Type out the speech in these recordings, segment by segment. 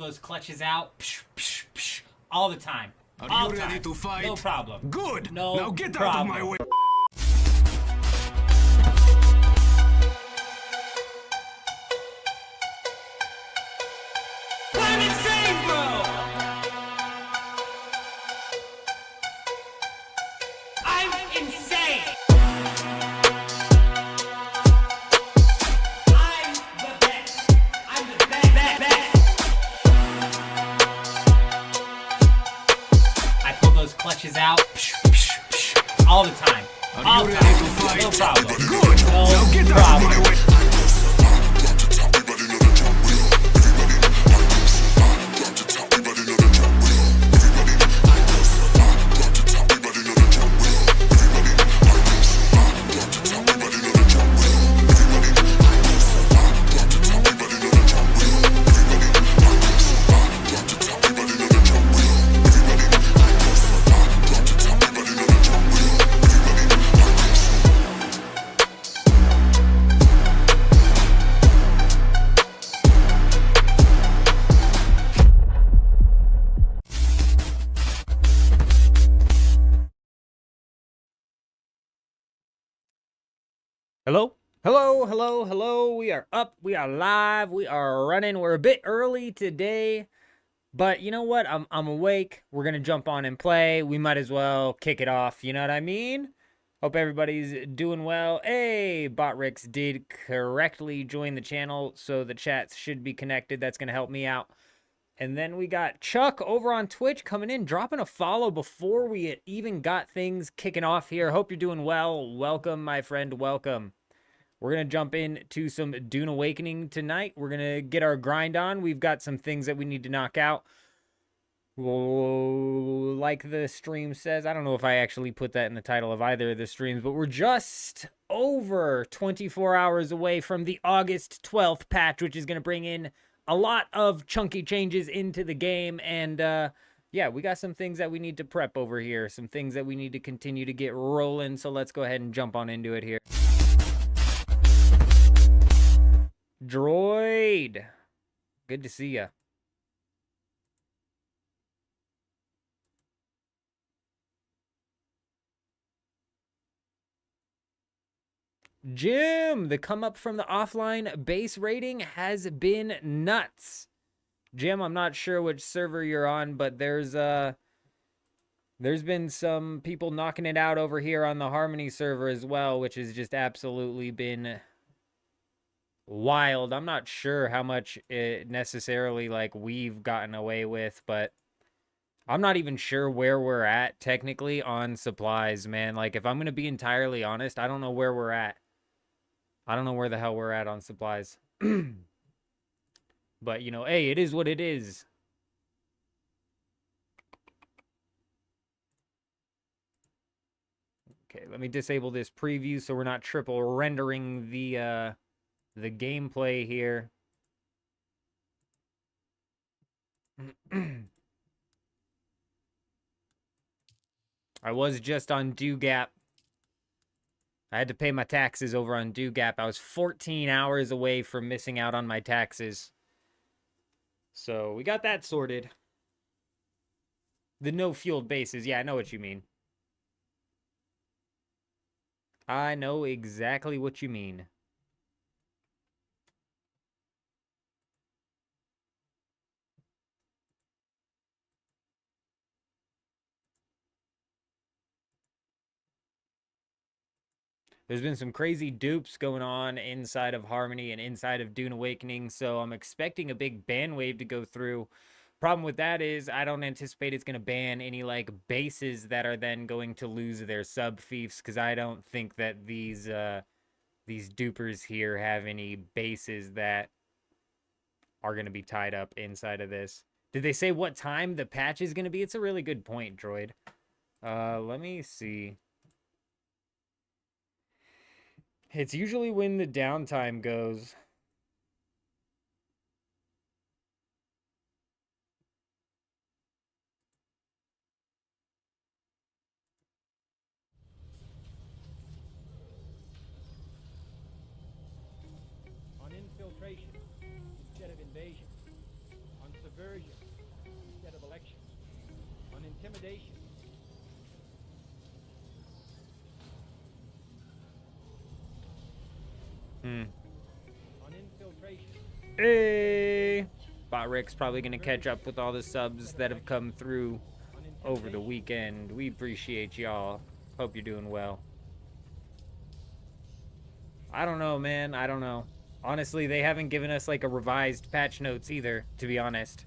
those clutches out all the time. Are you ready to fight? No problem. Good. No now get problem. out of my way. I'm insane, bro! I'm insane! I'm the best. I'm the best. I pull those clutches out all the time. Are you ready to fight? No problem. Good. No now get out problem. of my way. Hello? Hello. We are up. We are live. We are running. We're a bit early today, but you know what? I'm awake. We're going to jump on and play. We might as well kick it off. You know what I mean? Hope everybody's doing well. Hey, Botrix did correctly join the channel, so the chats should be connected. That's going to help me out. And then we got Chuck over on Twitch coming in, dropping a follow before we even got things kicking off here. Hope you're doing well. Welcome, my friend. Welcome. We're going to jump into some Dune Awakening tonight. We're going to get our grind on. We've got some things that we need to knock out. Like the stream says, I don't know if I actually put that in the title of either of the streams, but we're just over 24 hours away from the August 12th patch, which is going to bring in a lot of chunky changes into the game. And yeah, we got some things that we need to prep over here, some things that we need to continue to get rolling. So let's go ahead and jump on into it here. Droid, good to see ya. Jim, the come up from the offline base rating has been nuts. Jim, I'm not sure which server you're on, but there's been some people knocking it out over here on the Harmony server as well, which has just absolutely been wild. I'm not sure how much it necessarily like we've gotten away with, but I'm not even sure where we're at technically on supplies, man. Like, if I'm going to be entirely honest, I don't know where we're at. I don't know where the hell we're at on supplies. But, you know, hey, it is what it is. Okay, let me disable this preview so we're not triple rendering the gameplay here. I was just on Dew Gap. I had to pay my taxes over on Dew Gap. I was 14 hours away from missing out on my taxes. So we got that sorted. The no-fueled bases. Yeah, I know what you mean. I know exactly what you mean. There's been some crazy dupes going on inside of Harmony and inside of Dune Awakening, so I'm expecting a big ban wave to go through. Problem with that is I don't anticipate it's going to ban any like bases that are then going to lose their sub fiefs, because I don't think that these dupers here have any bases that are going to be tied up inside of this. Did they say what time the patch is going to be? It's a really good point, Droid. Let me see. It's usually when the downtime goes. On infiltration instead of invasion. On subversion Hey! Bot Rick's probably gonna catch up with all the subs that have come through over the weekend. We appreciate y'all. Hope you're doing well. I don't know, man. I don't know. Honestly, they haven't given us like a revised patch notes either, to be honest.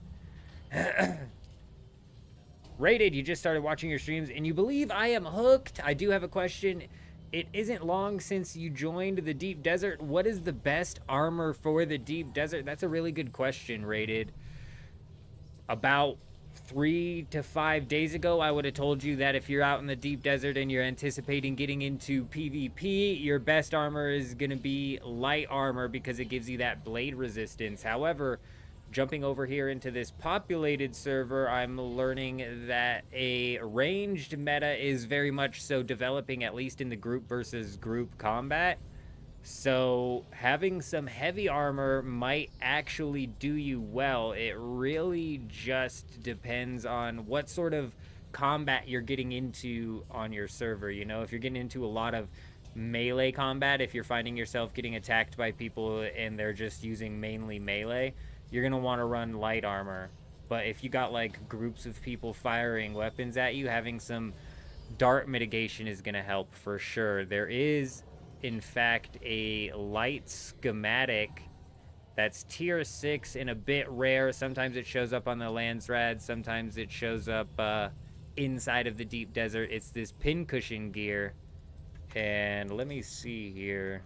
Rated, you just started watching your streams and you believe I am hooked. I do have a question. It isn't long since you joined the Deep Desert. What is the best armor for the Deep Desert? That's a really good question, Rated. About 3 to 5 days ago, I would have told you that if you're out in the Deep Desert and you're anticipating getting into PvP, your best armor is going to be light armor because it gives you that blade resistance. However, jumping over here into this populated server, I'm learning that a ranged meta is very much so developing, at least in the group versus group combat. So having some heavy armor might actually do you well. It really just depends on what sort of combat you're getting into on your server. You know, if you're getting into a lot of melee combat, if you're finding yourself getting attacked by people and they're just using mainly melee, you're going to want to run light armor. But if you got like groups of people firing weapons at you, having some dart mitigation is going to help for sure. There is, in fact, a light schematic that's tier 6 and a bit rare. Sometimes it shows up on the Landsrad, sometimes it shows up inside of the Deep Desert. It's this pincushion gear. And let me see here.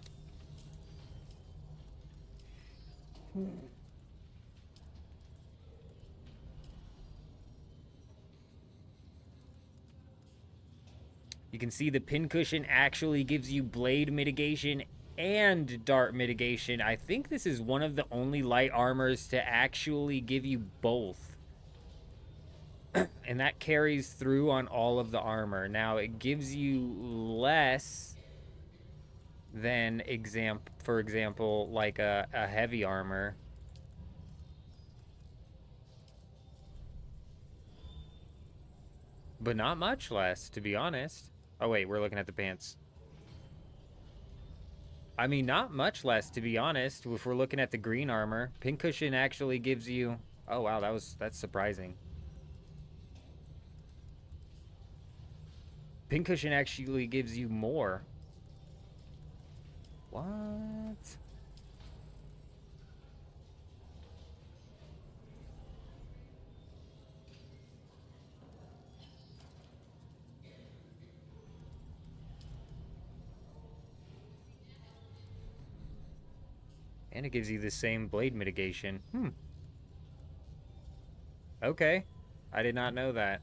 You can see the pincushion actually gives you blade mitigation and dart mitigation. I think this is one of the only light armors to actually give you both. And that carries through on all of the armor. Now, it gives you less than, for example, like a heavy armor. But not much less, to be honest. Oh, wait, we're looking at the pants. I mean, not much less, to be honest, if we're looking at the green armor. Pincushion actually gives you... Oh, wow, that's surprising. Pincushion actually gives you more. What? And it gives you the same blade mitigation. Okay. I did not know that.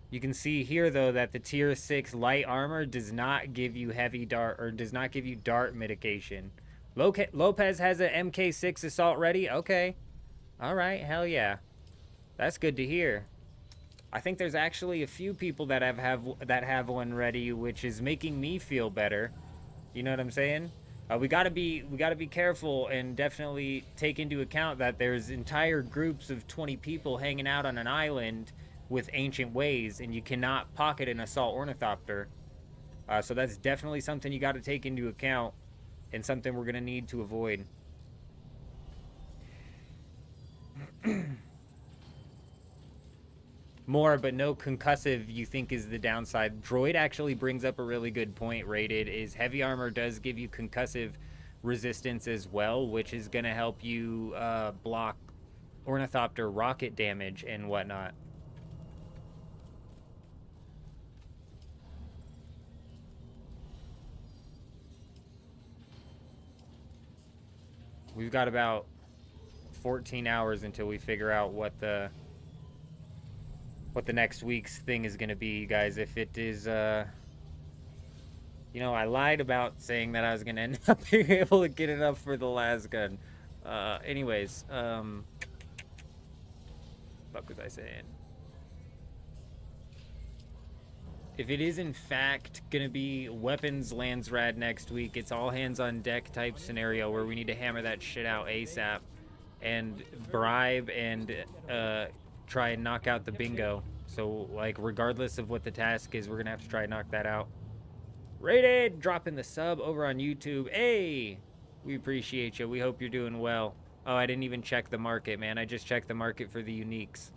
You can see here, though, that the tier 6 light armor does not give you heavy dart, or does not give you dart mitigation. Lopez has an MK6 assault ready? Okay. Alright, hell yeah. That's good to hear. I think there's actually a few people that have one ready, which is making me feel better. You know what I'm saying? We gotta be careful and definitely take into account that there's entire groups of 20 people hanging out on an island with ancient ways, and you cannot pocket an assault ornithopter. So that's definitely something you got to take into account, and something we're gonna need to avoid. More, but no concussive, you think is the downside. Droid actually brings up a really good point, Rated, is heavy armor does give you concussive resistance as well, which is going to help you block ornithopter rocket damage and whatnot. We've got about 14 hours until we figure out what the next week's thing is going to be, guys. If it is, you know, I lied about saying that I was going to end up being able to get it up for the last gun. Anyways, what was I saying? If it is in fact going to be weapons Landsrad next week, it's all hands on deck type scenario where we need to hammer that shit out ASAP and bribe and try and knock out the bingo. So, like, regardless of what the task is, we're gonna have to try and knock that out. Rated! Dropping the sub over on YouTube. Hey! We appreciate you. We hope you're doing well. Oh, I didn't even check the market, man. I just checked the market for the uniques.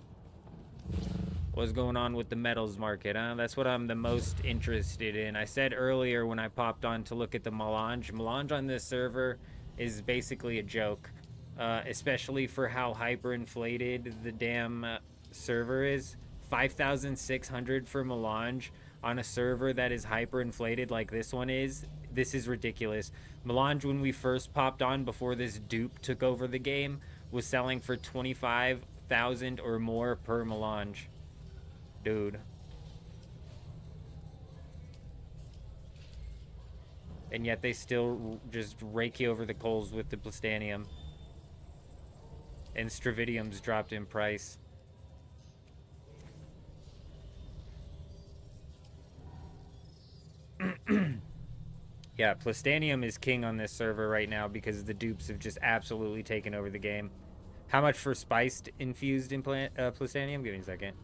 What's going on with the metals market, huh? That's what I'm the most interested in. I said earlier when I popped on to look at the melange. Melange on this server is basically a joke. Especially for how hyperinflated the damn server is. 5,600 for melange on a server that is hyperinflated like this one is. This is ridiculous. Melange, when we first popped on before this dupe took over the game, was selling for 25,000 or more per melange. Dude. And yet they still just rake you over the coals with the plastanium. And Stravidium's dropped in price. Yeah, plastanium is king on this server right now because the dupes have just absolutely taken over the game. How much for spiced infused plastanium? Give me a second.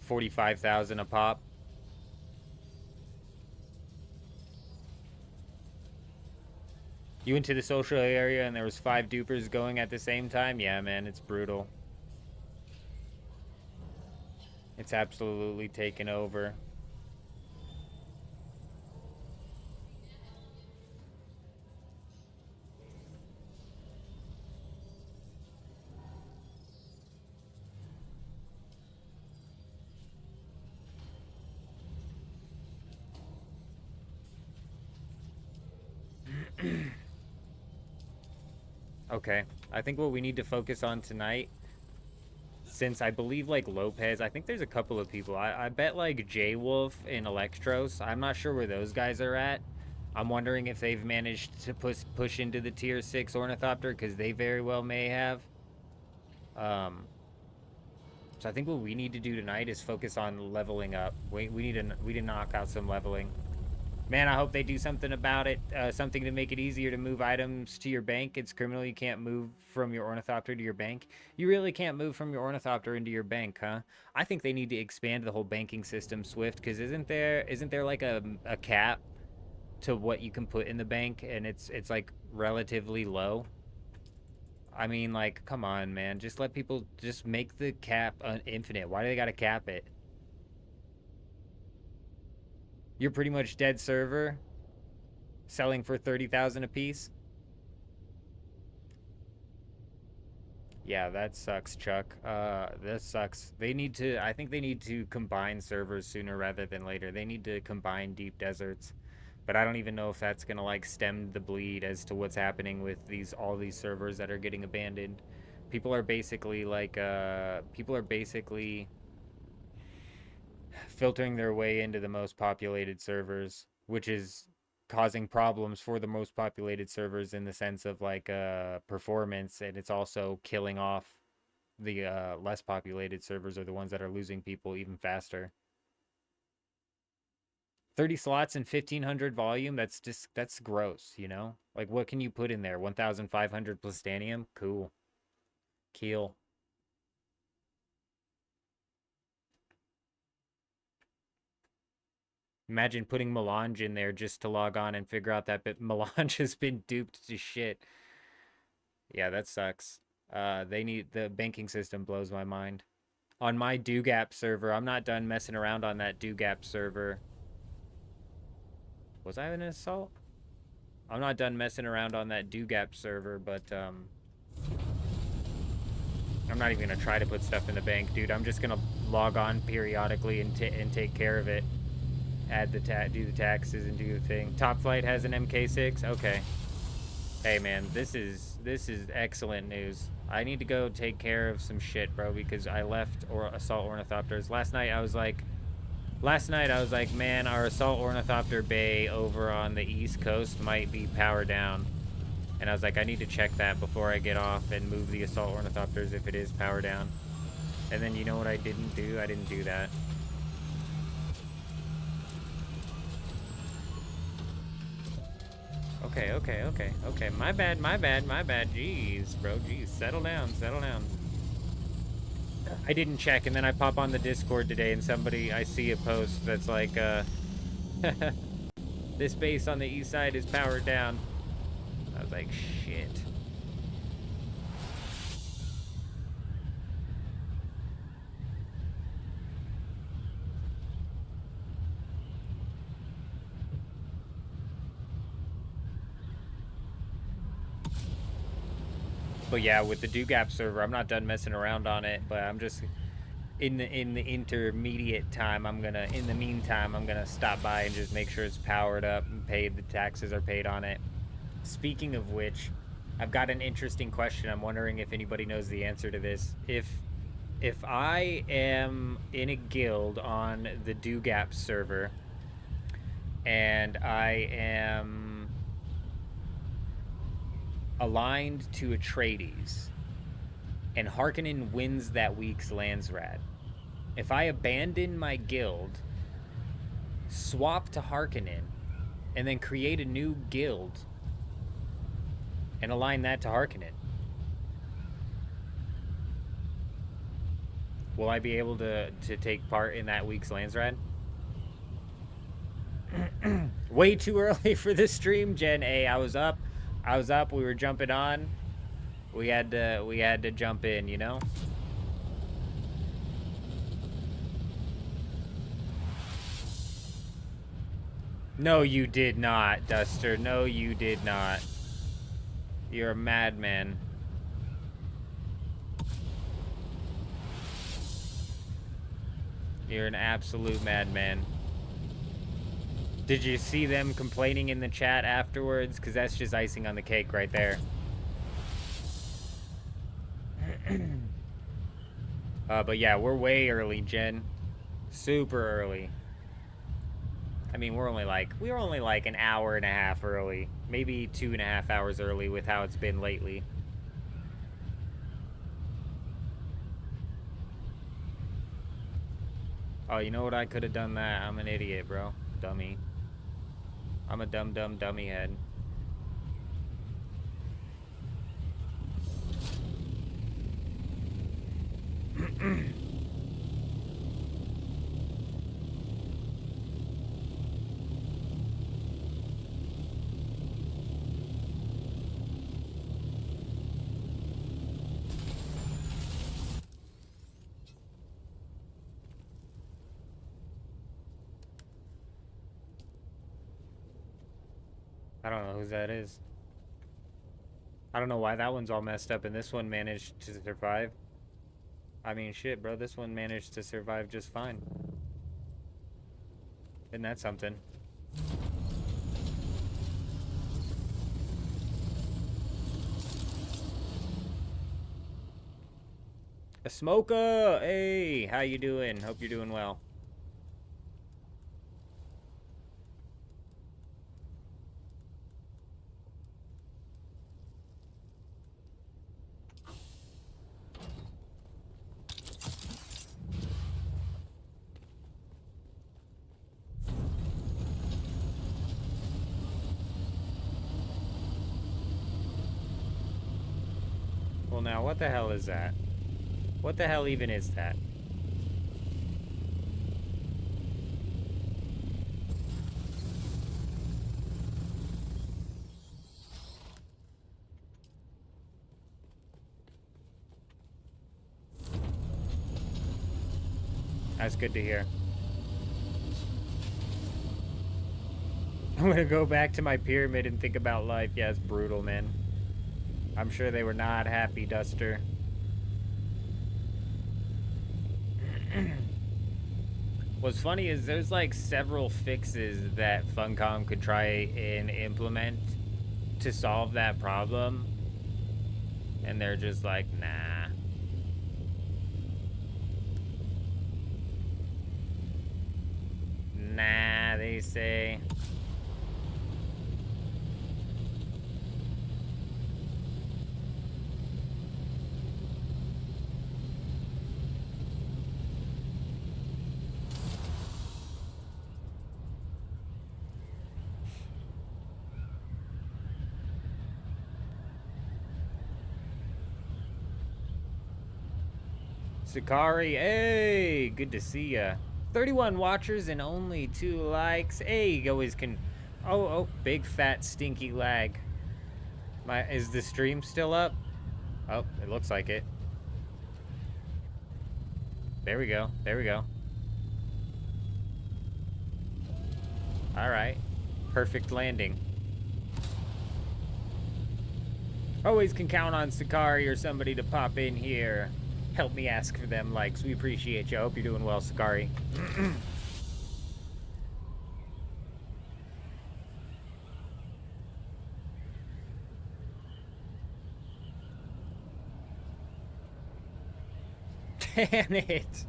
$45,000 a pop. You went to the social area and there was 5 dupers going at the same time? Yeah, man, it's brutal. It's absolutely taken over. Okay, I think what we need to focus on tonight, since I believe like Lopez, I think there's a couple of people. I bet like J-Wolf and Electros. I'm not sure where those guys are at. I'm wondering if they've managed to push into the tier 6 Ornithopter, because they very well may have. So I think what we need to do tonight is focus on leveling up. We need to knock out some leveling. Man, I hope they do something about it. Something to make it easier to move items to your bank. It's criminal. You can't move from your Ornithopter to your bank. You really can't move from your Ornithopter into your bank, huh? I think they need to expand the whole banking system, Swift, because isn't there like a cap to what you can put in the bank, and it's like relatively low? I mean, like, come on, man. Just let people just make the cap infinite. Why do they gotta cap it? You're pretty much dead server, selling for 30,000 a piece. Yeah, that sucks, Chuck. That sucks. I think they need to combine servers sooner rather than later. They need to combine deep deserts. But I don't even know if that's gonna like stem the bleed as to what's happening with all these servers that are getting abandoned. People are basically filtering their way into the most populated servers, which is causing problems for the most populated servers in the sense of like performance, and it's also killing off the less populated servers, or the ones that are losing people even faster. 30 slots and 1,500 volume, that's gross, you know? Like, what can you put in there? 1,500 plastanium? Cool. Keel. Imagine putting melange in there just to log on and figure out that melange has been duped to shit. Yeah, that sucks. The banking system blows my mind. On my Dugap server, I'm not done messing around on that Dugap server. Was I in an assault? I'm not done messing around on that Dugap server, but I'm not even gonna try to put stuff in the bank, dude. I'm just gonna log on periodically and take care of it. Do the taxes and do the thing. Top Flight has an MK6. Okay. Hey man, this is excellent news. I need to go take care of some shit, bro, because I left assault ornithopters. Last night I was like, man, our assault ornithopter bay over on the east coast might be powered down. And I was like, I need to check that before I get off and move the assault ornithopters if it is power down. And then you know what I didn't do? I didn't do that. Okay. My bad. Jeez, bro. Jeez, settle down. I didn't check, and then I pop on the Discord today, and I see a post that's like, this base on the east side is powered down. I was like, shit. But yeah, with the DoGap server, I'm not done messing around on it, but I'm just in the intermediate time, in the meantime, I'm gonna stop by and just make sure it's powered up and paid, the taxes are paid on it. Speaking of which, I've got an interesting question. I'm wondering if anybody knows the answer to this. If I am in a guild on the DoGap server and I am aligned to Atreides and Harkonnen wins that week's Landsrad, if I abandon my guild, swap to Harkonnen, and then create a new guild and align that to Harkonnen, will I be able to take part in that week's Landsrad? Way too early for this stream, Gen A. I was up. We were jumping on. We had to jump in, you know? No, you did not, Duster. No, you did not. You're a madman. You're an absolute madman. Did you see them complaining in the chat afterwards? Because that's just icing on the cake right there. But yeah, we're way early, Jen. Super early. I mean, we're only like an hour and a half early. Maybe 2.5 hours early with how it's been lately. Oh, you know what? I could have done that. I'm an idiot, bro. Dummy. I'm a dumb dummy head. I don't know whose that is. I don't know why that one's all messed up and this one managed to survive. I mean, shit, bro. This one managed to survive just fine. Isn't that something? A smoker! Hey, how you doing? Hope you're doing well. Well, now, what the hell is that? What the hell even is that? That's good to hear. I'm gonna go back to my pyramid and think about life. Yeah, it's brutal, man. I'm sure they were not happy, Duster. What's funny is there's like several fixes that Funcom could try and implement to solve that problem. And they're just like, nah. Nah, they say. Sakari. Hey, good to see ya. 31 watchers and only 2 likes. Hey, you always can. Oh, big fat stinky lag. Is the stream still up? Oh, it looks like it. There we go. There we go. All right. Perfect landing. Always can count on Sakari or somebody to pop in here. Help me ask for them likes. We appreciate you. I hope you're doing well, Sakari. Damn it.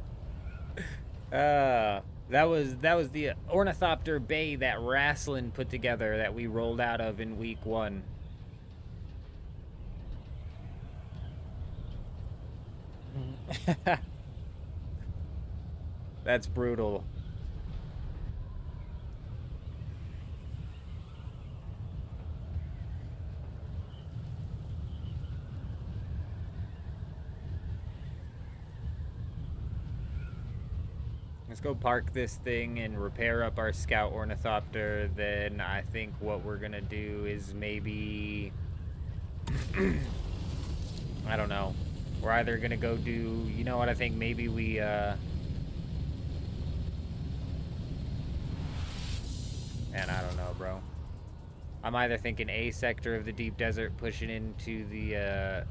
That was the Ornithopter Bay that Wrastlin put together that we rolled out of in week 1. That's brutal. Let's go park this thing and repair up our Scout Ornithopter. Then I think what we're gonna do is maybe... I don't know. We're either gonna go do... You know what, I think maybe we, Man, I don't know, bro. I'm either thinking A sector of the deep desert, pushing into the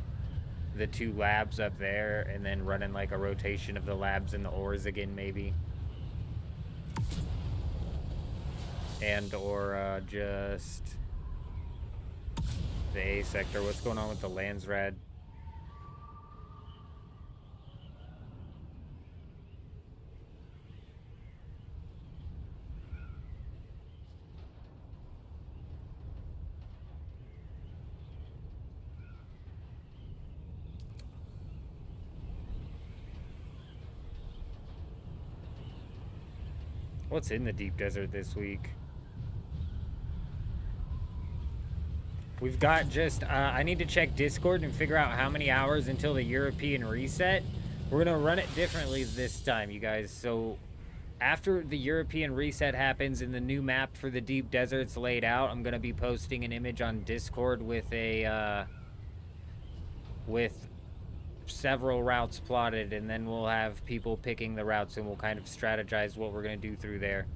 2 labs up there, and then running like a rotation of the labs and the ores again, maybe. And or just the A sector. What's going on with the Landsrad? What's in the deep desert this week? We've got just, I need to check Discord and figure out how many hours until the European reset. We're going to run it differently this time, you guys. So after the European reset happens and the new map for the deep desert's laid out, I'm going to be posting an image on Discord with a, with several routes plotted, and then we'll have people picking the routes and we'll kind of strategize what we're going to do through there.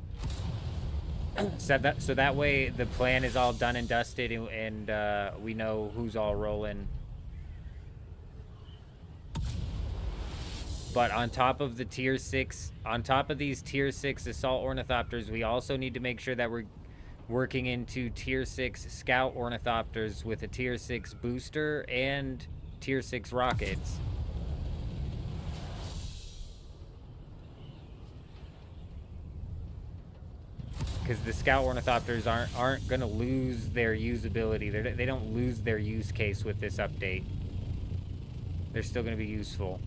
So that way the plan is all done and dusted, and we know who's all rolling. But on top of the tier 6, on top of these tier 6 assault ornithopters, we also need to make sure that we're working into tier 6 scout ornithopters with a tier 6 booster and tier 6 rockets. Because the scout ornithopters aren't gonna lose their usability. They don't lose their use case with this update. They're still gonna be useful.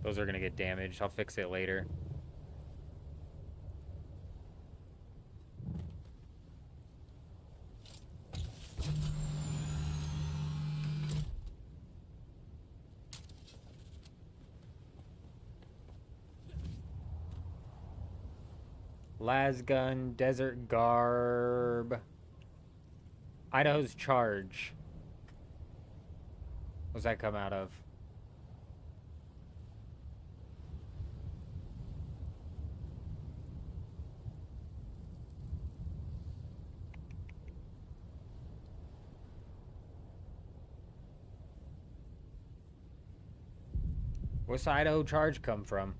Those are gonna get damaged. I'll fix it later. Lasgun, Desert Garb, Idaho's Charge. What's that come out of? What's the Idaho Charge come from?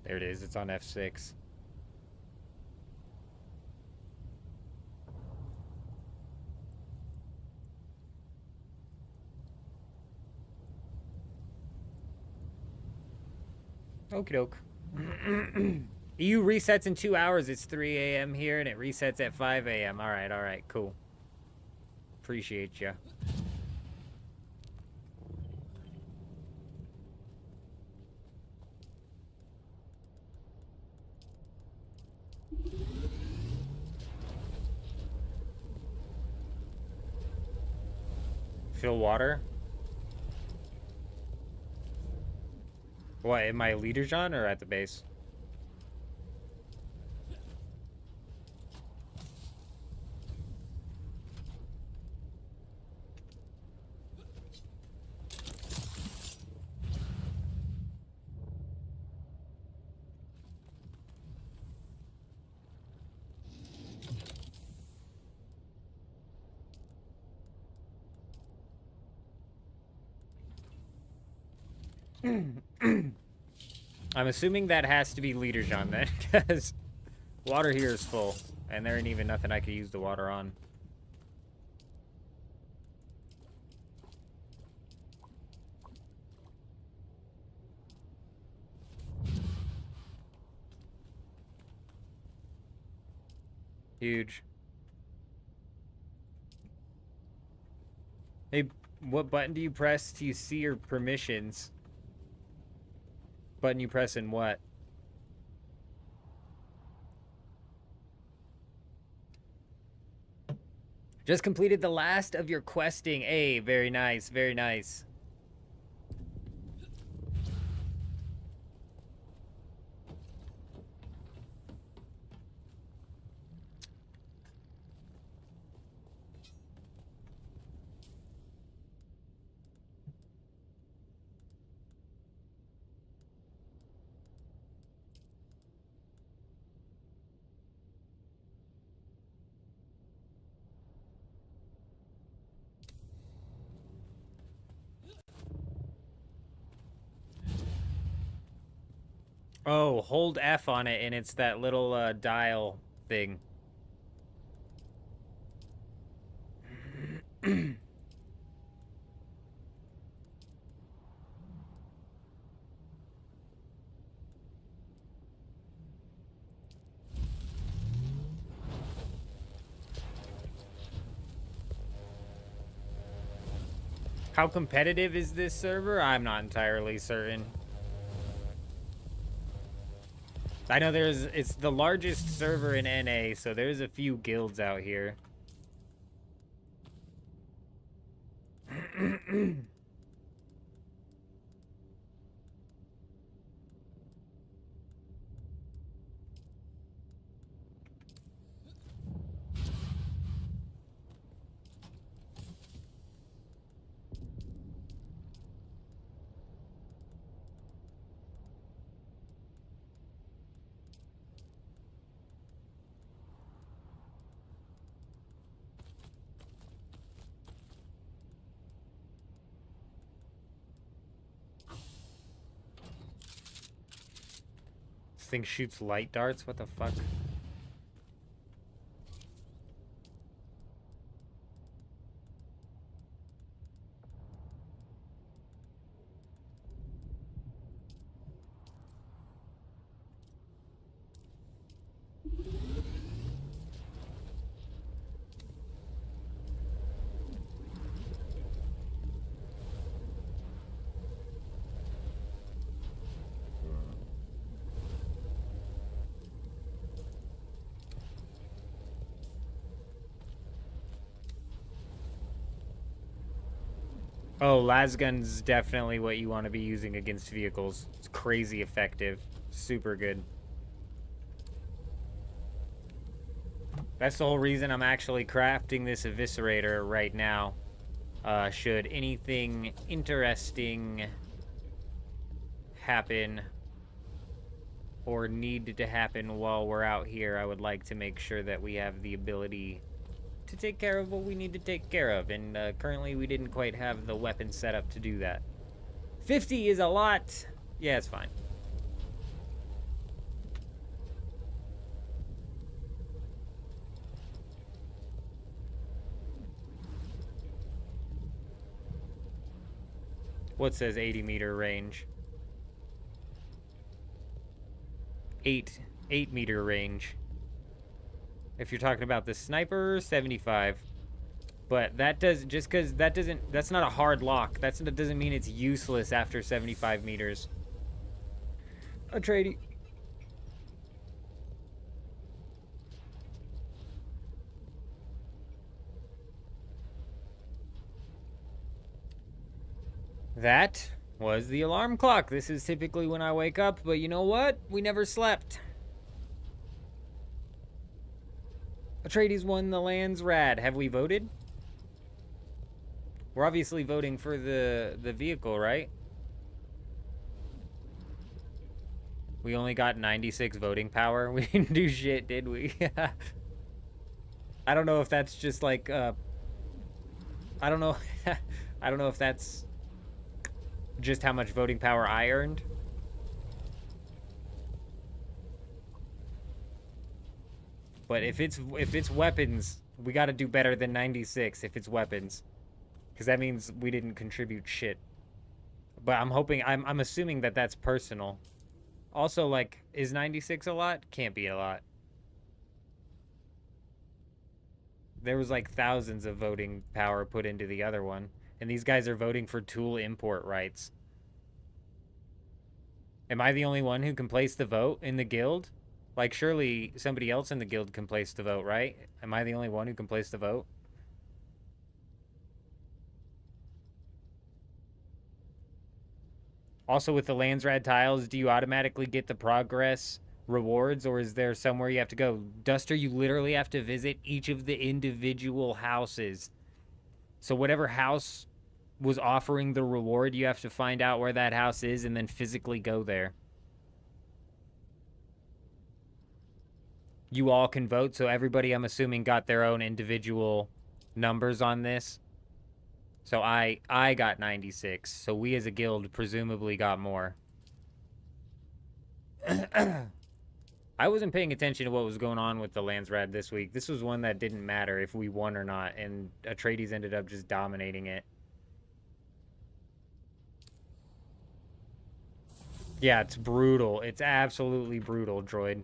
There it is. It's on F6. Okie doke. EU resets in 2 hours. It's 3 a.m. here, and it resets at 5 a.m. All right, cool. Appreciate ya. Fill water? What, in my leader John or at the base? I'm assuming that has to be leader John then, because water here is full, and there ain't even nothing I could use the water on. Huge. Hey, what button do you press to see your permissions? Button you press in what? Just completed the last of your questing. Hey, very nice, very nice. Oh, hold F on it, and it's that little dial thing. How competitive is this server? I'm not entirely certain. I know it's the largest server in NA, so there's a few guilds out here. This thing shoots light darts? What the fuck? Oh, lasgun's definitely what you want to be using against vehicles. It's crazy effective. Super good. That's the whole reason I'm actually crafting this eviscerator right now. Should anything interesting happen or need to happen while we're out here, I would like to make sure that we have the ability to take care of what we need to take care of, and currently we didn't quite have the weapon set up to do that. 50 is a lot. Yeah, it's fine. What says 80-meter range? 8 8-meter range. If you're talking about the sniper, 75. But that does, just because that doesn't, that's not a hard lock. That doesn't mean it's useless after 75 meters. Atreides. That was the alarm clock. This is typically when I wake up, but you know what? We never slept. Atreides won the land's rad. Have we voted? We're obviously voting for the vehicle, right? We only got 96 voting power. We didn't do shit, did we? I don't know if that's just like, I don't know. I don't know if that's just how much voting power I earned. But if it's weapons, we got to do better than 96 if it's weapons. Because that means we didn't contribute shit. But I'm assuming that that's personal. Also, like, is 96 a lot? Can't be a lot. There was like thousands of voting power put into the other one. And these guys are voting for tool import rights. Am I the only one who can place the vote in the guild? Like, surely somebody else in the guild can place the vote, right? Am I the only one who can place the vote? Also, with the Landsrad tiles, do you automatically get the progress rewards, or is there somewhere you have to go? Duster, you literally have to visit each of the individual houses. So whatever house was offering the reward, you have to find out where that house is and then physically go there. You all can vote, so everybody, I'm assuming, got their own individual numbers on this. So I got 96, so we as a guild presumably got more. I wasn't paying attention to what was going on with the Landsrad this week. This was one that didn't matter if we won or not, and Atreides ended up just dominating it. Yeah, it's brutal. It's absolutely brutal, Droid.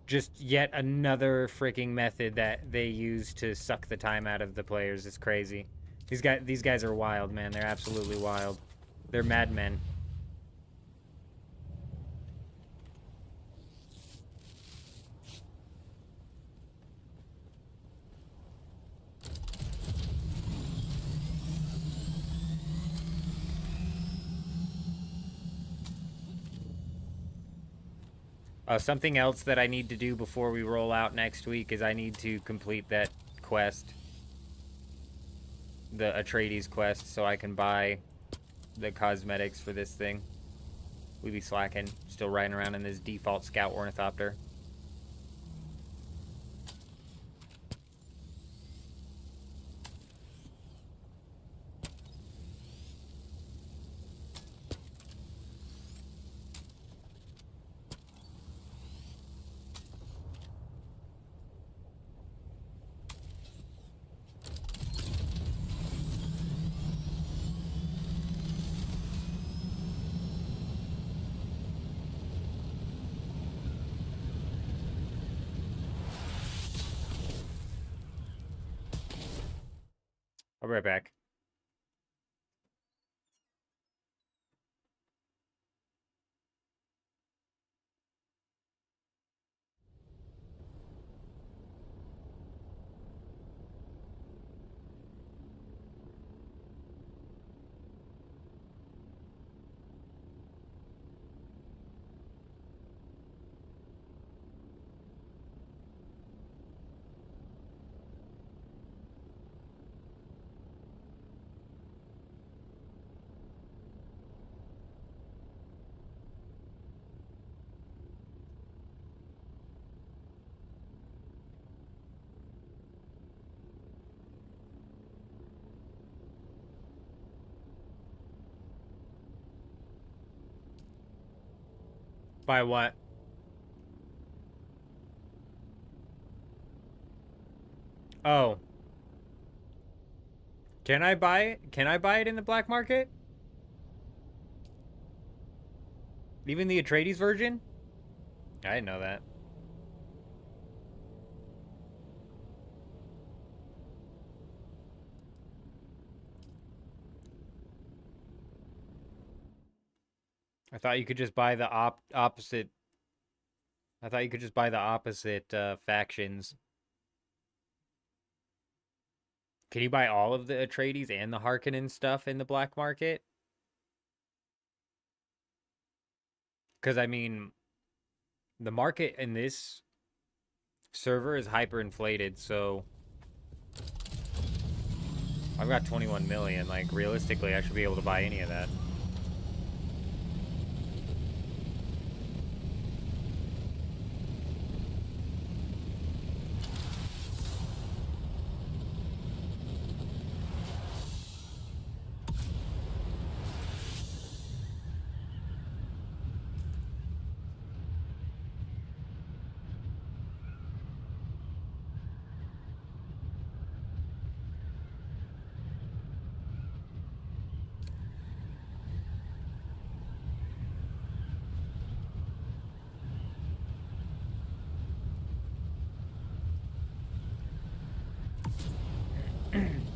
Just yet another freaking method that they use to suck the time out of the players. It's crazy. These guys are wild, man. They're absolutely wild. They're madmen. Something else that I need to do before we roll out next week is I need to complete that quest. The Atreides quest, so I can buy the cosmetics for this thing. We be slacking, still riding around in this default scout ornithopter. I'll be right back. By what? Oh. Can I buy it? Can I buy it in the black market? Even the Atreides version? I didn't know that. I thought you could just buy the opposite. I thought you could just buy the opposite factions. Can you buy all of the Atreides and the Harkonnen stuff in the black market? Because, I mean, the market in this server is hyperinflated, so I've got 21 million. Like, realistically, I should be able to buy any of that.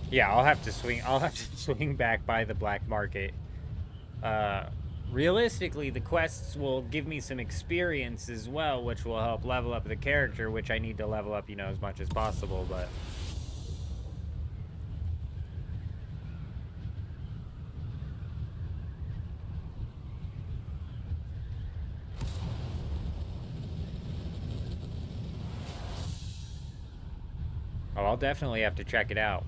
Yeah, I'll have to swing. I'll have to swing back by the black market. Realistically, the quests will give me some experience as well, which will help level up the character, which I need to level up, you know, as much as possible. But oh, I'll definitely have to check it out.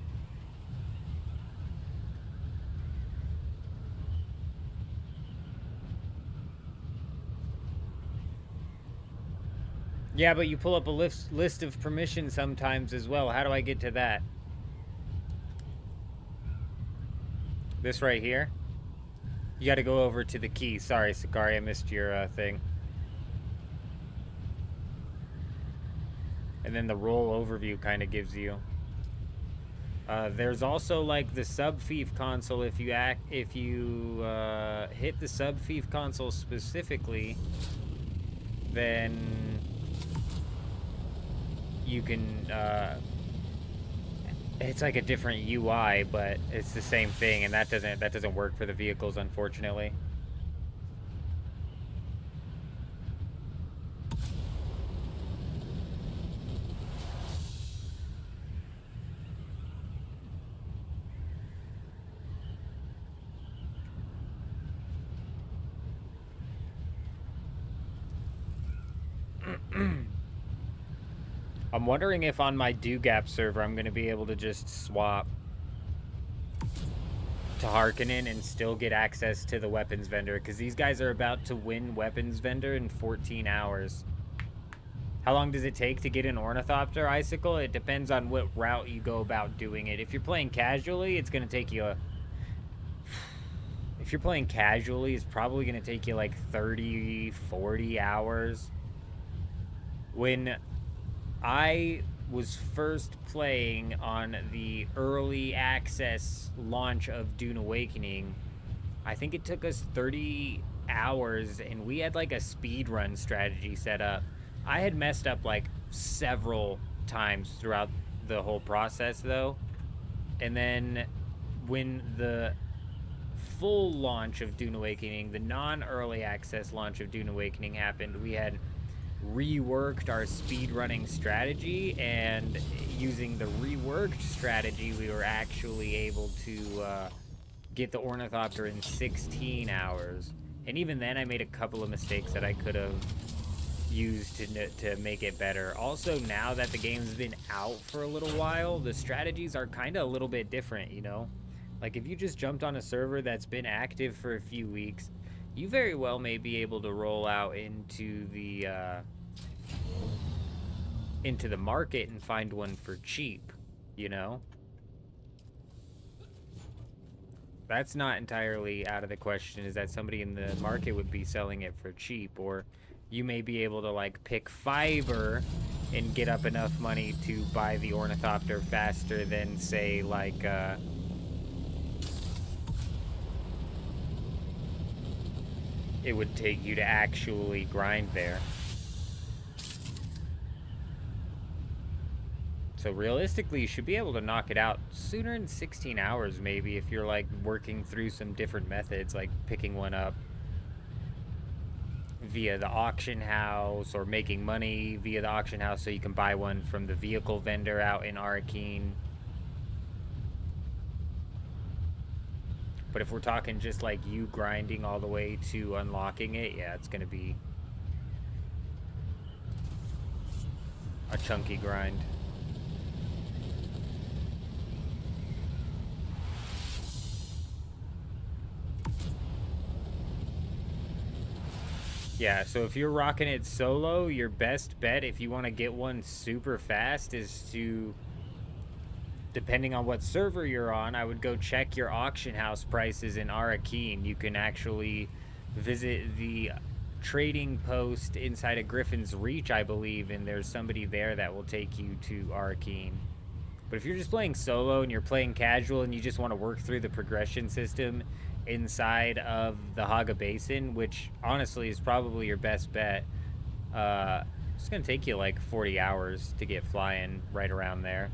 Yeah, but you pull up a list of permissions sometimes as well. How do I get to that? This right here? You got to go over to the key. Sorry, Sakari, I missed your thing. And then the role overview kind of gives you. There's also like the sub-fief console. If you hit the sub-fief console specifically, then you can, it's like a different UI, but it's the same thing, and that doesn't work for the vehicles, unfortunately. I'm wondering if on my Do-Gap server I'm going to be able to just swap to Harkonnen and still get access to the weapons vendor, because these guys are about to win weapons vendor in 14 hours. How long does it take to get an Ornithopter Icicle? It depends on what route you go about doing it. If you're playing casually, it's going to take you if you're playing casually, it's probably going to take you like 30, 40 hours. When I was first playing on the early access launch of Dune Awakening, I think it took us 30 hours, and we had like a speed run strategy set up. I had messed up like several times throughout the whole process though. And then when the full launch of Dune Awakening, the non-early access launch of Dune Awakening happened, we had reworked our speedrunning strategy, and using the reworked strategy, we were actually able to get the Ornithopter in 16 hours. And even then, I made a couple of mistakes that I could have used to make it better. Also, now that the game's been out for a little while, the strategies are kind of a little bit different, you know? Like, if you just jumped on a server that's been active for a few weeks, you very well may be able to roll out into the market and find one for cheap, you know? That's not entirely out of the question, is that somebody in the market would be selling it for cheap, or you may be able to like pick fiber and get up enough money to buy the Ornithopter faster than, say, like it would take you to actually grind there. So realistically, you should be able to knock it out sooner than 16 hours, maybe, if you're like working through some different methods, like picking one up via the auction house or making money via the auction house so you can buy one from the vehicle vendor out in Awoken. But if we're talking just like you grinding all the way to unlocking it, yeah, it's going to be a chunky grind. Yeah, so if you're rocking it solo, your best bet if you want to get one super fast is to, depending on what server you're on, I would go check your auction house prices in Awoken. You can actually visit the trading post inside of Griffin's Reach, I believe, and there's somebody there that will take you to Awoken. But if you're just playing solo and you're playing casual and you just want to work through the progression system inside of the Haga Basin, which honestly is probably your best bet, it's going to take you like 40 hours to get flying right around there.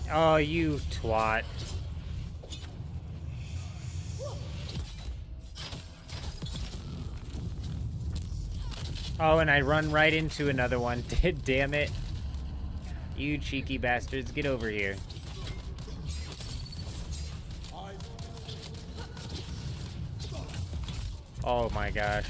Oh, you twat. Oh, and I run right into another one. Damn it. You cheeky bastards, get over here. Oh my gosh.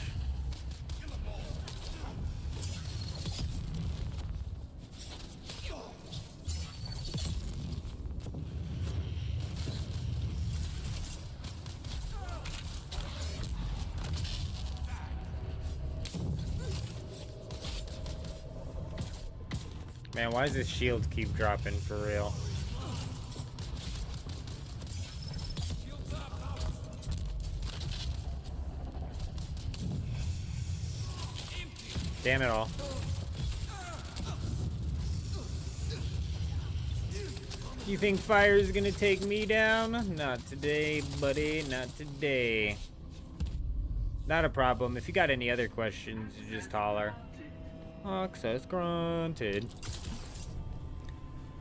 Man, why does this shield keep dropping for real? Damn it all. You think fire is gonna take me down? Not today, buddy. Not today. Not a problem. If you got any other questions, just holler. Access granted.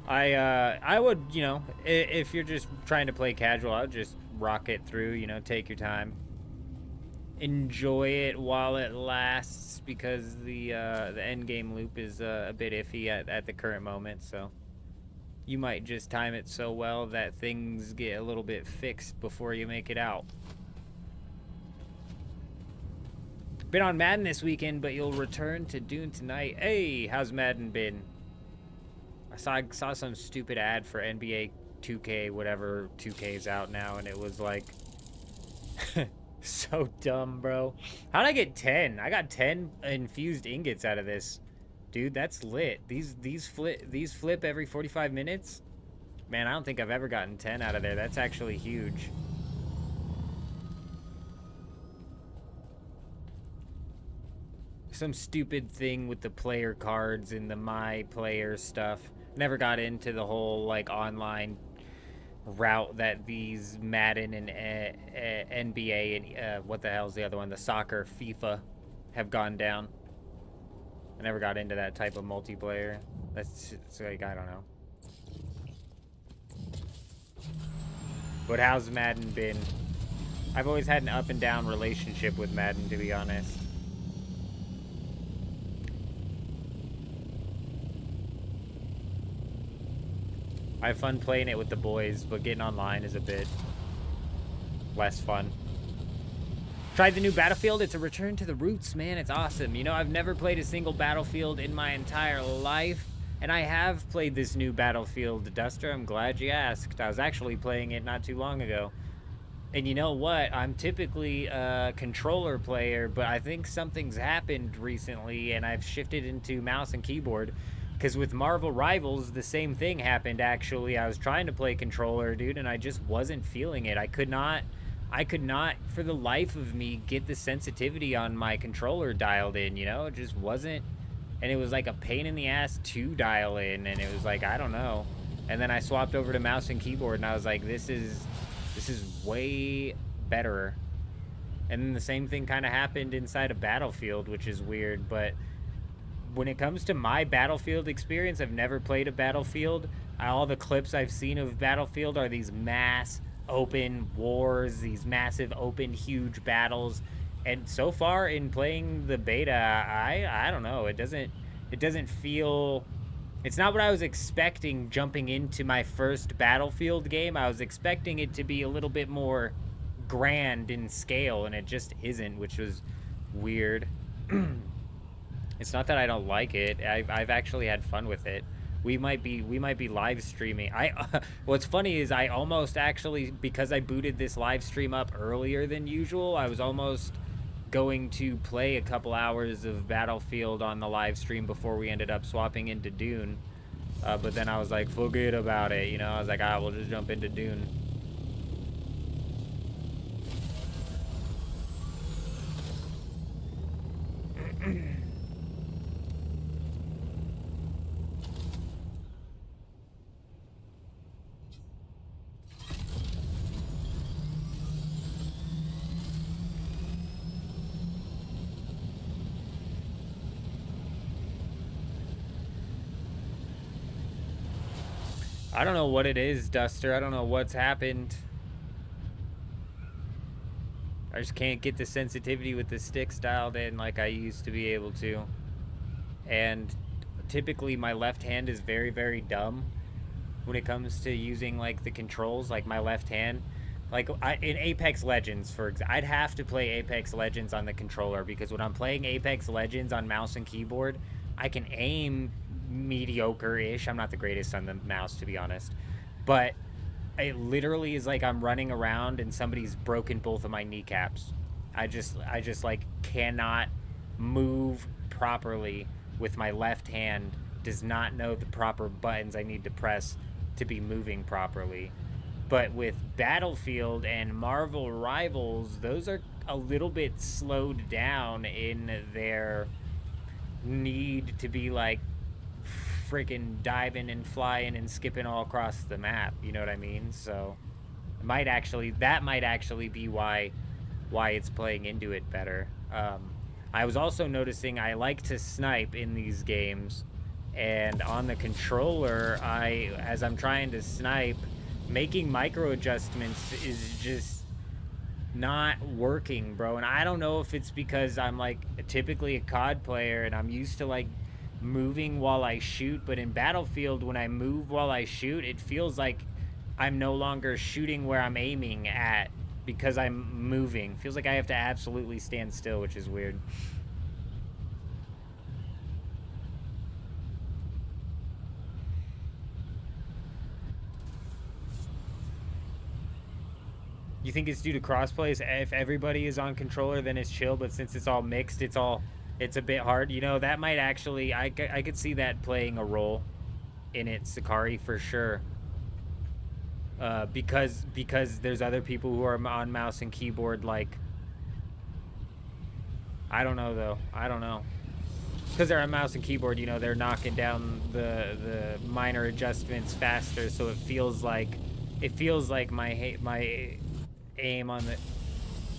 I would, you know, if you're just trying to play casual, I would just rock it through, you know, take your time. Enjoy it while it lasts, because the end game loop is a bit iffy at the current moment, so you might just time it so well that things get a little bit fixed before you make it out. Been on Madden this weekend, but you'll return to Dune tonight. Hey, how's Madden been? I saw some stupid ad for NBA 2K, whatever 2K's out now, and it was like so dumb, bro. How'd I get 10? I got 10 infused ingots out of this. Dude, that's lit. These flip every 45 minutes? Man, I don't think I've ever gotten 10 out of there. That's actually huge. Some stupid thing with the player cards and the my player stuff. Never got into the whole like online route that these Madden and NBA and what the hell's the other one, the soccer, FIFA, have gone down. I never got into that type of multiplayer. That's like, I don't know. But how's Madden been? I've always had an up and down relationship with Madden, to be honest. I have fun playing it with the boys, but getting online is a bit less fun. Tried the new Battlefield. It's a return to the roots, man. It's awesome. You know, I've never played a single Battlefield in my entire life, and I have played this new Battlefield, Duster. I'm glad you asked. I was actually playing it not too long ago. And you know what? I'm typically a controller player, but I think something's happened recently, and I've shifted into mouse and keyboard. Because with Marvel Rivals, the same thing happened, actually. I was trying to play controller, dude, and I just wasn't feeling it. I could not, for the life of me, get the sensitivity on my controller dialed in, you know? It just wasn't, and it was like a pain in the ass to dial in, and it was like, I don't know. And then I swapped over to mouse and keyboard, and I was like, this is way better. And then the same thing kind of happened inside of Battlefield, which is weird, but when it comes to my Battlefield experience, I've never played a Battlefield. All the clips I've seen of Battlefield are these mass open wars, these massive open huge battles. And so far in playing the beta, I don't know, it doesn't feel, it's not what I was expecting jumping into my first Battlefield game. I was expecting it to be a little bit more grand in scale, and it just isn't, which was weird. It's not that I don't like it. I've actually had fun with it. We might be live streaming. What's funny is I almost actually, because I booted this live stream up earlier than usual, I was almost going to play a couple hours of Battlefield on the live stream before we ended up swapping into Dune. But then I was like, forget about it, you know? I was like, we'll just jump into Dune. I don't know what it is, Duster. I don't know what's happened. I just can't get the sensitivity with the sticks dialed in like I used to be able to. And typically my left hand is very, very dumb when it comes to using like the controls, like my left hand. Like in Apex Legends, for example, I'd have to play Apex Legends on the controller, because when I'm playing Apex Legends on mouse and keyboard, I can aim mediocre-ish. I'm not the greatest on the mouse, to be honest, but it literally is like I'm running around and somebody's broken both of my kneecaps. I just like cannot move properly with my left hand. Does not know the proper buttons I need to press to be moving properly. But with Battlefield and Marvel Rivals, those are a little bit slowed down in their need to be like freaking diving and flying and skipping all across the map, you know what I mean? So that might actually be why it's playing into it better. I was also noticing I like to snipe in these games, and on the controller, as I'm trying to snipe, making micro adjustments is just not working, bro. And I don't know if it's because I'm like typically a COD player and I'm used to like moving while I shoot, but in Battlefield, when I move while I shoot, it feels like I'm no longer shooting where I'm aiming at because I'm moving. Feels like I have to absolutely stand still, which is weird. You think it's due to crossplays? If everybody is on controller, then it's chill, but since it's all mixed, it's a bit hard. You know, that might actually, I could see that playing a role in it, Sakari, for sure. Because there's other people who are on mouse and keyboard, like, I don't know, though. I don't know. Because they're on mouse and keyboard, you know, they're knocking down the minor adjustments faster, so it feels like my aim on the...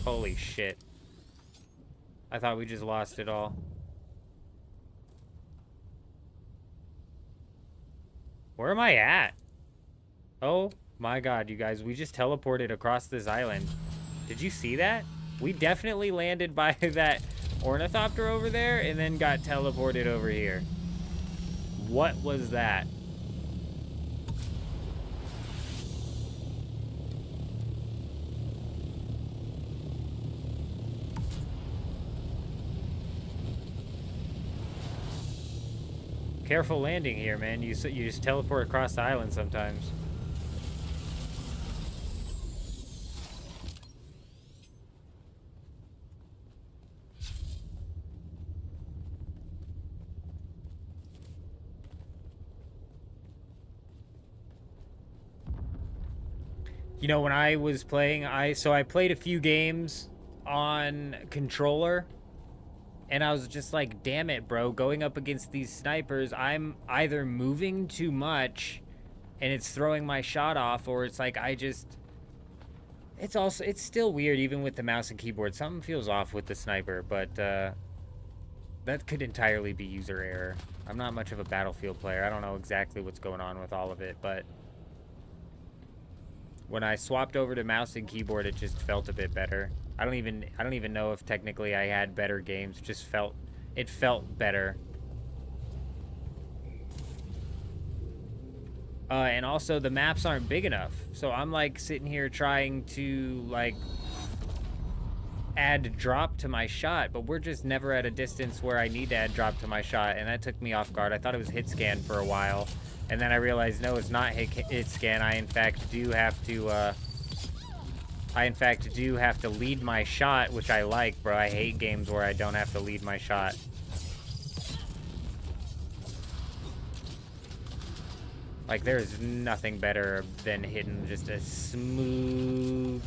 Holy shit. I thought we just lost it all. Where am I at? Oh my god, you guys. We just teleported across this island. Did you see that? We definitely landed by that ornithopter over there and then got teleported over here. What was that? Careful landing here, man. You just teleport across the island sometimes. You know, when I was playing, I played a few games on controller, and I was just like, damn it, bro, going up against these snipers, I'm either moving too much and it's throwing my shot off, or it's like it's still weird even with the mouse and keyboard. Something feels off with the sniper, but that could entirely be user error. I'm not much of a Battlefield player. I don't know exactly what's going on with all of it, but when I swapped over to mouse and keyboard, it just felt a bit better. I don't even know if technically I had better games. It felt better. And also the maps aren't big enough. So I'm like sitting here trying to like add drop to my shot, but we're just never at a distance where I need to add drop to my shot, and that took me off guard. I thought it was hit scan for a while. And then I realized, no, it's not hit scan. I in fact do have to lead my shot, which I like, bro. I hate games where I don't have to lead my shot. Like, there's nothing better than hitting just a smooth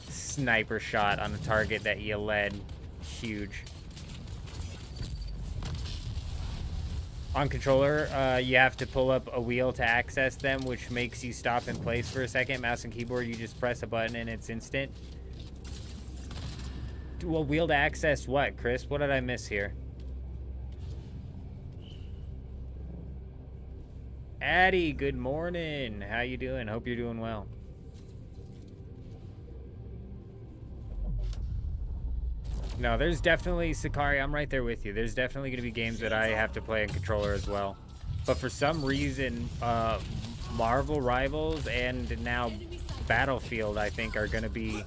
sniper shot on a target that you led. Huge. On controller, you have to pull up a wheel to access them, which makes you stop in place for a second. Mouse and keyboard, you just press a button and it's instant. Well, wheel to access what, Chris? What did I miss here? Addie, good morning. How you doing? Hope you're doing well. No, there's definitely, Sakari, I'm right there with you. There's definitely going to be games that I have to play on controller as well. But for some reason, Marvel Rivals and now Battlefield, I think, are going to be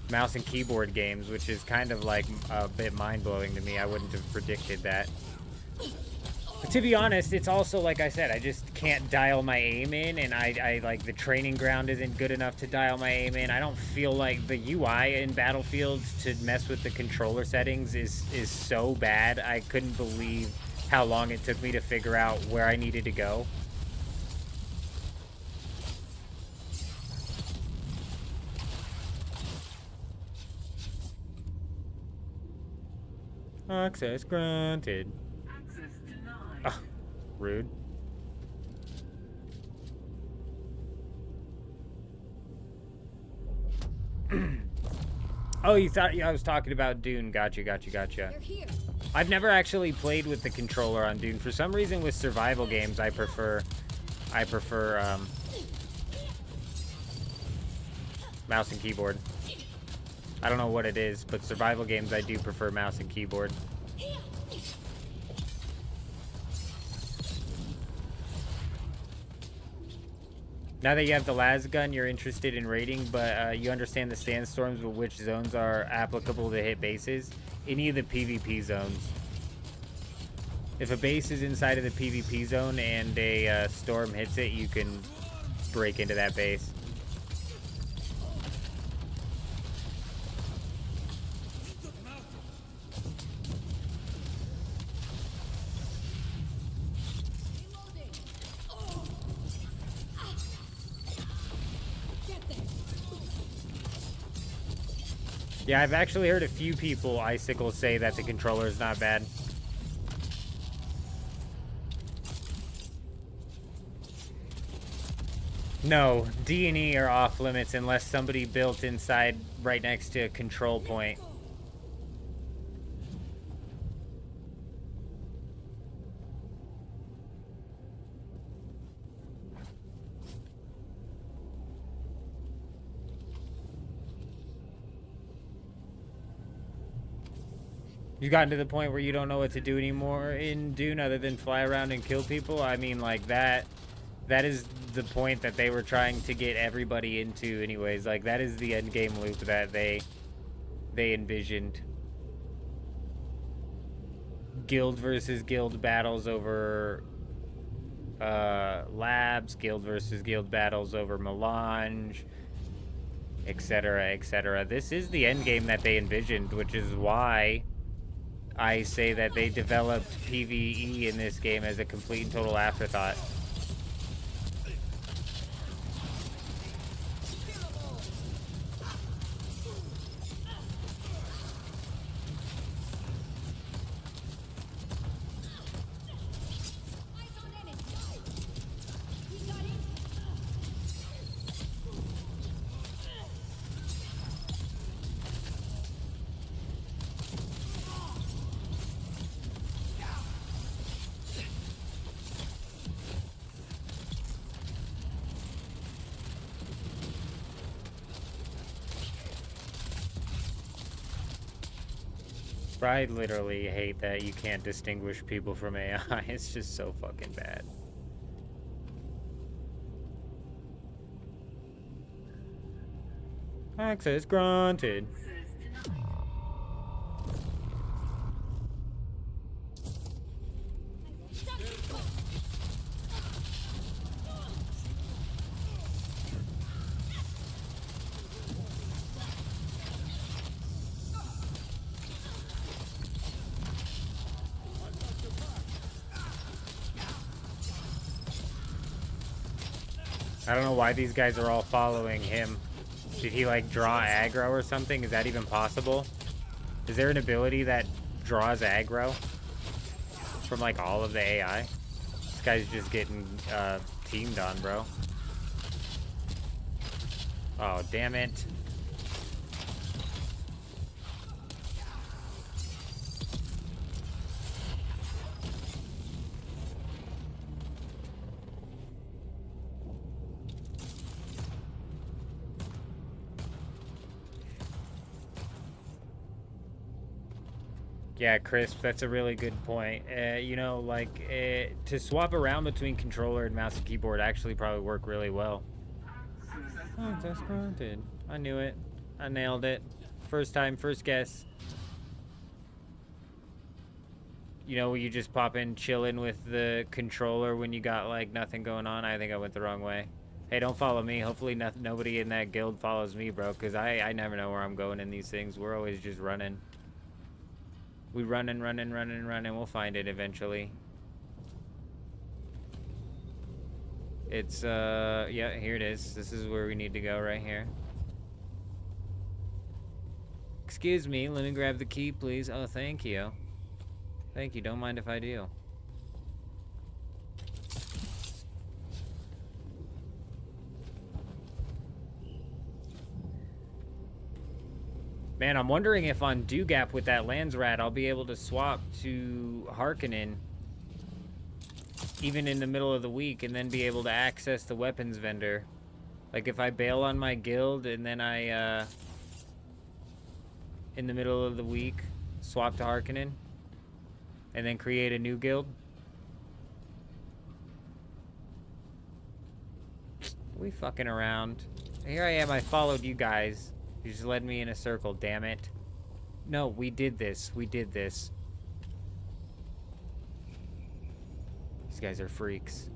mouse and keyboard games, which is kind of like a bit mind-blowing to me. I wouldn't have predicted that. But to be honest, it's also, like I said, I just can't dial my aim in, and I like, the training ground isn't good enough to dial my aim in. I don't feel like the UI in Battlefield to mess with the controller settings is so bad. I couldn't believe how long it took me to figure out where I needed to go. Access granted. Oh, rude. Oh, you thought I was talking about Dune. Gotcha. I've never actually played with the controller on Dune. For some reason, with survival games, I prefer mouse and keyboard. I don't know what it is, but survival games, I do prefer mouse and keyboard. Now that you have the las gun, you're interested in raiding, but you understand the sandstorms, but which zones are applicable to hit bases? Any of the PvP zones. If a base is inside of the PvP zone and a storm hits it, you can break into that base. Yeah, I've actually heard a few people, Icicle, say that the controller is not bad. No, D&E are off limits unless somebody built inside right next to a control point. You've gotten to the point where you don't know what to do anymore in Dune other than fly around and kill people? I mean, like, that is the point that they were trying to get everybody into anyways. Like, that is the end game loop that they envisioned. guild versus guild battles over labs, guild versus guild battles over melange, etc., etc. This is the end game that they envisioned, which is why I say that they developed PvE in this game as a complete and total afterthought. I literally hate that you can't distinguish people from AI. It's just so fucking bad. Access granted. I don't know why these guys are all following him. Did he like draw aggro or something? Is that even possible? Is there an ability that draws aggro from like all of the AI? This guy's just getting teamed on, bro. Oh, damn it. Yeah, Crisp, that's a really good point. You know, like, to swap around between controller and mouse and keyboard actually probably work really well. Oh, that's granted. I knew it. I nailed it. First time, first guess. You know, you just pop in chilling with the controller when you got, like, nothing going on. I think I went the wrong way. Hey, don't follow me. Hopefully nobody in that guild follows me, bro, because I never know where I'm going in these things. We're always just running. We run and run and run and run, and we'll find it eventually. It's, yeah, here it is. This is where we need to go right here. Excuse me, let me grab the key, please. Oh, thank you. Thank you, don't mind if I do. Man, I'm wondering if on Dugap with that Landsrat, I'll be able to swap to Harkonnen even in the middle of the week and then be able to access the weapons vendor. Like if I bail on my guild and then I, in the middle of the week, swap to Harkonnen and then create a new guild. We fucking around. Here I am, I followed you guys. You just led me in a circle, damn it. No, we did this. We did this. These guys are freaks.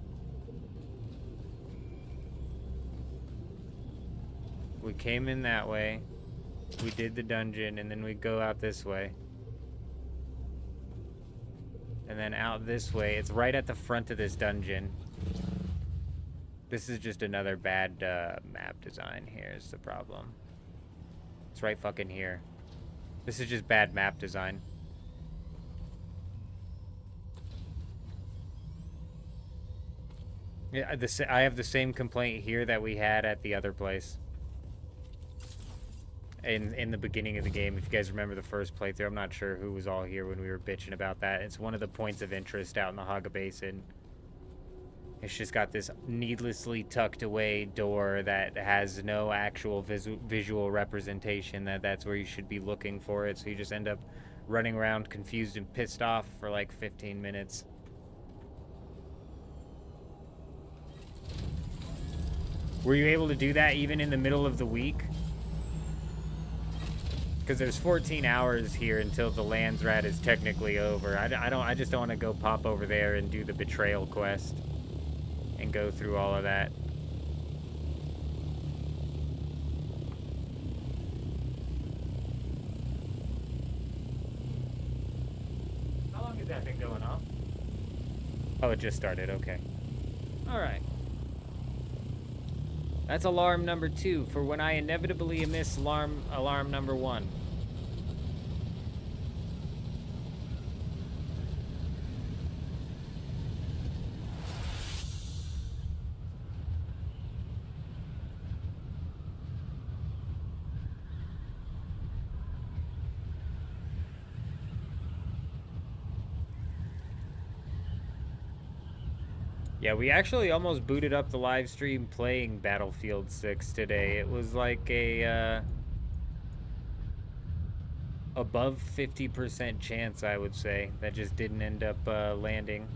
We came in that way. We did the dungeon, and then we go out this way. And then out this way. It's right at the front of this dungeon. This is just another bad map design. Here's the problem. It's right fucking here. This is just bad map design. Yeah, I have the same complaint here that we had at the other place. In the beginning of the game, if you guys remember the first playthrough, I'm not sure who was all here when we were bitching about that. It's one of the points of interest out in the Haga Basin. It's just got this needlessly tucked away door that has no actual visual representation that's where you should be looking for it. So you just end up running around confused and pissed off for like 15 minutes. Were you able to do that even in the middle of the week? Because there's 14 hours here until the Lands Rat is technically over. I just don't want to go pop over there and do the betrayal quest and go through all of that. How long has that been going on? Oh, it just started. Okay. All right. That's alarm number 2 for when I inevitably miss alarm number 1. Yeah, we actually almost booted up the live stream playing Battlefield 6 today. It was like a above 50% chance, I would say, that just didn't end up landing.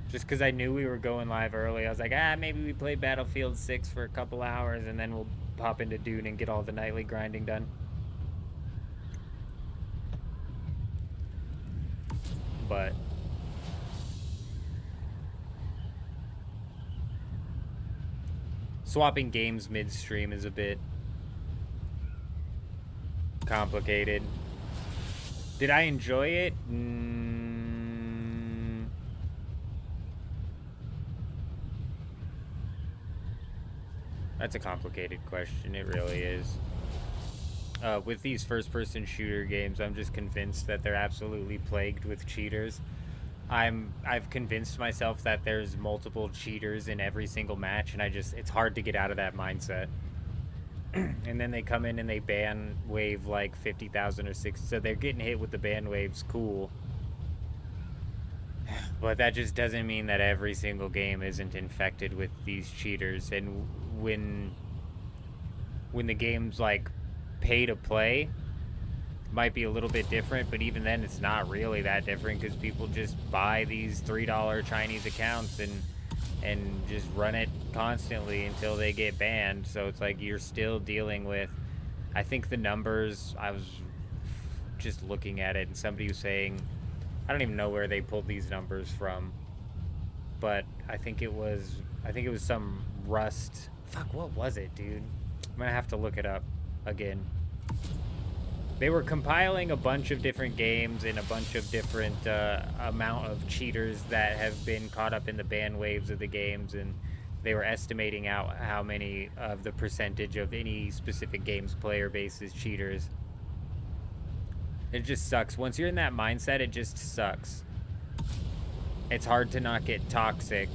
Just because I knew we were going live early, I was like, maybe we play Battlefield 6 for a couple hours and then we'll pop into Dune and get all the nightly grinding done. But swapping games midstream is a bit complicated. Did I enjoy it? That's a complicated question. It really is. With these first-person shooter games, I'm just convinced that they're absolutely plagued with cheaters. I've convinced myself that there's multiple cheaters in every single match, and it's hard to get out of that mindset. And then they come in and they ban wave like 50,000 or 60, so they're getting hit with the ban waves, cool. But that just doesn't mean that every single game isn't infected with these cheaters. And when the game's like pay to play, it might be a little bit different, but even then it's not really that different because people just buy these $3 Chinese accounts and just run it constantly until they get banned. So it's like you're still dealing with, I think the numbers, I was just looking at it and somebody was saying, I don't even know where they pulled these numbers from, but I think it was some Rust. Fuck, what was it, dude? I'm gonna have to look it up again. They were compiling a bunch of different games and a bunch of different amount of cheaters that have been caught up in the ban waves of the games, and they were estimating out how many of the percentage of any specific game's player base is cheaters. It just sucks. Once you're in that mindset, it just sucks. It's hard to not get toxic.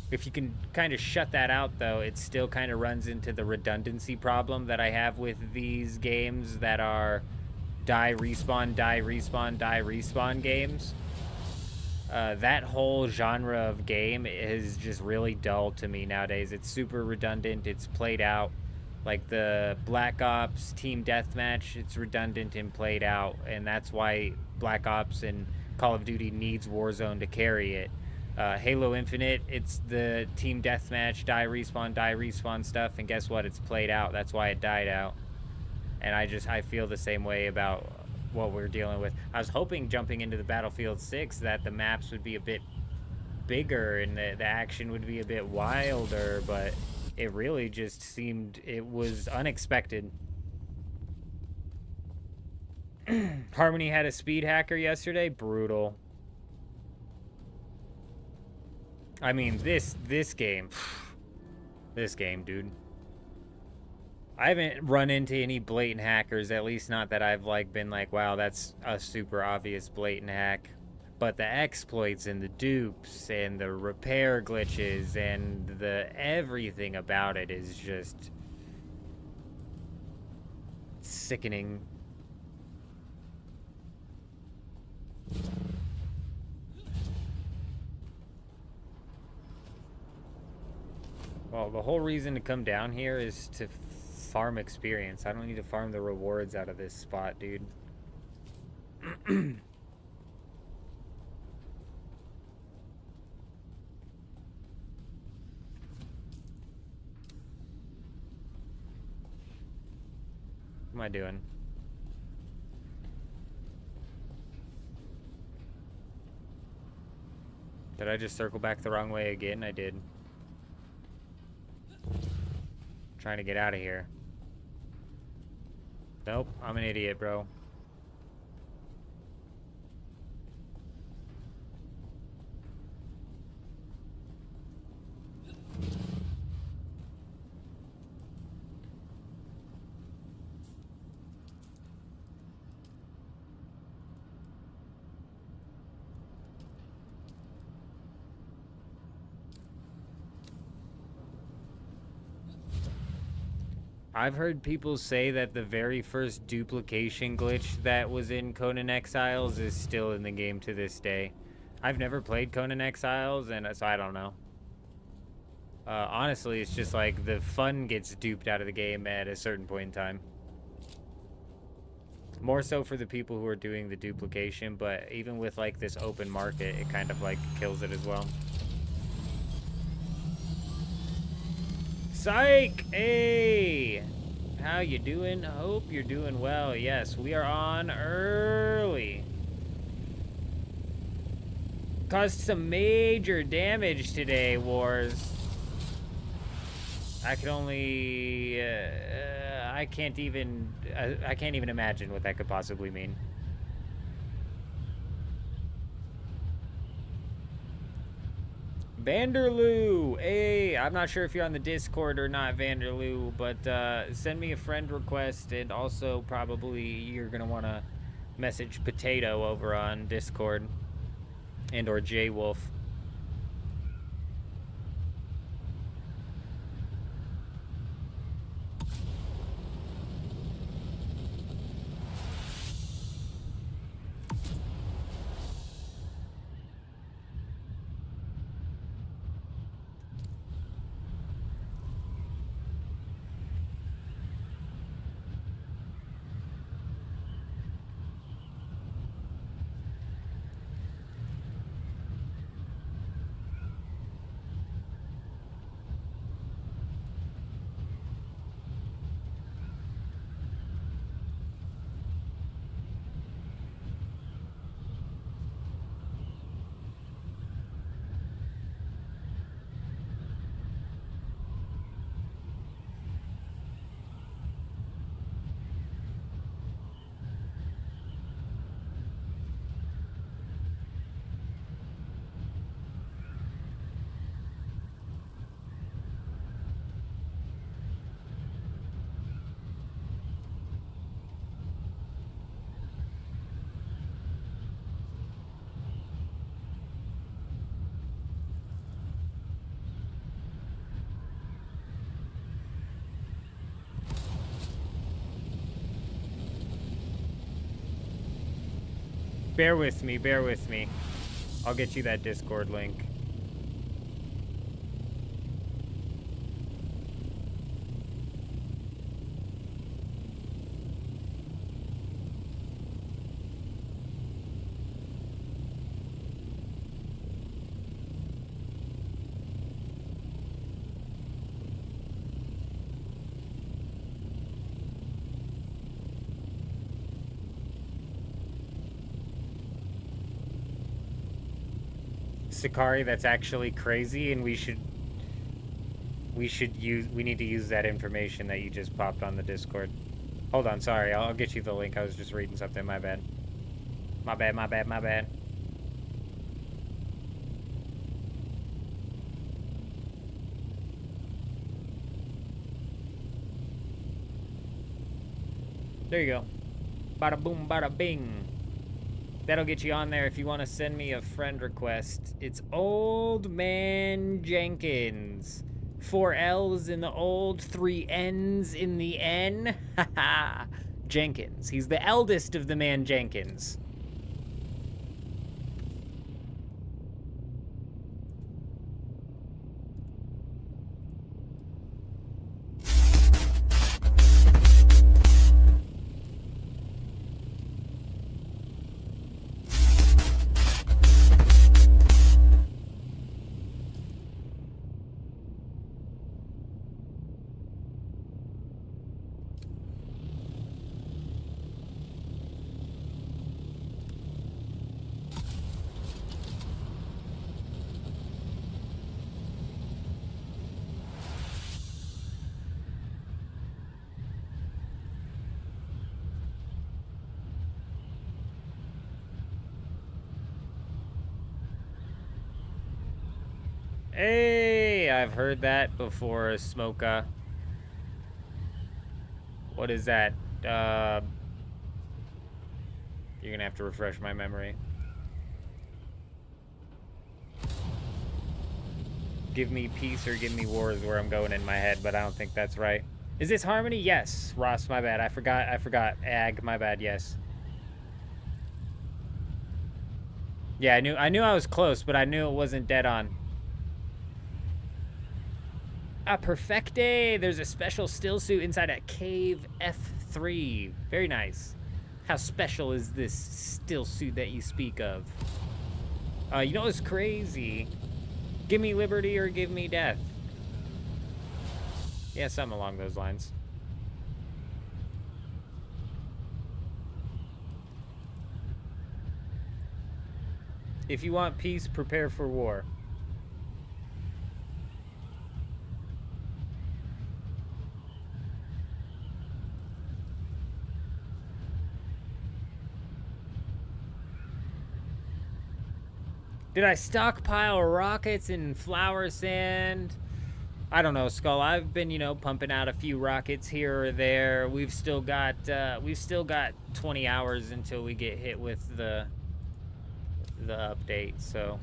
If you can kind of shut that out, though, it still kind of runs into the redundancy problem that I have with these games that are die, respawn, die, respawn, die, respawn games. That whole genre of game is just really dull to me nowadays. It's super redundant. It's played out. Like the Black Ops Team Deathmatch, it's redundant and played out, and that's why Black Ops and Call of Duty needs Warzone to carry it. Halo Infinite, it's the Team Deathmatch, die, respawn stuff, and guess what? It's played out. That's why it died out. And I feel the same way about what we're dealing with. I was hoping jumping into the Battlefield 6 that the maps would be a bit bigger and the action would be a bit wilder, but it really just seemed it was unexpected. Harmony had a speed hacker yesterday. Brutal. I mean, this game, dude. I haven't run into any blatant hackers, at least not that I've been like, wow, that's a super obvious blatant hack. But the exploits and the dupes and the repair glitches and the everything about it is just sickening. Well, the whole reason to come down here is to farm experience. I don't need to farm the rewards out of this spot, dude. What am I doing? Did I just circle back the wrong way again? I did. Trying to get out of here. Nope, I'm an idiot, bro. I've heard people say that the very first duplication glitch that was in Conan Exiles is still in the game to this day. I've never played Conan Exiles, and so I don't know. Honestly, it's just like the fun gets duped out of the game at a certain point in time. More so for the people who are doing the duplication, but even with like this open market, it kind of like kills it as well. Psych! Hey! How you doing? Hope you're doing well. Yes, we are on early. Caused some major damage today, Wars. I can only... I can't even imagine what that could possibly mean. Vanderloo, hey, I'm not sure if you're on the Discord or not, Vanderloo, but send me a friend request, and also probably you're gonna want to message Potato over on Discord, and or J-Wolf. Bear with me, bear with me. I'll get you that Discord link. Sakari, that's actually crazy, and we need to use that information that you just popped on the Discord. Hold on, sorry, I'll get you the link. I was just reading something, my bad. My bad, my bad, my bad. There you go. Bada boom, bada bing. That'll get you on there if you want to send me a friend request. It's Old Man Jenkins. 4 L's in the old, 3 N's in the N. Haha. Jenkins. He's the eldest of the man Jenkins. Hey, I've heard that before, Smoka. What is that? You're gonna have to refresh my memory. Give me peace or give me war is where I'm going in my head, but I don't think that's right. Is this Harmony? Yes. Ross, my bad. I forgot. Ag, my bad. Yes. Yeah, I knew I was close, but I knew it wasn't dead on. Ah, perfecte. There's a special still suit inside a cave F3. Very nice. How special is this still suit that you speak of? You know what's crazy? Give me liberty or give me death. Yeah, something along those lines. If you want peace, prepare for war. Did I stockpile rockets and flower sand? I don't know, Skull. I've been, pumping out a few rockets here or there. We've still got 20 hours until we get hit with the update, so.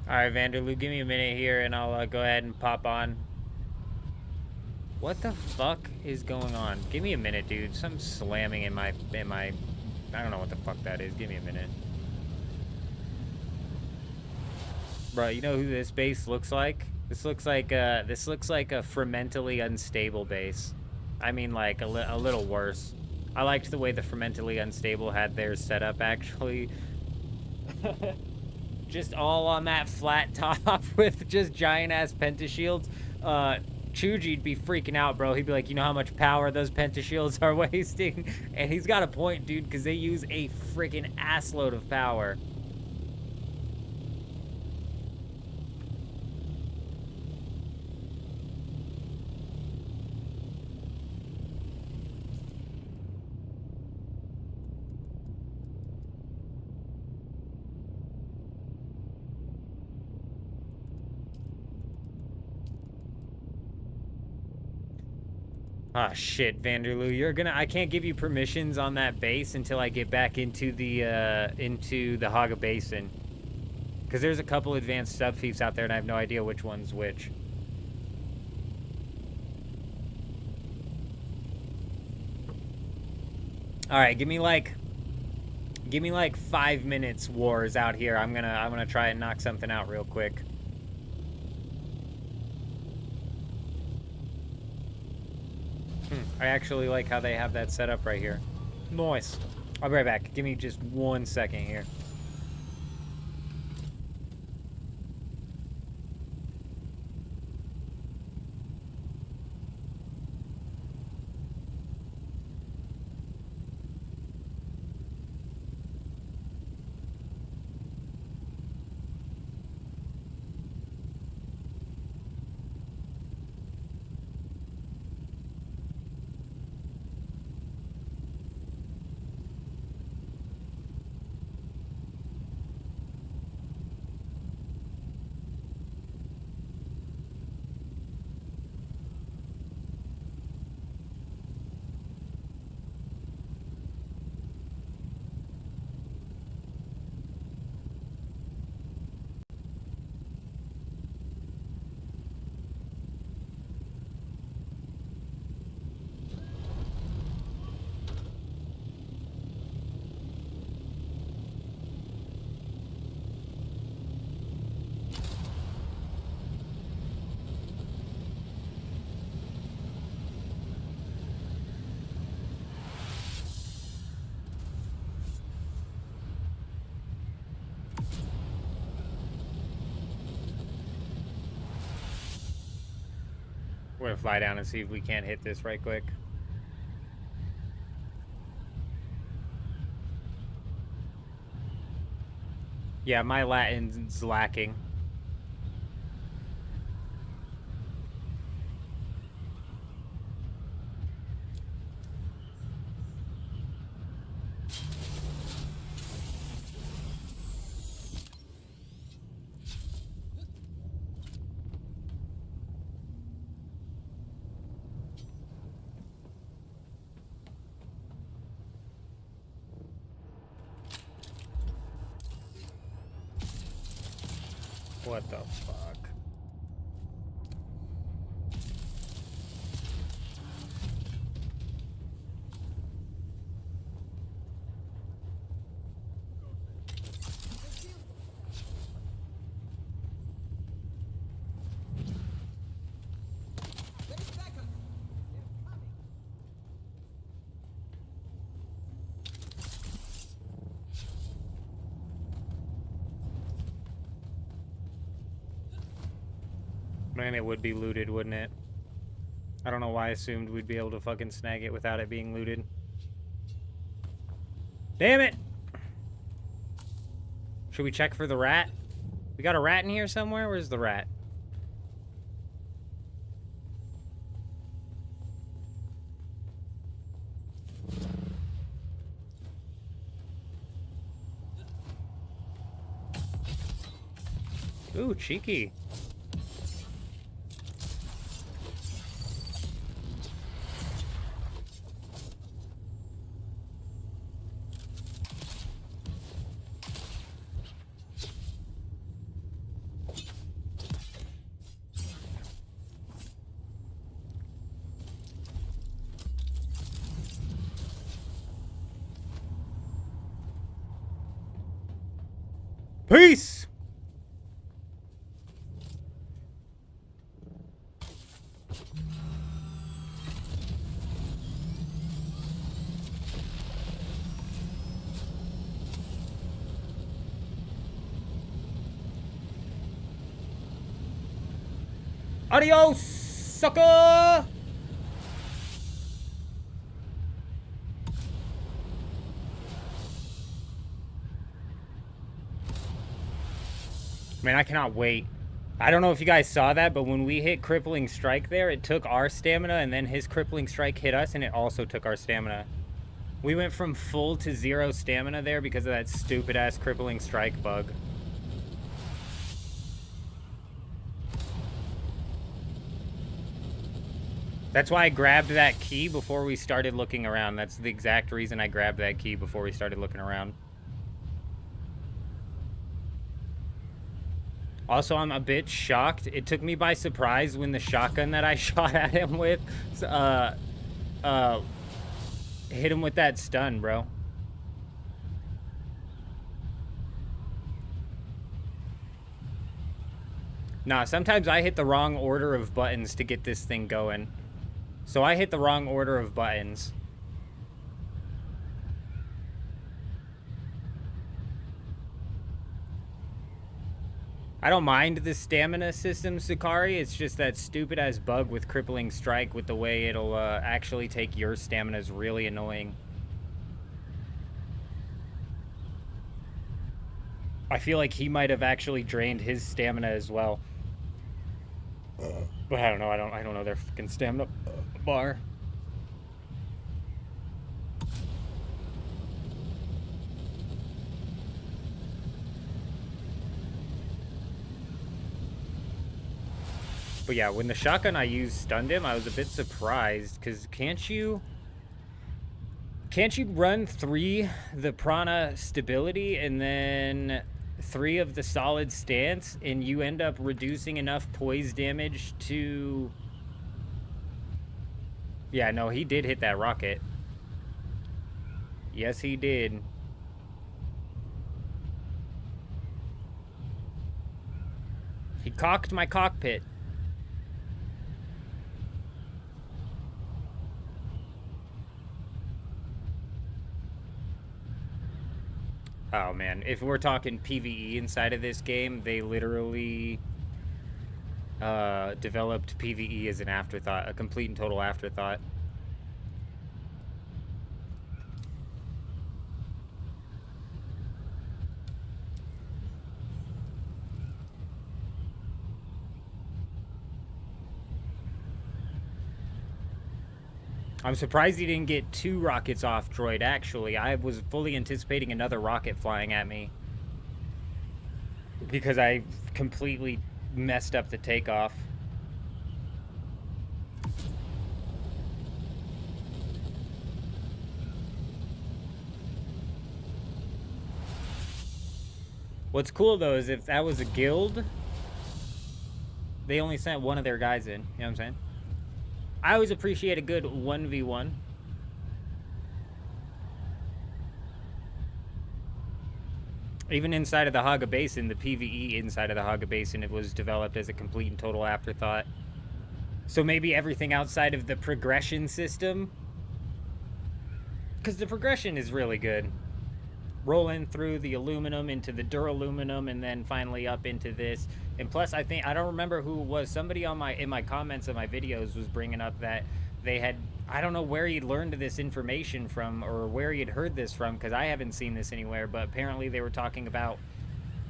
All right, Vanderloo, give me a minute here, and I'll go ahead and pop on. What the fuck is going on? Give me a minute, dude. Something's slamming in my. I don't know what the fuck that is. Give me a minute. Bro, you know who this base looks like? This looks like a fermentally unstable base. I mean, like a little worse. I liked the way the fermentally unstable had theirs set up, actually. Just all on that flat top with just giant-ass pentashields. Chuji'd be freaking out, bro. He'd be like, you know how much power those pentashields are wasting? And he's got a point, dude, because they use a freaking assload of power. Ah, shit, Vanderloo. I can't give you permissions on that base until I get back into the Haga Basin. Because there's a couple advanced subfiefs out there, and I have no idea which one's which. Alright, give me like 5 minutes, wars out here. I'm gonna try and knock something out real quick. I actually like how they have that set up right here. Nice. I'll be right back. Give me just 1 second here. We're gonna fly down and see if we can't hit this right quick. Yeah, my Latin's lacking. What the fuck? Man, it would be looted, wouldn't it? I don't know why I assumed we'd be able to fucking snag it without it being looted. Damn it! Should we check for the rat? We got a rat in here somewhere? Where's the rat? Ooh, cheeky. Peace! Adios, sucker! Man, I cannot wait. I don't know if you guys saw that, but when we hit Crippling Strike there, it took our stamina, and then his Crippling Strike hit us, and it also took our stamina. We went from full to 0 stamina there because of that stupid-ass Crippling Strike bug. That's why I grabbed that key before we started looking around. That's the exact reason I grabbed that key before we started looking around. Also, I'm a bit shocked. It took me by surprise when the shotgun that I shot at him with hit him with that stun, bro. Nah, sometimes I hit the wrong order of buttons to get this thing going. So I hit the wrong order of buttons. I don't mind the stamina system, Sakari. It's just that stupid-ass bug with Crippling Strike with the way it'll actually take your stamina is really annoying. I feel like he might have actually drained his stamina as well. But I don't know. I don't know their fucking stamina bar. But yeah, when the shotgun I used stunned him, I was a bit surprised, because can't you run 3 the prana stability and then 3 of the solid stance, and you end up reducing enough poise damage to... Yeah, no, he did hit that rocket. Yes, he did. He cocked my cockpit. Oh man, if we're talking PvE inside of this game, they literally developed PvE as an afterthought, a complete and total afterthought. I'm surprised he didn't get 2 rockets off droid, actually. I was fully anticipating another rocket flying at me, because I completely messed up the takeoff. What's cool, though, is if that was a guild, they only sent one of their guys in. You know what I'm saying? I always appreciate a good 1v1. Even inside of the Haga Basin, the PvE inside of the Haga Basin, it was developed as a complete and total afterthought. So maybe everything outside of the progression system, because the progression is really good. Rolling through the aluminum into the duraluminum and then finally up into this. And plus, I don't remember who it was. Somebody in my comments of my videos was bringing up that they had, I don't know where he'd learned this information from or where he had heard this from, because I haven't seen this anywhere, but apparently they were talking about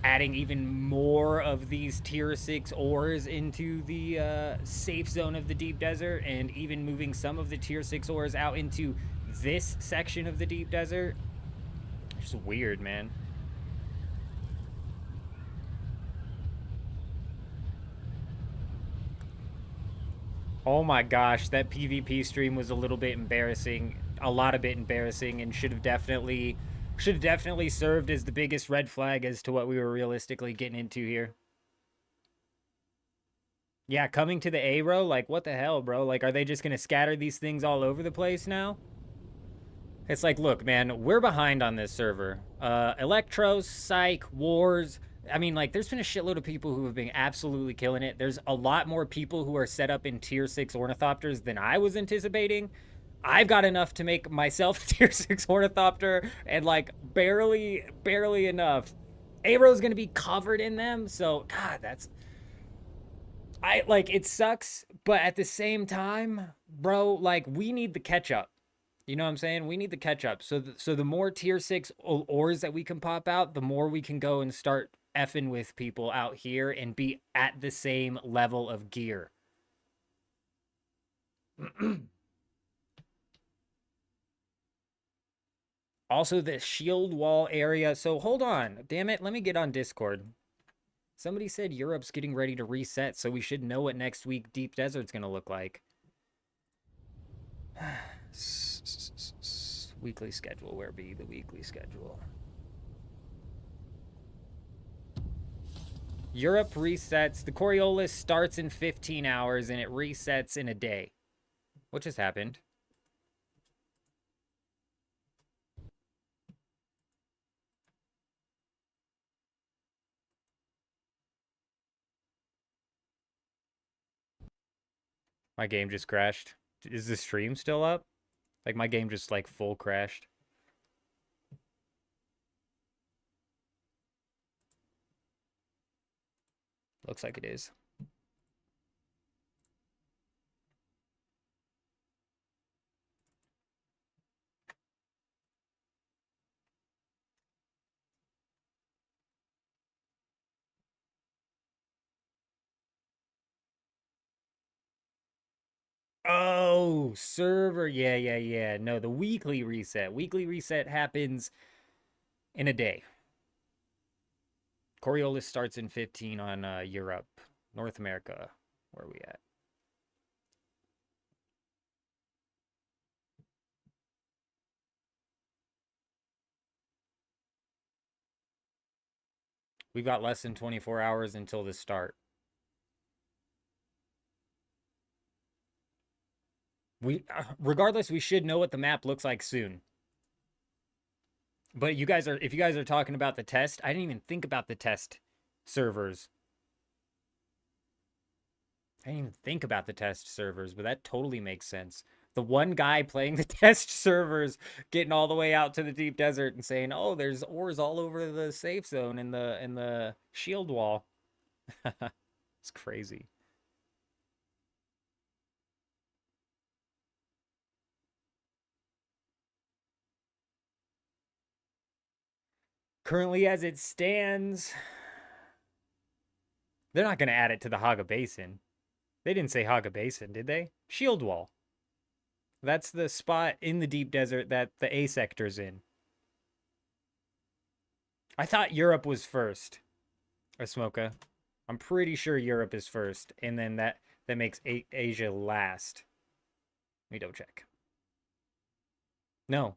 adding even more of these tier 6 ores into the safe zone of the deep desert, and even moving some of the tier 6 ores out into this section of the deep desert. It's just weird, man. Oh my gosh, that PvP stream was a little bit embarrassing, a lot of bit embarrassing, and should have definitely served as the biggest red flag as to what we were realistically getting into here. Yeah, coming to the A row, like, what the hell, bro? Like, are they just gonna scatter these things all over the place now? It's like, look, man, we're behind on this server. Electros, Psych, Wars. I mean, like, there's been a shitload of people who have been absolutely killing it. There's a lot more people who are set up in tier 6 ornithopters than I was anticipating. I've got enough to make myself a tier 6 ornithopter, and, like, barely enough. Aero's gonna be covered in them, so, God, that's... it sucks, but at the same time, bro, like, we need the catch-up. You know what I'm saying? We need the catch up. So the more tier 6 ores that we can pop out, the more we can go and start effing with people out here and be at the same level of gear. Also, the shield wall area. So hold on. Damn it. Let me get on Discord. Somebody said Europe's getting ready to reset, so we should know what next week Deep Desert's going to look like. Weekly schedule. Where be the weekly schedule? Europe resets. The Coriolis starts in 15 hours and it resets in a day. What just happened? My game just crashed. Is the stream still up? Like, my game just, like, full crashed. Looks like it is. Oh, server. Yeah. No, the weekly reset. Weekly reset happens in a day. Coriolis starts in 15 on Europe. North America. Where are we at? We've got less than 24 hours until the start. Regardless, we should know what the map looks like soon. But if you guys are talking about the test, I didn't even think about the test servers. I didn't even think about the test servers, but that totally makes sense. The one guy playing the test servers, getting all the way out to the deep desert and saying, "Oh, there's ores all over the safe zone in the shield wall." It's crazy. Currently, as it stands, they're not going to add it to the Haga Basin. They didn't say Haga Basin, did they? Shield Wall. That's the spot in the deep desert that the A sector's in. I thought Europe was first. Asmoka. I'm pretty sure Europe is first, and then that makes Asia last. Let me double check. No.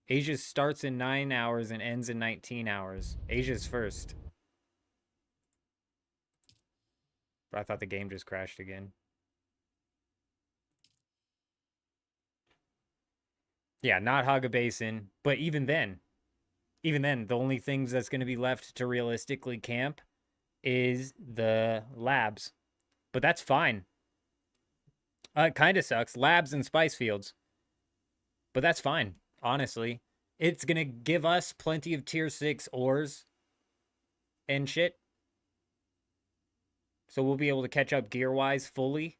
Asia starts in 9 hours and ends in 19 hours. Asia's first. But I thought the game just crashed again. Yeah, not Haga Basin, but even then, the only things that's going to be left to realistically camp is the labs. But that's fine. It kind of sucks. Labs and spice fields. But that's fine, honestly. It's going to give us plenty of tier 6 ores and shit. So we'll be able to catch up gear-wise fully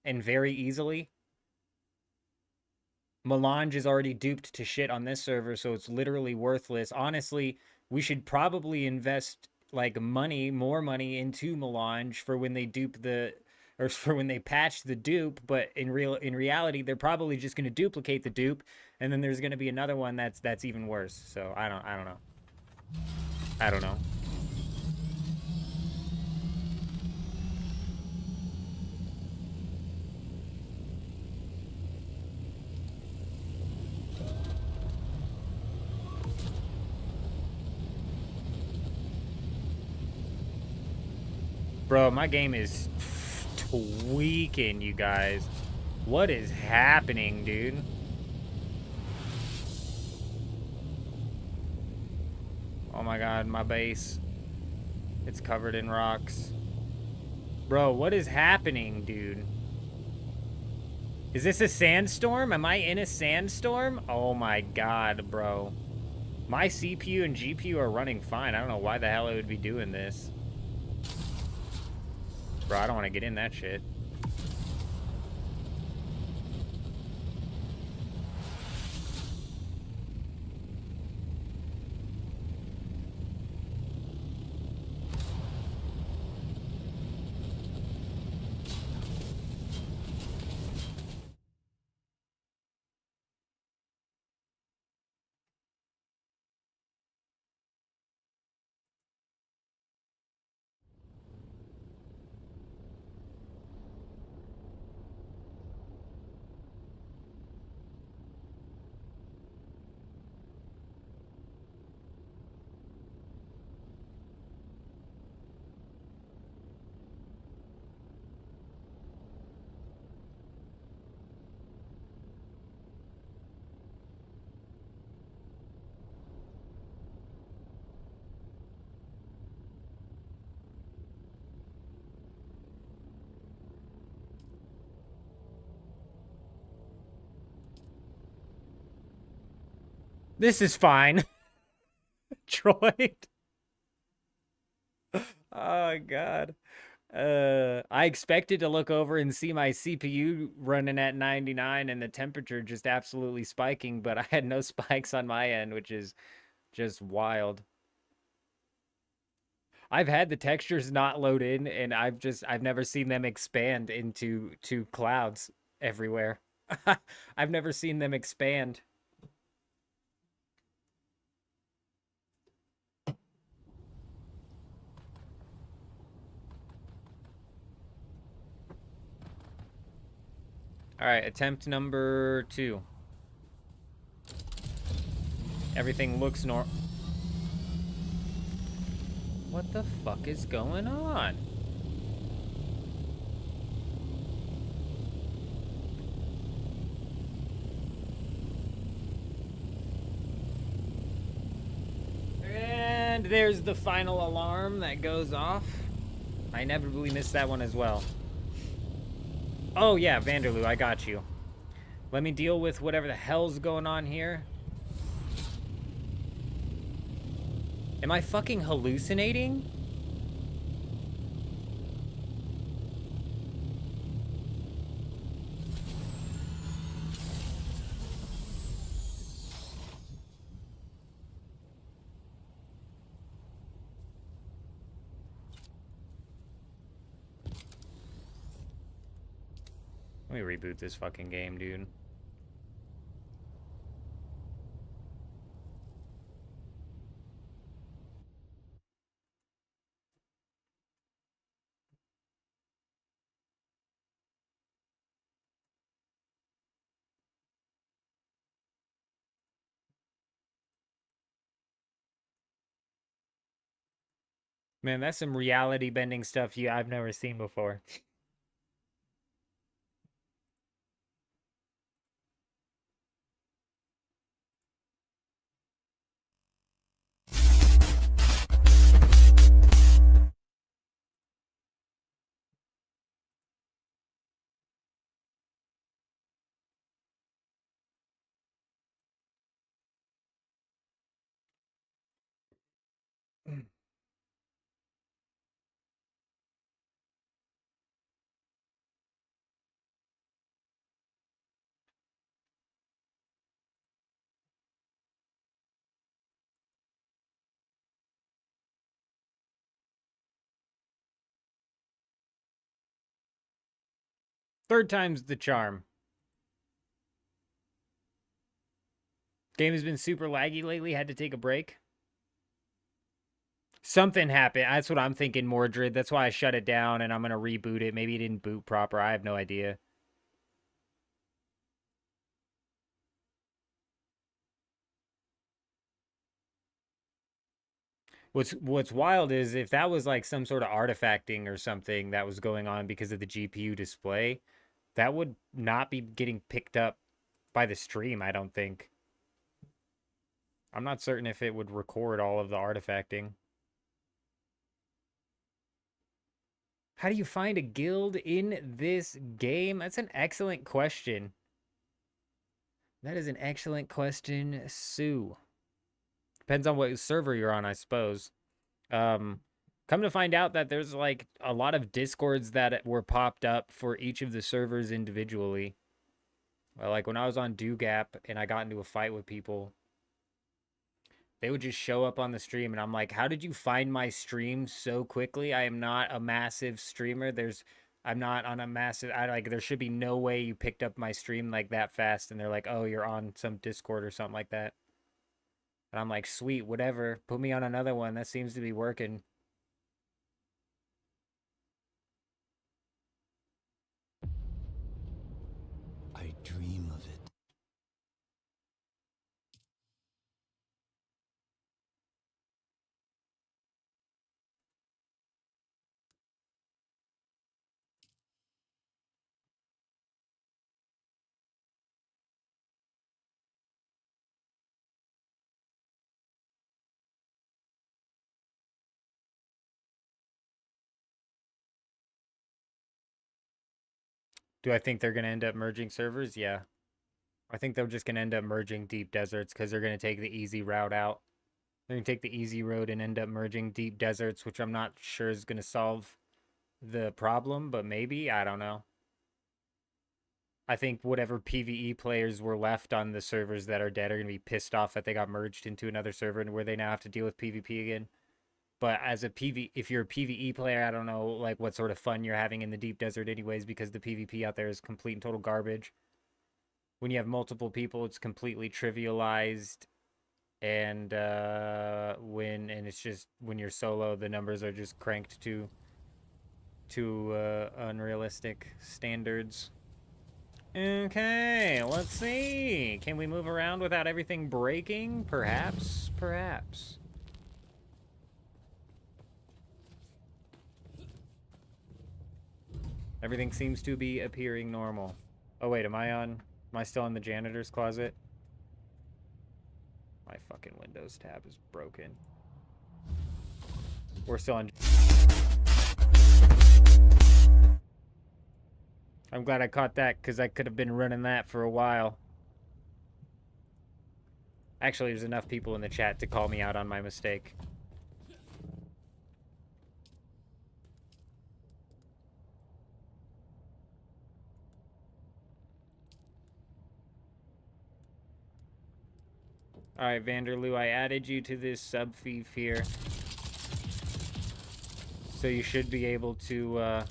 and very easily. Melange is already duped to shit on this server, so it's literally worthless. Honestly, we should probably invest like more money into Melange for when they for when they patch the dupe, but in reality, they're probably just going to duplicate the dupe, and then there's going to be another one that's even worse. So I don't know. I don't know. Bro, my game is tweaking, you guys. What is happening, dude? Oh my god, my base. It's covered in rocks. Bro, what is happening, dude? Is this a sandstorm? Am I in a sandstorm? Oh my god, bro. My CPU and GPU are running fine. I don't know why the hell I would be doing this. Bro, I don't want to get in that shit. This is fine. Droid. Oh, God. I expected to look over and see my CPU running at 99 and the temperature just absolutely spiking, but I had no spikes on my end, which is just wild. I've had the textures not load in, and I've never seen them expand into clouds everywhere. I've never seen them expand. All right, attempt number 2. Everything looks normal. What the fuck is going on? And there's the final alarm that goes off. I inevitably missed that one as well. Oh yeah, Vanderloo, I got you. Let me deal with whatever the hell's going on here. Am I fucking hallucinating? Let me reboot this fucking game, dude. Man, that's some reality bending stuff I've never seen before. Third time's the charm. Game has been super laggy lately. Had to take a break. Something happened. That's what I'm thinking, Mordred. That's why I shut it down, and I'm going to reboot it. Maybe it didn't boot proper. I have no idea. What's wild is if that was like some sort of artifacting or something that was going on because of the GPU display, that would not be getting picked up by the stream, I don't think. I'm not certain if it would record all of the artifacting. How do you find a guild in this game? That's an excellent question. That is an excellent question, Sue. Depends on what server you're on, I suppose. Come to find out that there's like a lot of discords that were popped up for each of the servers individually. Like when I was on DoGap and I got into a fight with people, they would just show up on the stream and I'm like, how did you find my stream so quickly? I am not a massive streamer. I'm not on a massive, there should be no way you picked up my stream like that fast. And they're like, oh, you're on some Discord or something like that. And I'm like, sweet, whatever. Put me on another one. That seems to be working. I dream of it. Do I think they're going to end up merging servers? Yeah. I think they're just going to end up merging deep deserts because they're going to take the easy route out. They're going to take the easy road and end up merging deep deserts, which I'm not sure is going to solve the problem, but maybe. I don't know. I think whatever PvE players were left on the servers that are dead are going to be pissed off that they got merged into another server and where they now have to deal with PvP again. But as a if you're a PvE player, I don't know like what sort of fun you're having in the deep desert anyways, because the PvP out there is complete and total garbage. When you have multiple people, it's completely trivialized. And it's just when you're solo, the numbers are just cranked to unrealistic standards. Okay, let's see. Can we move around without everything breaking? Perhaps, perhaps. Everything seems to be appearing normal. Oh wait, am I still in the janitor's closet? My fucking Windows tab is broken. We're still on. I'm glad I caught that because I could have been running that for a while. Actually, there's enough people in the chat to call me out on my mistake. Alright, Vanderloo, I added you to this sub-thief here. So you should be able to,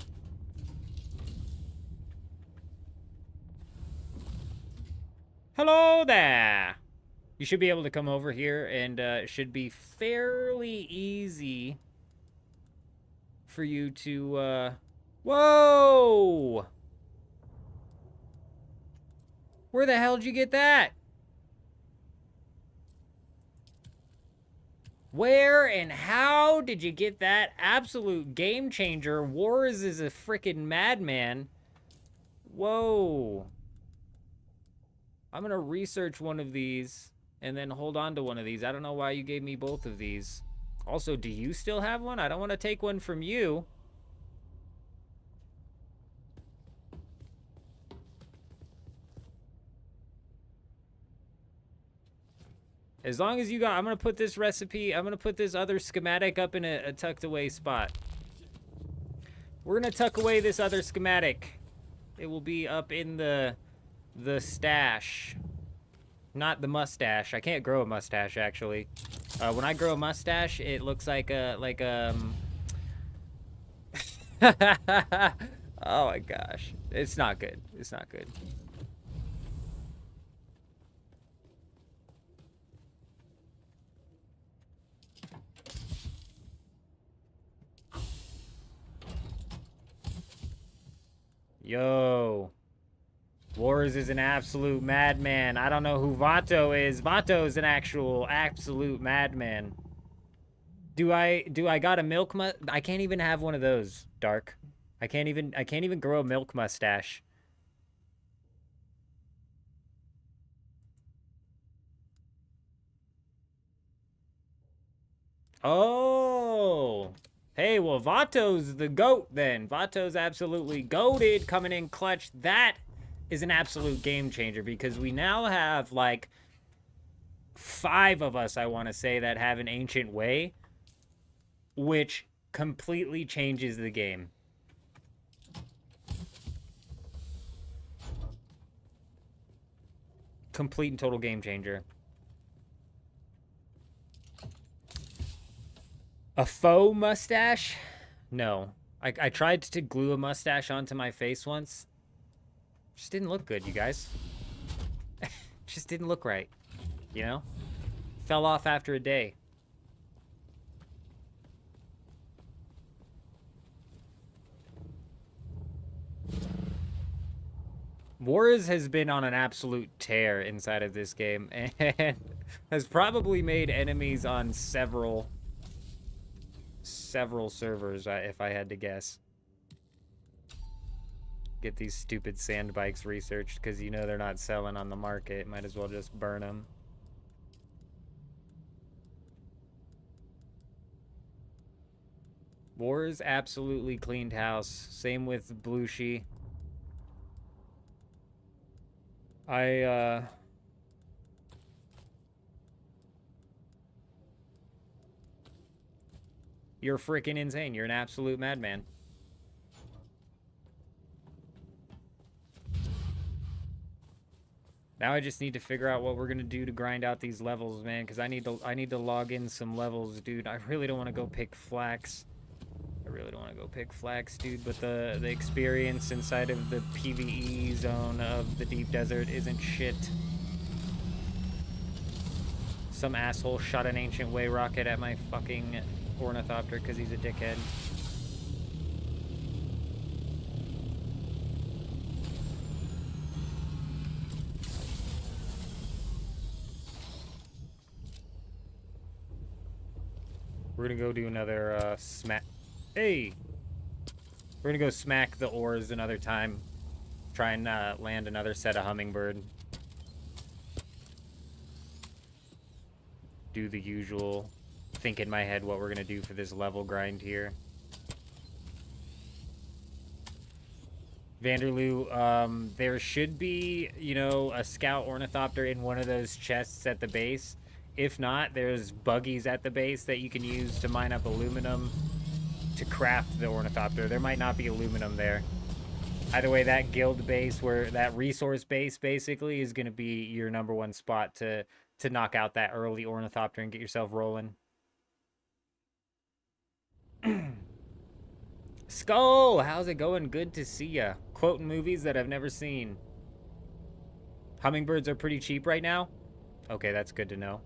Hello there. You should be able to come over here, and it should be fairly easy for you to, Whoa! Where the hell did you get that? Where and how did you get that? Absolute game changer. Wars is a freaking madman. Whoa. I'm gonna research one of these and then hold on to one of these. I don't know why you gave me both of these. Also, do you still have one? I don't want to take one from you. As long as you got, I'm going to put this recipe, I'm going to put this other schematic up in a tucked away spot. We're going to tuck away this other schematic. It will be up in the stash. Not the mustache. I can't grow a mustache, actually. When I grow a mustache, it looks like a, oh my gosh. It's not good. It's not good. Yo. Wars is an absolute madman. I don't know who Vato is. Vato is an actual absolute madman. Do I got a milk I can't even have one of those, Dark. I can't even grow a milk mustache. Oh. Hey, well, Vato's the GOAT then. Vato's absolutely goated, coming in clutch. That is an absolute game changer because we now have like 5 of us, I want to say, that have an ancient way, which completely changes the game. Complete and total game changer. A faux mustache? No. I tried to glue a mustache onto my face once. Just didn't look good, you guys. Just didn't look right. You know? Fell off after a day. Wars has been on an absolute tear inside of this game and has probably made enemies on several servers, if I had to guess. Get these stupid sand bikes researched because you know they're not selling on the market. Might as well just burn them. Wars absolutely cleaned house. Same with Blushi. You're freaking insane. You're an absolute madman. Now I just need to figure out what we're gonna do to grind out these levels, man, because I need to log in some levels, dude. I really don't want to go pick flax. I really don't want to go pick flax, dude, but the experience inside of the PvE zone of the deep desert isn't shit. Some asshole shot an ancient way rocket at my fucking ornithopter because he's a dickhead. We're gonna go do another smack. Hey! We're gonna go smack the ores another time. Try and land another set of hummingbird. Do the usual. Think in my head what we're gonna do for this level grind here. Vanderloo, there should be, you know, a scout ornithopter in one of those chests at the base. If not, there's buggies at the base that you can use to mine up aluminum to craft the ornithopter. There might not be aluminum there. Either way, that guild base, where that resource base basically is going to be your #1 spot to knock out that early ornithopter and get yourself rolling. Skull, how's it going? Good to see ya. Quoting movies that I've never seen. Hummingbirds are pretty cheap right now? Okay, that's good to know.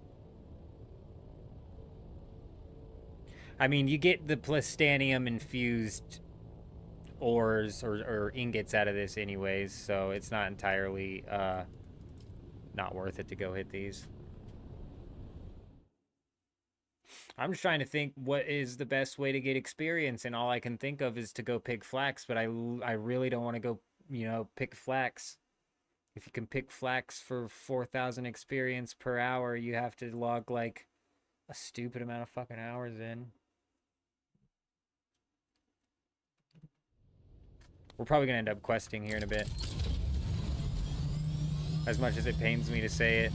I mean, you get the plastanium infused ores or ingots out of this anyways, so it's not entirely not worth it to go hit these. I'm just trying to think what is the best way to get experience, and all I can think of is to go pick flax, but I really don't want to go, you know, pick flax. If you can pick flax for 4,000 experience per hour, you have to log like a stupid amount of fucking hours in. We're probably gonna end up questing here in a bit. As much as it pains me to say it.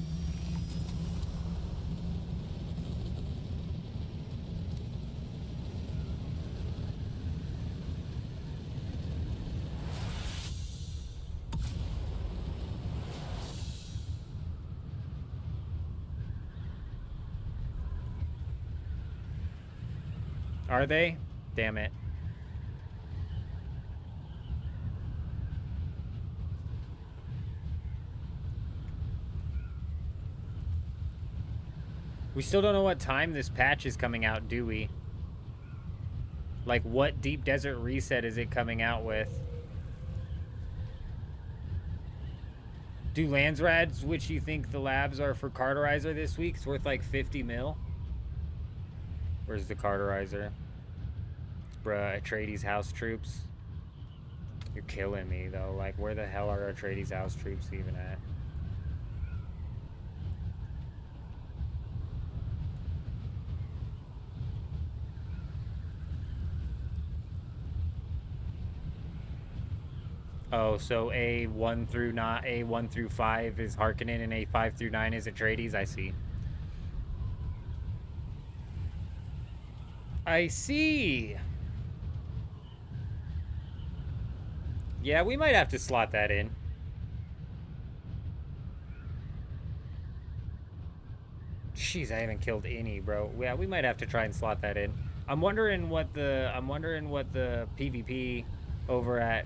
Are they? Damn it. We still don't know what time this patch is coming out, do we? Like, what Deep Desert Reset is it coming out with? Do Landsrads, which you think the labs are for Carterizer this week, it's worth like 50 mil? Where's the Carterizer? Bruh, Atreides house troops. You're killing me, though. Like, where the hell are Atreides house troops even at? Oh, so A1 through not A1 through 5 is Harkonnen and A5 through 9 is Atreides. I see. I see. Yeah, we might have to slot that in. Jeez, I haven't killed any, bro. Yeah, we might have to try and slot that in. I'm wondering what the PvP over at.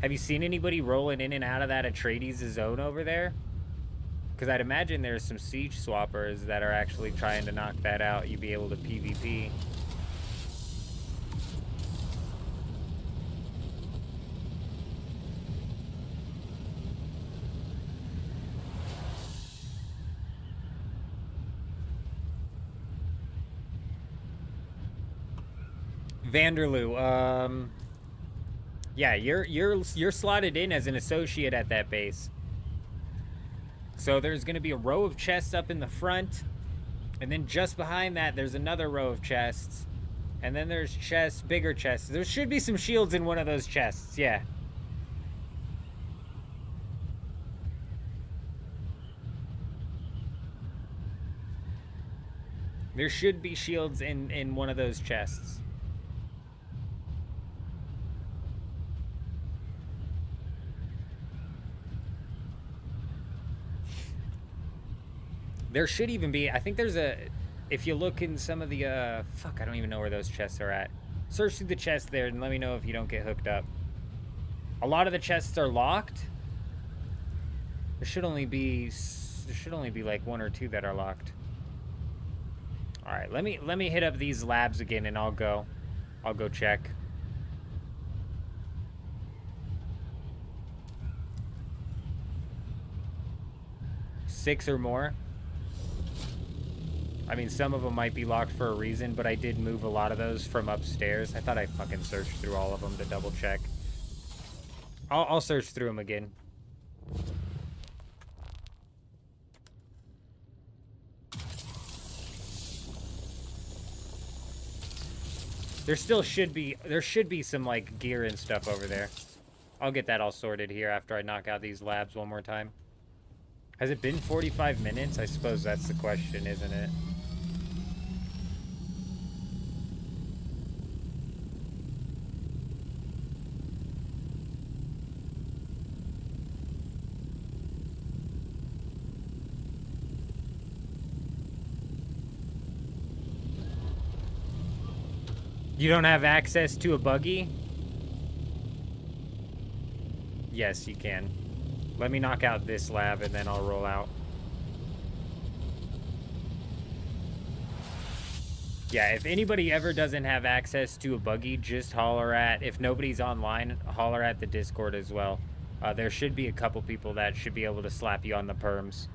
Have you seen anybody rolling in and out of that Atreides zone over there? Because I'd imagine there's some siege swappers that are actually trying to knock that out. You'd be able to PvP. Vanderloo, yeah, you're slotted in as an associate at that base. So there's going to be a row of chests up in the front, and then just behind that there's another row of chests, and then there's chests, bigger chests. There should be some shields in one of those chests, yeah. There should be shields in one of those chests. There should even be, I think there's a, if you look in some of the, fuck, I don't even know where those chests are at. Search through the chests there and let me know if you don't get hooked up. A lot of the chests are locked. There should only be like one or two that are locked. All right, let me hit up these labs again and I'll go check. Six or more. I mean, some of them might be locked for a reason, but I did move a lot of those from upstairs. I thought I fucking searched through all of them to double check. I'll search through them again. There should be some like gear and stuff over there. I'll get that all sorted here after I knock out these labs one more time. Has it been 45 minutes? I suppose that's the question, isn't it? You don't have access to a buggy? Yes, you can. Let me knock out this lab and then I'll roll out. Yeah, if anybody ever doesn't have access to a buggy, just holler at, if nobody's online, holler at the Discord as well. There should be a couple people that should be able to slap you on the perms.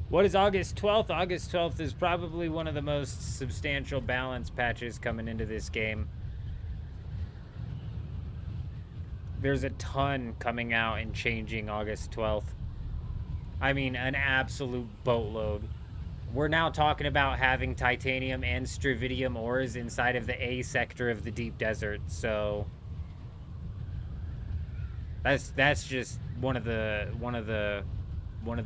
What is August 12th? August 12th is probably one of the most substantial balance patches coming into this game. There's a ton coming out and changing August 12th. I mean, an absolute boatload. We're now talking about having titanium and strividium ores inside of the A sector of the deep desert, so that's just one of the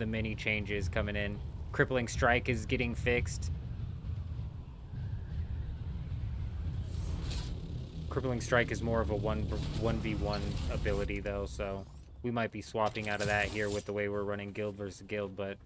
many changes coming in. Crippling Strike is getting fixed. Crippling Strike is more of a 1v1 ability though, so we might be swapping out of that here with the way we're running guild versus guild, but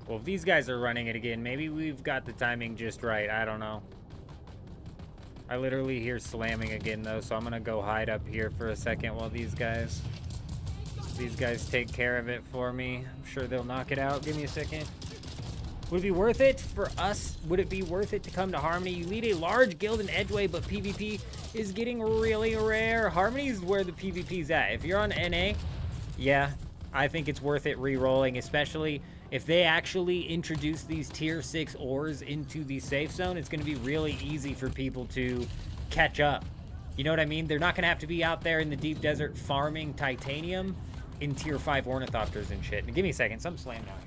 well, if these guys are running it again, maybe we've got the timing just right. I don't know. I literally hear slamming again, though, so I'm going to go hide up here for a second while these guys take care of it for me. I'm sure they'll knock it out. Give me a second. Would it be worth it for us? Would it be worth it to come to Harmony? You lead a large guild in Edgeway, but PvP is getting really rare. Harmony is where the PvP's at. If you're on NA, yeah, I think it's worth it re-rolling, especially if they actually introduce these tier 6 ores into the safe zone. It's going to be really easy for people to catch up. You know what I mean? They're not going to have to be out there in the deep desert farming titanium in tier 5 ornithopters and shit. Now, give me a second. Something slammed down here.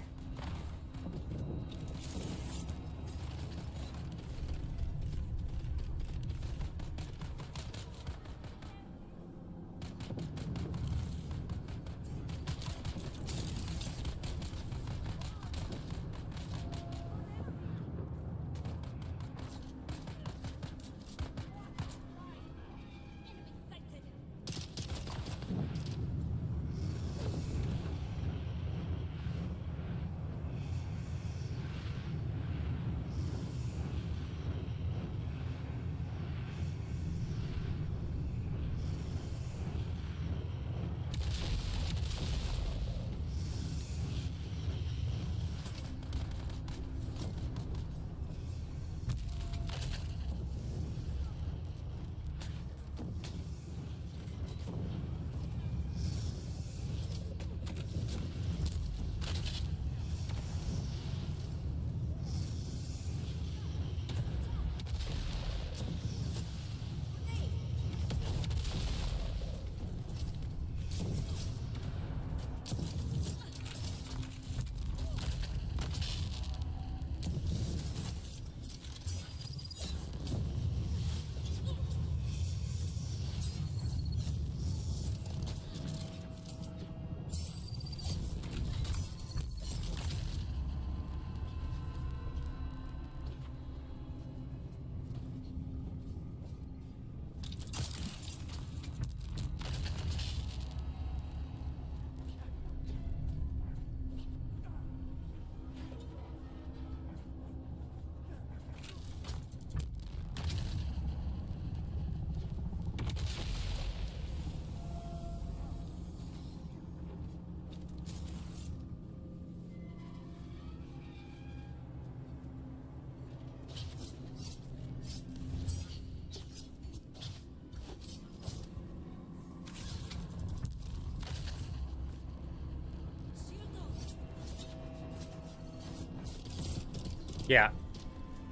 Yeah.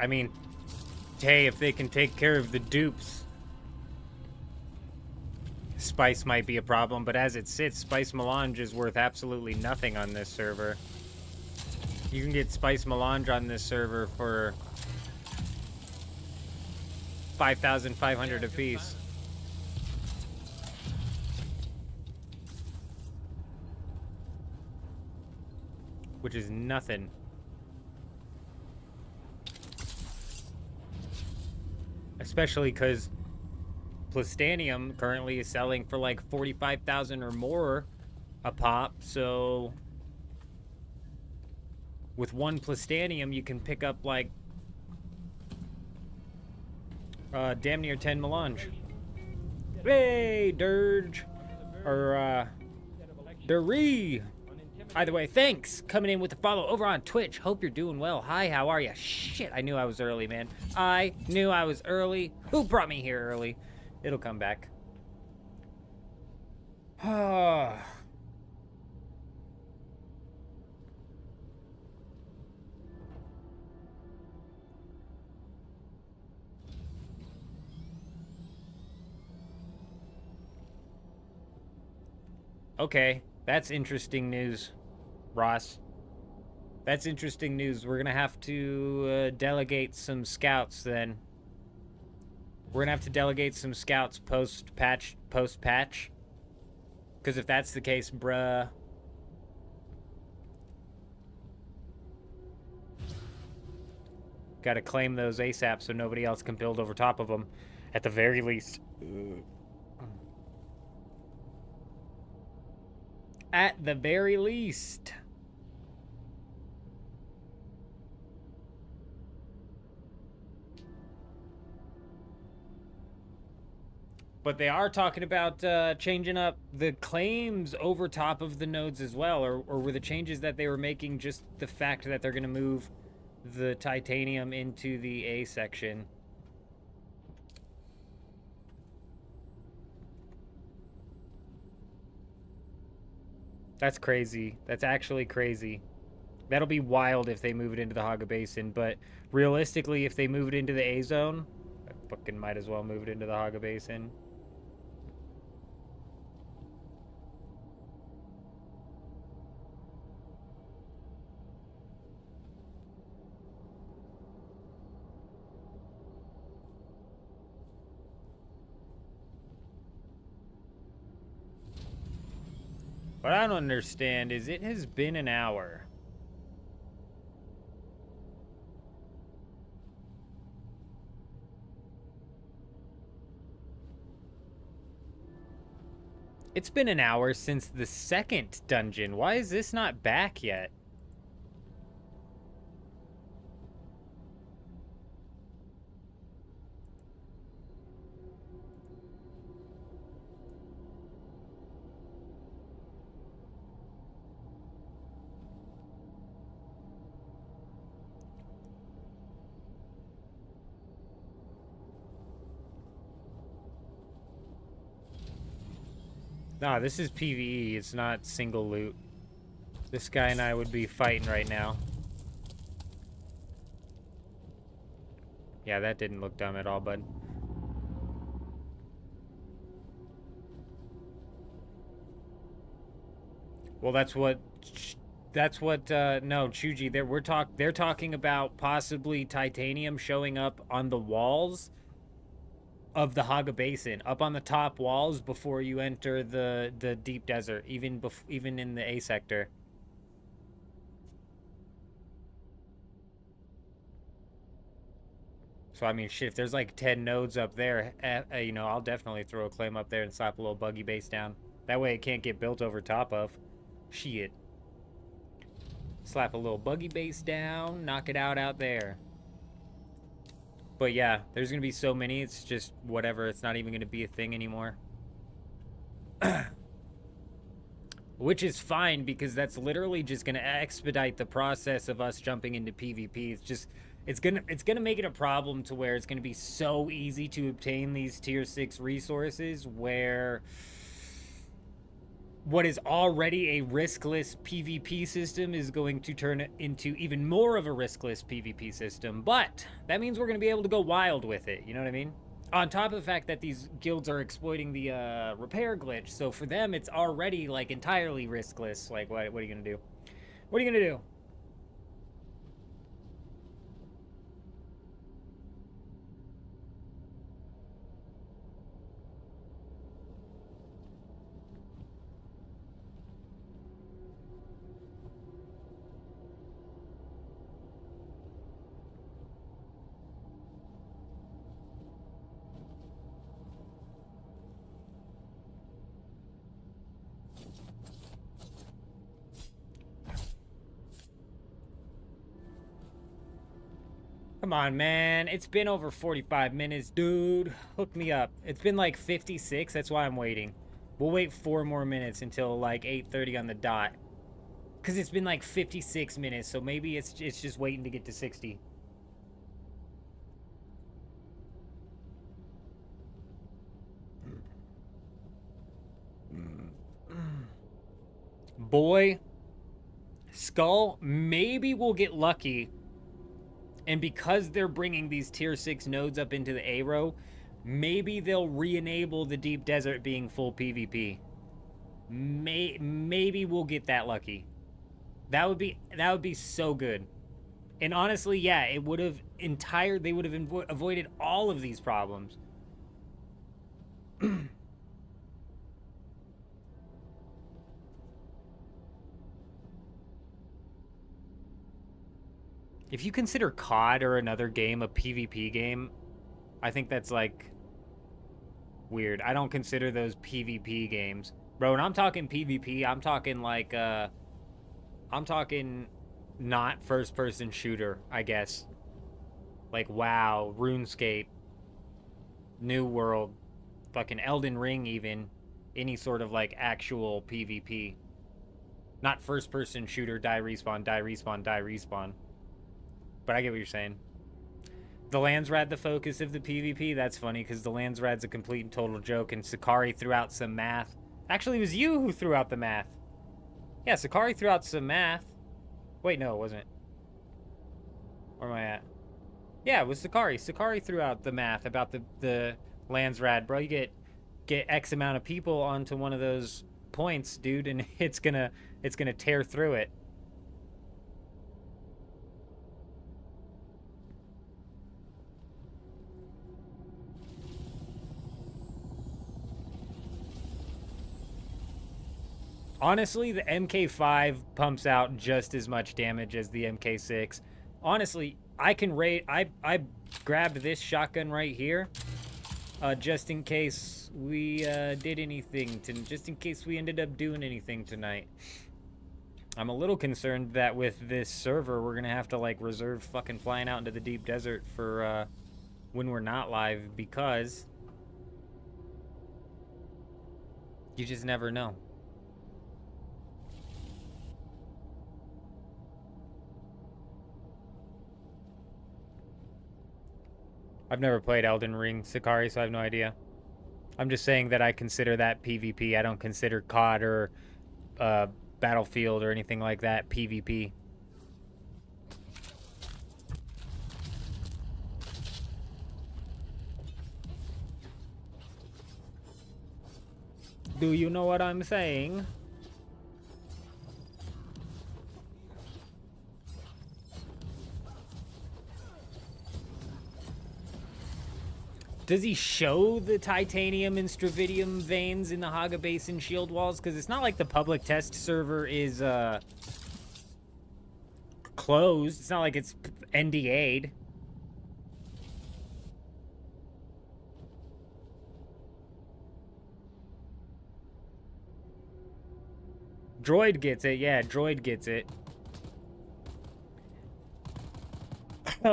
I mean, hey, if they can take care of the dupes, spice might be a problem, but as it sits, spice melange is worth absolutely nothing on this server. You can get spice melange on this server for 5,500 apiece. Which is nothing. Especially because Plastanium currently is selling for like 45,000 or more a pop, so with one Plastanium you can pick up like damn near 10 melange. Hey, Dirge! Or, Duree! Either way, thanks! Coming in with the follow over on Twitch. Hope you're doing well. Hi, how are ya? Shit, I knew I was early, man. I knew I was early. Who brought me here early? It'll come back. Okay, that's interesting news, Ross. That's interesting news. We're gonna have to delegate some scouts then. We're gonna have to delegate some scouts post-patch. Because if that's the case, bruh. Gotta claim those ASAP so nobody else can build over top of them, at the very least. At the very least. But they are talking about changing up the claims over top of the nodes as well, or were the changes that they were making just the fact that they're going to move the titanium into the A section? That's crazy. That's actually crazy. That'll be wild if they move it into the Haga Basin, but realistically, if they move it into the A zone, I fucking might as well move it into the Haga Basin. What I don't understand is it has been an hour. It's been an hour since the second dungeon. Why is this not back yet? Nah, this is PvE. It's not single loot. This guy and I would be fighting right now. Yeah, that didn't look dumb at all, bud. Well, that's what no, Chuji, they're talking about possibly titanium showing up on the walls of the Haga Basin, up on the top walls before you enter the deep desert, even in the A sector. So I mean, shit, if there's like 10 nodes up there, you know, I'll definitely throw a claim up there and slap a little buggy base down. That way it can't get built over top of. Shit. Slap a little buggy base down, knock it out there. But yeah, there's gonna be so many, it's just whatever, it's not even gonna be a thing anymore. Which is fine, because that's literally just gonna expedite the process of us jumping into PvP. It's just, it's gonna make it a problem to where it's gonna be so easy to obtain these tier 6 resources where what is already a riskless PvP system is going to turn it into even more of a riskless PvP system. But that means we're going to be able to go wild with it. You know what I mean? On top of the fact that these guilds are exploiting the repair glitch. So for them, it's already like entirely riskless. Like, what are you going to do? What are you going to do? Come on, man. It's been over 45 minutes, dude. Hook me up. It's been like 56. That's why I'm waiting. We'll wait 4 more minutes until like 8:30 on the dot. Because it's been like 56 minutes, so maybe it's just waiting to get to 60. Boy, Skull, maybe we'll get lucky. And because they're bringing these tier 6 nodes up into the A-row, maybe they'll re-enable the deep desert being full PvP. Maybe we'll get that lucky. That would be so good. And honestly, yeah, it would have they would have avoided all of these problems. If you consider COD or another game a PvP game, I think that's like weird. I don't consider those PvP games. Bro, when I'm talking PvP, I'm talking like I'm talking not first person shooter, I guess. Like WoW, RuneScape, New World, fucking Elden Ring even, any sort of like actual PvP. Not first person shooter, die respawn, die respawn, die respawn. But I get what you're saying. The Landsrad, the focus of the PvP, that's funny because the Landsrad's a complete and total joke, and Sakari threw out some math. Actually, it was you who threw out the math. Yeah, Sakari threw out some math. Wait, no, it wasn't. Where am I at? Yeah, it was Sakari. Sakari threw out the math about the Landsrad. Bro, you get X amount of people onto one of those points, dude, and it's gonna tear through it. Honestly, the MK5 pumps out just as much damage as the MK6. Honestly, I can rate. I grabbed this shotgun right here, just in case we did anything. Just in case we ended up doing anything tonight. I'm a little concerned that with this server, we're gonna have to like reserve fucking flying out into the deep desert for when we're not live, because you just never know. I've never played Elden Ring, Sakari, so I have no idea. I'm just saying that I consider that PvP. I don't consider COD or Battlefield or anything like that PvP. Do you know what I'm saying? Does he show the titanium and stravidium veins in the Haga Basin shield walls? Because it's not like the public test server is closed. It's not like it's NDA'd. Droid gets it. Yeah, Droid gets it.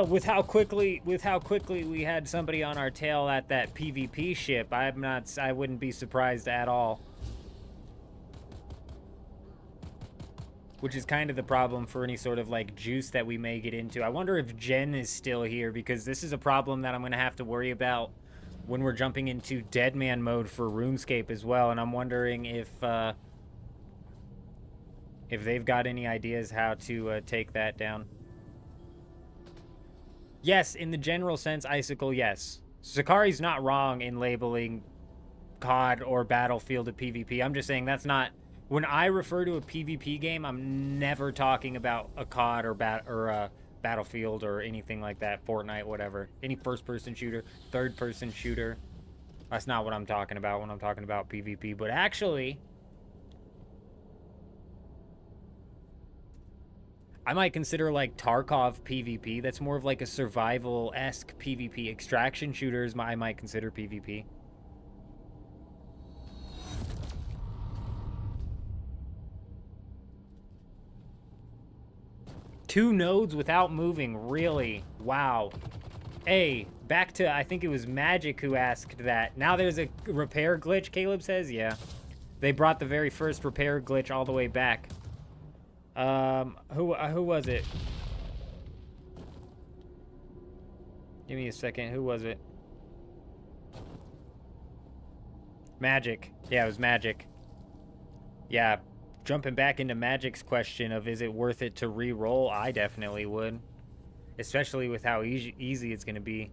With how quickly we had somebody on our tail at that PvP ship, I wouldn't be surprised at all. Which is kind of the problem for any sort of like juice that we may get into. I wonder if Jen is still here, because this is a problem that I'm going to have to worry about when we're jumping into Deadman mode for RuneScape as well. And I'm wondering if if they've got any ideas how to take that down. Yes, in the general sense, Icicle, yes. Sakari's not wrong in labeling COD or Battlefield a PvP. I'm just saying that's not... When I refer to a PvP game, I'm never talking about a COD or Battlefield or anything like that. Fortnite, whatever. Any first-person shooter, third-person shooter. That's not what I'm talking about when I'm talking about PvP. But actually, I might consider like Tarkov PvP. That's more of like a survival-esque PvP. Extraction shooters, I might consider PvP. Two nodes without moving, really? Wow. Hey, back to, I think it was Magic who asked that. Now there's a repair glitch, Caleb says? Yeah. They brought the very first repair glitch all the way back. Who was it? Give me a second. Who was it? Magic. Yeah, it was Magic. Yeah, jumping back into Magic's question of is it worth it to re-roll? I definitely would. Especially with how easy it's going to be.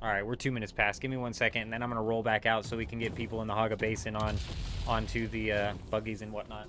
Alright, we're 2 minutes past. Give me 1 second, and then I'm going to roll back out so we can get people in the Haga Basin onto the buggies and whatnot.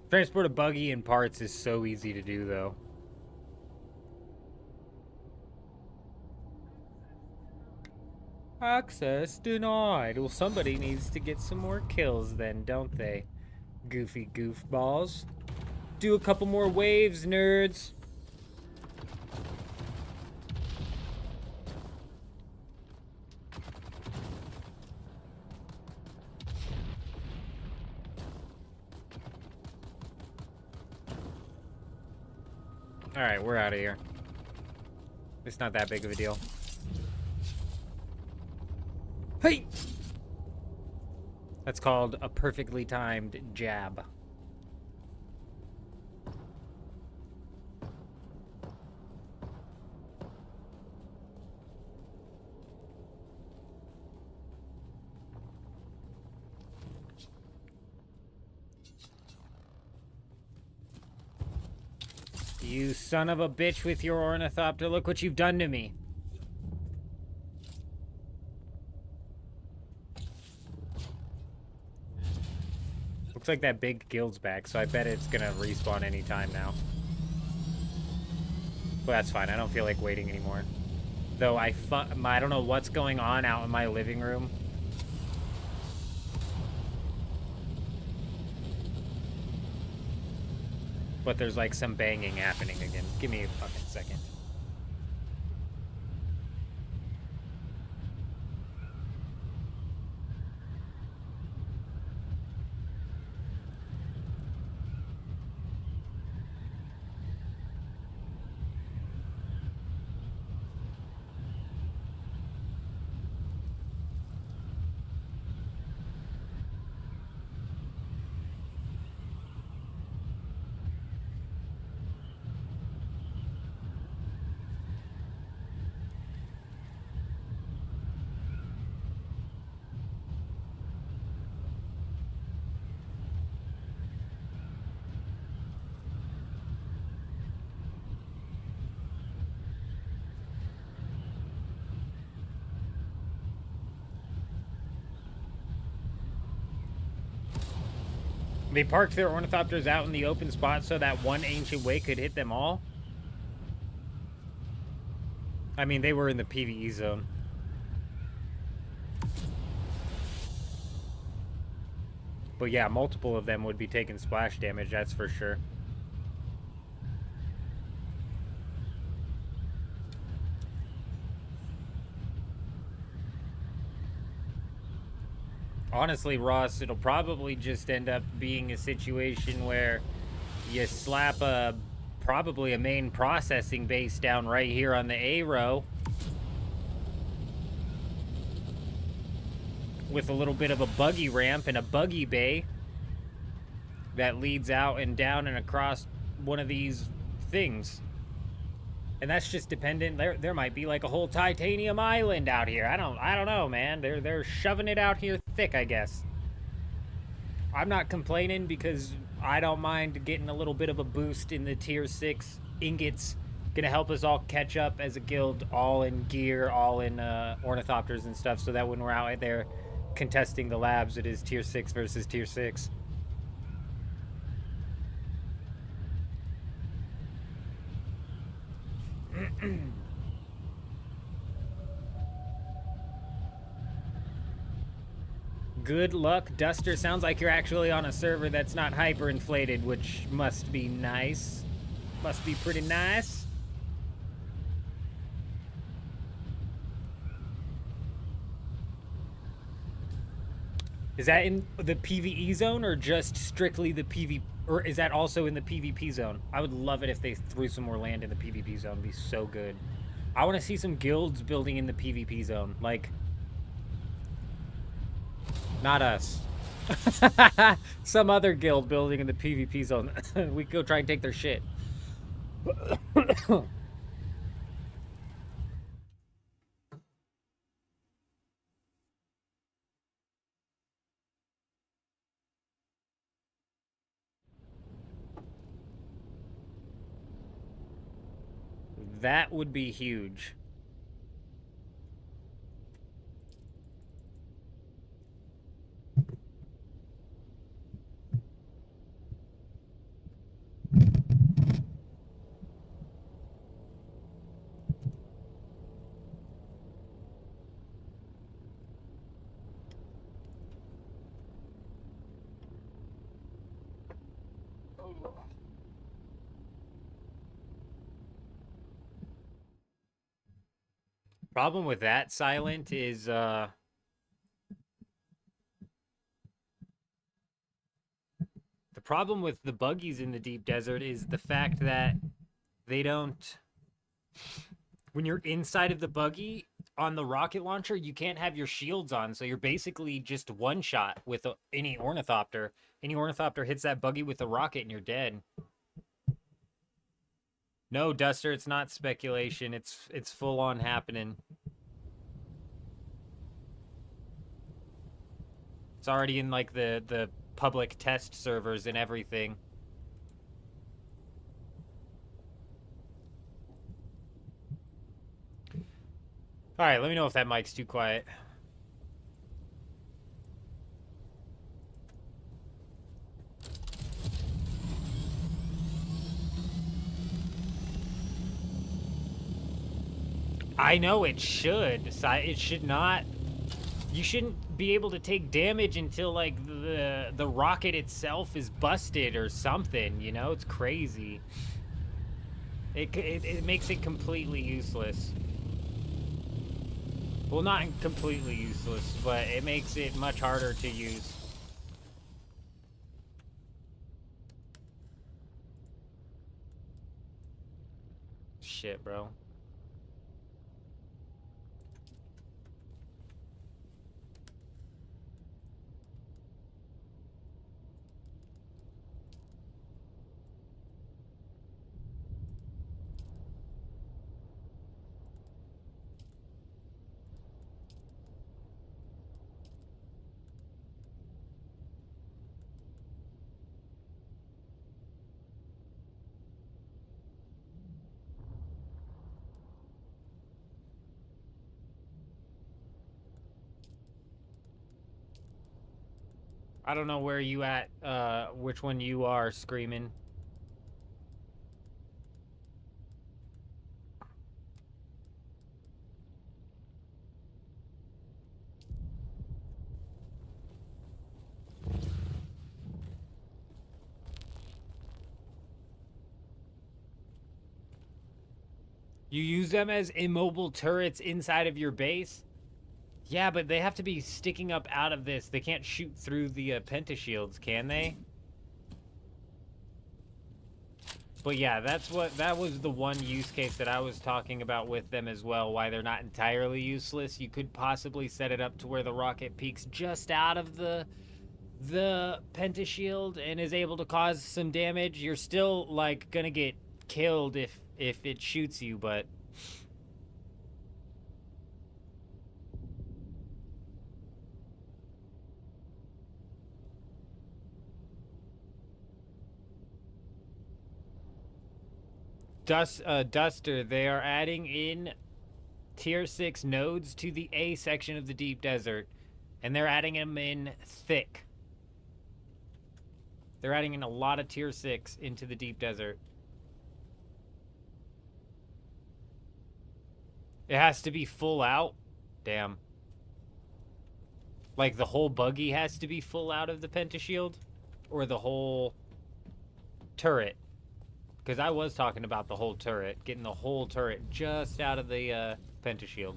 Transport a buggy and parts is so easy to do, though. Access denied. Well, somebody needs to get some more kills then, don't they? Goofy goofballs. Do a couple more waves, nerds. Alright, we're out of here. It's not that big of a deal. Hey! That's called a perfectly timed jab. You son of a bitch with your ornithopter. Look what you've done to me. Looks like that big guild's back, so I bet it's gonna respawn anytime now. But that's fine. I don't feel like waiting anymore. Though I don't know what's going on out in my living room. But there's like some banging happening again. Give me a fucking second. They parked their ornithopters out in the open spot so that one ancient way could hit them all. I mean, they were in the PvE zone. But yeah, multiple of them would be taking splash damage, that's for sure. Honestly, Ross, it'll probably just end up being a situation where you slap probably a main processing base down right here on the A row with a little bit of a buggy ramp and a buggy bay that leads out and down and across one of these things. And that's just dependent. There might be like a whole titanium island out here. I don't know, man. They're shoving it out here thick, I guess. I'm not complaining because I don't mind getting a little bit of a boost in the tier 6 ingots. Gonna help us all catch up as a guild, all in gear, all in ornithopters and stuff, so that when we're out there contesting the labs, it is tier 6 versus tier 6. Good luck, Duster. Sounds like you're actually on a server that's not hyperinflated, which must be nice. Must be pretty nice. Is that in the PvE zone or just strictly the PvP? Or is that also in the PvP zone? I would love it if they threw some more land in the PvP zone. It'd be so good. I want to see some guilds building in the PvP zone. Like, not us. Some other guild building in the PvP zone. We go try and take their shit. That would be huge. Problem with that, Silent, is the problem with the buggies in the deep desert is the fact that they don't, when you're inside of the buggy on the rocket launcher, you can't have your shields on, so you're basically just one shot with any ornithopter. Any ornithopter hits that buggy with a rocket and you're dead. No, Duster, it's not speculation. It's full on happening. It's already in like the public test servers and everything. All right, let me know if that mic's too quiet. I know it should. It should not. You shouldn't be able to take damage until like the rocket itself is busted or something. You know, it's crazy. It makes it completely useless. Well, not completely useless, but it makes it much harder to use. Shit, bro. I don't know where you at, which one you are screaming. You use them as immobile turrets inside of your base? Yeah, but they have to be sticking up out of this. They can't shoot through the pentashields, can they? But yeah, that was the one use case that I was talking about with them as well, why they're not entirely useless. You could possibly set it up to where the rocket peeks just out of the pentashield and is able to cause some damage. You're still like gonna get killed if it shoots you, but Duster, they are adding in tier 6 nodes to the A section of the deep desert, and they're adding them in thick. They're adding in a lot of tier 6 into the deep desert. It has to be full out. Damn. Like the whole buggy has to be full out of the pentashield, or the whole turret. Because I was talking about the whole turret, getting the whole turret just out of the pentashield.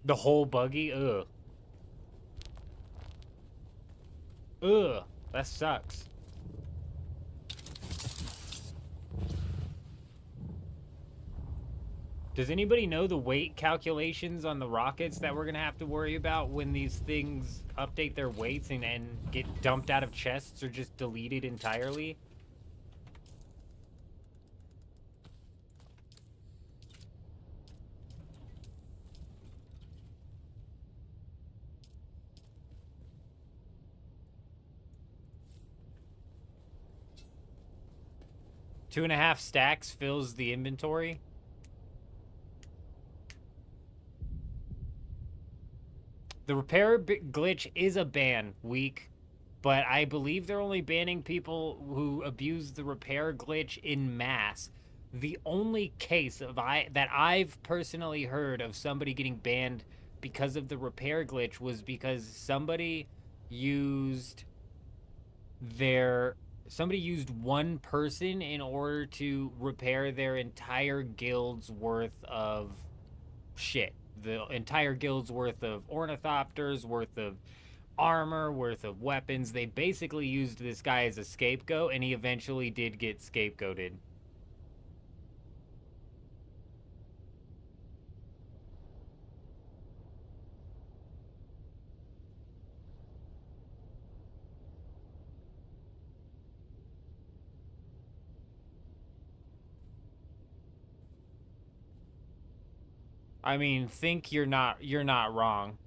The whole buggy? Ugh. Ugh. That sucks. Does anybody know the weight calculations on the rockets that we're going to have to worry about when these things update their weights and get dumped out of chests or just deleted entirely? Two and a half stacks fills the inventory. The repair glitch is a ban, weak, but I believe they're only banning people who abuse the repair glitch in mass. The only case that I've personally heard of somebody getting banned because of the repair glitch was because somebody used one person in order to repair their entire guild's worth of shit. The entire guild's worth of ornithopters, worth of armor, worth of weapons. They basically used this guy as a scapegoat, and he eventually did get scapegoated. I mean, think you're not wrong.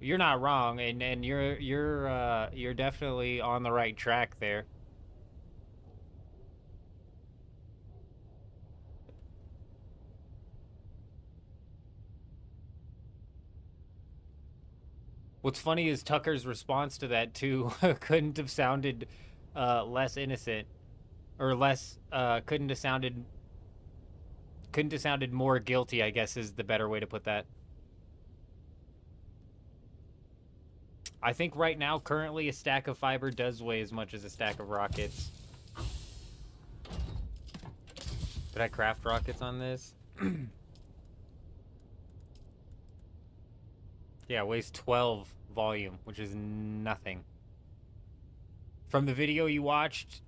You're not wrong, and you're definitely on the right track there. What's funny is Tucker's response to that too couldn't have sounded less innocent, or less couldn't have sounded more guilty, I guess is the better way to put that. I think right now, currently, a stack of fiber does weigh as much as a stack of rockets. Did I craft rockets on this? Yeah, weighs 12 volume, which is nothing. From the video you watched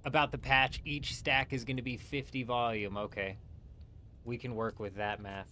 about the patch, each stack is going to be 50 volume. Okay. We can work with that math.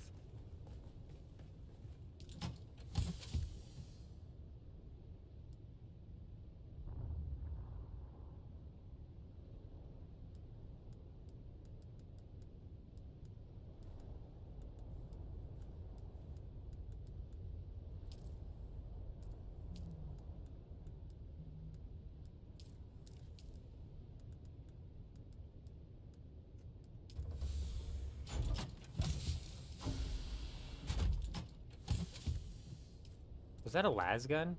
Was that a las gun?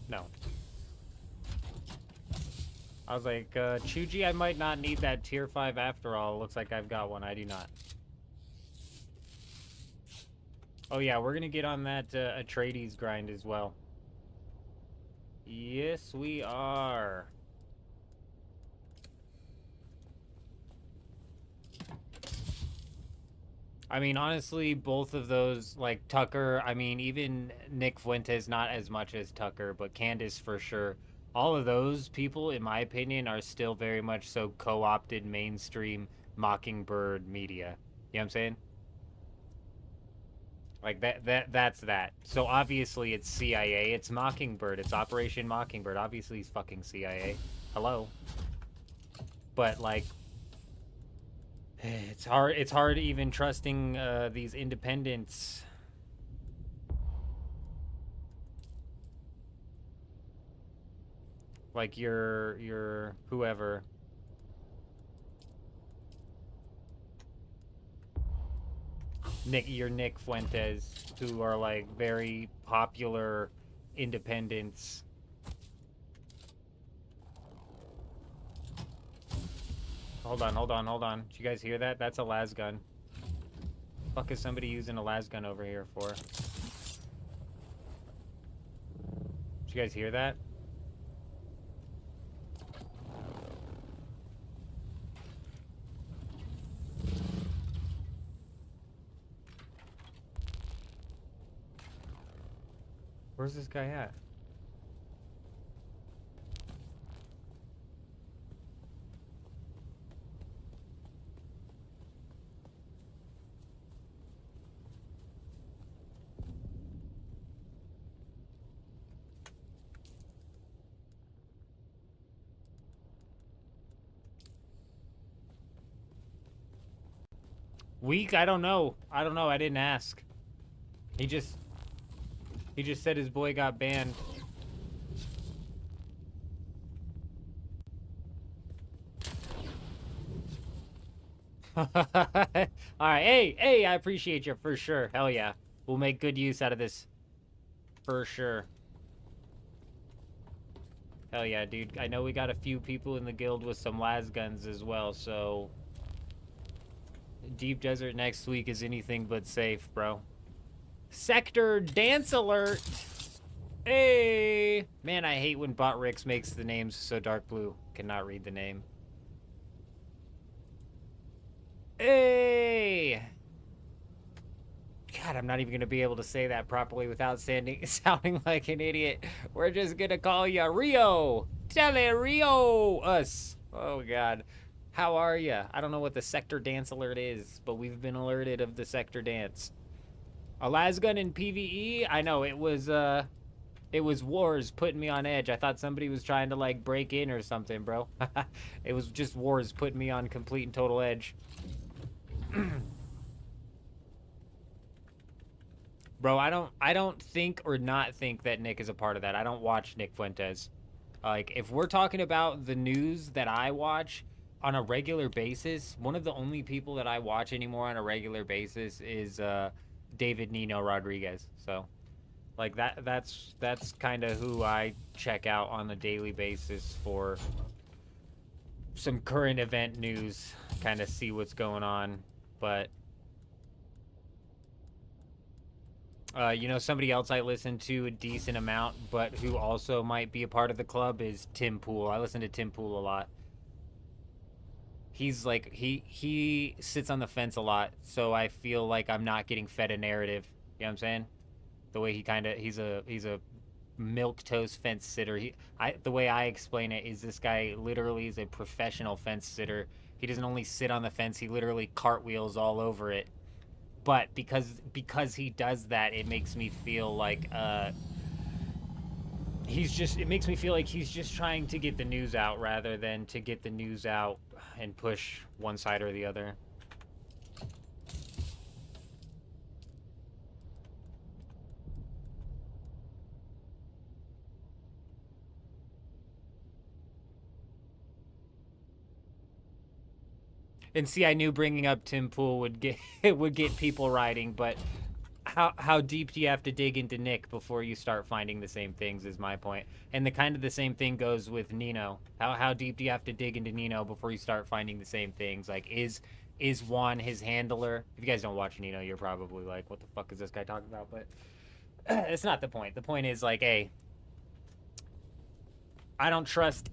No. I was like, Chuji, I might not need that tier 5 after all. Looks like I've got one. I do not. Oh yeah, we're gonna get on that Atreides grind as well. Yes, we are. I mean, honestly, both of those, like Tucker, I mean, even Nick Fuentes, not as much as Tucker, but Candace for sure. All of those people, in my opinion, are still very much so co-opted mainstream Mockingbird media. You know what I'm saying? Like that's that. So obviously it's CIA, it's Mockingbird, it's Operation Mockingbird. Obviously he's fucking CIA. Hello. But like it's hard even trusting these independents. Like your whoever. Nick Fuentes, who are like very popular independents. Hold on. Did you guys hear that? That's a las gun. Fuck is somebody using a las gun over here for? Did you guys hear that? Where's this guy at? Weak? I don't know. I didn't ask. He just said his boy got banned. Alright, hey, I appreciate you for sure. Hell yeah. We'll make good use out of this. For sure. Hell yeah, dude. I know we got a few people in the guild with some las guns as well, so... Deep Desert next week is anything but safe, bro. Sector Dance Alert! Hey! Man, I hate when Bot Rix makes the names so dark blue. Cannot read the name. Hey! God, I'm not even going to be able to say that properly without sounding like an idiot. We're just going to call you Rio. Tele Rio us. Oh, God. How are you? I don't know what the Sector Dance Alert is, but we've been alerted of the Sector Dance. A lasgun in PvE? I know, it was Wars putting me on edge. I thought somebody was trying to, like, break in or something, bro. It was just Wars putting me on complete and total edge. Bro, I don't think or not think that Nick is a part of that. I don't watch Nick Fuentes. Like, if we're talking about the news that I watch on a regular basis, one of the only people that I watch anymore on a regular basis is David Nino Rodriguez. So, like, that's kind of who I check out on a daily basis for some current event news, kind of see what's going on. But you know, somebody else I listen to a decent amount, but who also might be a part of the club is Tim Pool. I listen to Tim Pool a lot. he's like he sits on the fence a lot, so I feel like I'm not getting fed a narrative. You know what I'm saying? The way he's a milk toast fence sitter. The way I explain it is this guy literally is a professional fence sitter. He doesn't only sit on the fence, he literally cartwheels all over it. But because he does that, it makes me feel like it makes me feel like he's just trying to get the news out rather than to get the news out and push one side or the other. And see, I knew bringing up Tim Pool would get people writing, but how deep do you have to dig into Nick before you start finding the same things is my point. And the same thing goes with Nino. How deep do you have to dig into Nino before you start finding the same things? Like, is Juan his handler? If you guys don't watch Nino, you're probably like, what the fuck is this guy talking about? But it's not the point. The point is, like, hey, I don't trust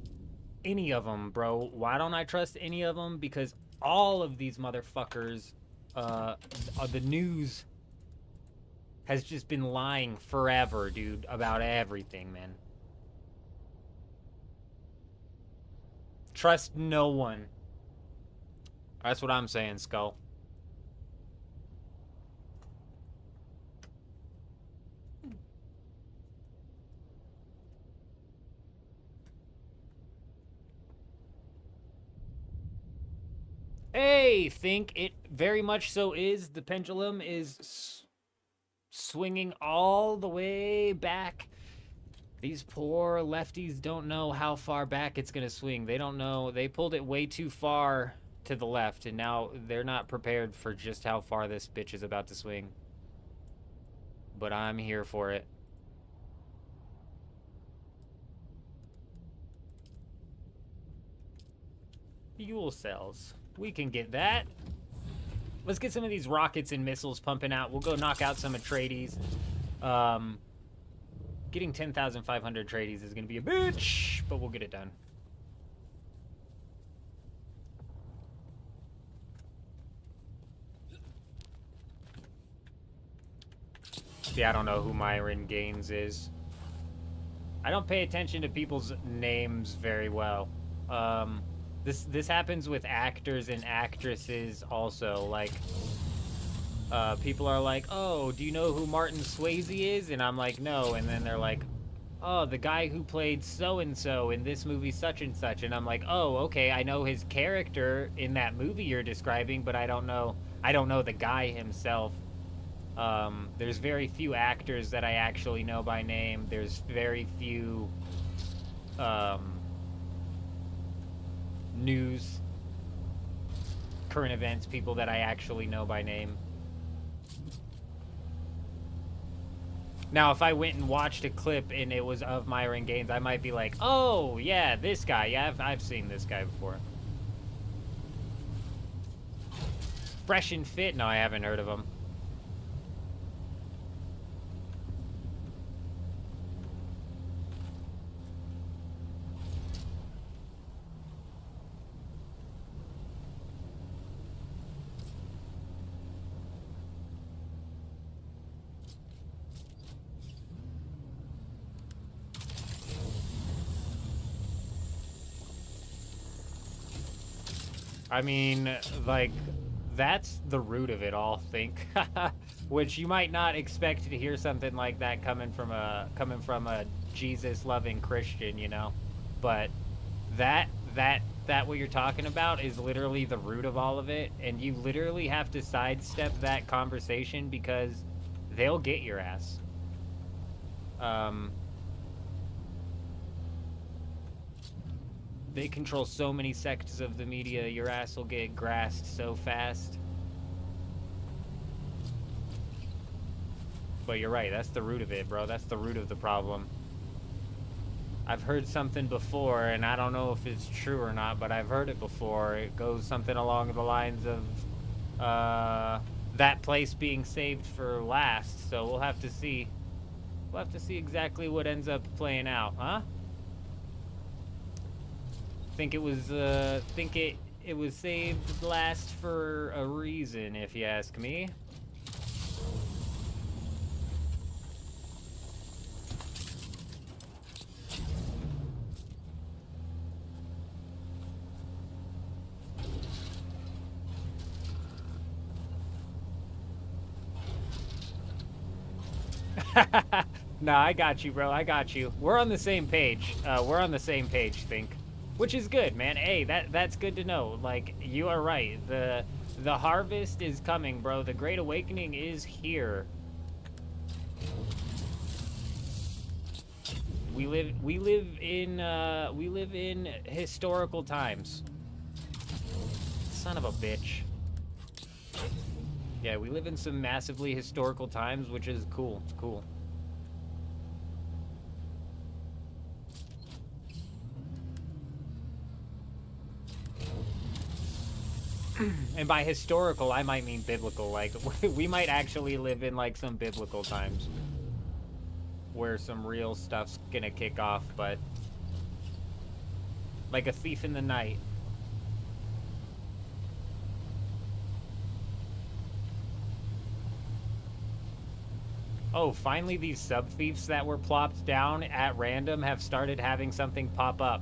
any of them, bro. Why don't I trust any of them? Because all of these motherfuckers, the news has just been lying forever, dude, about everything, man. Trust no one. That's what I'm saying, Skull. Hey, think it very much so is. The pendulum is swinging all the way back. These poor lefties don't know how far back it's going to swing. They don't know. They pulled it way too far to the left, and now they're not prepared for just how far this bitch is about to swing. But I'm here for it. Fuel cells. We can get that. Let's get some of these rockets and missiles pumping out. We'll go knock out some Atreides. Getting 10,500 Atreides is going to be a bitch, but we'll get it done. See, I don't know who Myron Gaines is. I don't pay attention to people's names very well. This happens with actors and actresses also. Like, people are like, oh, do you know who Martin Swayze is? And I'm like, no. And then they're like, oh, the guy who played so-and-so in this movie such and such. And I'm like, oh, okay, I know his character in that movie you're describing, but I don't know the guy himself. There's very few actors that I actually know by name. There's very few news, current events people that I actually know by name. Now, if I went and watched a clip and it was of Myron Gaines, I might be like, oh, yeah, this guy. Yeah, I've seen this guy before. Fresh and Fit? No, I haven't heard of him. I mean, like, that's the root of it all, think. Which you might not expect to hear something like that coming from a Jesus-loving Christian, you know? But that what you're talking about is literally the root of all of it, and you literally have to sidestep that conversation because they'll get your ass. They control so many sectors of the media, your ass will get grassed so fast. But you're right, that's the root of it, bro. That's the root of the problem. I've heard something before, and I don't know if it's true or not, but I've heard it before. It goes something along the lines of that place being saved for last, so we'll have to see. We'll have to see exactly what ends up playing out, huh? Think it It was saved last for a reason, if you ask me. No, I got you, bro. I got you. We're on the same page. We're on the same page, Think. Which is good, man. Hey, that's good to know. Like, you are right. The harvest is coming, bro. The Great Awakening is here. We live in historical times. Son of a bitch. Yeah, we live in some massively historical times, which is cool. It's cool. And by historical, I might mean biblical. Like, we might actually live in, like, some biblical times where some real stuff's gonna kick off, but like a thief in the night. Oh, finally these sub-thieves that were plopped down at random have started having something pop up.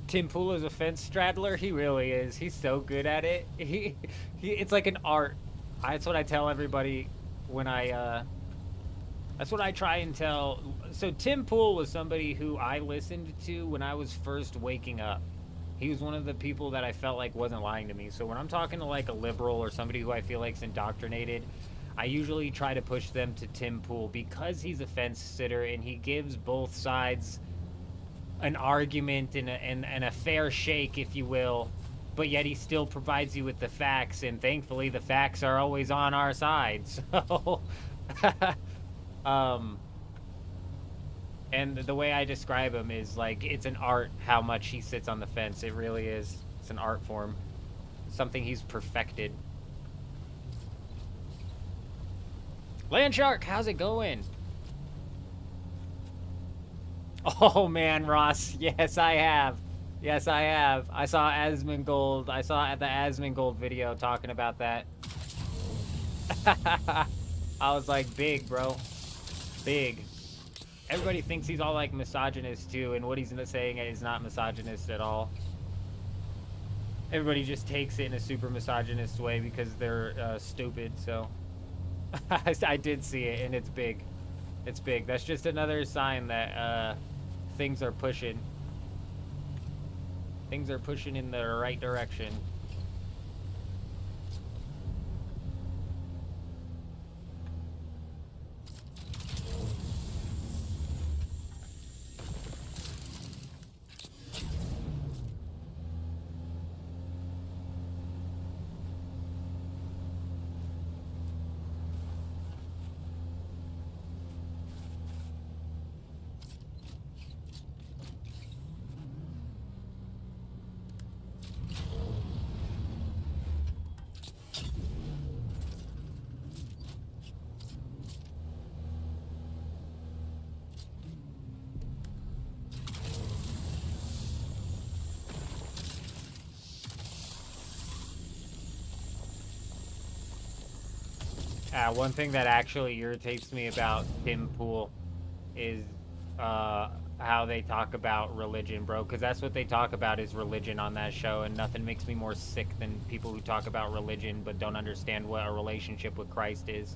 Tim Pool is a fence straddler. He really is. He's so good at it. It's like an art. That's what I tell everybody when that's what I try and tell. So Tim Pool was somebody who I listened to when I was first waking up. He was one of the people that I felt like wasn't lying to me. So when I'm talking to like a liberal or somebody who I feel like is indoctrinated, I usually try to push them to Tim Pool because he's a fence sitter and he gives both sides an argument and a fair shake, if you will, but yet he still provides you with the facts, and thankfully the facts are always on our side. So and the way I describe him is like it's an art how much he sits on the fence. It really is. It's an art form, something he's perfected. Landshark, how's it going? Oh man, Ross. Yes, I have. Yes, I have. I saw Asmongold. I saw the Asmongold video talking about that. I was like, big, bro. Big. Everybody thinks he's all like misogynist too, and what he's saying is not misogynist at all. Everybody just takes it in a super misogynist way because they're stupid, so. I did see it, and it's big. It's big. That's just another sign that things are pushing. Things are pushing in the right direction. One thing that actually irritates me about Tim Pool is how they talk about religion, bro. Because that's what they talk about is religion on that show, and nothing makes me more sick than people who talk about religion but don't understand what a relationship with Christ is.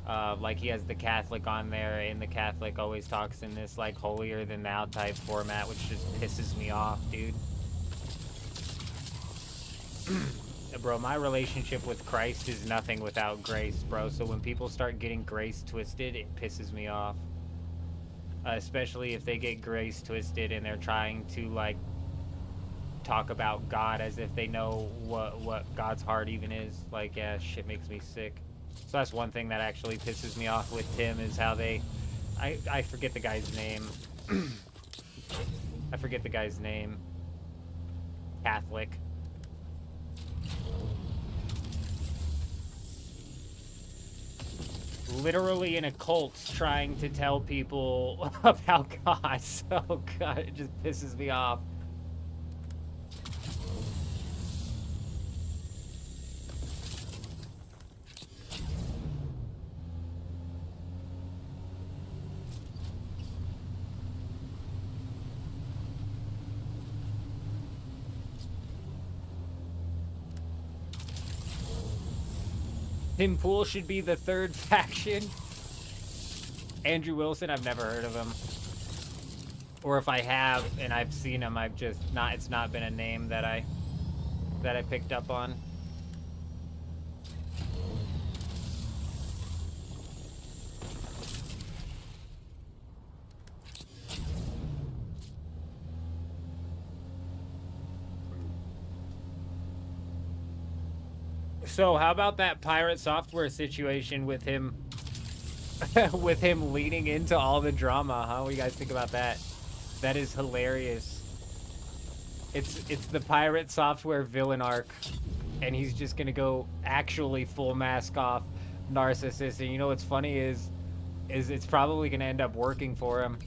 Like he has the Catholic on there, and the Catholic always talks in this like holier than thou type format, which just pisses me off, dude. Bro, my relationship with Christ is nothing without grace, bro. So when people start getting grace twisted, it pisses me off. Especially if they get grace twisted and they're trying to, like, talk about God as if they know what God's heart even is. Like, yeah, shit makes me sick. So that's one thing that actually pisses me off with Tim is how they... I forget the guy's name. I forget the guy's name. Catholic. literally in a cult trying to tell people about God. So, God, it just pisses me off. Tim Pool should be the third faction. Andrew Wilson, I've never heard of him. Or if I have and I've seen him, I've just not, it's not been a name that I picked up on. So how about that Pirate Software situation with him with him leading into all the drama, huh? What do you guys think about that? That is hilarious. It's the Pirate Software villain arc, and he's just gonna go actually full mask off narcissist. And you know what's funny is it's probably gonna end up working for him.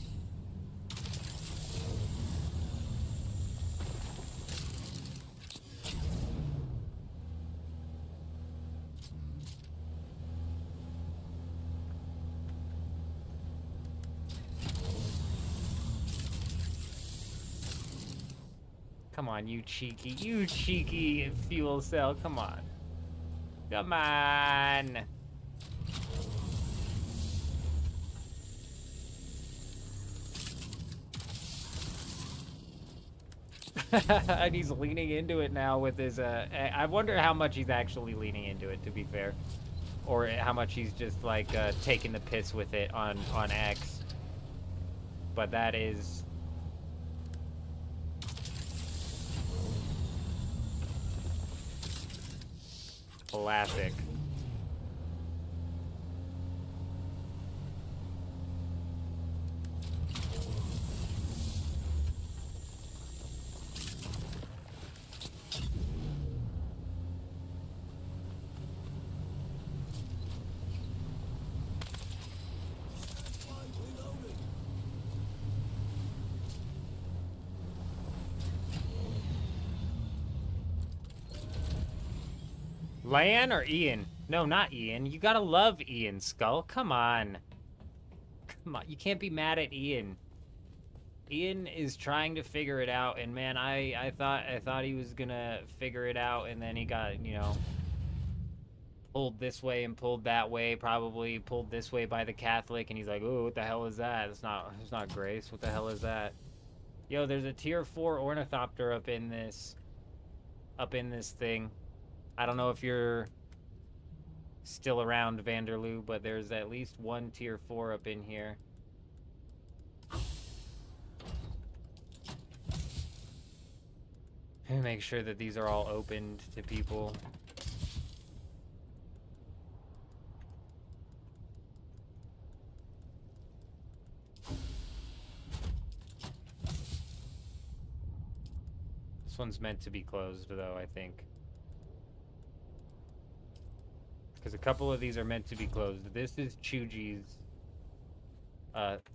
Come on, you cheeky fuel cell. Come on. Come on. And he's leaning into it now with his, I wonder how much he's actually leaning into it, to be fair. Or how much he's just, like, taking the piss with it on X. But that is... classic. Lan or Ian? No, not Ian. You gotta love Ian, Skull. Come on. Come on. You can't be mad at Ian. Ian is trying to figure it out, and man, I thought he was gonna figure it out, and then he got, you know, pulled this way and pulled that way, probably pulled this way by the Catholic, and he's like, "Oh, what the hell is that? It's not Grace. What the hell is that?" Yo, there's a tier 4 ornithopter up in this thing. I don't know if you're still around, Vanderloo, but there's at least one tier 4 up in here. And make sure that these are all opened to people. This one's meant to be closed, though, I think. Because a couple of these are meant to be closed. This is Chuji's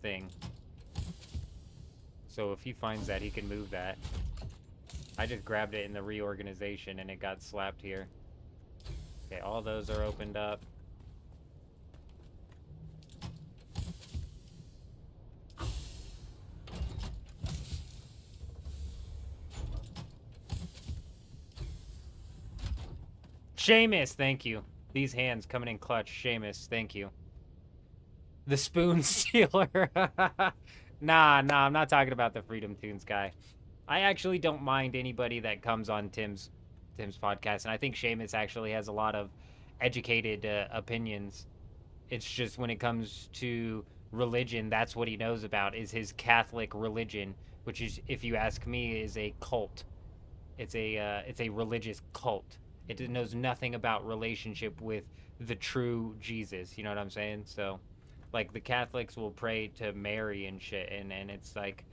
thing. So if he finds that, he can move that. I just grabbed it in the reorganization and it got slapped here. Okay, all those are opened up. Seamus, thank you. These hands coming in clutch. Seamus, thank you. The Spoon Stealer. Nah, I'm not talking about the Freedom Tunes guy. I actually don't mind anybody that comes on Tim's podcast, and I think Seamus actually has a lot of educated opinions. It's just when it comes to religion, that's what he knows about, is his Catholic religion, which is, if you ask me, is a cult. It's a religious cult. It knows nothing about relationship with the true Jesus. You know what I'm saying? So, like, the Catholics will pray to Mary and shit, and it's like...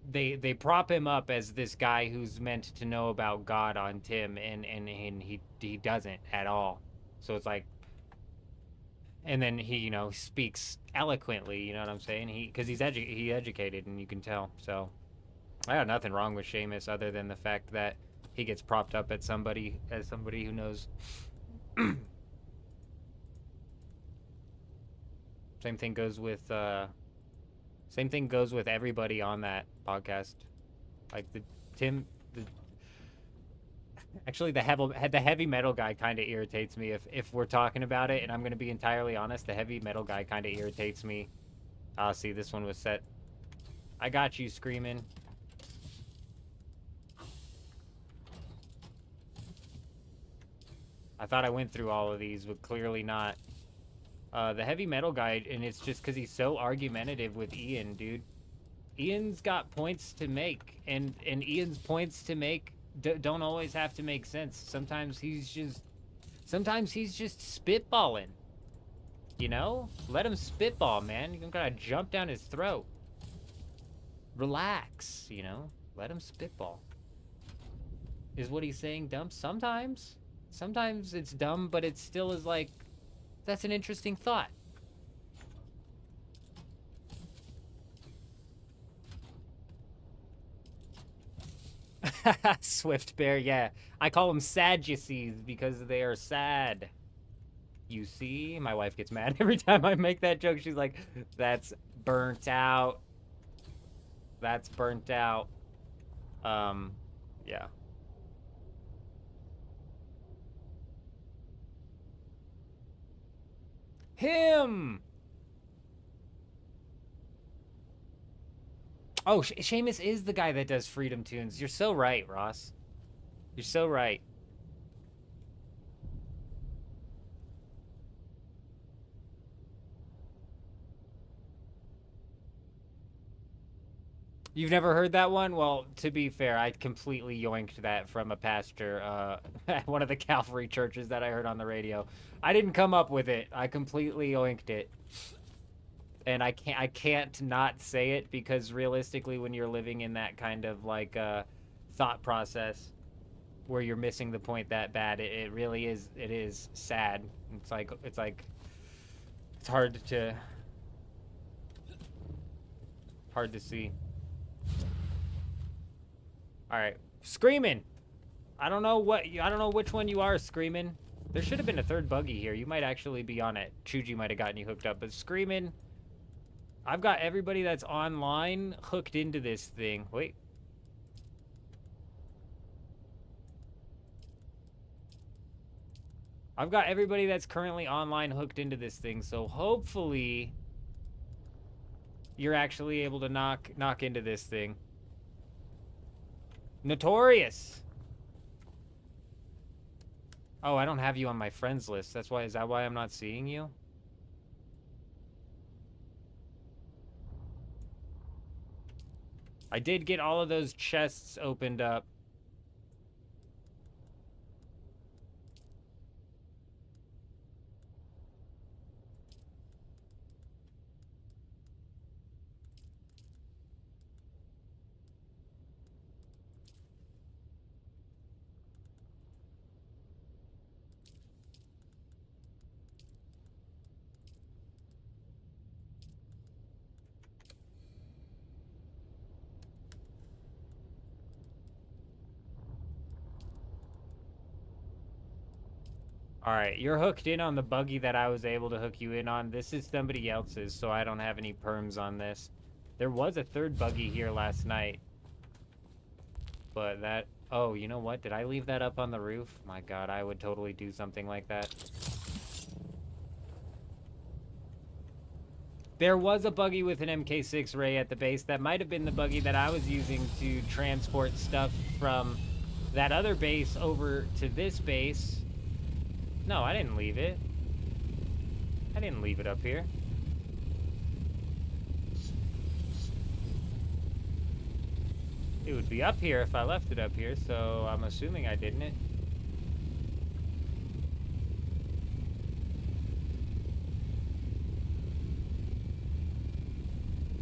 They prop him up as this guy who's meant to know about God on Tim, and he doesn't at all. So it's like, and then he, you know, speaks eloquently, you know what I'm saying? Because he's educated, and you can tell. So I got nothing wrong with Seamus other than the fact that he gets propped up as somebody who knows. Same thing goes with everybody on that podcast. Like actually the heavy metal guy kind of irritates me if we're talking about it, and I'm gonna be entirely honest. The heavy metal guy kind of irritates me. See, this one was set. I got you, screaming. I thought I went through all of these, but clearly not. The heavy metal guy, and it's just because he's so argumentative with Ian, dude. Ian's got points to make, and Ian's points to make don't always have to make sense. Sometimes he's just spitballing. You know? Let him spitball, man. You don't gotta jump down his throat. Relax, you know? Let him spitball. Is what he's saying dumb? Sometimes. Sometimes it's dumb, but it still is like, that's an interesting thought. Swift Bear, yeah. I call them Sadducees because they are sad. You see? My wife gets mad every time I make that joke. She's like, that's burnt out. That's burnt out. Yeah. Him! Oh, Seamus is the guy that does Freedom Tunes. You're so right, Ross. You're so right. You've never heard that one? Well, to be fair, I completely yoinked that from a pastor at one of the Calvary churches that I heard on the radio. I didn't come up with it. I completely yoinked it. And I can't not say it, because realistically, when you're living in that kind of like thought process where you're missing the point that bad, it really is. It is sad. It's hard to see. All right, screaming. I don't know which one you are, screaming. There should have been a third buggy here. You might actually be on it. Chuji might have gotten you hooked up, but screaming. I've got everybody that's online hooked into this thing. Wait. I've got everybody that's currently online hooked into this thing, so hopefully you're actually able to knock into this thing. Notorious. Oh, I don't have you on my friends list. Is that why I'm not seeing you? I did get all of those chests opened up. Alright, you're hooked in on the buggy that I was able to hook you in on. This is somebody else's, so I don't have any perms on this. There was a third buggy here last night. But that... Oh, you know what? Did I leave that up on the roof? My god, I would totally do something like that. There was a buggy with an MK6 Ray at the base. That might have been the buggy that I was using to transport stuff from that other base over to this base. No, I didn't leave it. I didn't leave it up here. It would be up here if I left it up here, so I'm assuming I didn't.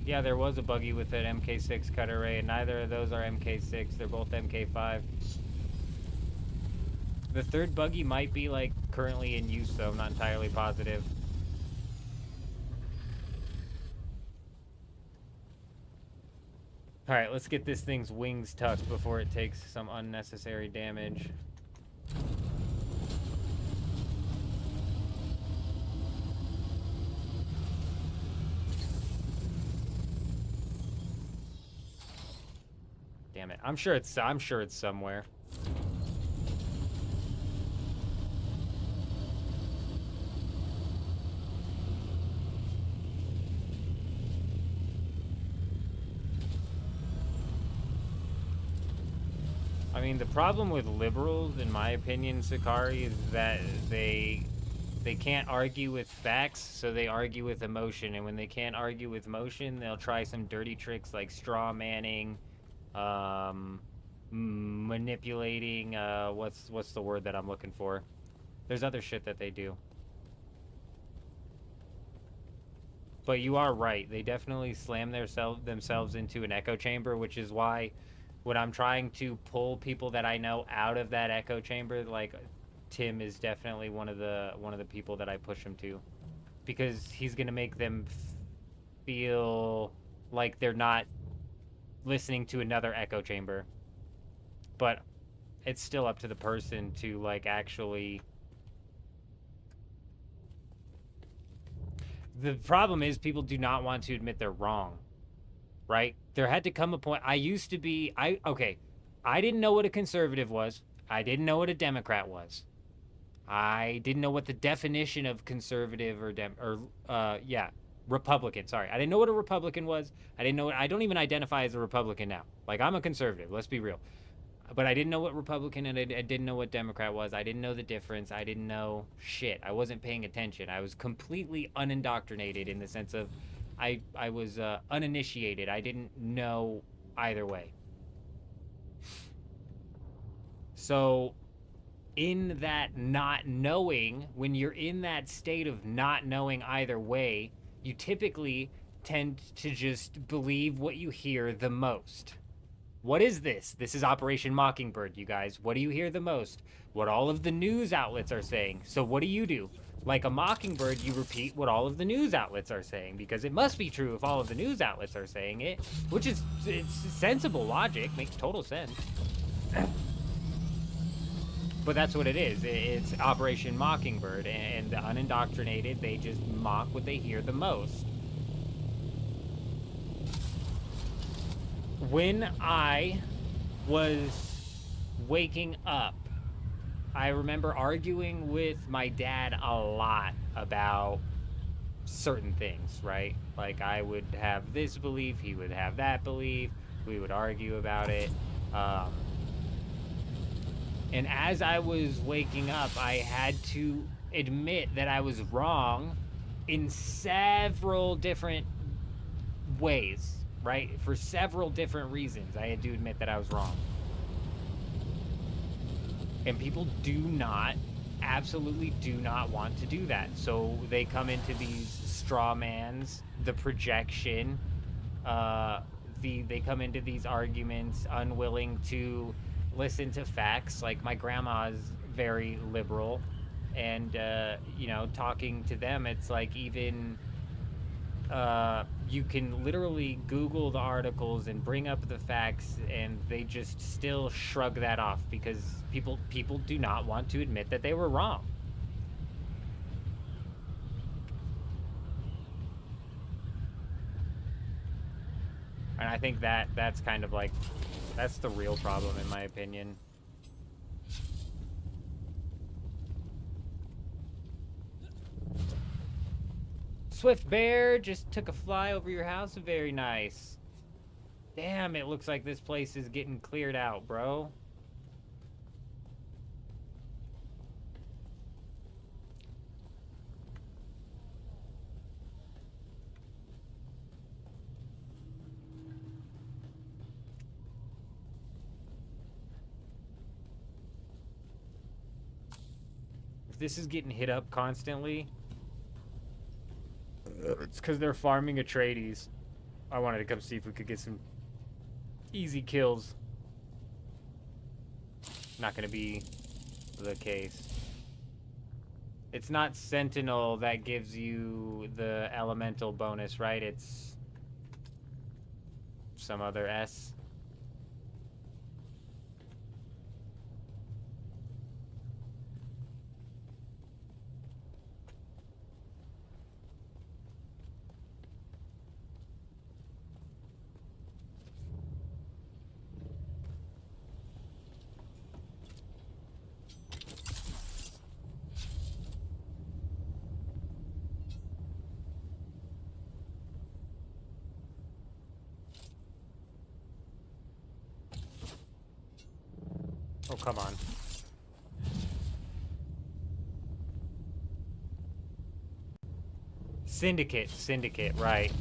Yeah, there was a buggy with an MK6 cutter ray, and neither of those are MK6. They're both MK5. The third buggy might be, like, currently in use, though. I'm not entirely positive. Alright, let's get this thing's wings tucked before it takes some unnecessary damage. Damn it. I'm sure it's somewhere. I mean, the problem with liberals, in my opinion, Sakari, is that they can't argue with facts, so they argue with emotion. And when they can't argue with emotion, they'll try some dirty tricks like straw manning, manipulating. What's the word that I'm looking for? There's other shit that they do. But you are right. They definitely slam themselves into an echo chamber, which is why when I'm trying to pull people that I know out of that echo chamber, like Tim is definitely one of the people that I push him to, because he's gonna make them feel like they're not listening to another echo chamber. But it's still up to the person to like actually. The problem is people do not want to admit they're wrong. Right? There had to come a point. I didn't know what a conservative was. I didn't know what a Democrat was. I didn't know what the definition of conservative Republican. Sorry. I didn't know what a Republican was. I don't even identify as a Republican now. Like, I'm a conservative. Let's be real. But I didn't know what Republican and I didn't know what Democrat was. I didn't know the difference. I didn't know shit. I wasn't paying attention. I was completely unindoctrinated in the sense of I was uninitiated. I didn't know either way. So in that not knowing, when you're in that state of not knowing either way, you typically tend to just believe what you hear the most. What is this? This is Operation Mockingbird, you guys. What do you hear the most? What all of the news outlets are saying. So what do? Like a mockingbird, you repeat what all of the news outlets are saying, because it must be true if all of the news outlets are saying it, which is, it's sensible logic, makes total sense. But that's what it is. It's Operation Mockingbird, and the unindoctrinated, they just mock what they hear the most. When I was waking up, I remember arguing with my dad a lot about certain things, right? Like, I would have this belief, he would have that belief, we would argue about it. And as I was waking up, I had to admit that I was wrong in several different ways, right? For several different reasons, I had to admit that I was wrong. And people absolutely do not want to do that. So they come into these straw mans, the projection, they come into these arguments unwilling to listen to facts. Like, my grandma's very liberal, and talking to them, it's like, even you can literally Google the articles and bring up the facts, and they just still shrug that off because people do not want to admit that they were wrong. And I think that's kind of like, that's the real problem, in my opinion. Swift Bear just took a fly over your house. Very nice. Damn, it looks like this place is getting cleared out, bro. If this is getting hit up constantly, it's because they're farming Atreides. I wanted to come see if we could get some easy kills. Not going to be the case. It's not Sentinel that gives you the elemental bonus, right? It's some other S. Oh, come on. Syndicate, right.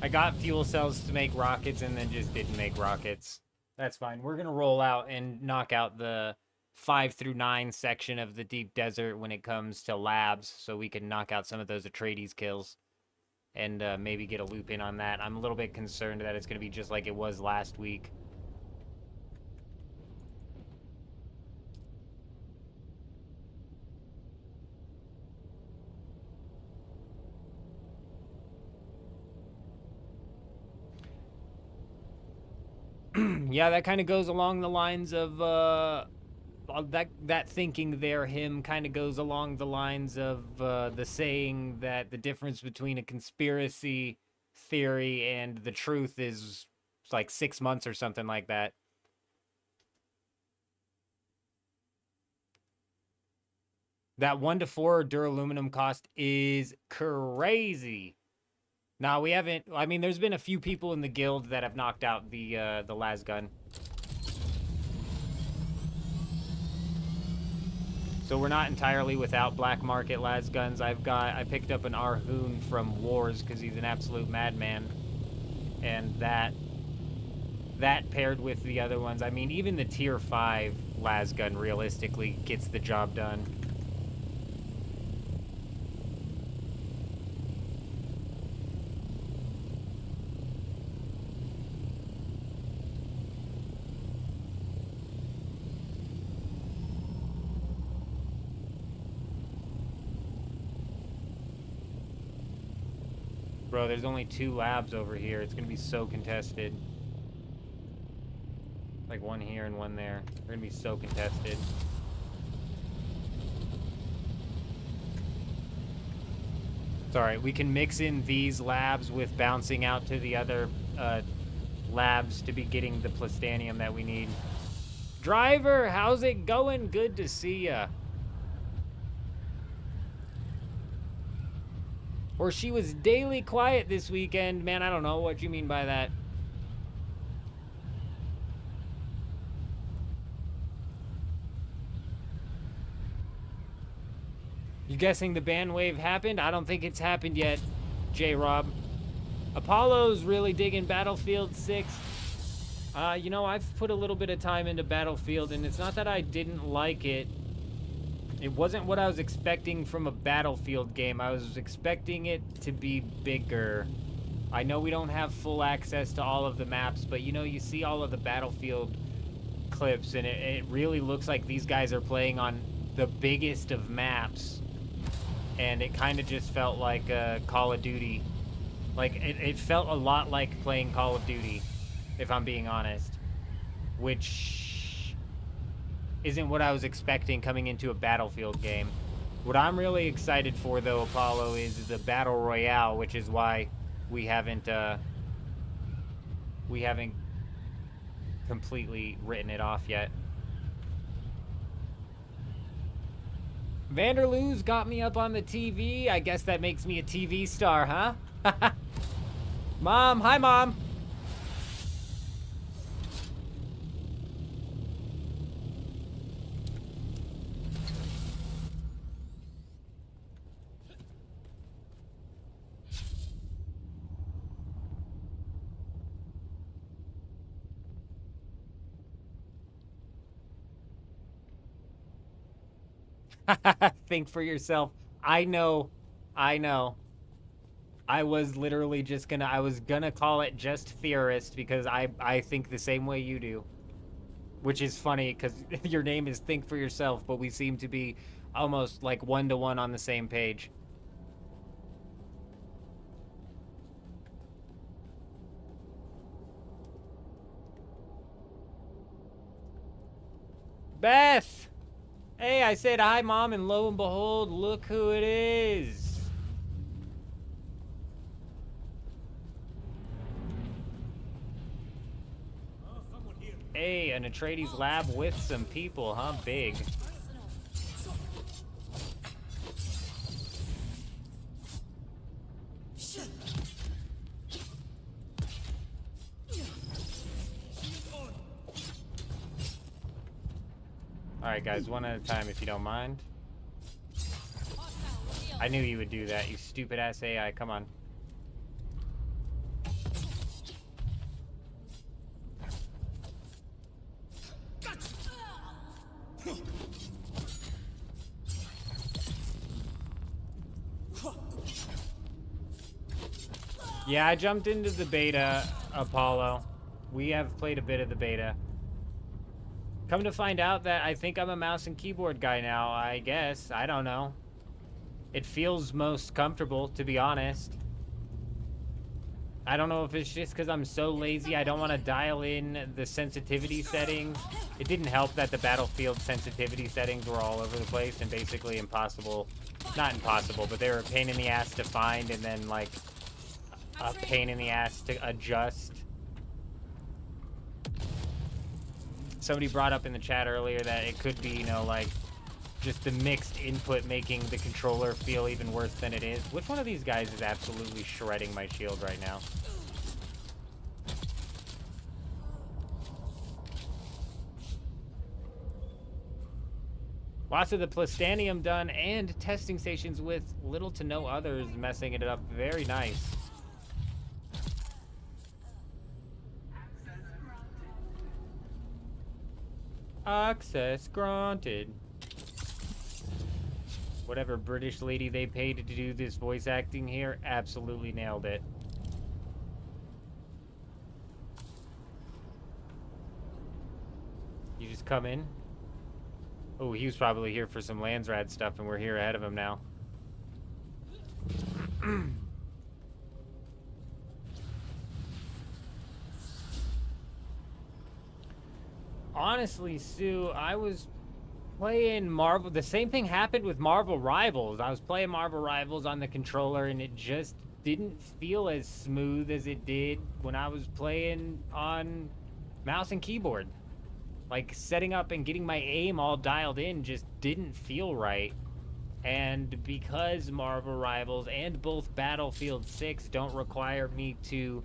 I got fuel cells to make rockets and then just didn't make rockets. That's fine. We're going to roll out and knock out the 5 through 9 section of the deep desert when it comes to labs so we can knock out some of those Atreides kills and maybe get a loop in on that. I'm a little bit concerned that it's going to be just like it was last week. Yeah, that kind of goes along the lines of that thinking there. Him kind of goes along the lines of the saying that the difference between a conspiracy theory and the truth is like 6 months or something like that. That 1 to 4 duraluminum cost is crazy. Now, we haven't... I mean, there's been a few people in the guild that have knocked out the las gun. So we're not entirely without black market las guns. I picked up an Arhoon from Wars because he's an absolute madman. And that paired with the other ones... I mean, even the tier 5 las gun realistically gets the job done. Bro, there's only 2 labs over here. It's gonna be so contested. Like 1 here and 1 there. They're gonna be so contested. It's alright, we can mix in these labs with bouncing out to the other labs to be getting the plastanium that we need. Driver, how's it going? Good to see ya. Or she was daily quiet this weekend. Man, I don't know what you mean by that. You guessing the ban wave happened? I don't think it's happened yet, J-Rob. Apollo's really digging Battlefield 6. You know, I've put a little bit of time into Battlefield, and it's not that I didn't like it. It wasn't what I was expecting from a Battlefield game. I was expecting it to be bigger. I know we don't have full access to all of the maps, but you know, you see all of the Battlefield clips, and it really looks like these guys are playing on the biggest of maps. And it kind of just felt like Call of Duty. Like, it felt a lot like playing Call of Duty, if I'm being honest. Which isn't what I was expecting coming into a Battlefield game. What I'm really excited for, though, Apollo, is the Battle Royale, which is why we haven't completely written it off yet. Vanderloo's got me up on the TV. I guess that makes me a TV star, huh? Mom, hi, Mom. Think for yourself. I know. I know. I was literally just gonna, I was gonna call it just theorist because I think the same way you do. Which is funny because your name is Think for Yourself, but we seem to be almost like 1-to-1 on the same page. Beth! Hey, I said hi, Mom, and lo and behold, look who it is. Hey, an Atreides lab with some people, huh? Big. Alright, guys, one at a time if you don't mind. I knew you would do that, you stupid ass AI. Come on. Yeah, I jumped into the beta, Apollo. We have played a bit of the beta. Come to find out that I think I'm a mouse and keyboard guy now, I guess. I don't know. It feels most comfortable, to be honest. I don't know if it's just because I'm so lazy I don't want to dial in the sensitivity settings. It didn't help that the Battlefield sensitivity settings were all over the place and basically impossible. Not impossible, but they were a pain in the ass to find and then, like, a pain in the ass to adjust. Somebody brought up in the chat earlier that it could be, you know, like, just the mixed input making the controller feel even worse than it is. Which one of these guys is absolutely shredding my shield right now? Lots of the Plastanium done and testing stations with little to no others messing it up. Very nice. Access granted. Whatever British lady they paid to do this voice acting here absolutely nailed it. You just come in. Oh, he was probably here for some Landsrad stuff and we're here ahead of him now. Honestly, Sue, I was playing Marvel. The same thing happened with Marvel Rivals. I was playing Marvel Rivals on the controller and it just didn't feel as smooth as it did when I was playing on mouse and keyboard. Like, setting up and getting my aim all dialed in just didn't feel right. And because Marvel Rivals and both Battlefield 6 don't require me to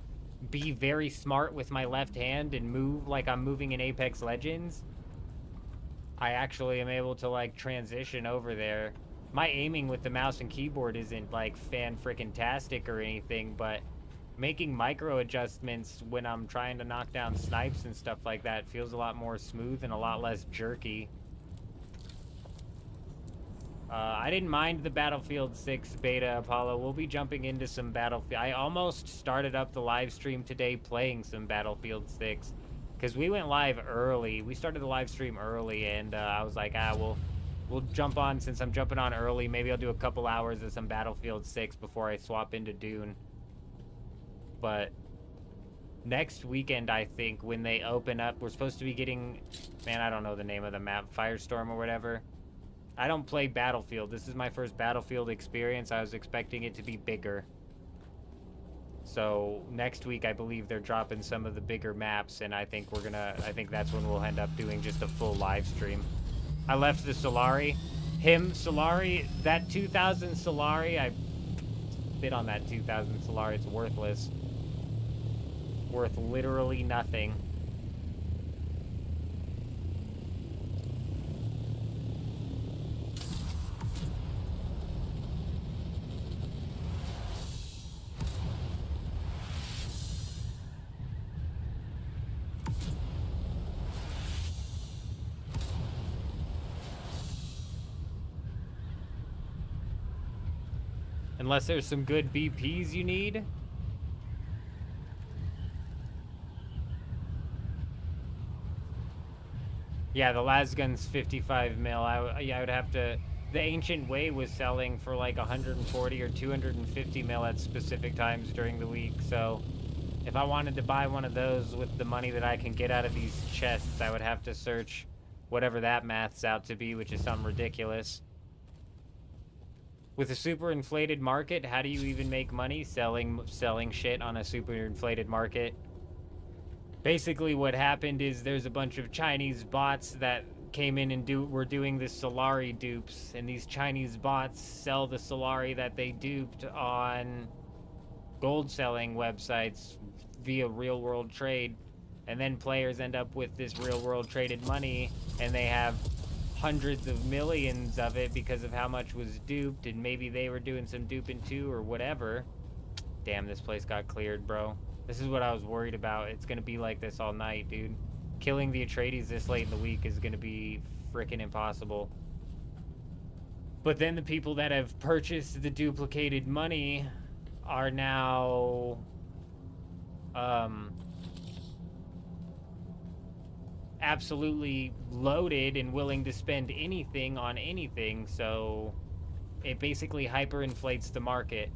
be very smart with my left hand and move like I'm moving in Apex Legends, I actually am able to, like, transition over there. My aiming with the mouse and keyboard isn't, like, fan-frickin-tastic or anything, but making micro adjustments when I'm trying to knock down snipes and stuff like that feels a lot more smooth and a lot less jerky. I didn't mind the Battlefield 6 beta, Apollo. We'll be jumping into some Battlefield. I almost started up the live stream today playing some Battlefield 6 because we went live early. We started the live stream early, and I was like, we'll jump on. Since I'm jumping on early, maybe I'll do a couple hours of some Battlefield 6 before I swap into Dune. But next weekend, I think, when they open up, we're supposed to be getting, man, I don't know the name of the map, Firestorm or whatever. I don't play Battlefield. This is my first Battlefield experience. I was expecting it to be bigger. So next week, I believe they're dropping some of the bigger maps, and I think I think that's when we'll end up doing just a full live stream. I left the Solari. Solari, that 2000 Solari, I bid on that 2000 Solari. It's worthless. Worth literally nothing. Unless there's some good BPs you need. Yeah, the lasgun's 55 mil. I would have to... The Ancient Way was selling for like 140 or 250 mil at specific times during the week, so... If I wanted to buy one of those with the money that I can get out of these chests, I would have to search whatever that math's out to be, which is something ridiculous. With a super inflated market, how do you even make money selling shit on a super inflated market? Basically what happened is there's a bunch of Chinese bots that came in and were doing the Solari dupes, and these Chinese bots sell the Solari that they duped on gold selling websites via real world trade, and then players end up with this real world traded money, and they have hundreds of millions of it because of how much was duped, and maybe they were doing some duping too or whatever. Damn, this place got cleared, bro. This is what I was worried about. It's gonna be like this all night, dude. Killing the Atreides this late in the week is gonna be freaking impossible. But then the people that have purchased the duplicated money are now absolutely loaded and willing to spend anything on anything, so it basically hyperinflates the market.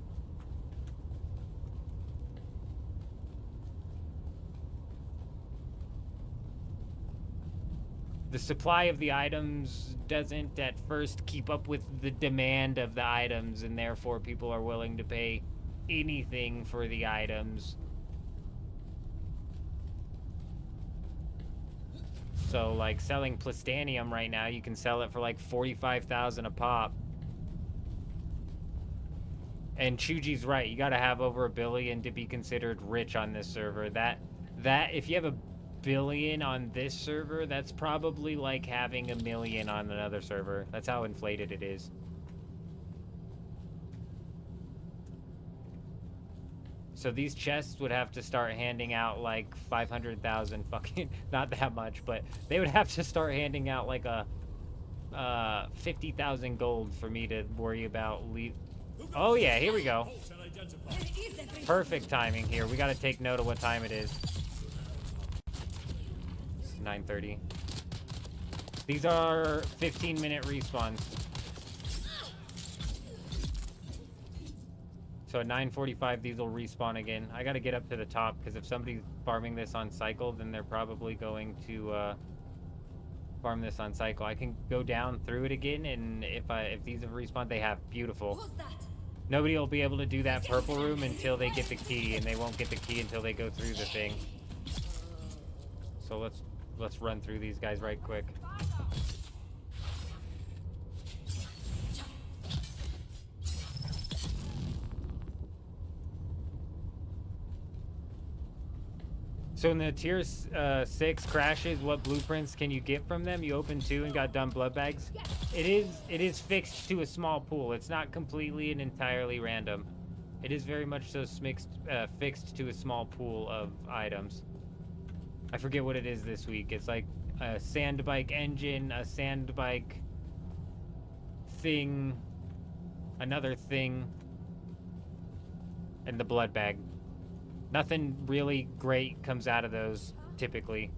The supply of the items doesn't at first keep up with the demand of the items, and therefore people are willing to pay anything for the items. So, like, selling Plastanium right now, you can sell it for like 45,000 a pop. And Chuji's right, you gotta have over 1 billion to be considered rich on this server. That if you have 1 billion on this server, that's probably like having 1 million on another server. That's how inflated it is. So these chests would have to start handing out like 500,000 fucking, not that much, but they would have to start handing out like a 50,000 gold for me to worry about Oh yeah, here we go. Perfect timing here. We gotta take note of what time it is. It's 9:30. These are 15-minute respawns. So at 9:45, these will respawn again. I gotta get up to the top, because if somebody's farming this on cycle, then they're probably going to farm this on cycle. I can go down through it again, and if these have respawned, they have. Beautiful. Nobody will be able to do that purple room until they get the key, and they won't get the key until they go through the thing. So let's run through these guys right quick. So in the tier 6 crashes, what blueprints can you get from them? You opened 2 and got dumb blood bags. It is fixed to a small pool. It's not completely and entirely random. It is very much so fixed to a small pool of items. I forget what it is this week. It's like a sand bike engine, a sand bike thing, another thing, and the blood bag. Nothing really great comes out of those, typically.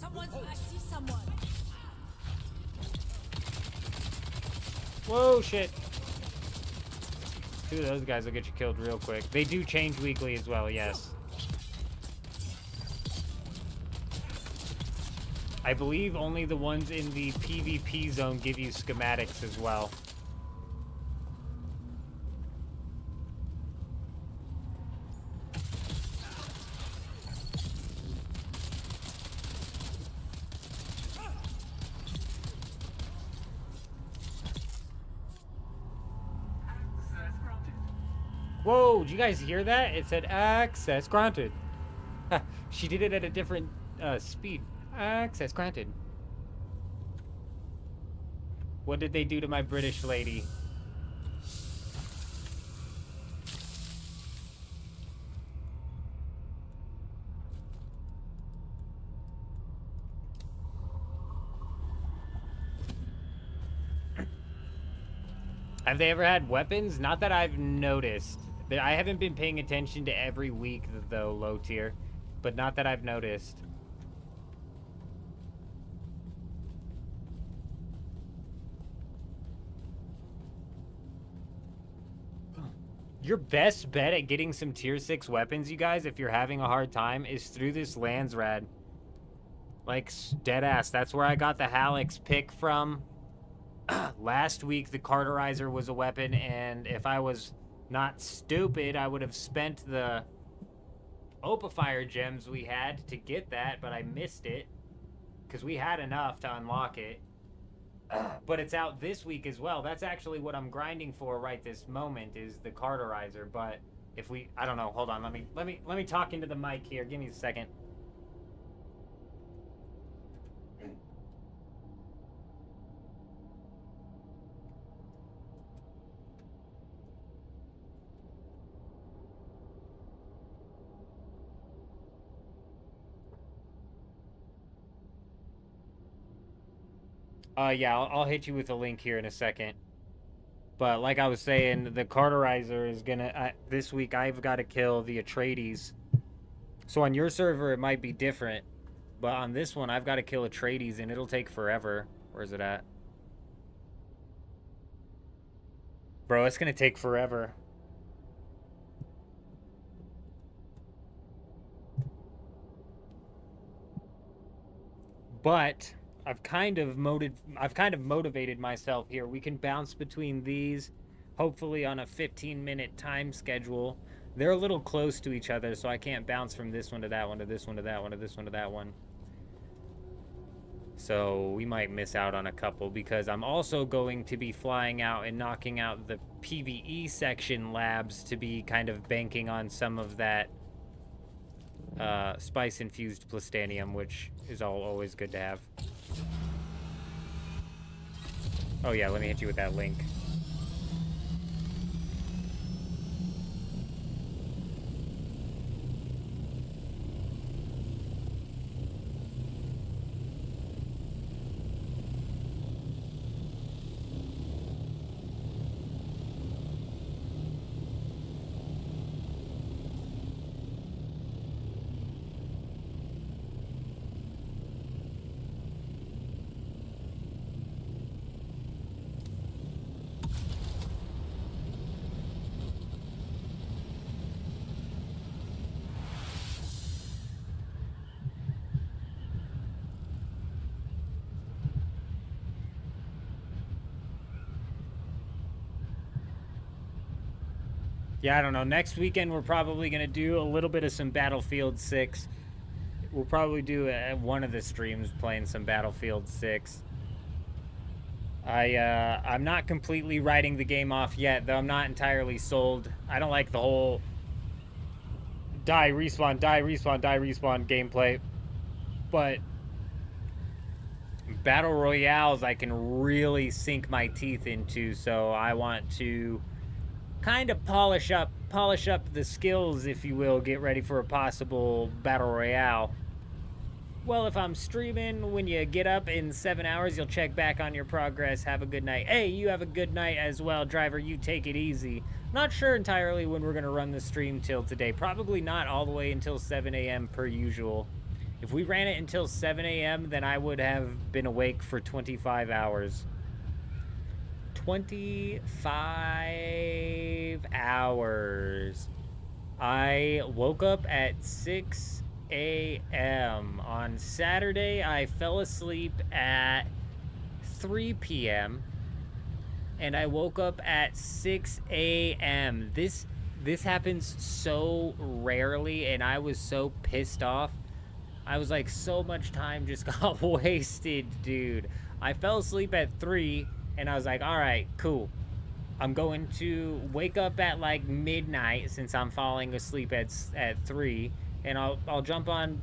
I see someone. Whoa, shit. 2 of those guys will get you killed real quick. They do change weekly as well, yes. I believe only the ones in the PvP zone give you schematics as well. Whoa, did you guys hear that? It said access granted. She did it at a different speed. Access granted. What did they do to my British lady? Have they ever had weapons? Not that I've noticed. I haven't been paying attention to every week, though, low tier. But not that I've noticed. Your best bet at getting some tier 6 weapons, you guys, if you're having a hard time, is through this Landsrad. Like, deadass. That's where I got the Hallex pick from. Last week, the Carterizer was a weapon, and if I was not stupid, I would have spent the Opifire gems we had to get that, but I missed it. Because we had enough to unlock it. But it's out this week as well. That's actually what I'm grinding for right this moment, is the Carterizer. But if we, I don't know, hold on, let me talk into the mic here. Give me a second. Yeah, I'll hit you with a link here in a second. But like I was saying, the Carterizer is gonna... this week, I've got to kill the Atreides. So on your server, it might be different. But on this one, I've got to kill Atreides, and it'll take forever. Where's it at? Bro, it's gonna take forever. But... I've kind of motivated myself here. We can bounce between these, hopefully on a 15-minute time schedule. They're a little close to each other, so I can't bounce from this one to that one to this one to that one to this one to that one. So we might miss out on a couple, because I'm also going to be flying out and knocking out the PvE section labs to be kind of banking on some of that spice-infused plastanium, which is always good to have. Oh yeah, let me hit you with that link. Yeah, I don't know. Next weekend, we're probably going to do a little bit of some Battlefield 6. We'll probably do one of the streams playing some Battlefield 6. I'm not completely writing the game off yet, though I'm not entirely sold. I don't like the whole die, respawn, die, respawn, die, respawn gameplay. But Battle Royales I can really sink my teeth into, so I want to kind of polish up the skills, if you will, get ready for a possible Battle Royale. Well, if I'm streaming, when you get up in 7 hours, you'll check back on your progress. Have a good night. Hey, you have a good night as well, driver. You take it easy. Not sure entirely when we're going to run the stream till today. Probably not all the way until 7 a.m. per usual. If we ran it until 7 a.m., then I would have been awake for 25 hours. 25 hours. I woke up at 6 a.m. On Saturday, I fell asleep at 3 p.m. and I woke up at 6 a.m. This happens so rarely, and I was so pissed off. I was like, so much time just got wasted, dude. I fell asleep at 3, and I was like, all right, cool. I'm going to wake up at like midnight, since I'm falling asleep at 3, and I'll jump on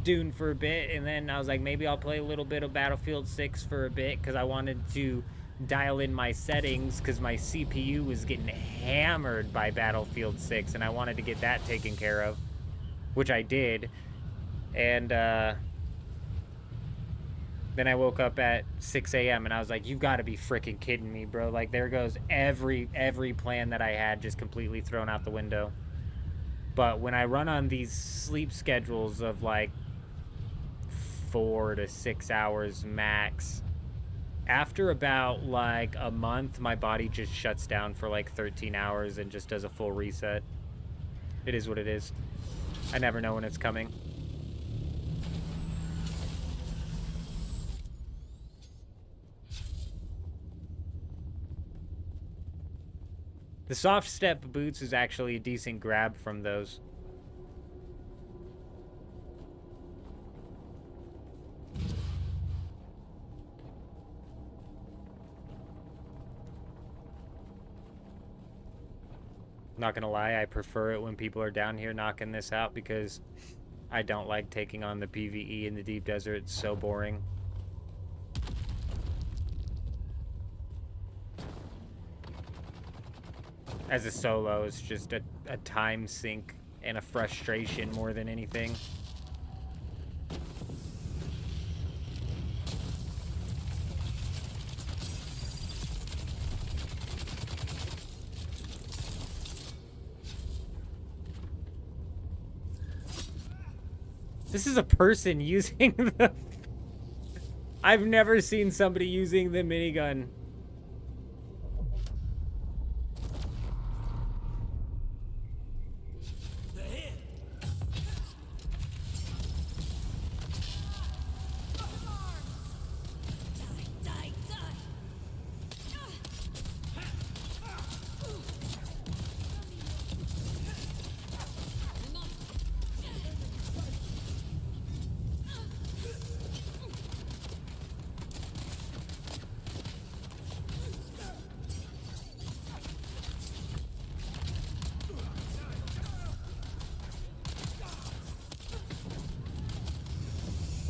Dune for a bit, and then I was like, maybe I'll play a little bit of Battlefield 6 for a bit, because I wanted to dial in my settings, because my CPU was getting hammered by Battlefield 6, and I wanted to get that taken care of, which I did. And then Then I woke up at 6 a.m. and I was like, you've got to be freaking kidding me, bro. Like, there goes every plan that I had just completely thrown out the window. But when I run on these sleep schedules of like 4 to 6 hours max, after about like a month, my body just shuts down for like 13 hours and just does a full reset. It is what it is. I never know when it's coming. The soft step boots is actually a decent grab from those. Not gonna lie, I prefer it when people are down here knocking this out because I don't like taking on the PvE in the deep desert. It's so boring. As a solo, it's just a time sink and a frustration more than anything. This is a person using the... I've never seen somebody using the minigun.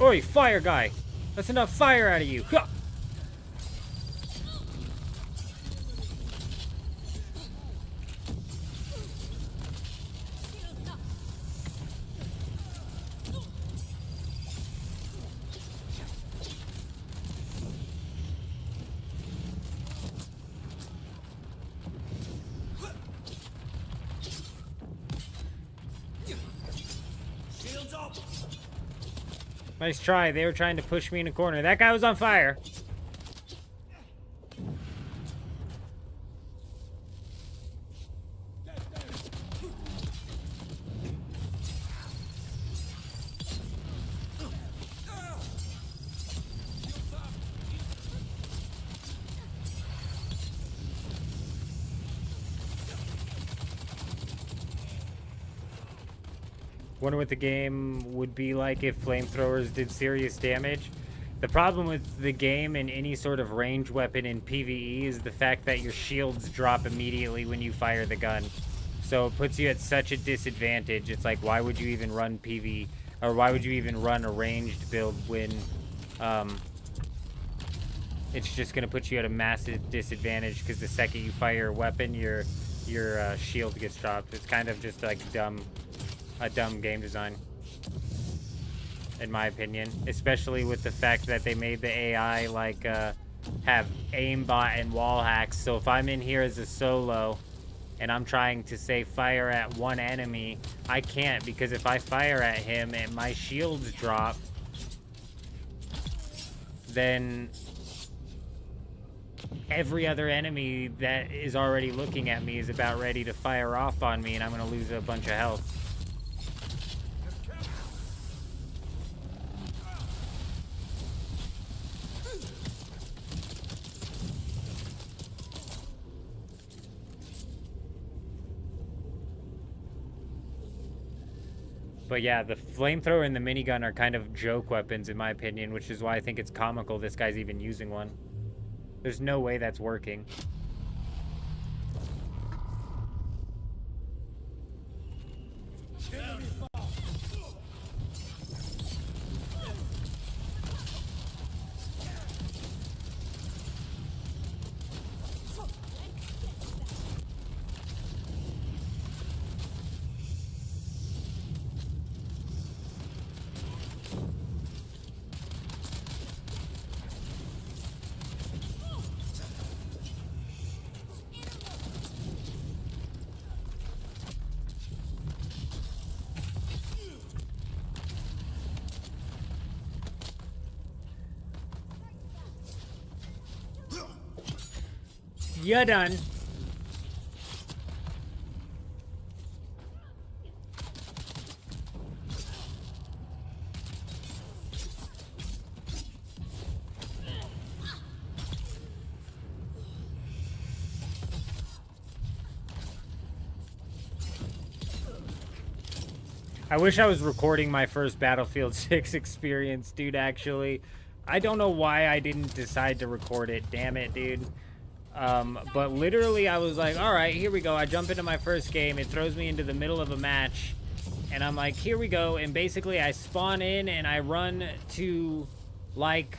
Oi, fire guy! That's enough fire out of you! Huh. Nice try. They were trying to push me in a corner. That guy was on fire. Wonder what the game would be like if flamethrowers did serious damage. The problem with the game and any sort of ranged weapon in PvE is the fact that your shields drop immediately when you fire the gun. So it puts you at such a disadvantage. It's like, why would you even run PvE, or why would you even run a ranged build when it's just going to put you at a massive disadvantage because the second you fire a weapon, your shield gets dropped. It's kind of just like a dumb game design, in my opinion, especially with the fact that they made the AI like have aimbot and wall hacks. So if I'm in here as a solo and I'm trying to say fire at one enemy, I can't, because if I fire at him and my shields drop, then every other enemy that is already looking at me is about ready to fire off on me, and I'm going to lose a bunch of health. But yeah, the flamethrower and the minigun are kind of joke weapons, in my opinion, which is why I think it's comical this guy's even using one. There's no way that's working. You done. I wish I was recording my first Battlefield 6 experience, dude, actually. I don't know why I didn't decide to record it. Damn it, dude. But literally, I was like, all right, here we go. I jump into my first game. It throws me into the middle of a match. And I'm like, here we go. And basically, I spawn in and I run to, like,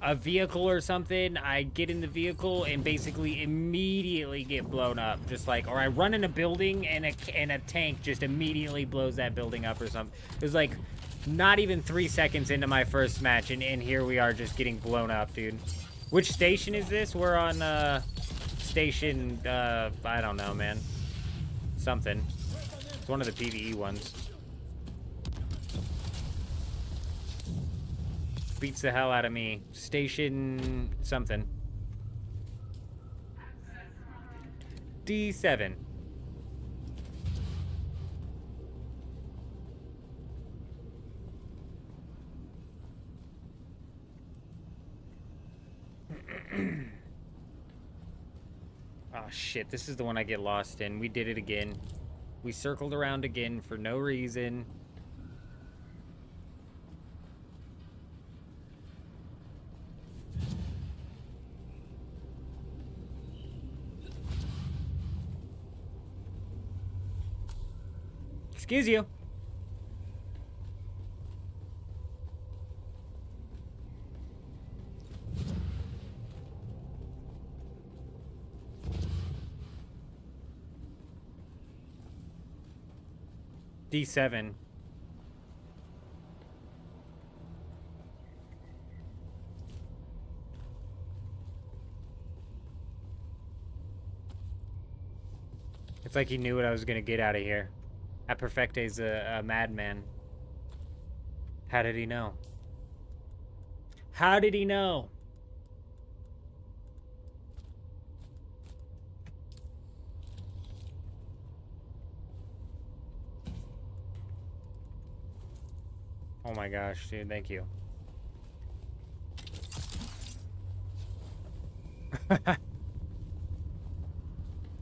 a vehicle or something. I get in the vehicle and basically immediately get blown up. Just like, or I run in a building and a tank just immediately blows that building up or something. It was like not even 3 seconds into my first match, and here we are just getting blown up, dude. Which station is this? We're on, station, I don't know, man. Something. It's one of the PvE ones. Beats the hell out of me. Station something. D7. Oh shit, this is the one I get lost in. We did it again. We circled around again for no reason. Excuse you. D7. It's like he knew what I was gonna get out of here. That Perfecte's a madman. How did he know? How did he know? Oh my gosh, dude, thank you.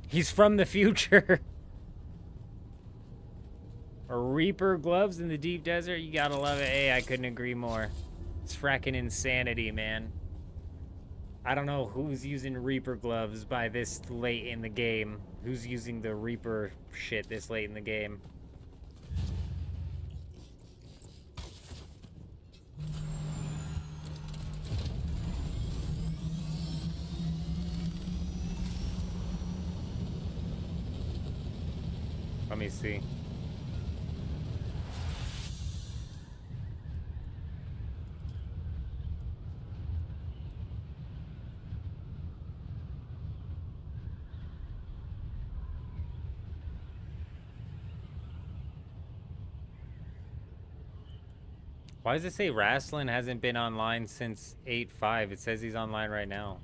He's from the future. Reaper gloves in the deep desert, you gotta love it. Hey, I couldn't agree more. It's fracking insanity, man. I don't know who's using Reaper gloves by this late in the game. Who's using the Reaper shit this late in the game? Let me see. Why does it say Rasslin hasn't been online since 8.5? It says he's online right now.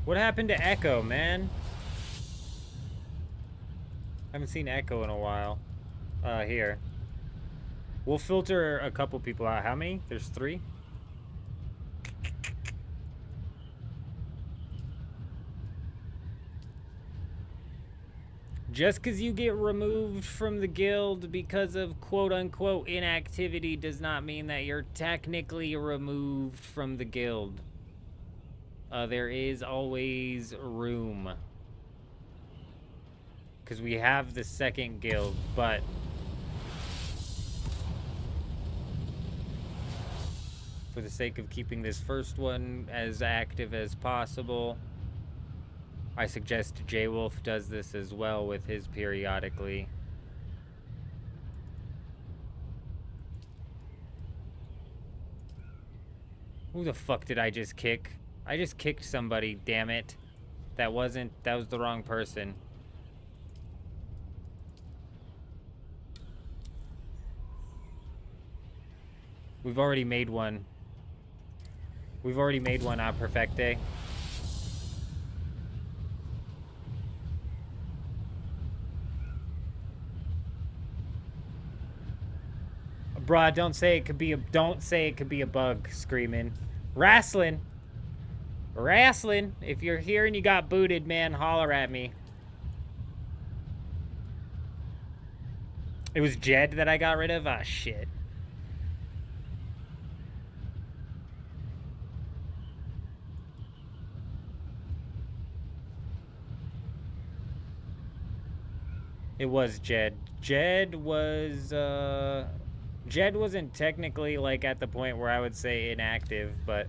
What happened to Echo, man? Haven't seen Echo in a while. Here. We'll filter a couple people out. How many? There's 3? Just because you get removed from the guild because of quote-unquote inactivity does not mean that you're technically removed from the guild. There is always room. because we have the second guild, but for the sake of keeping this first one as active as possible, I suggest J-Wolf does this as well with his periodically. Who the fuck did I just kick? I just kicked somebody, damn it. That was the wrong person. We've already made one. We've already made one a perfecte. Bruh, don't say it could be a bug, screaming. Wrestling. Wrestling. If you're here and you got booted, man, holler at me. It was Jed that I got rid of? Ah, shit. It was Jed. Jed wasn't technically, like, at the point where I would say inactive, but...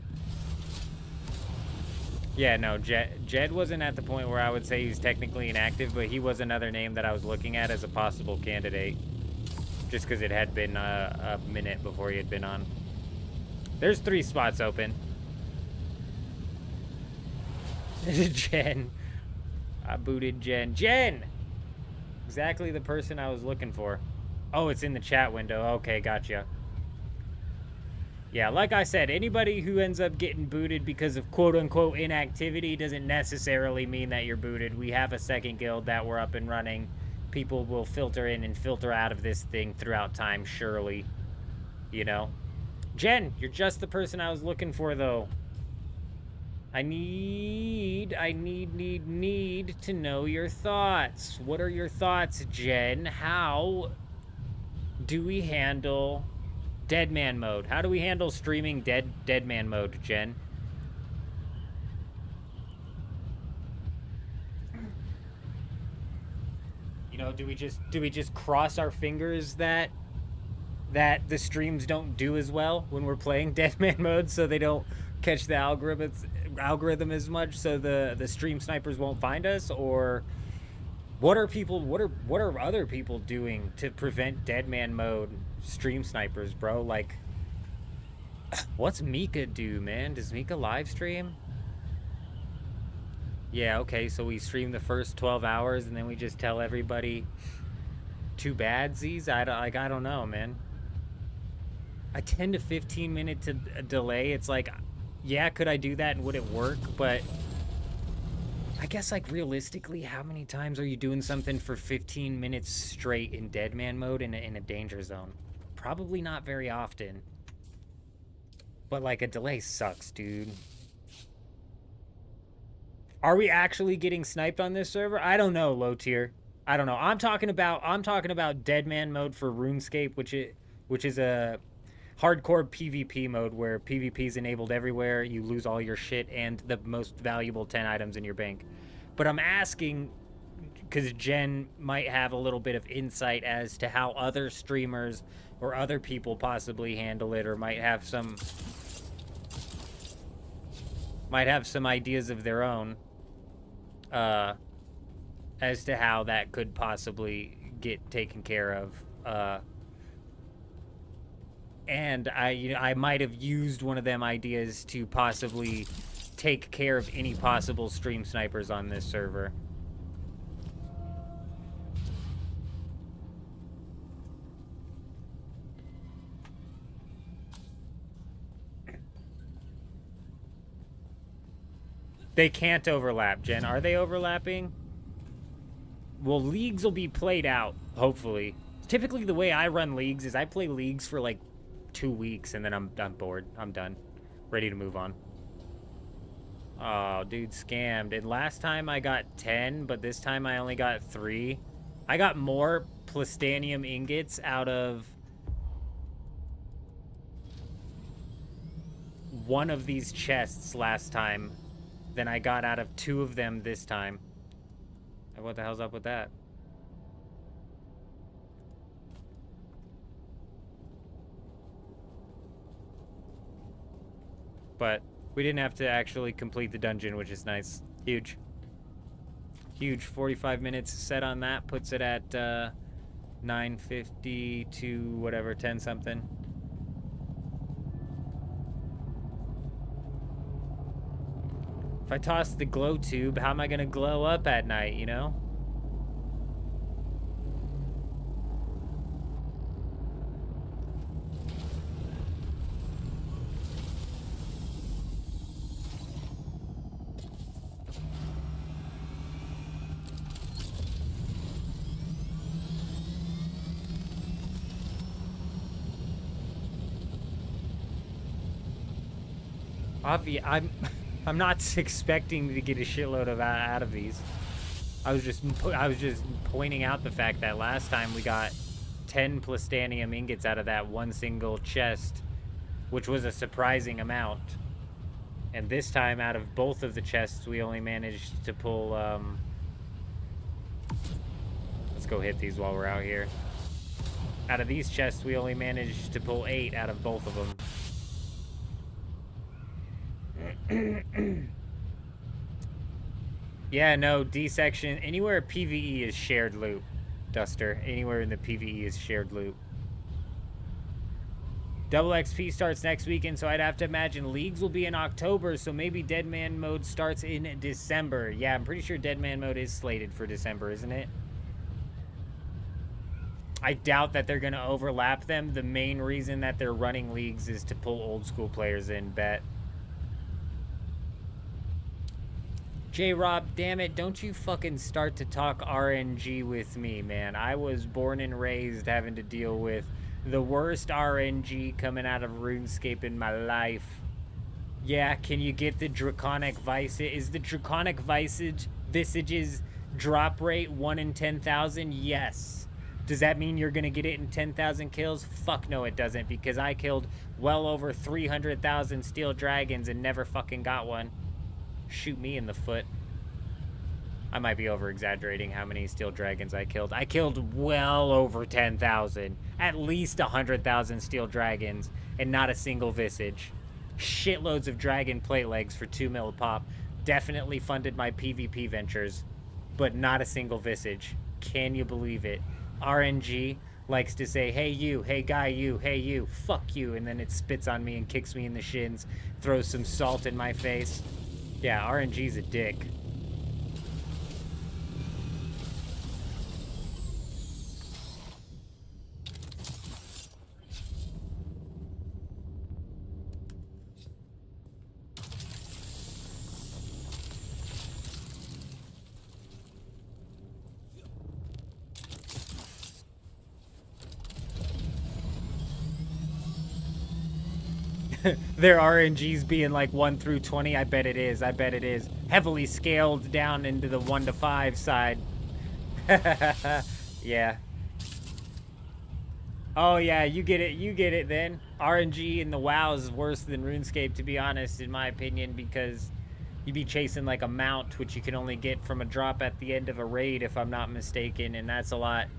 Yeah, no, Jed wasn't at the point where I would say he's technically inactive, but he was another name that I was looking at as a possible candidate. Just because it had been a minute before he had been on. There's 3 spots open. Jen. I booted Jen. Jen! Exactly the person I was looking for. Oh, it's in the chat window. Okay, gotcha. Yeah, like I said, anybody who ends up getting booted because of quote-unquote inactivity doesn't necessarily mean that you're booted. We have a second guild that we're up and running. People will filter in and filter out of this thing throughout time, surely. You know? Jen, you're just the person I was looking for, though. I need to know your thoughts. What are your thoughts, Jen? How do we handle Dead Man mode? How do we handle streaming Dead Man mode, Jen? You know, do we just cross our fingers that the streams don't do as well when we're playing Dead Man mode, so they don't catch the algorithm as much, so the stream snipers won't find us? Or what are other people doing to prevent Dead Man mode stream snipers, bro? Like, what's Mika do, man? Does Mika live stream? Yeah, okay, so we stream the first 12 hours and then we just tell everybody too bad, Z's? I don't know, man. A 10 to 15 minute delay, it's like, yeah, could I do that and would it work? But I guess, like, realistically, how many times are you doing something for 15 minutes straight in Dead Man mode in a danger zone? Probably not very often. But, like, a delay sucks, dude. Are we actually getting sniped on this server? I don't know, low tier. I don't know. I'm talking about Dead Man mode for RuneScape, which is a hardcore PvP mode where PvP is enabled everywhere. You lose all your shit and the most valuable 10 items in your bank. But I'm asking because Jen might have a little bit of insight as to how other streamers or other people possibly handle it, or might have some ideas of their own as to how that could possibly get taken care of. And I might have used one of them ideas to possibly take care of any possible stream snipers on this server. They can't overlap, Jen. Are they overlapping? Well, leagues will be played out, hopefully. Typically, the way I run leagues is I play leagues for like 2 weeks, and then I'm bored. I'm done. Ready to move on. Oh, dude, scammed. And last time I got 10, but this time I only got 3. I got more plastanium ingots out of one of these chests last time than I got out of 2 of them this time. What the hell's up with that? But we didn't have to actually complete the dungeon, which is nice. Huge. Huge. 45 minutes set on that puts it at 9:50 to whatever, 10 something. If I toss the glow tube, how am I gonna glow up at night, you know? I'm not expecting to get a shitload of out of these. I was just pointing out the fact that last time we got 10 plastanium ingots out of that one single chest, which was a surprising amount. And this time, out of both of the chests, we only managed to pull. Let's go hit these while we're out here. Out of these chests, we only managed to pull 8 out of both of them. Yeah, no, D section. Anywhere PvE is shared loot, Duster. Anywhere in the PvE is shared loot. Double XP starts next weekend, so I'd have to imagine Leagues will be in October, so maybe Dead Man Mode starts in December. Yeah, I'm pretty sure Dead Man Mode is slated for December, isn't it? I doubt that they're going to overlap them. The main reason that they're running Leagues is to pull old school players in, bet. J-Rob, damn it, don't you fucking start to talk RNG with me, man. I was born and raised having to deal with the worst RNG coming out of RuneScape in my life. Yeah, can you get the Draconic Visage? Is the Draconic Visage's drop rate 1 in 10,000? Yes. Does that mean you're going to get it in 10,000 kills? Fuck no, it doesn't, because I killed well over 300,000 steel dragons and never fucking got one. Shoot me in the foot. I might be over-exaggerating how many steel dragons I killed. I killed well over 10,000. At least 100,000 steel dragons, and not a single visage. Shitloads of dragon plate legs for 2 mil a pop. Definitely funded my PvP ventures, but not a single visage. Can you believe it? RNG likes to say, hey you, hey guy you, hey you, fuck you, and then it spits on me and kicks me in the shins, throws some salt in my face. Yeah, RNG's a dick. Their RNGs being like 1 through 20, I bet it is. I bet it is. Heavily scaled down into the 1 to 5 side. Yeah. Oh yeah, you get it. You get it then. RNG in the WoW is worse than RuneScape, to be honest, in my opinion, because you'd be chasing like a mount, which you can only get from a drop at the end of a raid, if I'm not mistaken, and that's a lot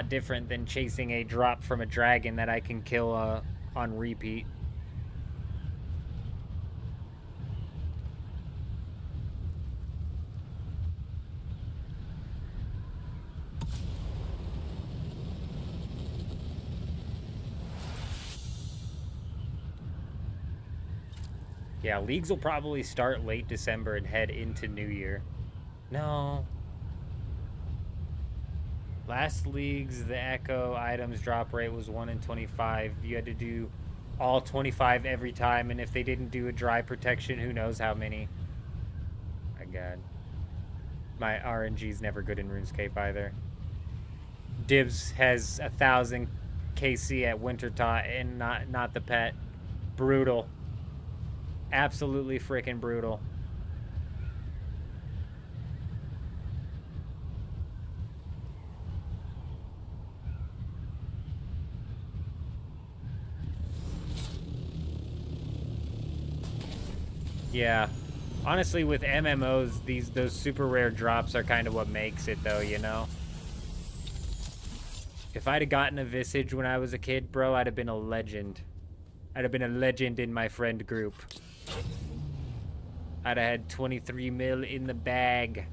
different than chasing a drop from a dragon that I can kill on repeat. Yeah, Leagues will probably start late December and head into New Year. No. Last Leagues, the Echo items drop rate was 1 in 25. You had to do all 25 every time, and if they didn't do a dry protection, who knows how many. My god. My RNG's never good in RuneScape either. Dibs has 1,000 KC at Wintertot and not the pet. Brutal. Absolutely freaking brutal. Yeah. Honestly, with MMOs, those super rare drops are kind of what makes it, though, you know? If I'd have gotten a Visage when I was a kid, bro, I'd have been a legend. I'd have been a legend in my friend group. I'd have had 23 mil in the bag.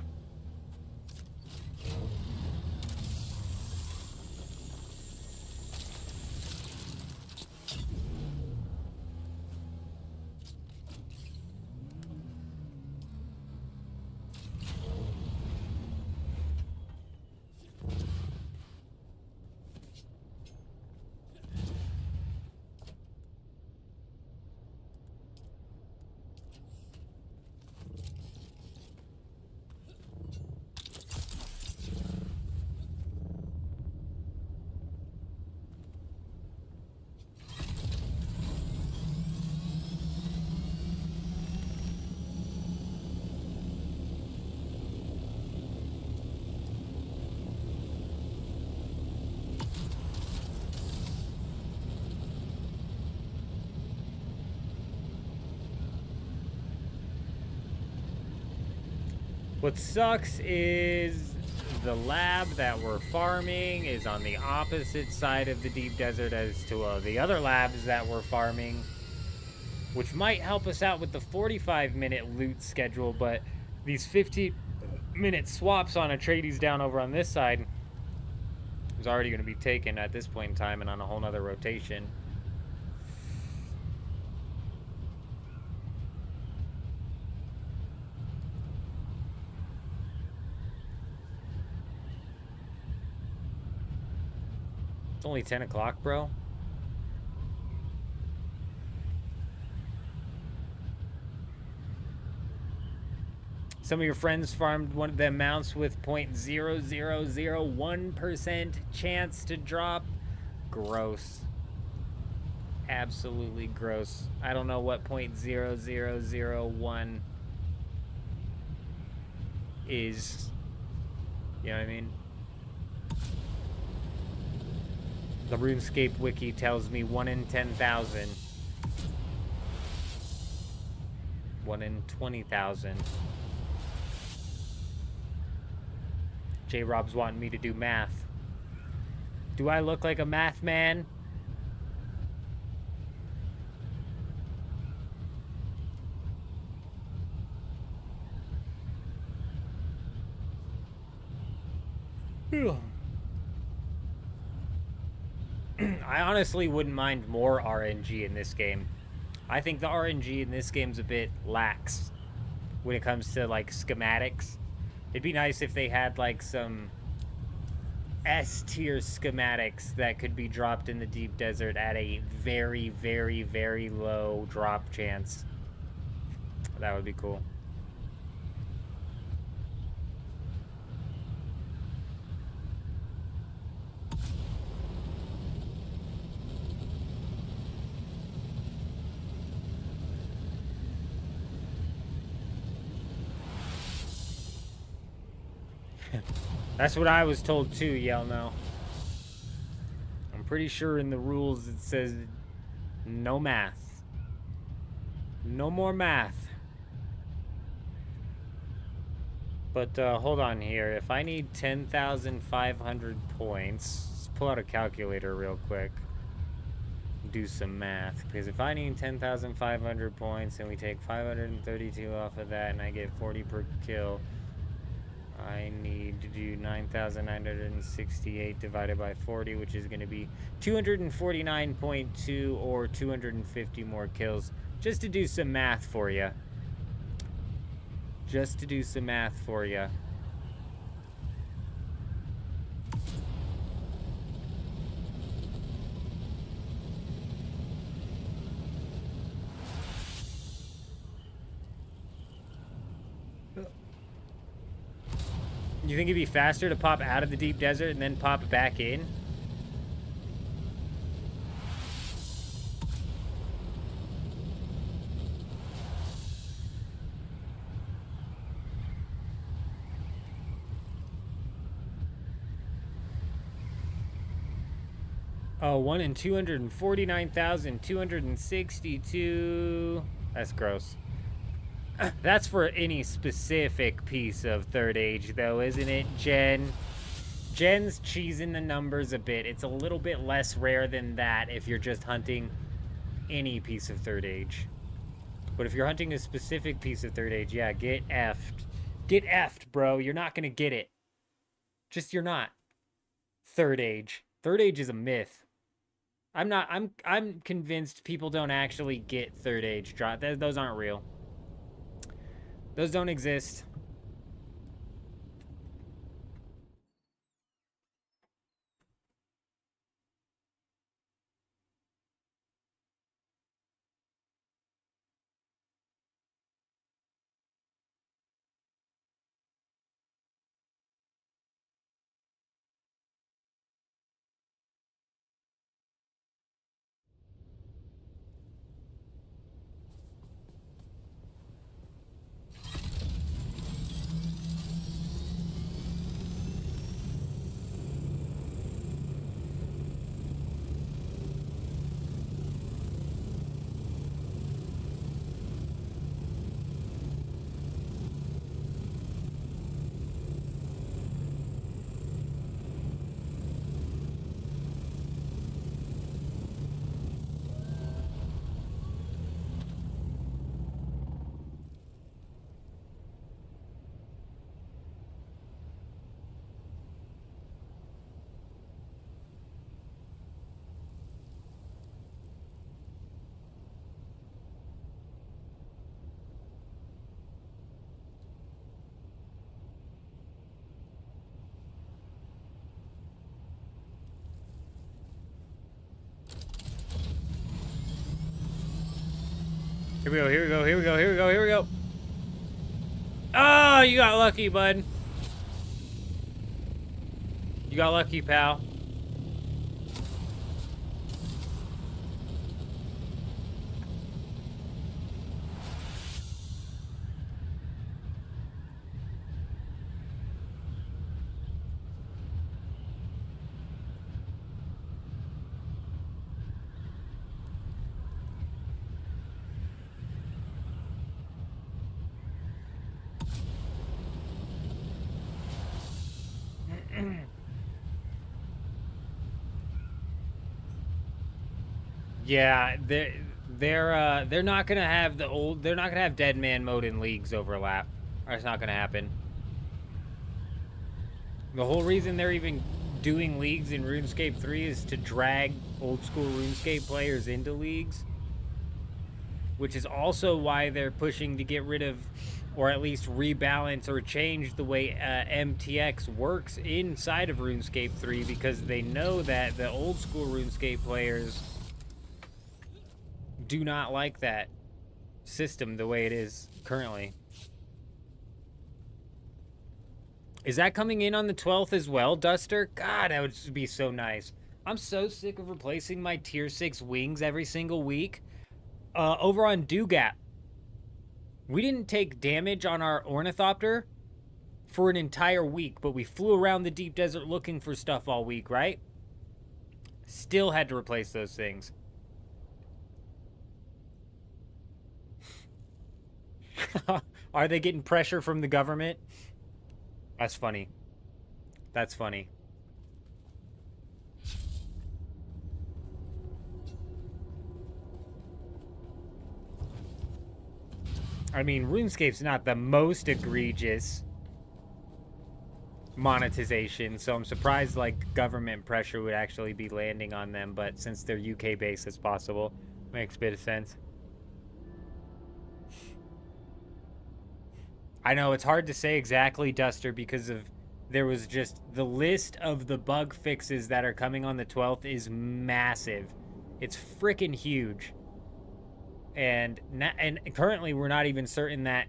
What sucks is the lab that we're farming is on the opposite side of the deep desert as to the other labs that we're farming, which might help us out with the 45-minute loot schedule, but these 15-minute swaps on Atreides down over on this side is already going to be taken at this point in time and on a whole nother rotation. It's only 10 o'clock, bro. Some of your friends farmed one of them mounts with 0.0001% chance to drop. Gross. Absolutely gross. I don't know what 0.0001 is. You know what I mean? The RuneScape wiki tells me 1 in 10,000. 1 in 20,000. J-Rob's wanting me to do math. Do I look like a math man? I honestly wouldn't mind more RNG in this game. I think the RNG in this game's a bit lax when it comes to, like, schematics. It'd be nice if they had, like, some S-tier schematics that could be dropped in the deep desert at a very, very, very low drop chance. That would be cool. That's what I was told too, Yelno. I'm pretty sure in the rules it says no math. No more math. But hold on here. If I need 10,500 points, let's pull out a calculator real quick. Do some math. Because if I need 10,500 points and we take 532 off of that and I get 40 per kill, I need to do 9,968 divided by 40, which is going to be 249.2 or 250 more kills. Just to do some math for you. Just to do some math for you. You think it'd be faster to pop out of the deep desert and then pop back in? Oh, 1 in 249,262. That's gross. That's for any specific piece of Third Age, though, isn't it, Jen? Jen's cheesing the numbers a bit. It's a little bit less rare than that if you're just hunting any piece of Third Age. But if you're hunting a specific piece of third age, yeah, get effed. Get effed, bro. You're not gonna get it. Just you're not. Third age. Third age is a myth. I'm convinced people don't actually get third age drop. Those aren't real. Those don't exist. Here we go, here we go, here we go, here we go, here we go. Oh, you got lucky, bud. You got lucky, pal. Yeah, they're not gonna have they're not gonna have dead man mode and leagues overlap. That's not gonna happen. The whole reason they're even doing leagues in RuneScape 3 is to drag old school RuneScape players into leagues, which is also why they're pushing to get rid of, or at least rebalance or change the way MTX works inside of RuneScape 3, because they know that the old school RuneScape players do not like that system the way it is currently. Is that coming in on the 12th as well, Duster? God, that would just be so nice. I'm so sick of replacing my tier 6 wings every single week. Over on Dugap, we didn't take damage on our Ornithopter for an entire week, but we flew around the deep desert looking for stuff all week, right? Still had to replace those things. Are they getting pressure from the government? That's funny. That's funny. I mean, RuneScape's not the most egregious monetization, so I'm surprised like government pressure would actually be landing on them, but since they're UK based, it's possible. Makes a bit of sense. I know it's hard to say exactly, Duster, because of there was just the list of the bug fixes that are coming on the 12th is massive. It's freaking huge. And currently we're not even certain that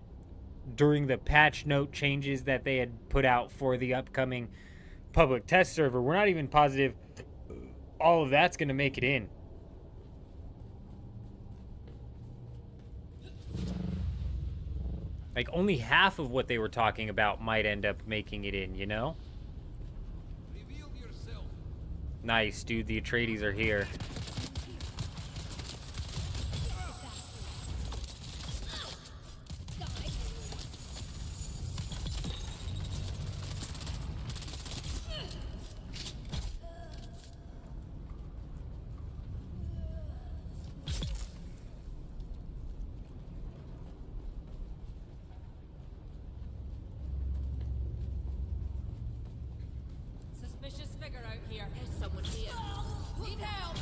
during the patch note changes that they had put out for the upcoming public test server, we're not even positive all of that's going to make it in. Like, only half of what they were talking about might end up making it in, you know? Nice, dude. The Atreides are here. here. There's someone here. Need help.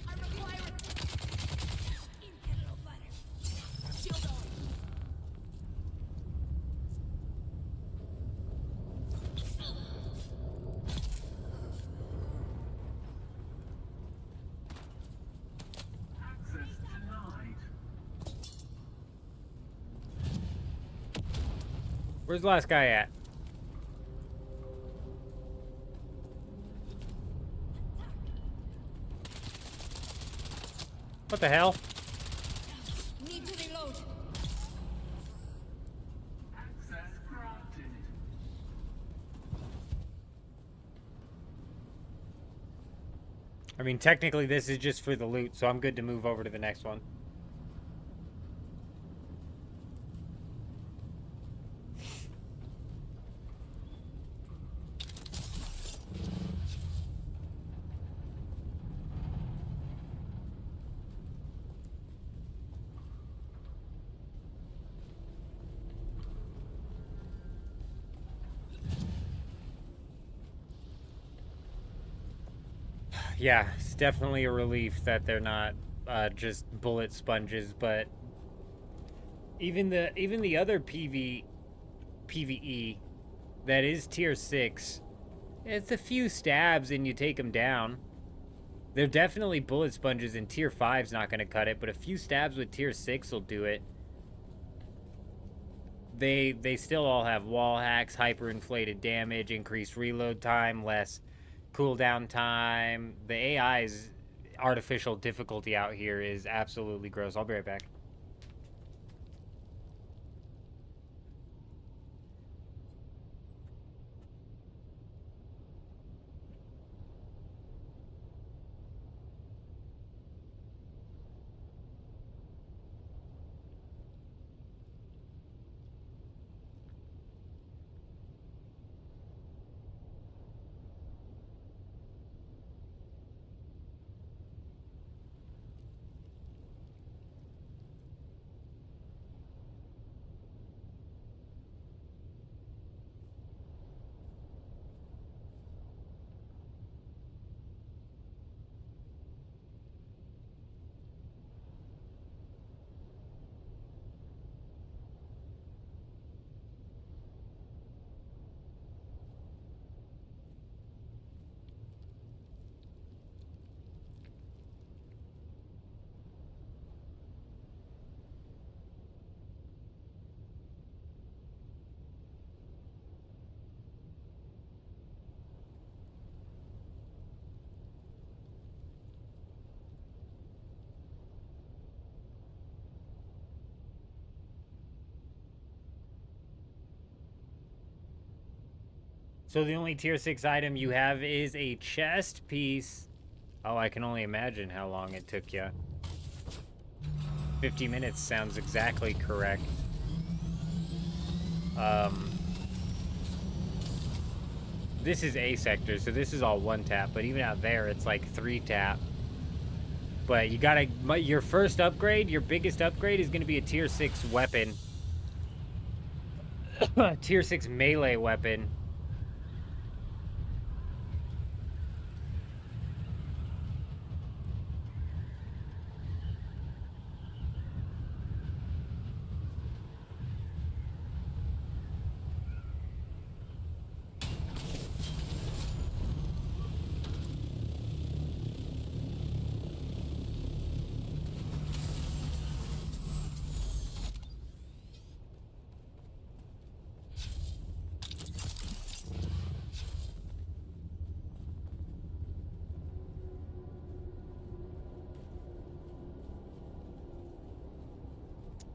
I require it. Get a little better. Shield on. Where's the last guy at? What the hell? Need to reload. I mean, technically this is just for the loot, so I'm good to move over to the next one. Yeah, it's definitely a relief that they're not just bullet sponges, but even the other PvE that is tier 6, it's a few stabs and you take them down. They're definitely bullet sponges, and tier 5's not going to cut it, but a few stabs with tier 6 will do it. They still all have wall hacks, hyperinflated damage, increased reload time, less cooldown time. The AI's artificial difficulty out here is absolutely gross. I'll be right back. So the only tier 6 item you have is a chest piece. Oh, I can only imagine how long it took you. 50 minutes sounds exactly correct. This is A sector, so this is all 1 tap, but even out there it's like 3 tap. But you gotta, your first upgrade, your biggest upgrade is gonna be a tier 6 weapon. Tier 6 melee weapon.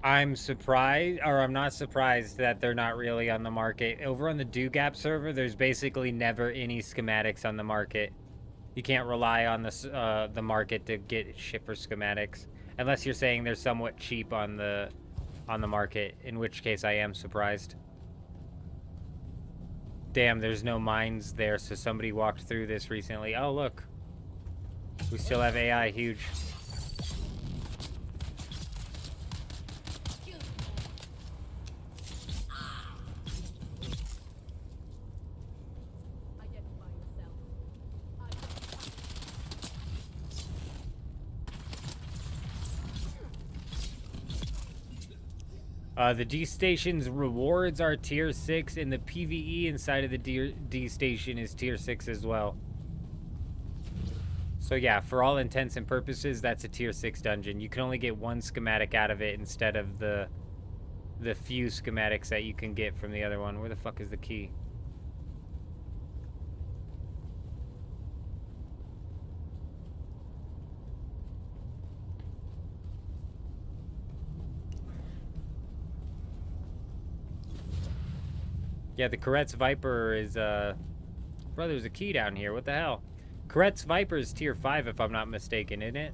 I'm surprised, or I'm not surprised that they're not really on the market. Over on the DoGap server, there's basically never any schematics on the market. You can't rely on the market to get shipper schematics, unless you're saying they're somewhat cheap on the market, in which case I am surprised. Damn, there's no mines there, so somebody walked through this recently. Oh, look. We still have AI, huge. Identify yourself. The D station's rewards are tier 6, and the PvE inside of the D station is tier 6 as well. So yeah, for all intents and purposes, that's a tier 6 dungeon. You can only get one schematic out of it instead of the few schematics that you can get from the other one. Where the fuck is the key? Yeah, the Koretz Viper is, Bro, there's a key down here. What the hell? Koretz Viper is tier 5, if I'm not mistaken, isn't it?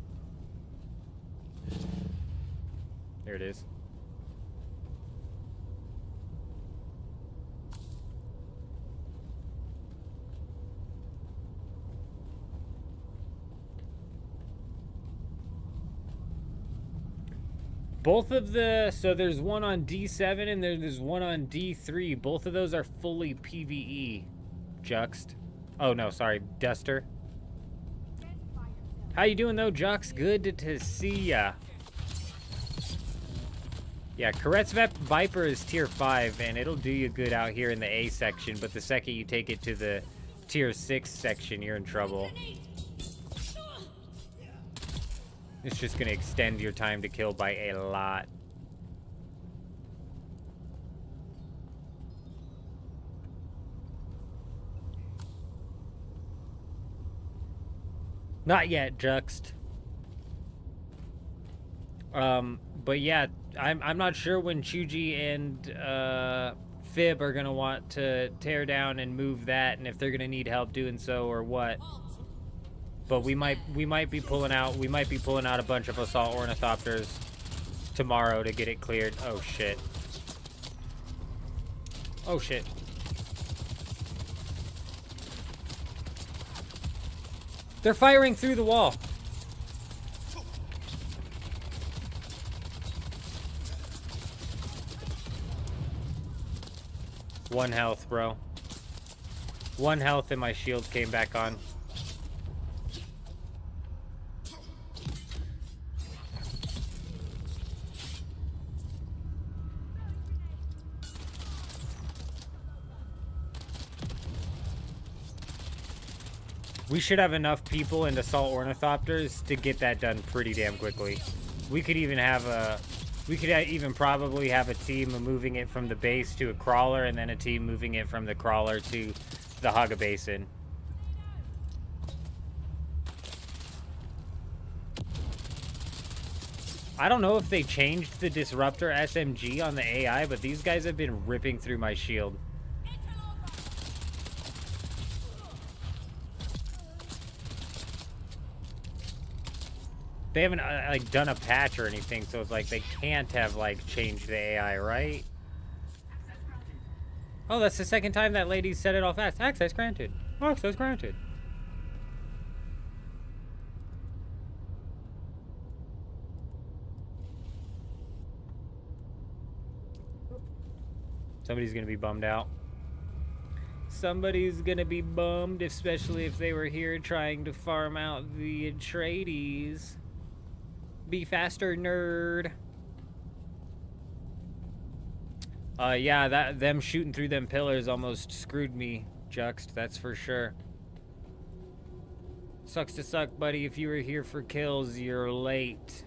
There it is. Both of the, so there's one on D7 and there's one on D3. Both of those are fully PvE. Juxt. Oh no, sorry, Duster. How you doing though, Jux? Good to see ya. Yeah, Koretz Viper is tier 5 and it'll do you good out here in the A section, but the second you take it to the tier 6 section, you're in trouble. It's just gonna extend your time to kill by a lot. Not yet, Juxt. But yeah, I'm not sure when Chuji and Fib are gonna want to tear down and move that, and if they're gonna need help doing so or what. But we might be pulling out a bunch of assault ornithopters tomorrow to get it cleared. Oh shit. Oh shit. They're firing through the wall. One health, bro. One health and my shield came back on. We should have enough people and assault ornithopters to get that done pretty damn quickly. We could even have a, probably have a team moving it from the base to a crawler, and then a team moving it from the crawler to the Haga Basin. I don't know if they changed the Disruptor SMG on the AI, but these guys have been ripping through my shield. They haven't like done a patch or anything, so it's like they can't have like changed the AI, right? Oh, that's the second time that lady set it off fast. Access granted. Access granted. Somebody's gonna be bummed out. Somebody's gonna be bummed, especially if they were here trying to farm out the Atreides. Be faster, nerd. Yeah, them shooting through them pillars almost screwed me, Juxt, that's for sure. Sucks to suck, buddy. If you were here for kills, you're late.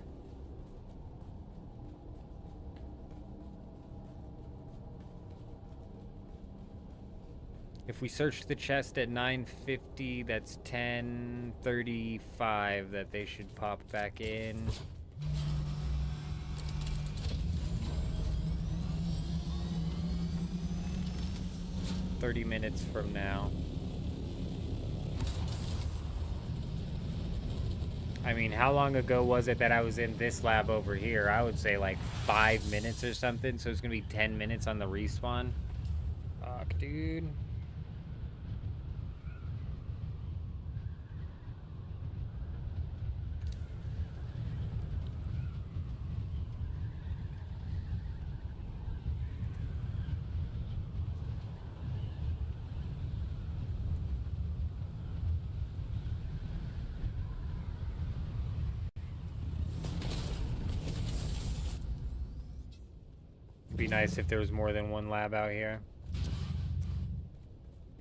If we searched the chest at 950, that's 1035 that they should pop back in. "30 minutes from now." I mean, how long ago was it that I was in this lab over here? I would say like 5 minutes or something, so it's gonna be 10 minutes on the respawn. Fuck, dude. Be nice if there was more than one lab out here.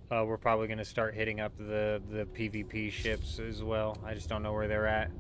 We're probably going to start hitting up the PvP ships as well. I just don't know where they're at.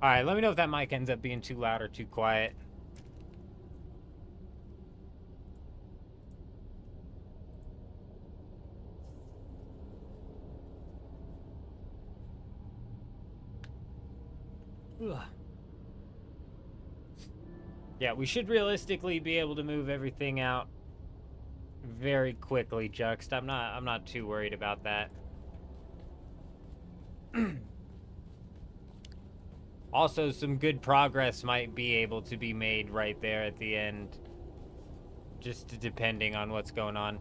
All right, let me know if that mic ends up being too loud or too quiet. Ugh. Yeah, we should realistically be able to move everything out very quickly, Juxt. I'm not too worried about that. Also, some good progress might be able to be made right there at the end. Just depending on what's going on.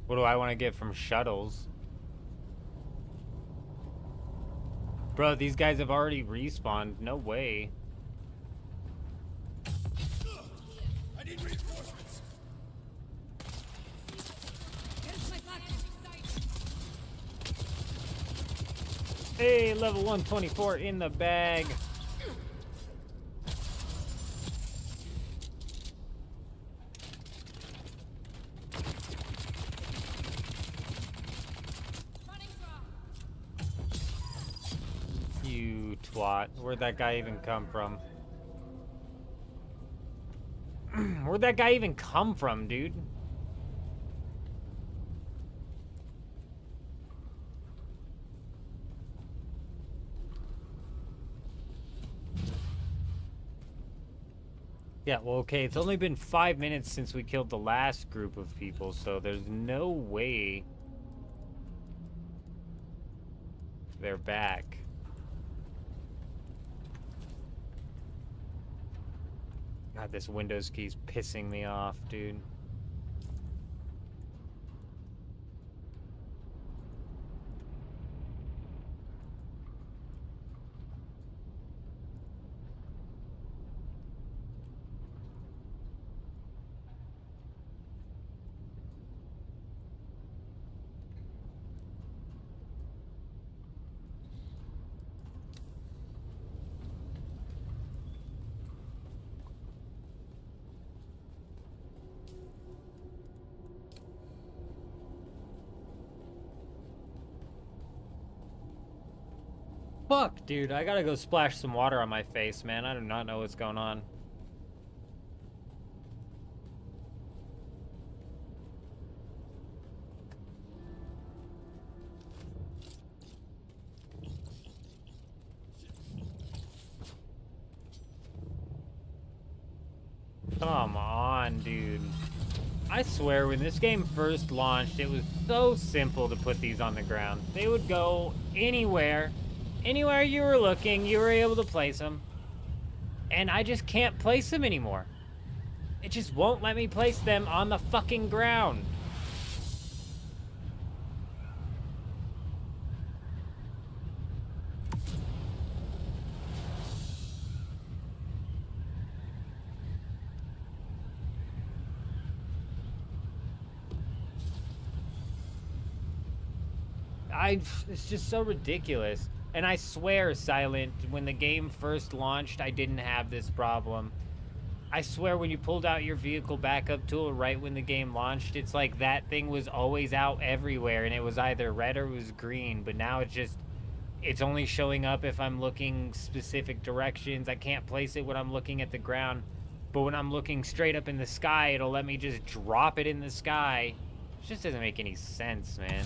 What do I want to get from shuttles? Bro, these guys have already respawned. No way. I need reinforcements. Hey, level 124 in the bag. You twat. Where'd that guy even come from? Where'd that guy even come from, dude? Yeah, well, okay, it's only been 5 minutes since we killed the last group of people, so there's no way they're back. God, this Windows key's pissing me off, dude. Fuck, dude, I gotta go splash some water on my face, man. I do not know what's going on. Come on, dude. I swear, when this game first launched, it was so simple to put these on the ground. They would go anywhere. Anywhere you were looking, you were able to place them. And I just can't place them anymore. It just won't let me place them on the fucking ground. It's just so ridiculous. And I swear, Silent, when the game first launched, I didn't have this problem. I swear when you pulled out your vehicle backup tool right when the game launched, it's like that thing was always out everywhere and it was either red or it was green, but now it's only showing up if I'm looking specific directions. I can't place it when I'm looking at the ground, but when I'm looking straight up in the sky, it'll let me just drop it in the sky. It just doesn't make any sense, man.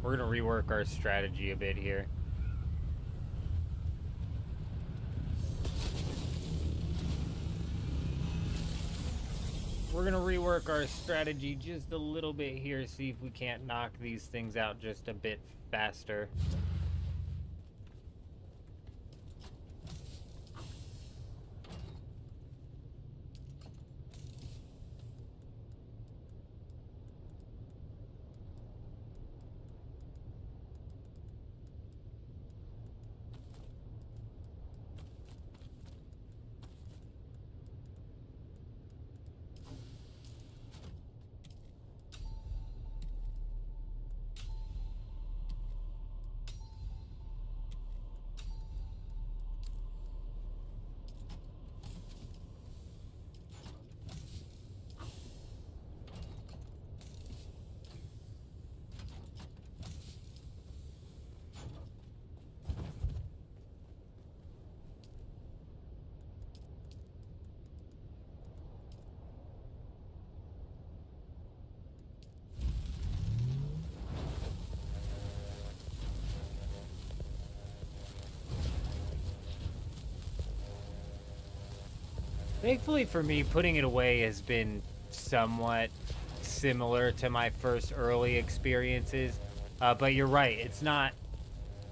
We're gonna rework our strategy a bit here. We're gonna rework our strategy just a little bit here, see if we can't knock these things out just a bit faster. Thankfully for me, putting it away has been somewhat similar to my first early experiences. But you're right,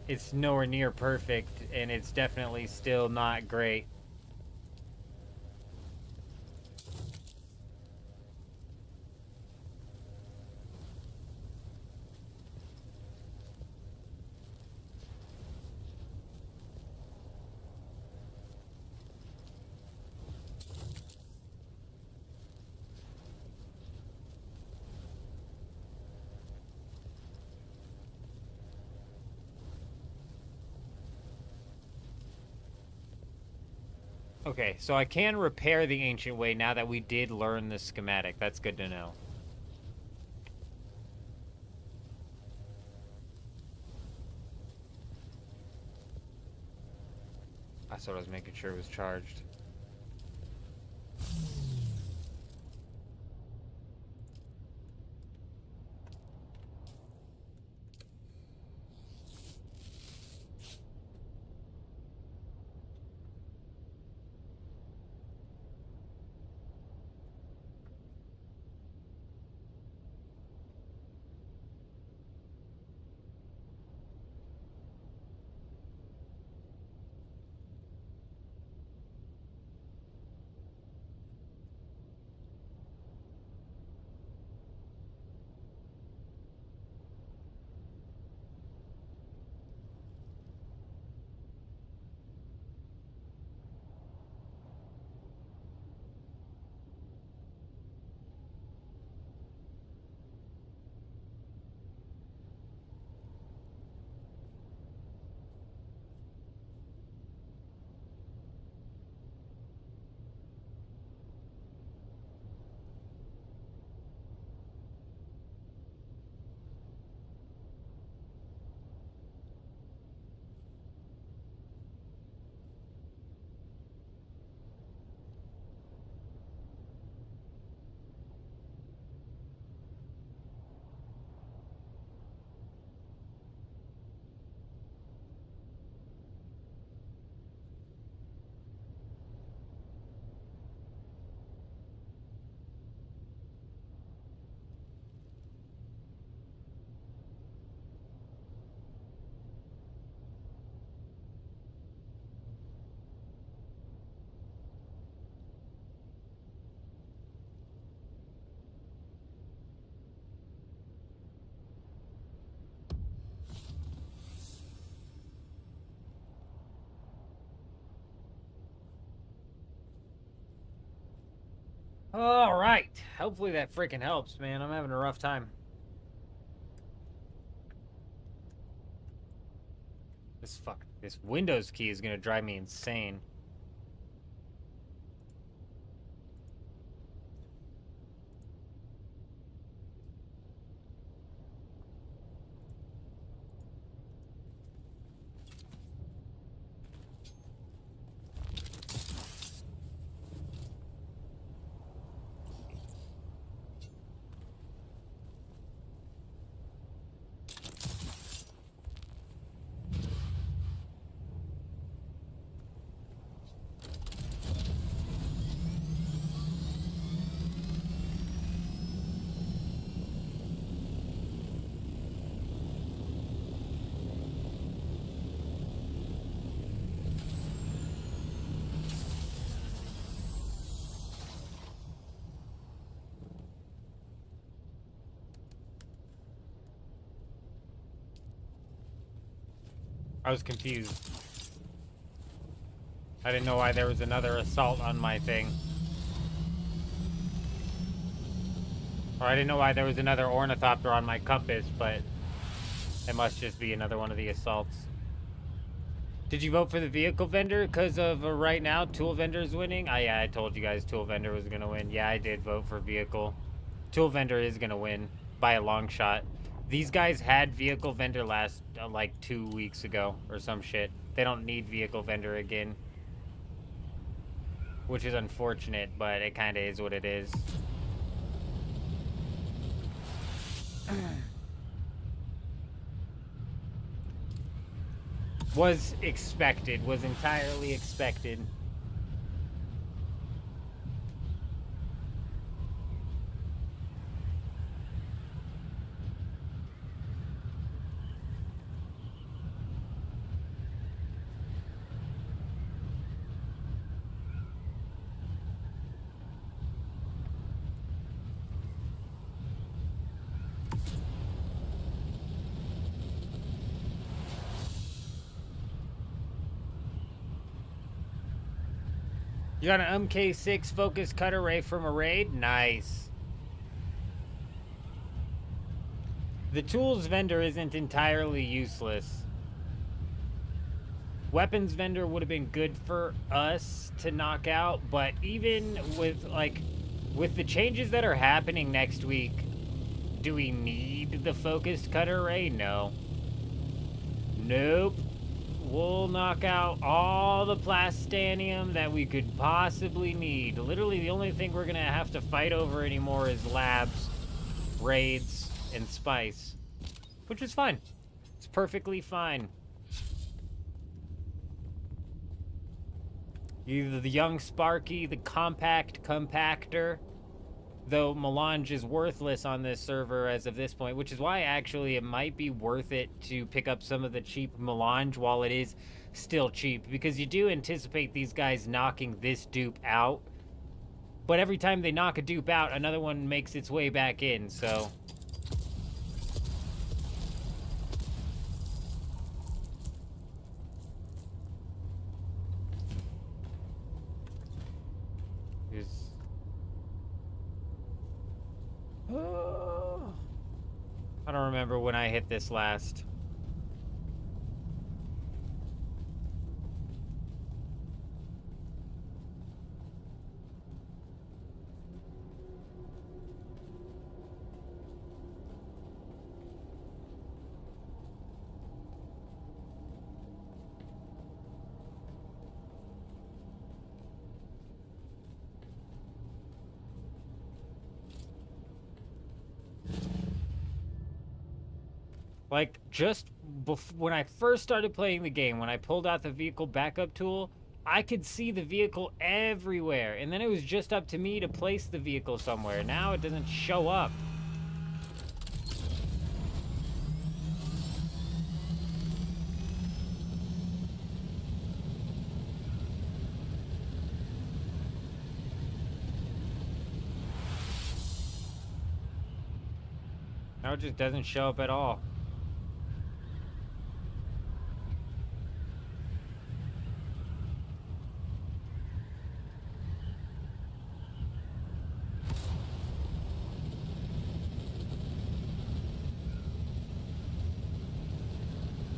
it's nowhere near perfect, and it's definitely still not great. Okay, so I can repair the ancient way now that we did learn the schematic. That's good to know. That's what I was making sure it was charged. All right. Hopefully that freaking helps, man. I'm having a rough time. This Windows key is gonna drive me insane. I was confused. I didn't know why there was another assault on my thing. Or I didn't know why there was another ornithopter on my compass, but it must just be another one of the assaults. Did you vote for the vehicle vendor because of right now tool vendor's winning? Yeah, I told you guys tool vendor was gonna win. Yeah, I did vote for vehicle. Tool vendor is gonna win by a long shot. These guys had vehicle vendor last like 2 weeks ago or some shit. They don't need vehicle vendor again, which is unfortunate, but it kind of is what it is. Was expected, was entirely expected. You got an MK6 focus cut array from a raid? Nice. The tools vendor isn't entirely useless. Weapons vendor would have been good for us to knock out, but even with the changes that are happening next week, do we need the focused cut array? No. Nope. We'll knock out all the plastanium that we could possibly need. Literally, the only thing we're gonna have to fight over anymore is labs, raids, and spice. Which is fine. It's perfectly fine. Either the young Sparky, the compact compactor, though Melange is worthless on this server as of this point, which is why actually it might be worth it to pick up some of the cheap Melange while it is still cheap, because you do anticipate these guys knocking this dupe out, but every time they knock a dupe out, another one makes its way back in, so... I don't remember when I hit this last. Like, just when I first started playing the game, when I pulled out the vehicle backup tool, I could see the vehicle everywhere. And then it was just up to me to place the vehicle somewhere. Now it doesn't show up. Now it just doesn't show up at all.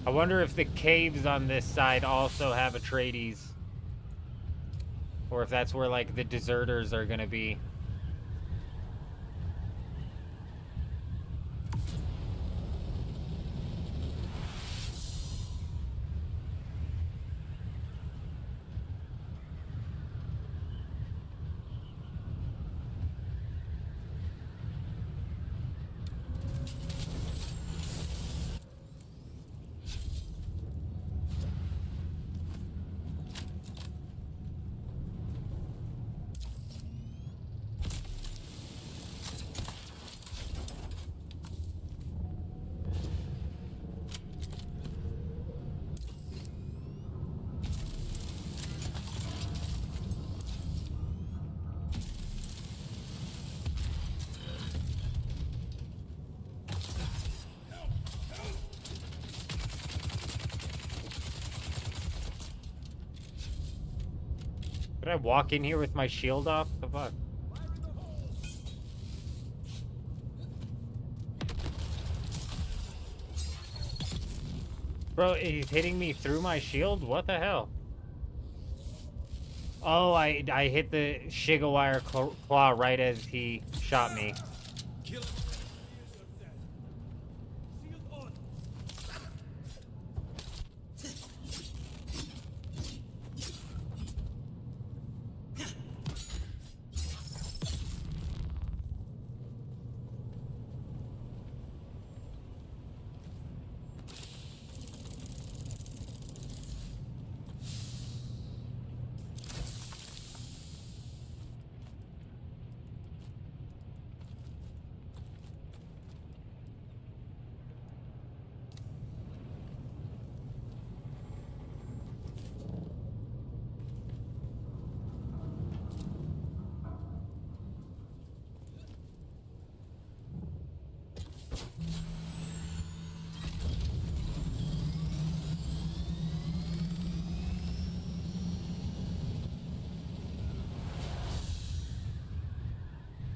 I wonder if the caves on this side also have Atreides. Or if that's where, like, the deserters are gonna be. Did I walk in here with my shield off? The fuck? Bro, he's hitting me through my shield? What the hell? Oh, I hit the Shigawire claw right as he shot me. Kill him. Shield on.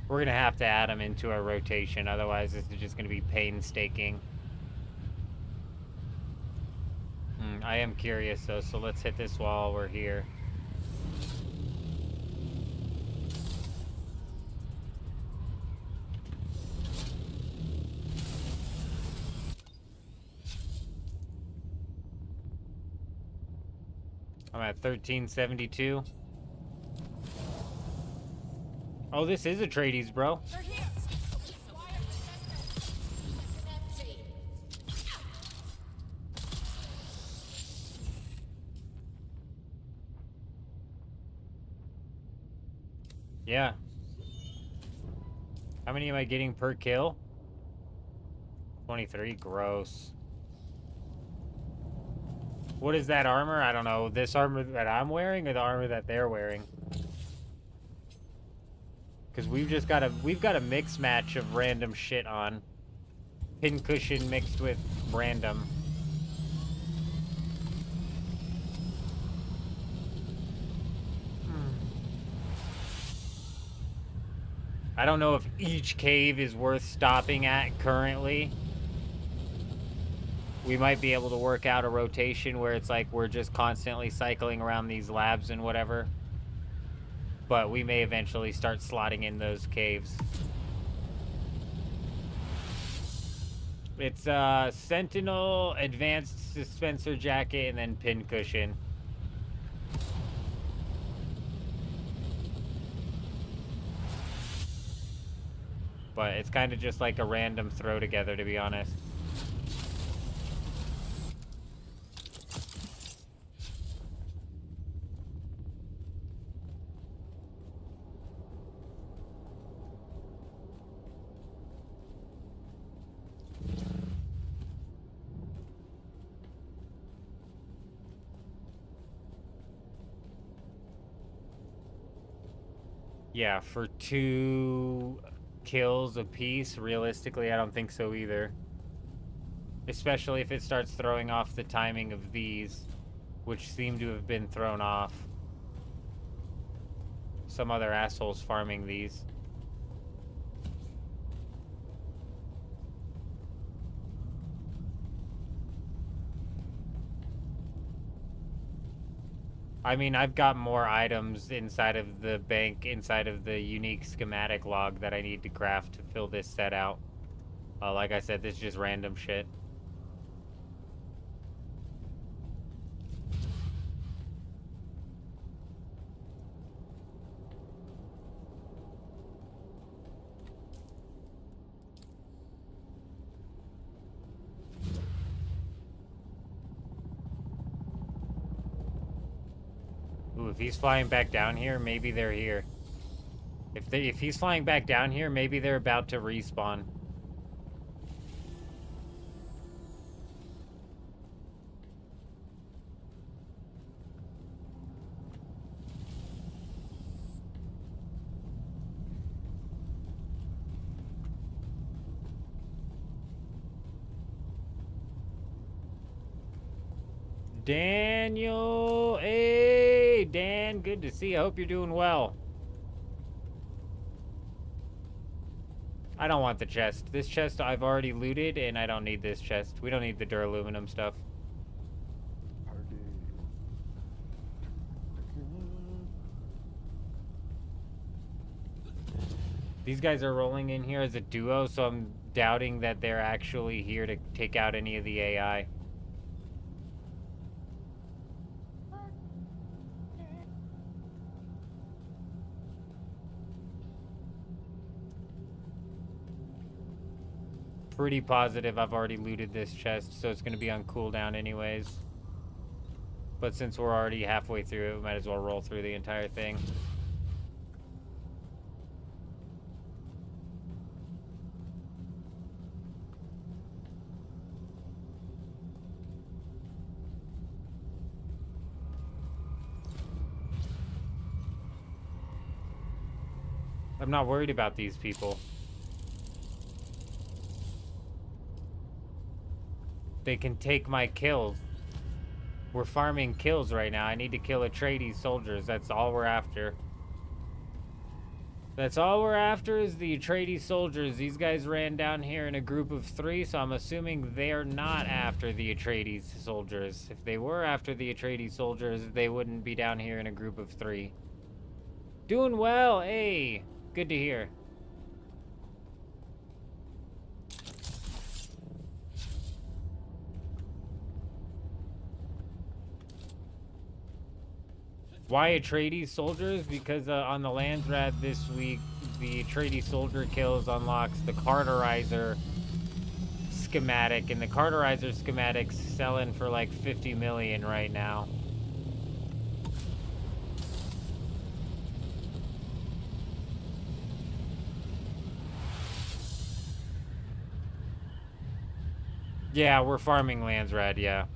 We're gonna have to add him into our rotation, otherwise this is just gonna be painstaking. I am curious though, so let's hit this while we're here. I'm at 1372. Oh, this is Atreides, bro. They're here. Wire resistance. Yeah. How many am I getting per kill? 23. Gross. What is that armor? I don't know. This armor that I'm wearing or the armor that they're wearing? Because we've got a mix match of random shit on. Pincushion mixed with random. I don't know if each cave is worth stopping at currently. We might be able to work out a rotation where it's like we're just constantly cycling around these labs and whatever. But we may eventually start slotting in those caves. It's Sentinel, Advanced Dispenser Jacket, and then Pincushion. But it's kind of just like a random throw together, to be honest. Yeah, for 2 kills a piece, realistically, I don't think so either. Especially if it starts throwing off the timing of these, which seem to have been thrown off. Some other assholes farming these. I mean, I've got more items inside of the bank, inside of the unique schematic log that I need to craft to fill this set out. Like I said, this is just random shit. Ooh, if he's flying back down here, maybe they're here. If he's flying back down here, maybe they're about to respawn. Daniel, hey, Dan, good to see you. I hope you're doing well. I don't want the chest. This chest I've already looted, and I don't need this chest. We don't need the duraluminum stuff. These guys are rolling in here as a duo, so I'm doubting that they're actually here to take out any of the AI. Pretty positive I've already looted this chest, so it's going to be on cooldown anyways. But since we're already halfway through it, we might as well roll through the entire thing. I'm not worried about these people. They can take my kills. We're farming kills right now. I need to kill Atreides soldiers. That's all we're after. That's all we're after is the Atreides soldiers. These guys ran down here in a group of 3, so I'm assuming they're not after the Atreides soldiers. If they were after the Atreides soldiers, they wouldn't be down here in a group of 3. Doing well, hey. Good to hear. Why Atreides soldiers? Because on the Landsrad this week, the Atreides soldier kills unlocks the Carterizer schematic, and the Carterizer schematic's selling for like 50 million right now. Yeah, we're farming Landsrad, yeah.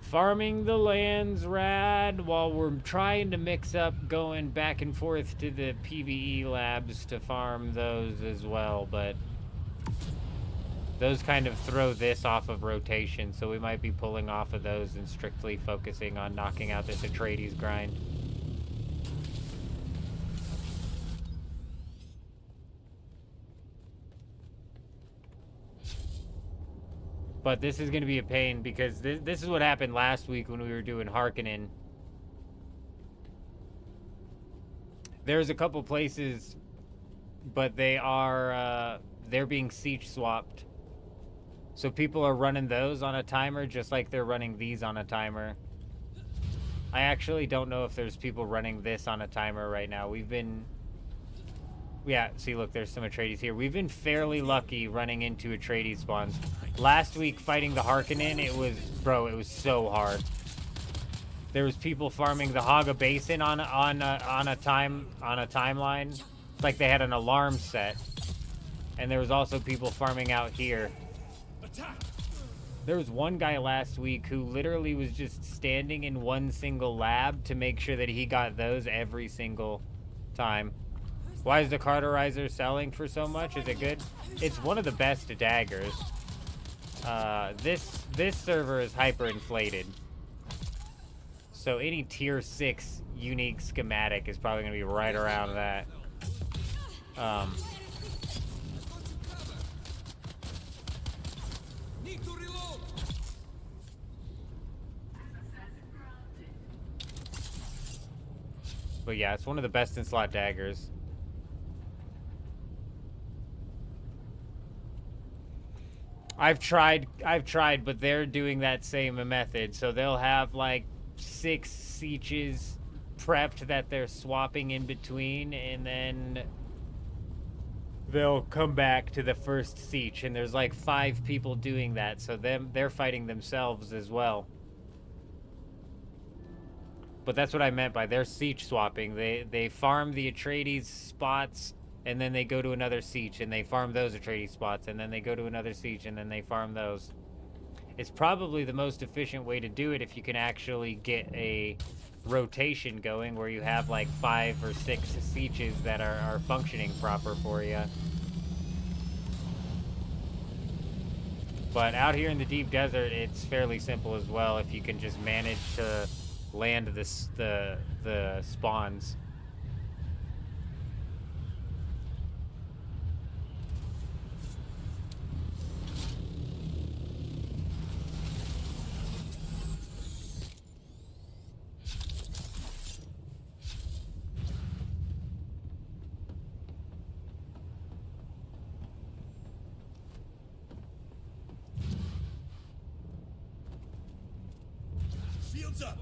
Farming the Landsrad while we're trying to mix up going back and forth to the PvE labs to farm those as well, but those kind of throw this off of rotation, so we might be pulling off of those and strictly focusing on knocking out this Atreides grind. But this is going to be a pain because this is what happened last week when we were doing Harkonnen. There's a couple places, but they're being siege swapped. So people are running those on a timer just like they're running these on a timer. I actually don't know if there's people running this on a timer right now. Yeah, see, look, there's some Atreides here. We've been fairly lucky running into Atreides spawns. Last week, fighting the Harkonnen, it was so hard. There was people farming the Haga Basin on a timeline. It's like they had an alarm set. And there was also people farming out here. There was one guy last week who literally was just standing in one single lab to make sure that he got those every single time. Why is the Carterizer selling for so much? Is it good? It's one of the best daggers. This server is hyperinflated. So any tier 6 unique schematic is probably going to be right around that. But yeah, it's one of the best in slot daggers. I've tried, but they're doing that same method. So they'll have like 6 sieges prepped that they're swapping in between, and then they'll come back to the first siege, and there's like 5 people doing that, so they're fighting themselves as well. But that's what I meant by their siege swapping. They farm the Atreides spots, and then they go to another siege, and they farm those Atreides spots, and then they go to another siege, and then they farm those. It's probably the most efficient way to do it if you can actually get a rotation going where you have like 5 or 6 sieges that are functioning proper for you. But out here in the deep desert, it's fairly simple as well if you can just manage to land the spawns. Shields up.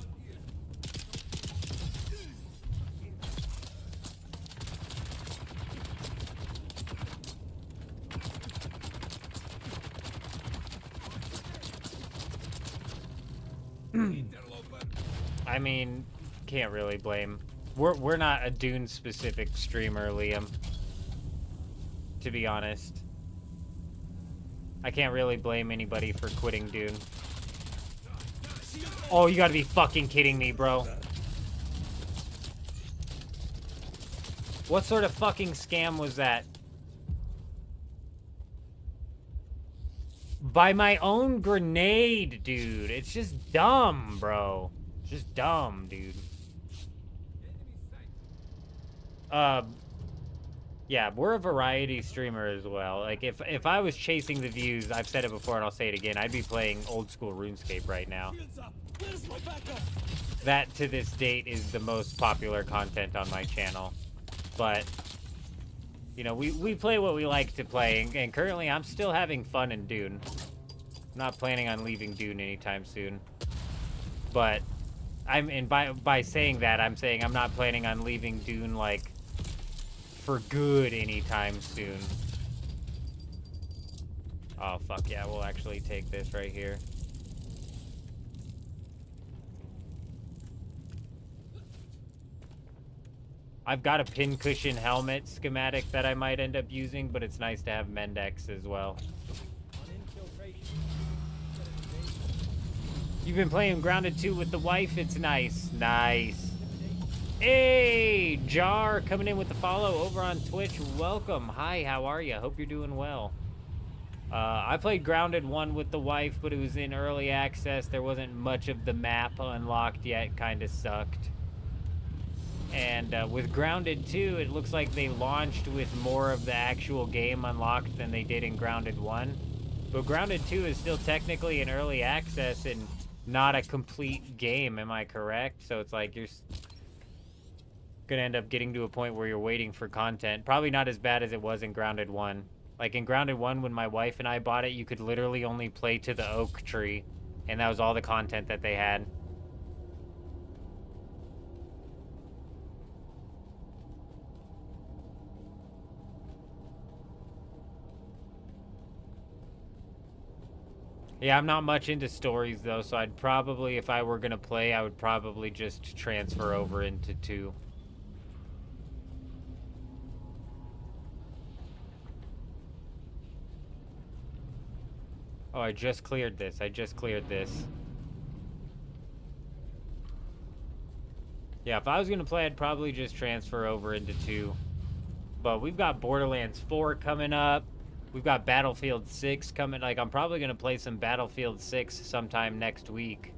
I mean, can't really blame. We're not a Dune specific streamer, Liam. To be honest, I can't really blame anybody for quitting Dune. Oh, you gotta be fucking kidding me, bro. What sort of fucking scam was that? By my own grenade, dude. It's just dumb, bro. It's just dumb, dude. Yeah, we're a variety streamer as well. Like, if I was chasing the views, I've said it before and I'll say it again, I'd be playing old school RuneScape right now. That, to this date, is the most popular content on my channel. But, you know, we play what we like to play, and currently I'm still having fun in Dune. I'm not planning on leaving Dune anytime soon. But, by saying that, I'm saying I'm not planning on leaving Dune, like, for good anytime soon. Oh, fuck yeah, we'll actually take this right here. I've got a pincushion helmet schematic that I might end up using, but it's nice to have Mendex as well. You've been playing Grounded 2 with the wife? It's nice. Nice. Hey, Jar, coming in with the follow over on Twitch. Welcome. Hi, how are you? Hope you're doing well. I played Grounded 1 with the wife, but it was in early access. There wasn't much of the map unlocked yet. Kind of sucked. And with Grounded 2, it looks like they launched with more of the actual game unlocked than they did in Grounded 1. But Grounded 2 is still technically in early access and not a complete game, am I correct? So it's like you're gonna end up getting to a point where you're waiting for content. Probably not as bad as it was in Grounded 1. Like in Grounded 1, when my wife and I bought it, you could literally only play to the oak tree. And that was all the content that they had. Yeah, I'm not much into stories, though, so I'd probably, if I were gonna play, I would probably just transfer over into 2. Oh, I just cleared this. I just cleared this. Yeah, if I was gonna play, I'd probably just transfer over into 2. But we've got Borderlands 4 coming up. We've got Battlefield 6 coming. Like, I'm probably going to play some Battlefield 6 sometime next week.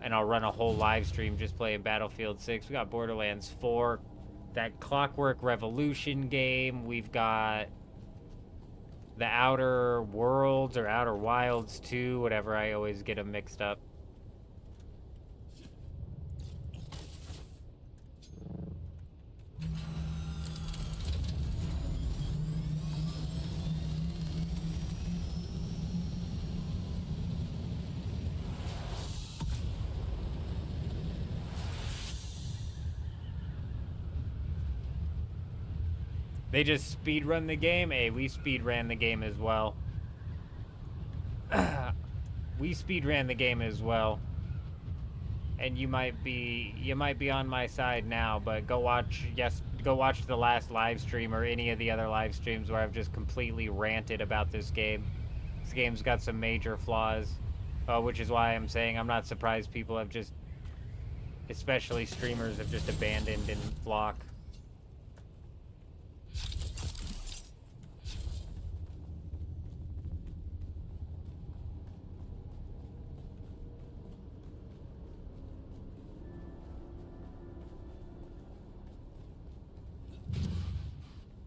And I'll run a whole live stream just playing Battlefield 6. We got Borderlands 4. That Clockwork Revolution game. We've got the Outer Worlds or Outer Wilds 2. Whatever, I always get them mixed up. They just speed run the game. Hey, we speed ran the game as well. We speed ran the game as well. And you might be on my side now, but go watch the last live stream or any of the other live streams where I've just completely ranted about this game. This game's got some major flaws, which is why I'm saying I'm not surprised people have just, especially streamers, have just abandoned and flock.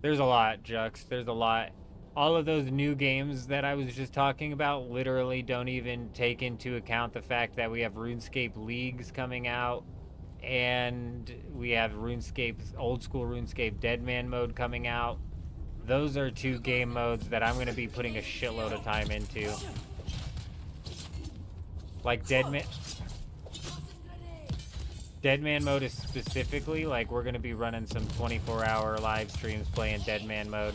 There's a lot, Jux. There's a lot. All of those new games that I was just talking about literally don't even take into account the fact that we have RuneScape Leagues coming out, and we have RuneScape, old school RuneScape Deadman mode coming out. Those are two game modes that I'm going to be putting a shitload of time into. Like Deadman mode is specifically, like, we're going to be running some 24-hour live streams playing Deadman mode.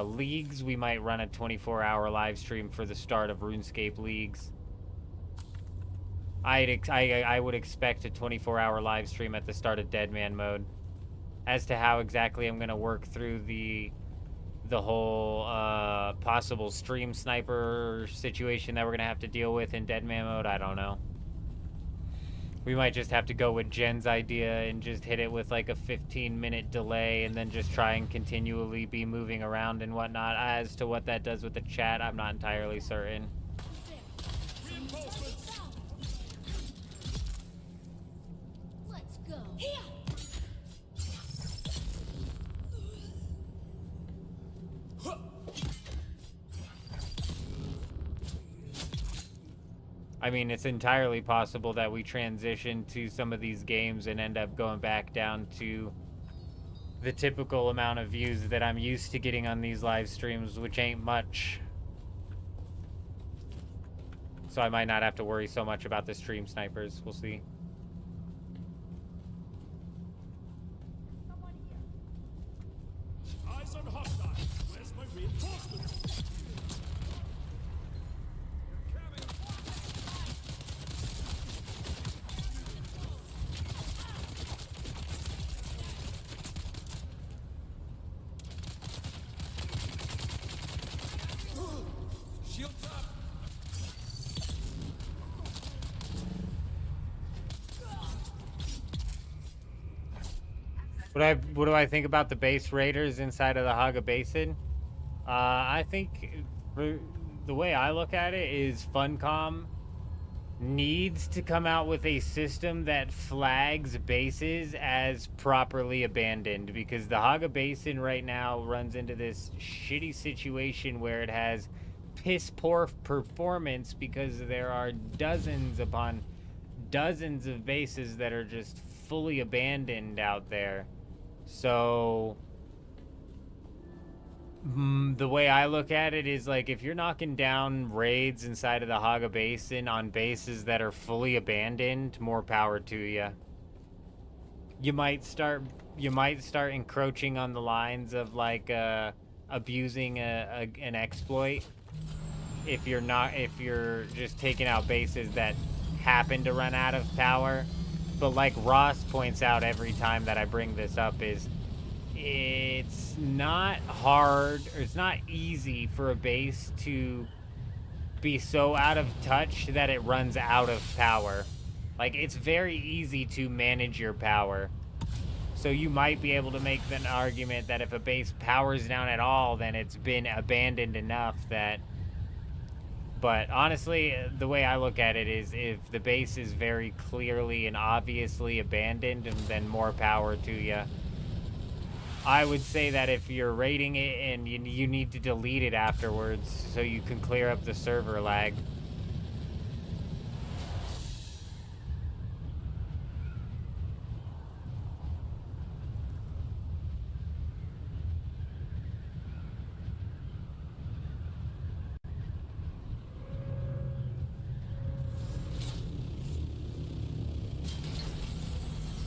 Leagues, we might run a 24-hour live stream for the start of RuneScape Leagues. I would expect a 24-hour live stream at the start of Deadman mode. As to how exactly I'm going to work through the whole possible stream sniper situation that we're going to have to deal with in Deadman mode, I don't know. We might just have to go with Jen's idea and just hit it with like a 15-minute delay and then just try and continually be moving around and whatnot. As to what that does with the chat, I'm not entirely certain. Let's go. Here. I mean, it's entirely possible that we transition to some of these games and end up going back down to the typical amount of views that I'm used to getting on these live streams, which ain't much. So I might not have to worry so much about the stream snipers. We'll see. Eyes on hostile. Where's my reinforcements? Shields up. What do I think about the base raiders inside of the Haga Basin? I think the way I look at it is Funcom needs to come out with a system that flags bases as properly abandoned, because the Haga Basin right now runs into this shitty situation where it has piss poor performance because there are dozens upon dozens of bases that are just fully abandoned out there. So the way I look at it is, like, if you're knocking down raids inside of the Haga Basin on bases that are fully abandoned, more power to you. You might start encroaching on the lines of, like, abusing an exploit if you're just taking out bases that happen to run out of power. But like Ross points out every time that I bring this up, is it's not hard, or it's not easy for a base to be so out of touch that it runs out of power. Like, it's very easy to manage your power. So you might be able to make an argument that if a base powers down at all, then it's been abandoned enough that... But honestly, the way I look at it is, if the base is very clearly and obviously abandoned, then more power to you. I would say that if you're raiding it and you need to delete it afterwards so you can clear up the server lag.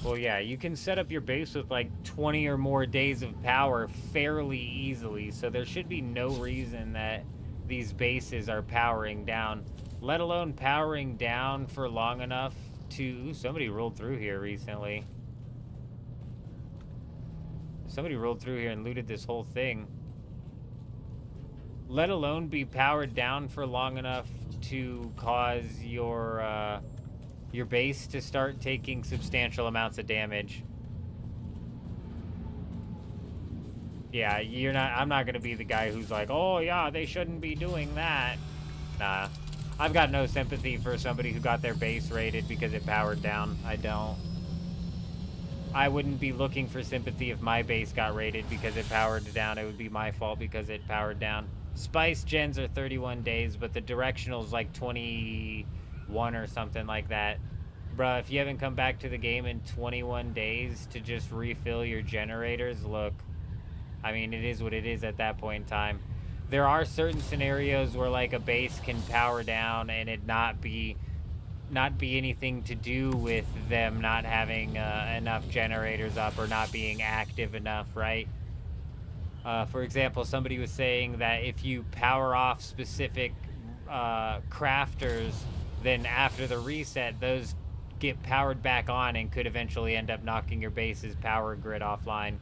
Well, yeah, you can set up your base with like 20 or more days of power fairly easily, so there should be no reason that these bases are powering down, let alone powering down for long enough to... Ooh, somebody rolled through here recently. Somebody rolled through here and looted this whole thing. Let alone be powered down for long enough to cause your base to start taking substantial amounts of damage. Yeah, you're not... I'm not gonna be the guy who's like, oh yeah, they shouldn't be doing that. Nah. I've got no sympathy for somebody who got their base raided because it powered down. I don't. I wouldn't be looking for sympathy if my base got raided because it powered down. It would be my fault because it powered down. Spice gens are 31 days, but the directional's like 21 or something like that. Bruh, if you haven't come back to the game in 21 days to just refill your generators, look. I mean, it is what it is at that point in time. There are certain scenarios where like a base can power down and it not be anything to do with them not having enough generators up or not being active enough, right? For example, somebody was saying that if you power off specific crafters, then after the reset, those get powered back on and could eventually end up knocking your base's power grid offline.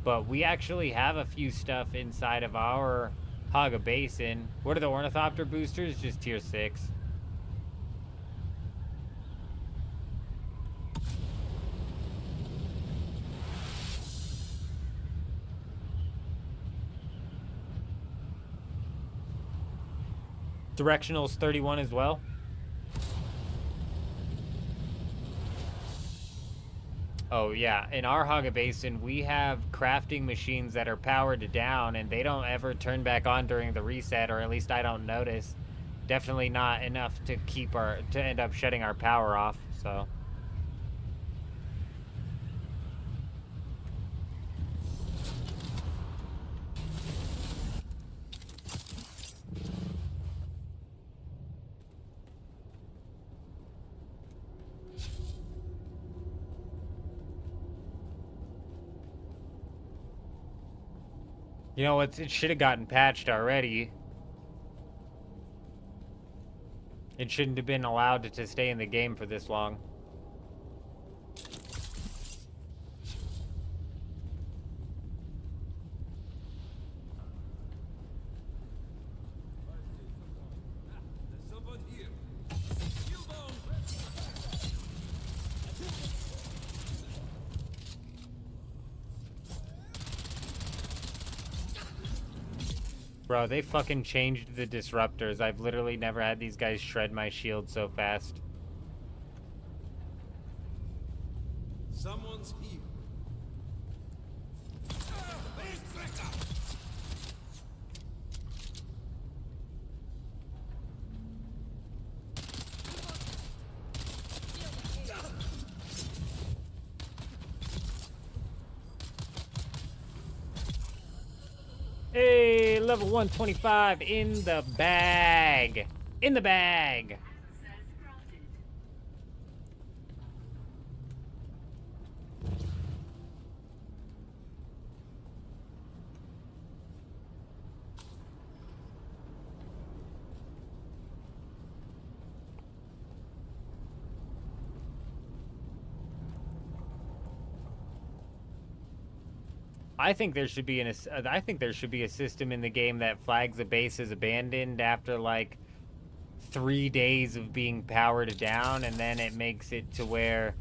But we actually have a few stuff inside of our Haga Basin. What are the Ornithopter boosters? Just tier 6. Directional's 31 as well. Oh yeah, in our Haga Basin, we have crafting machines that are powered down and they don't ever turn back on during the reset, or at least I don't notice. Definitely not enough to end up shutting our power off, so. You know, it should have gotten patched already. It shouldn't have been allowed to stay in the game for this long. There's someone here. Shield on. Bro, they fucking changed the disruptors. I've literally never had these guys shred my shield so fast. Someone's here. Hey, level 125 in the bag. In the bag. I think there should be a system in the game that flags a base as abandoned after like 3 days of being powered down, and then it makes it to where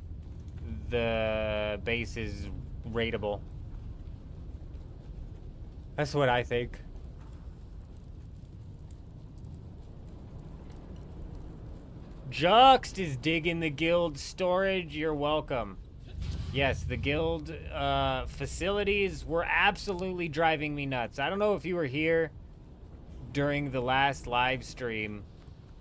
the base is raidable. That's what I think. Juxt is digging the guild storage. You're welcome. Yes, the guild facilities were absolutely driving me nuts. I don't know if you were here during the last live stream,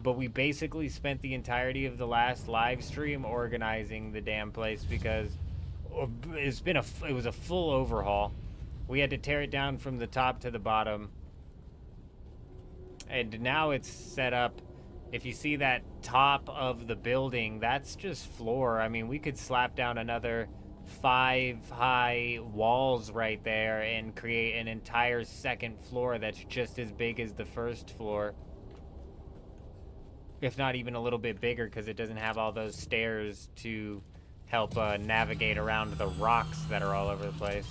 but we basically spent the entirety of the last live stream organizing the damn place because it was a full overhaul. We had to tear it down from the top to the bottom. And now it's set up. If you see that top of the building, that's just floor. I mean, we could slap down another 5 high walls right there and create an entire second floor that's just as big as the first floor. If not even a little bit bigger, because it doesn't have all those stairs to help navigate around the rocks that are all over the place.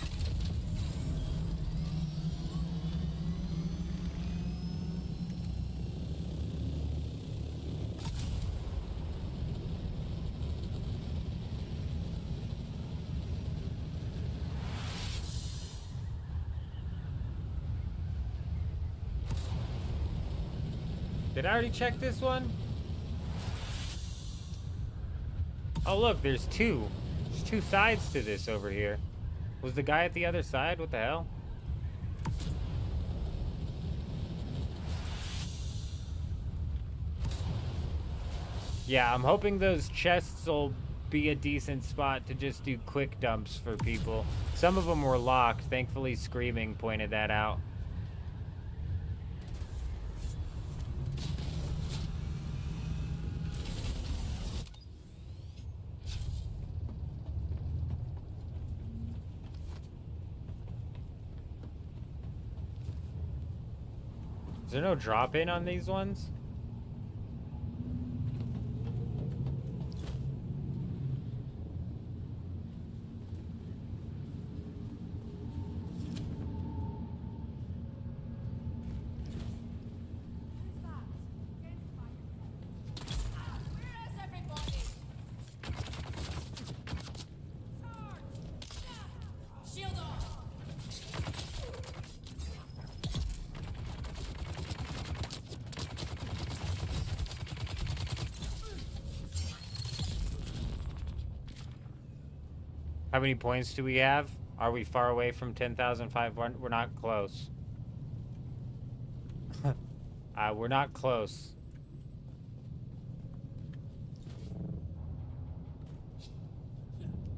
Did I already check this one? Oh look, there's two. There's two sides to this over here. Was the guy at the other side? What the hell? Yeah, I'm hoping those chests will be a decent spot to just do quick dumps for people. Some of them were locked. Thankfully, Screaming pointed that out. Is there no drop-in on these ones? Where is everybody? Shield off. How many points do we have? Are we far away from 10,500? We're not close. We're not close.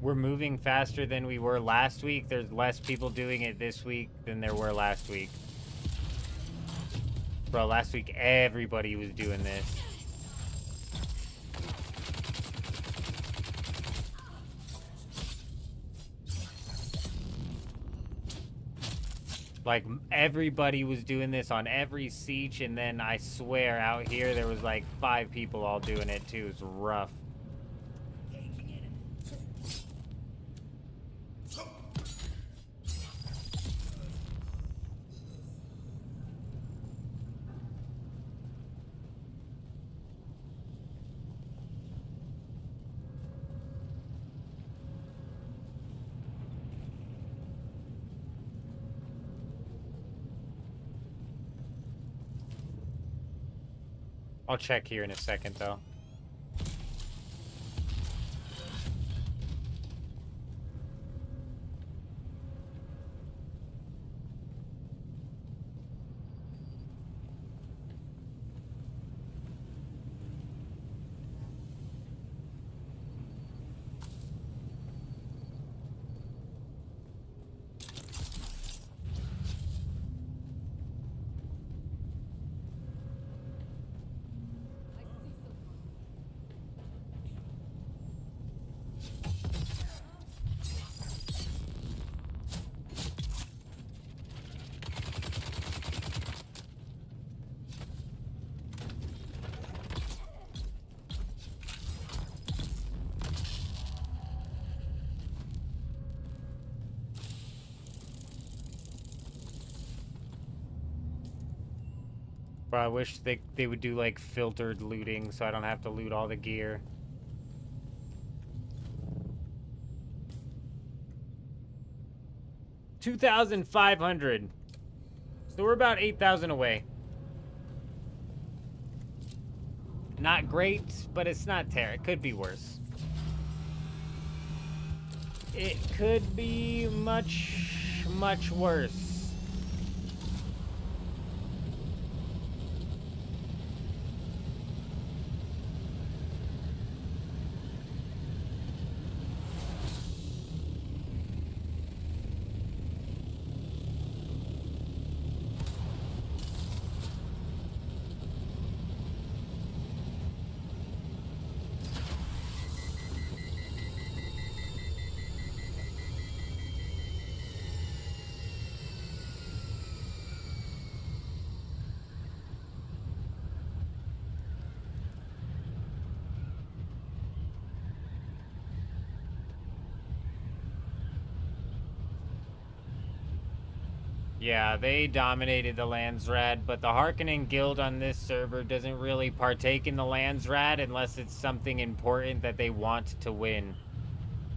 We're moving faster than we were last week. There's less people doing it this week than there were last week. Bro, last week everybody was doing this. Like, everybody was doing this on every siege, and then I swear out here there was like 5 people all doing it too. It's rough. I'll check here in a second, though. But I wish they would do like filtered looting so I don't have to loot all the gear. $2,500. So we're about 8,000 away. Not great, but it's not terrible. It could be worse. It could be much, much worse. Yeah, they dominated the Landsrad, but the Harkonnen Guild on this server doesn't really partake in the Landsrad unless it's something important that they want to win.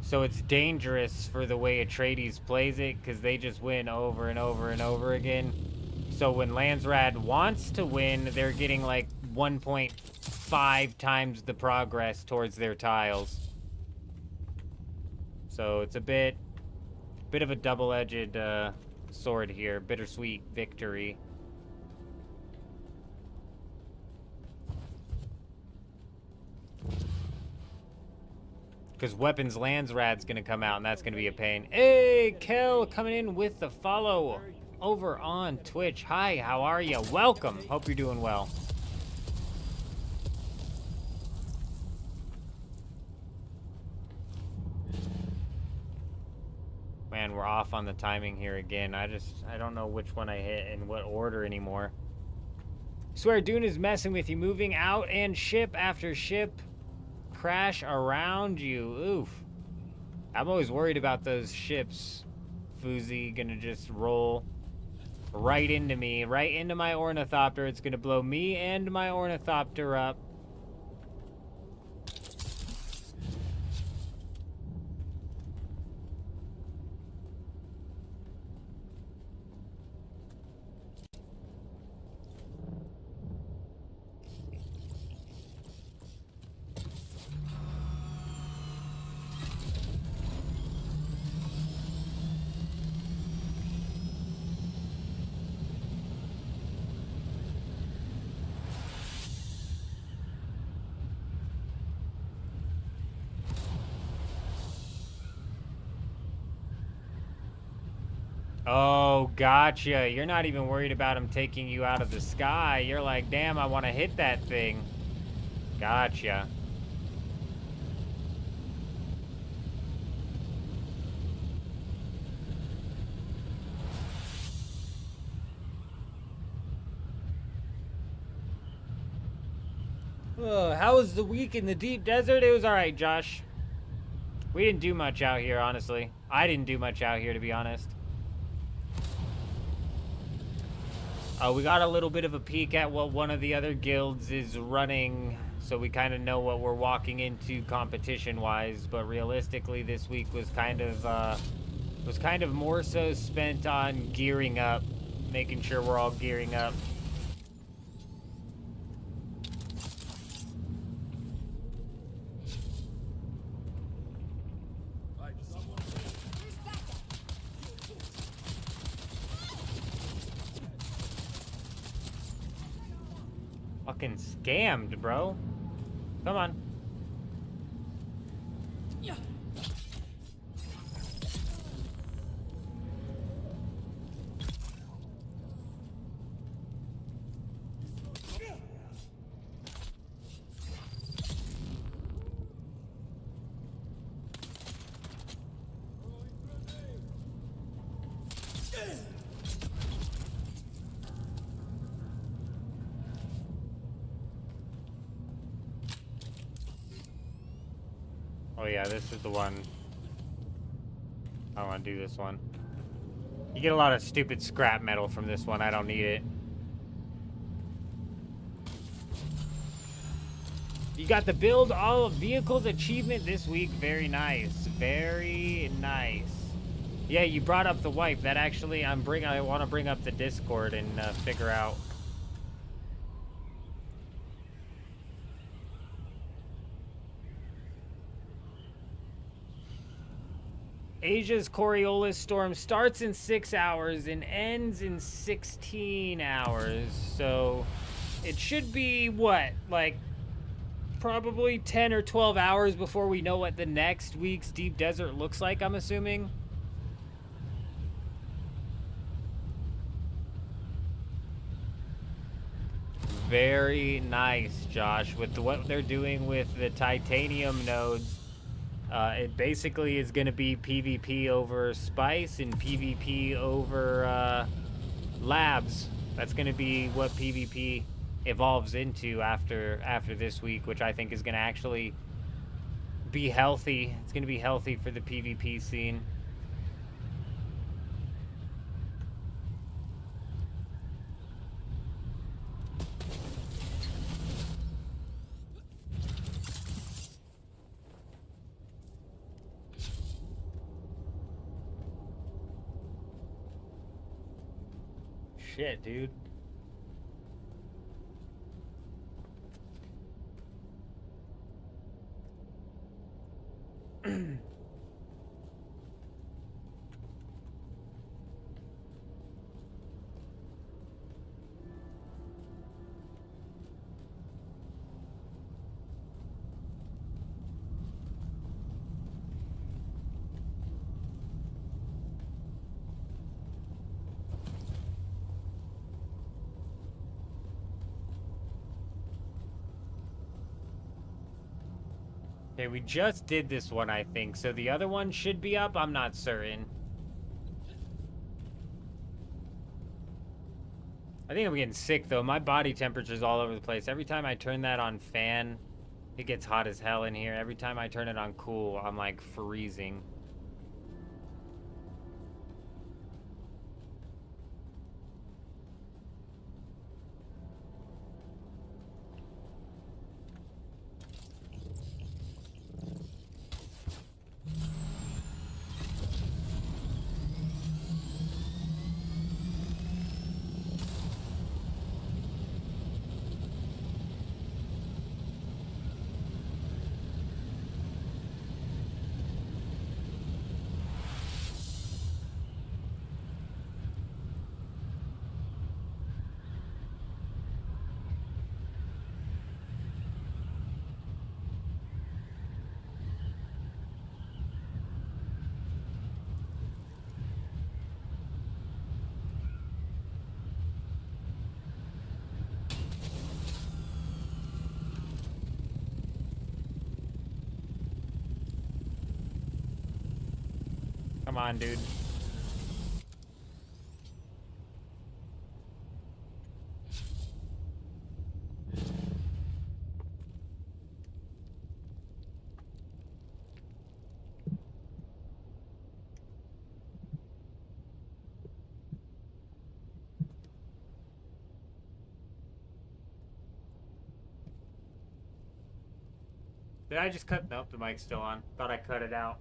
So it's dangerous for the way Atreides plays it, because they just win over and over and over again. So when Landsrad wants to win, they're getting like 1.5 times the progress towards their tiles. So it's a bit of a double-edged sword here. Bittersweet victory. Because Weapons Landsrad's gonna come out, and that's gonna be a pain. Hey, Kel, coming in with the follow over on Twitch. Hi, how are you? Welcome. Hope you're doing well. Man, we're off on the timing here again. I don't know which one I hit in what order anymore. Swear Dune is messing with you. Moving out and ship after ship crash around you. Oof. I'm always worried about those ships. Foozy gonna just roll right into me, right into my ornithopter. It's gonna blow me and my ornithopter up. Oh, gotcha. You're not even worried about him taking you out of the sky. You're like, damn, I want to hit that thing. Gotcha. How was the week in the deep desert? It was alright, Josh. We didn't do much out here, honestly. I didn't do much out here, to be honest. We got a little bit of a peek at what one of the other guilds is running, so we kind of know what we're walking into competition-wise. But realistically, this week was kind of more so spent on gearing up, making sure we're all gearing up. Fucking scammed, bro. Come on. Oh yeah, this is the one. I don't want to do this one. You get a lot of stupid scrap metal from this one. I don't need it. You got the build all vehicles achievement this week. Very nice. Very nice. Yeah, you brought up the wipe. That actually, I want to bring up the Discord and figure out. Asia's Coriolis storm starts in 6 hours and ends in 16 hours. So it should be, what, like probably 10 or 12 hours before we know what the next week's deep desert looks like, I'm assuming. Very nice, Josh. With what they're doing with the titanium nodes, it basically is going to be PvP over spice and PvP over labs. That's going to be what PvP evolves into after this week, which I think is going to actually be healthy. It's going to be healthy for the PvP scene. shit, dude. Okay, we just did this one, I think. So the other one should be up. I'm not certain. I think I'm getting sick, though. My body temperature's all over the place. Every time I turn that on fan, it gets hot as hell in here. Every time I turn it on cool, I'm, like, freezing. Come on, dude. Did I just cut? Nope, the mic's still on. Thought I cut it out.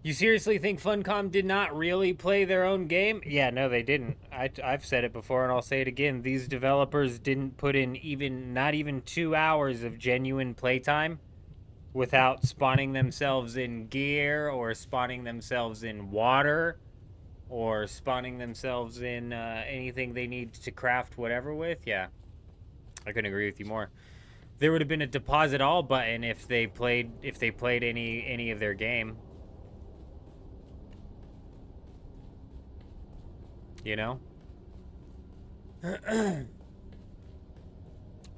You seriously think Funcom did not really play their own game? Yeah, no, they didn't. I've said it before, and I'll say it again. These developers didn't put in not even 2 hours of genuine playtime without spawning themselves in gear or spawning themselves in water or spawning themselves in anything they need to craft whatever with. Yeah, I couldn't agree with you more. There would have been a deposit all button if they played any of their game. You know?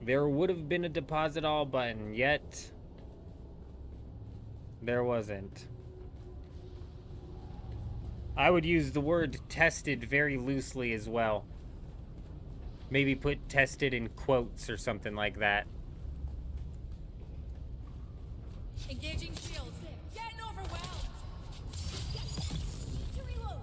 There would have been a deposit all button, yet there wasn't. I would use the word tested very loosely as well. Maybe put tested in quotes or something like that. Engaging shields. Getting overwhelmed. Need to reload.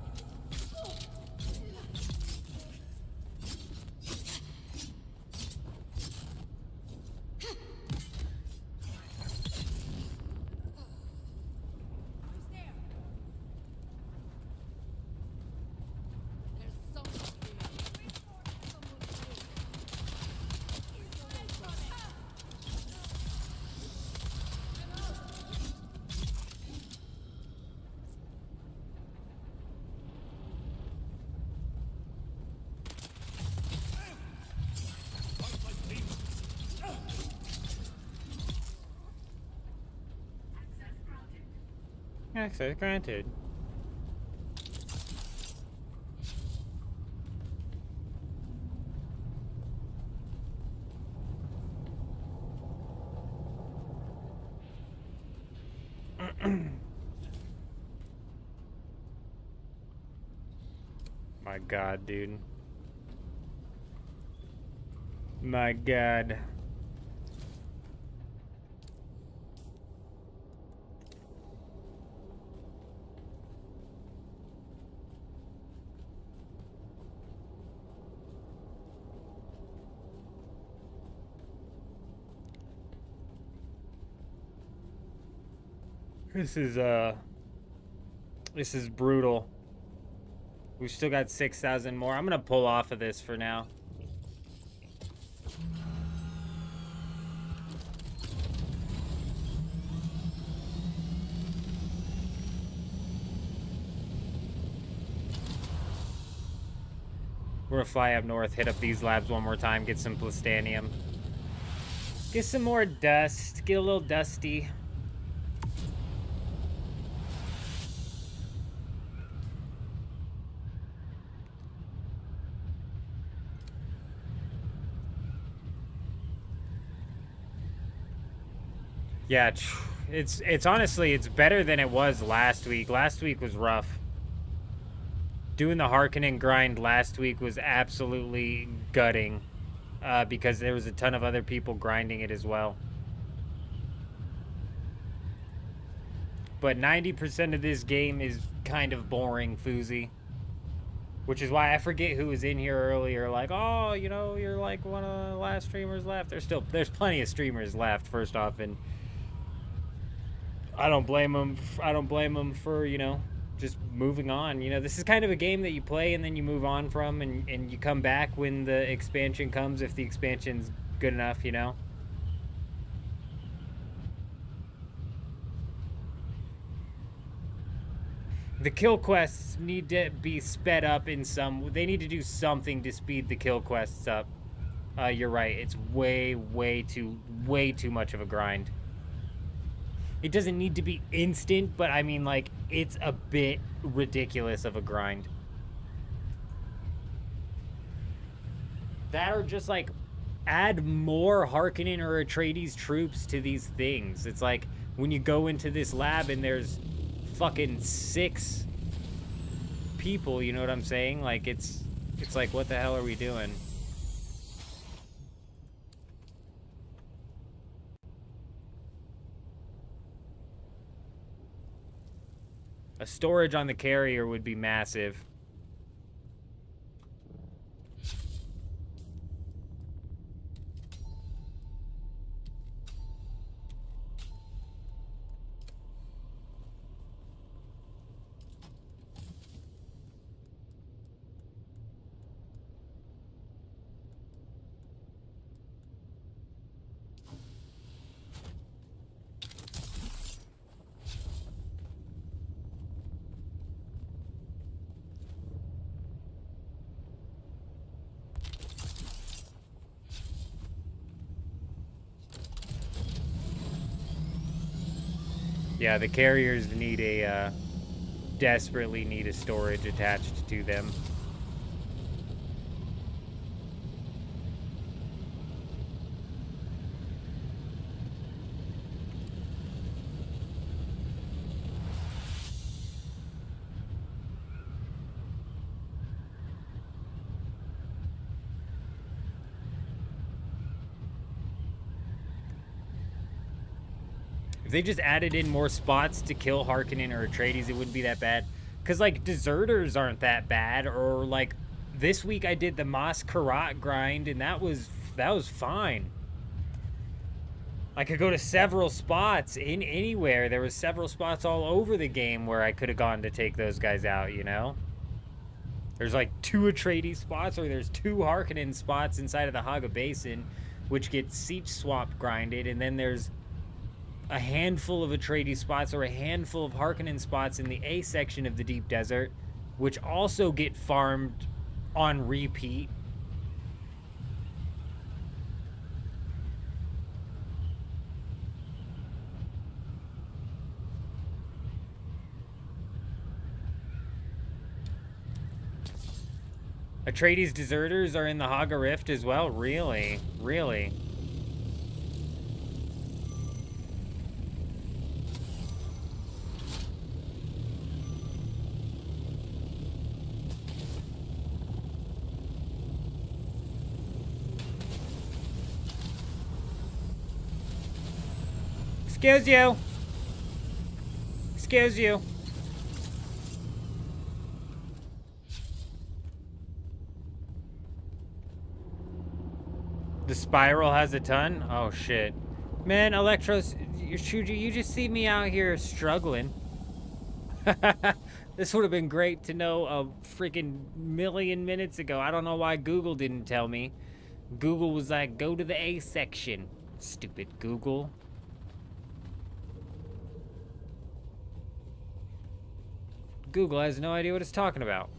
Who's there? There's someone here. Someone here. Access granted. My God, dude. My God. This is brutal. We've still got 6,000 more. I'm gonna pull off of this for now. We're gonna fly up north, hit up these labs one more time, get some plastanium. Get some more dust, get a little dusty. Yeah, it's honestly, it's better than it was last week. Last week was rough. Doing the Harkonnen grind last week was absolutely gutting because there was a ton of other people grinding it as well. But 90% of this game is kind of boring, Fousey. Which is why I forget who was in here earlier, like, oh, you know, you're like one of the last streamers left. There's plenty of streamers left, first off, and I don't blame them. I don't blame them for, you know, just moving on. You know, this is kind of a game that you play and then you move on from, and you come back when the expansion comes, if the expansion's good enough, you know. The kill quests need to be sped up in some... They need to do something to speed the kill quests up. You're right. It's way too much of a grind. It doesn't need to be instant, but I mean, like, it's a bit ridiculous of a grind. That or just, like, add more Harkonnen or Atreides troops to these things. It's like, when you go into this lab and there's fucking 6 people, you know what I'm saying? Like, it's like, what the hell are we doing? A storage on the carrier would be massive. Yeah, the carriers need a, desperately need a storage attached to them. If they just added in more spots to kill Harkonnen or Atreides, it wouldn't be that bad. Because, like, deserters aren't that bad. Or, like, this week I did the Mas Karat grind, and that was fine. I could go to several spots in anywhere. There was several spots all over the game where I could have gone to take those guys out, you know? There's, like, 2 Atreides spots, or there's 2 Harkonnen spots inside of the Haga Basin, which get siege swap grinded, and then there's a handful of Atreides spots or a handful of Harkonnen spots in the A section of the Deep Desert, which also get farmed on repeat. Atreides deserters are in the Haga Rift as well? Really? Really? Excuse you. Excuse you. The spiral has a ton? Oh, shit. Man, Electros, Shuji, you just see me out here struggling. This would have been great to know a freaking million minutes ago. I don't know why Google didn't tell me. Google was like, go to the A section. Stupid Google. Google has no idea what it's talking about.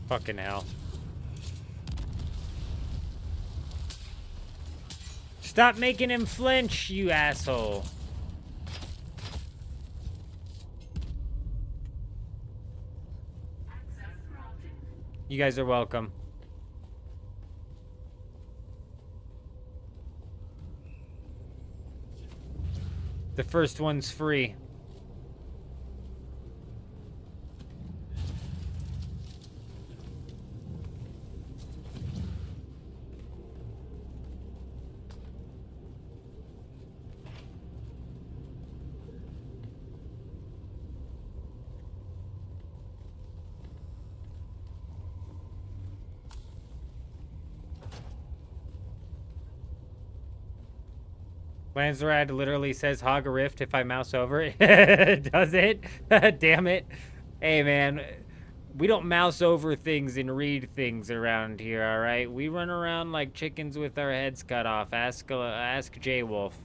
Fucking hell. Stop making him flinch, you asshole. You guys are welcome. The first one's free. Lanzarad literally says Haga Rift if I mouse over it. Does it? Damn it. Hey, man. We don't mouse over things and read things around here, alright? We run around like chickens with our heads cut off. Ask J-Wolf.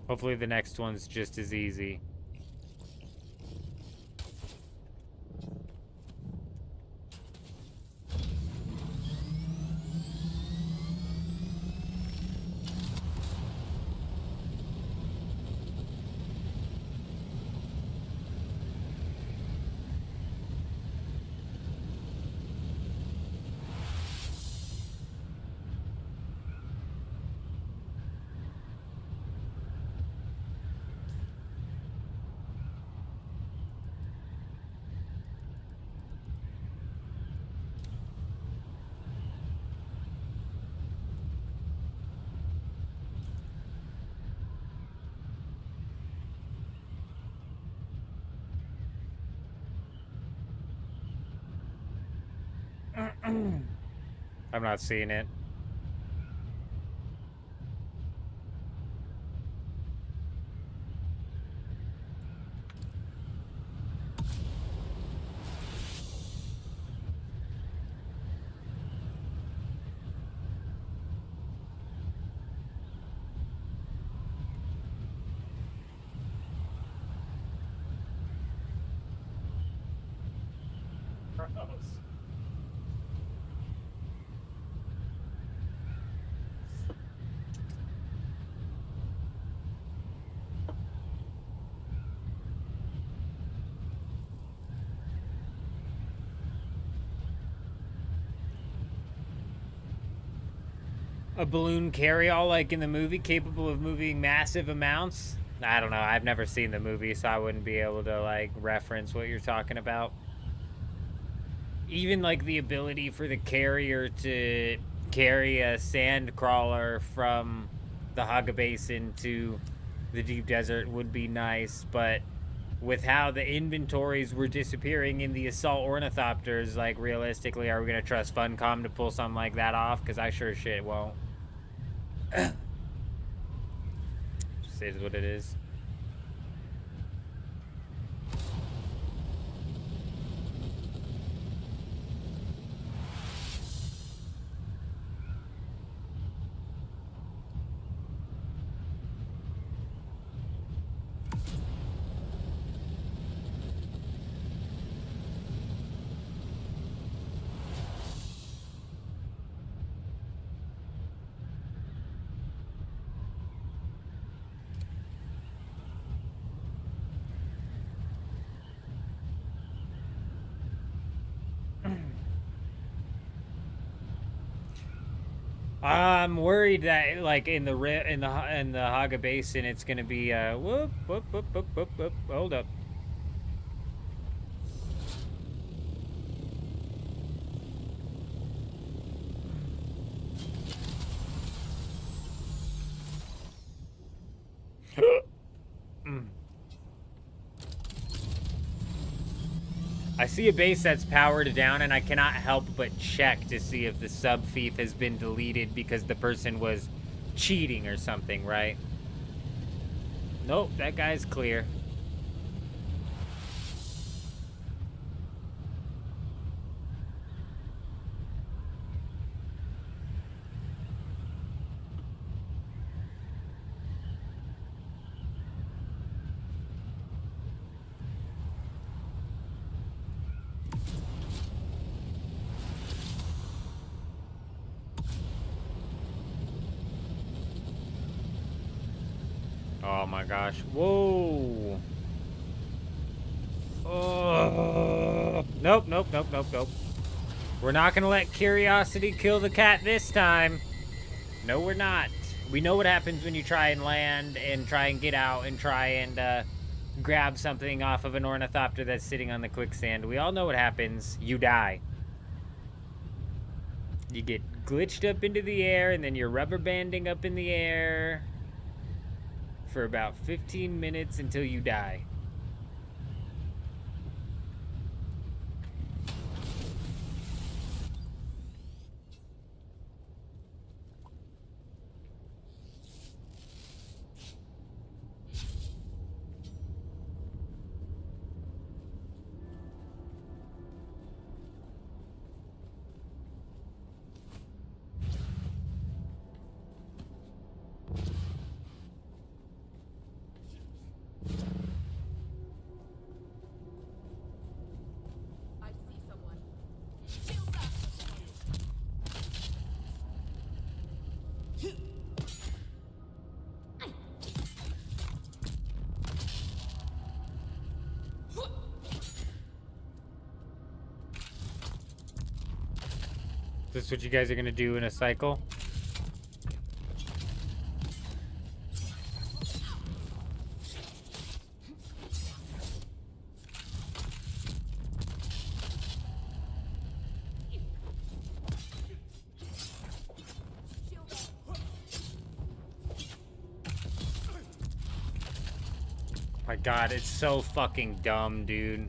Hopefully the next one's just as easy. I'm not seeing it. A balloon carry-all like in the movie, capable of moving massive amounts? I don't know. I've never seen the movie, so I wouldn't be able to, like, reference what you're talking about. Even, like, the ability for the carrier to carry a sand crawler from the Haga Basin to the deep desert would be nice, but with how the inventories were disappearing in the assault ornithopters, like, realistically, are we going to trust Funcom to pull something like that off? Because I sure as shit won't. Just is what it is. I'm worried that, like, in the Haga Basin, it's gonna be whoop. Hold up. I see a base that's powered down, and I cannot help but check to see if the sub-thief has been deleted because the person was cheating or something, right? Nope, that guy's clear. Oh my gosh. Whoa. Oh. Nope. We're not gonna let curiosity kill the cat this time. No, we're not. We know what happens when you try and land and try and get out and try and grab something off of an ornithopter that's sitting on the quicksand. We all know what happens. You die. You get glitched up into the air, and then you're rubber banding up in the air for about 15 minutes until you die. I see someone. Shields up. Is this what you guys are gonna do in a cycle? Shield up. My god, it's so fucking dumb, dude.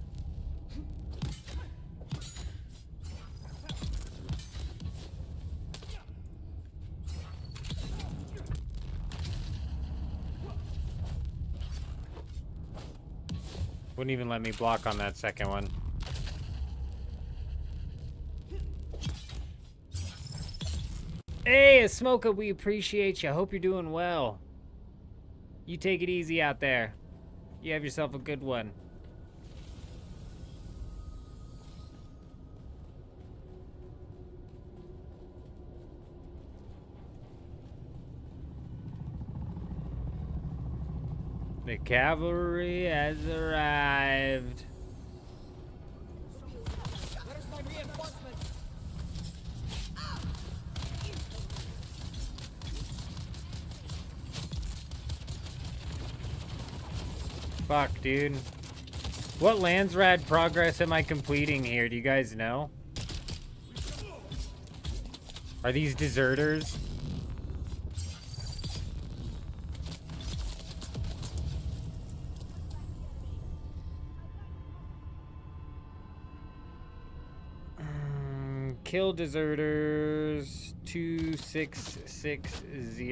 Wouldn't even let me block on that second one. Hey, Smoker, we appreciate you. Hope you're doing well. You take it easy out there. You have yourself a good one. The cavalry has arrived. Where's my reinforcements? Fuck, dude. What Landsrad progress am I completing here? Do you guys know? Are these deserters? Kill deserters 2660.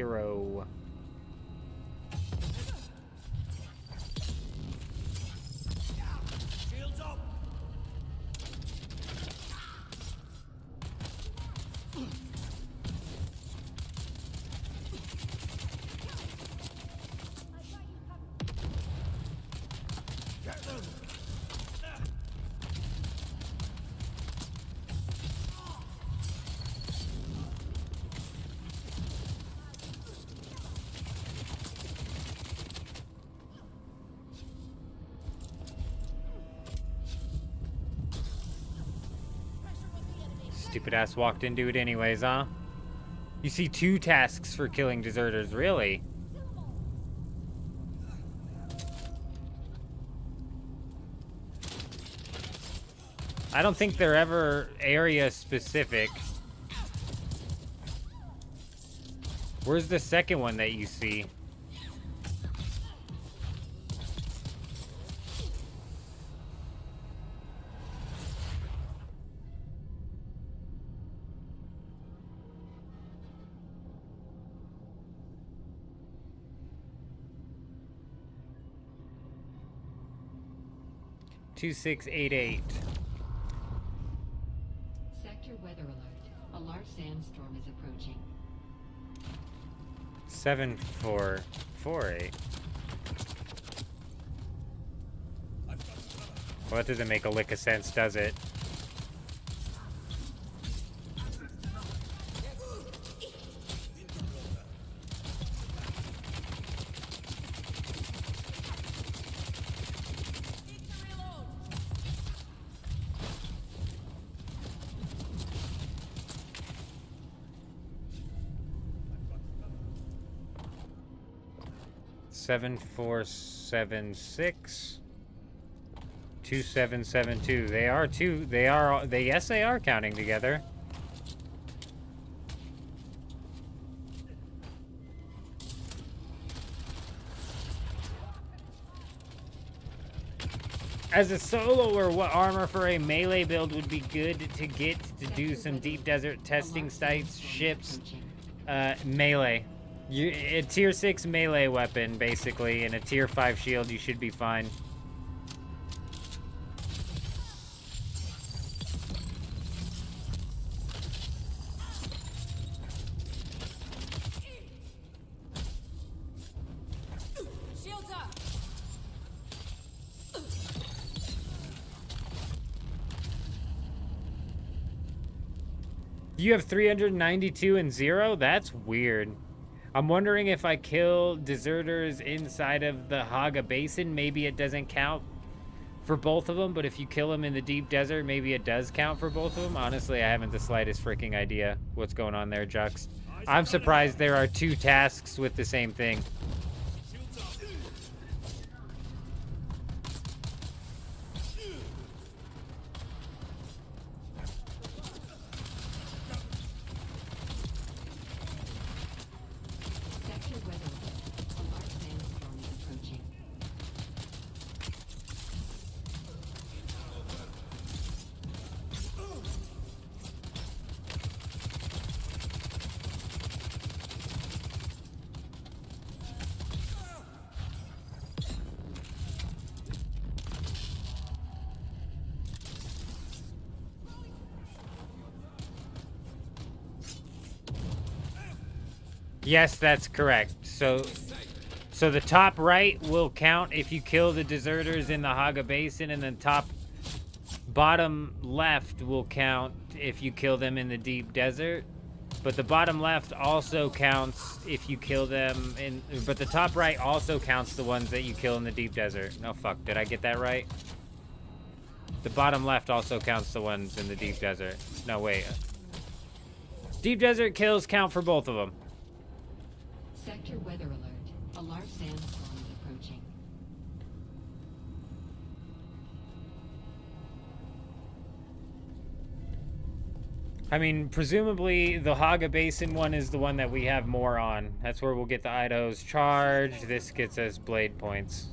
Shields up. Get them. Stupid ass walked into it anyways, huh? You see 2 tasks for killing deserters, really? I don't think they're ever area specific. Where's the second one that you see? Two 688. Sector weather alert. A large sandstorm is approaching. 7448. Well, that doesn't make a lick of sense, does it? Seven four 776 2772. They are two. Yes, they are counting together. As a soloer, what armor for a melee build would be good to get to do some deep desert testing sites, ships? Melee. A tier 6 melee weapon, basically, and a tier 5 shield, you should be fine. Shields up. You have 392 and 0? That's weird. I'm wondering if I kill deserters inside of the Haga Basin, maybe it doesn't count for both of them, but if you kill them in the deep desert, maybe it does count for both of them. Honestly, I haven't the slightest freaking idea what's going on there, Jux. I'm surprised there are 2 tasks with the same thing. Sector weather alert. A large sandstorm is approaching. Yes, that's correct. So the top right will count if you kill the deserters in the Haga Basin, and then bottom left will count if you kill them in the deep desert. But the bottom left also counts if you kill them in... But the top right also counts the ones that you kill in the deep desert. No, fuck. Did I get that right? The bottom left also counts the ones in the deep desert. No, wait. Deep desert kills count for both of them. Sector weather alert. A large sandstorm is approaching. I mean, presumably the Haga Basin one is the one that we have more on. That's where we'll get the Idaho's charged. This gets us blade points.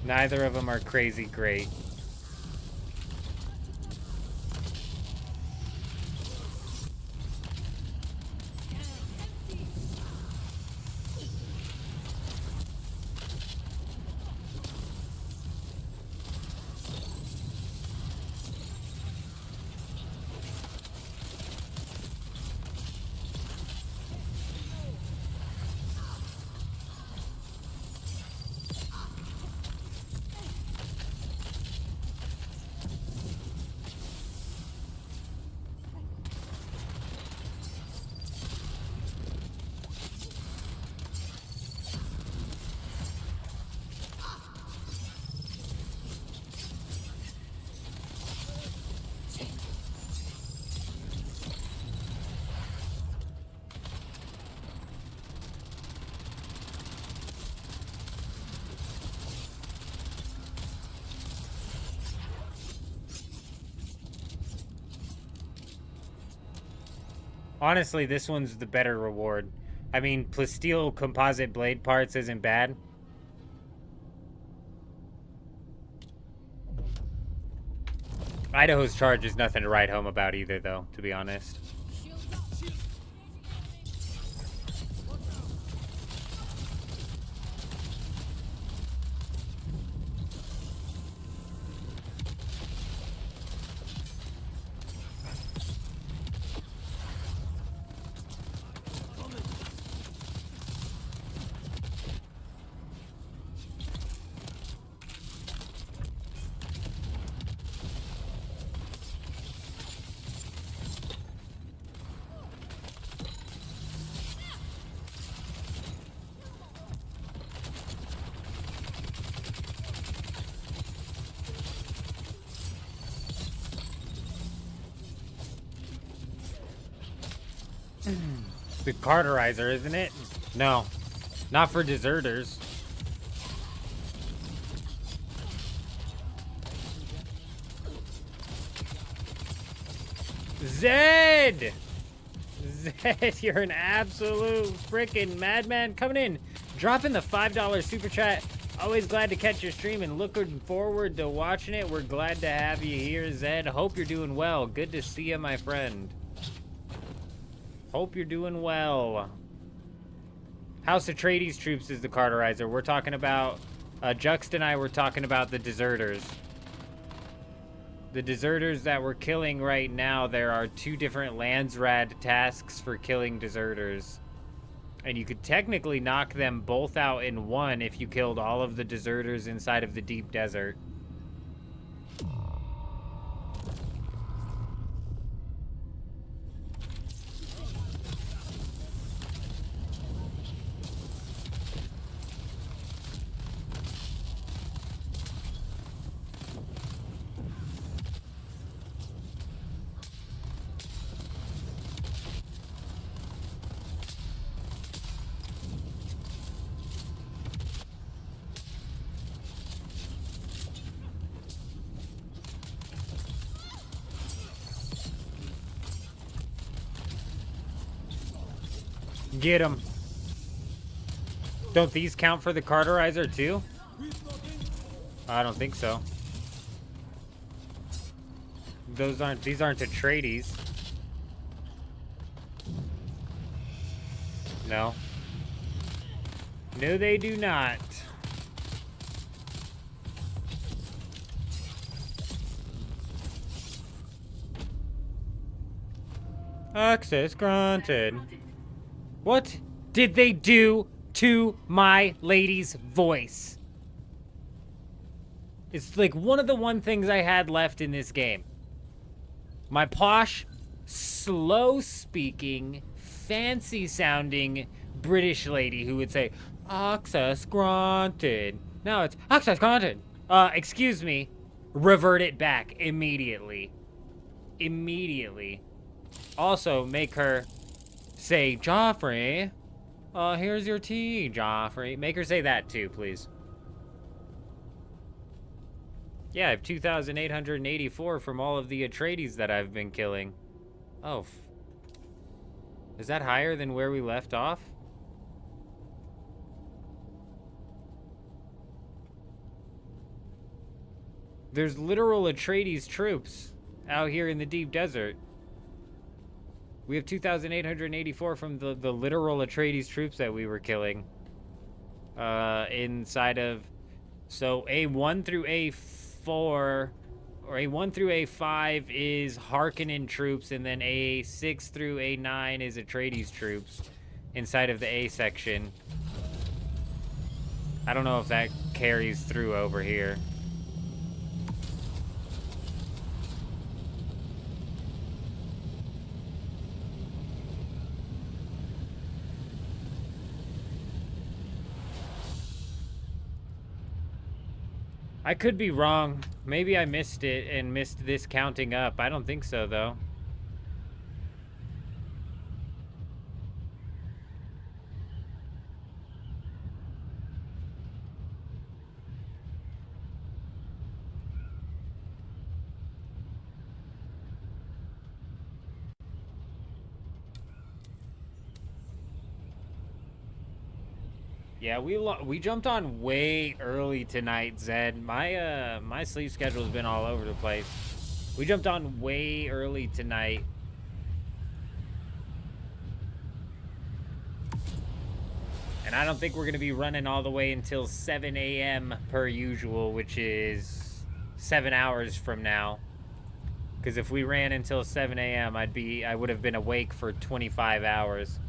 Neither of them are crazy great. Honestly, this one's the better reward. I mean, plasteel composite blade parts isn't bad. Idaho's charge is nothing to write home about either, though, to be honest. The carterizer, isn't it? No, not for deserters. Zed! Zed, you're an absolute freaking madman. Coming in, dropping the $5 super chat. Always glad to catch your stream and looking forward to watching it. We're glad to have you here, Zed. Hope you're doing well. Good to see you, my friend. Hope you're doing well. House Atreides troops is the carterizer. We're talking about, Juxt and I were talking about the deserters. The deserters that we're killing right now, there are 2 different Landsrad tasks for killing deserters. And you could technically knock them both out in one if you killed all of the deserters inside of the deep desert. Get him. Don't these count for the carterizer too? I don't think so. These aren't Atreides. No. No, they do not. Access granted. What did they do to my lady's voice? It's like one of the one things I had left in this game. My posh, slow-speaking, fancy-sounding British lady who would say, access granted. Now it's access granted. Excuse me. Revert it back immediately. Immediately. Also, make her say, Joffrey, here's your tea, Joffrey. Make her say that too, please. Yeah, I have 2,884 from all of the Atreides that I've been killing. Oh, is that higher than where we left off? There's literal Atreides troops out here in the deep desert. We have 2,884 from the literal Atreides troops that we were killing. Inside of... So A1 through A4, or A1 through A5 is Harkonnen troops, and then A6 through A9 is Atreides troops inside of the A section. I don't know if that carries through over here. I could be wrong. Maybe I missed it and missed this counting up. I don't think so, though. Yeah, we jumped on way early tonight, Zed. My sleep schedule's been all over the place. We jumped on way early tonight. And I don't think we're going to be running all the way until 7 a.m. per usual, which is 7 hours from now. Because if we ran until 7 a.m., I would have been awake for 25 hours.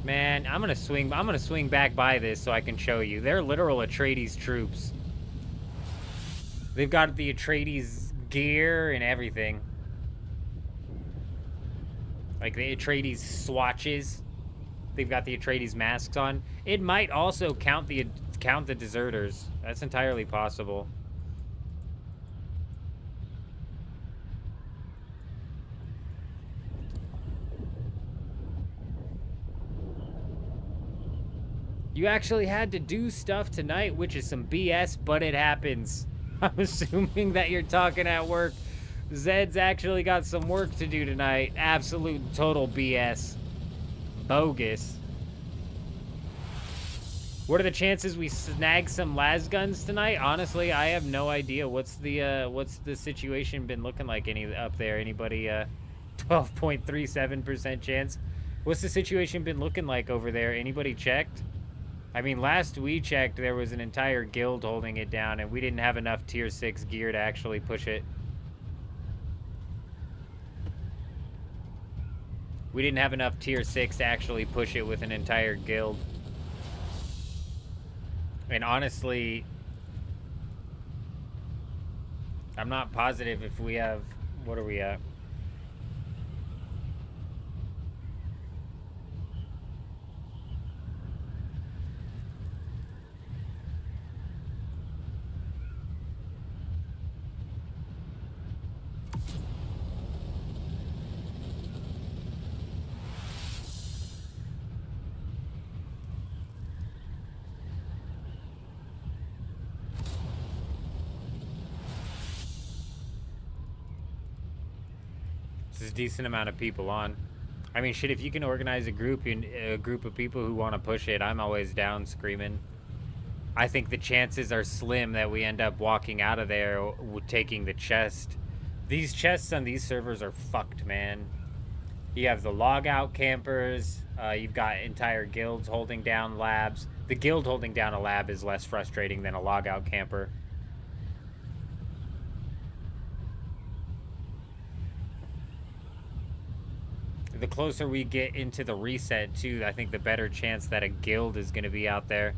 Man, I'm gonna swing back by this so I can show you. They're literal Atreides troops. They've got the Atreides gear and everything. Like the Atreides swatches. They've got the Atreides masks on. It might also count the deserters. That's entirely possible. You actually had to do stuff tonight, which is some BS, but it happens. I'm assuming that you're talking at work. Zed's actually got some work to do tonight. Absolute total BS. Bogus. What are the chances we snag some las guns tonight? Honestly, I have no idea. What's the situation been looking like up there? Anybody 12.37% chance? What's the situation been looking like over there? Anybody checked? I mean, last we checked, there was an entire guild holding it down, and we didn't have enough tier 6 gear to actually push it. We didn't have enough tier 6 to actually push it with an entire guild. And honestly, I'm not positive if we have... What are we at? There's a decent amount of people on. I mean, shit, if you can organize a group of people who want to push it, I'm always down screaming. I think the chances are slim that we end up walking out of there taking the chest. These chests on these servers are fucked, man. You have the logout campers. You've got entire guilds holding down labs. The guild holding down a lab is less frustrating than a logout camper. The closer we get into the reset, too, I think the better chance that a guild is going to be out there.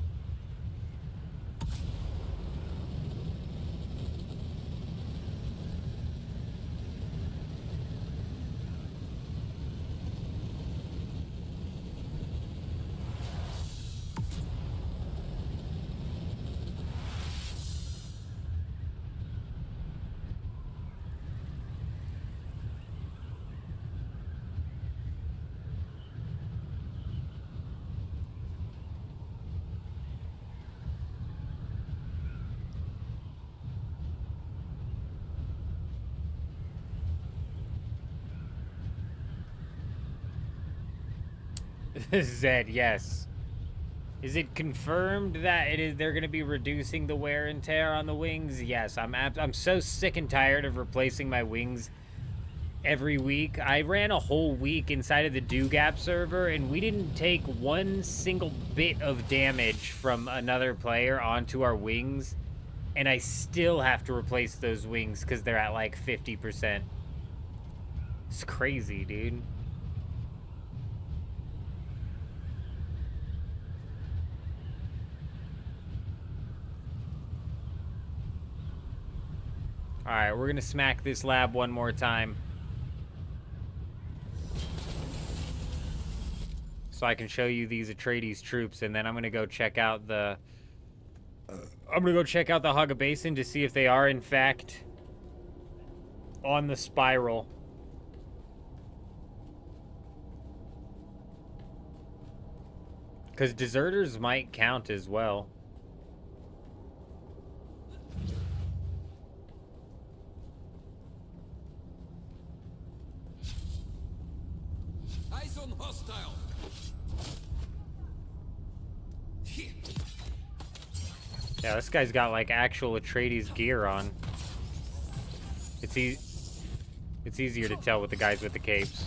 Zed, yes. Is it confirmed that they're going to be reducing the wear and tear on the wings? Yes, I'm so sick and tired of replacing my wings every week. I ran a whole week inside of the Do-Gap server, and we didn't take one single bit of damage from another player onto our wings, and I still have to replace those wings because they're at like 50%. It's crazy, dude. Alright, we're gonna smack this lab one more time. So I can show you these Atreides troops, and then I'm gonna go check out the... Haga Basin to see if they are, in fact, on the spiral. Because deserters might count as well. Eyes on hostile. Yeah, this guy's got like actual Atreides gear on. It's easier to tell with the guys with the capes.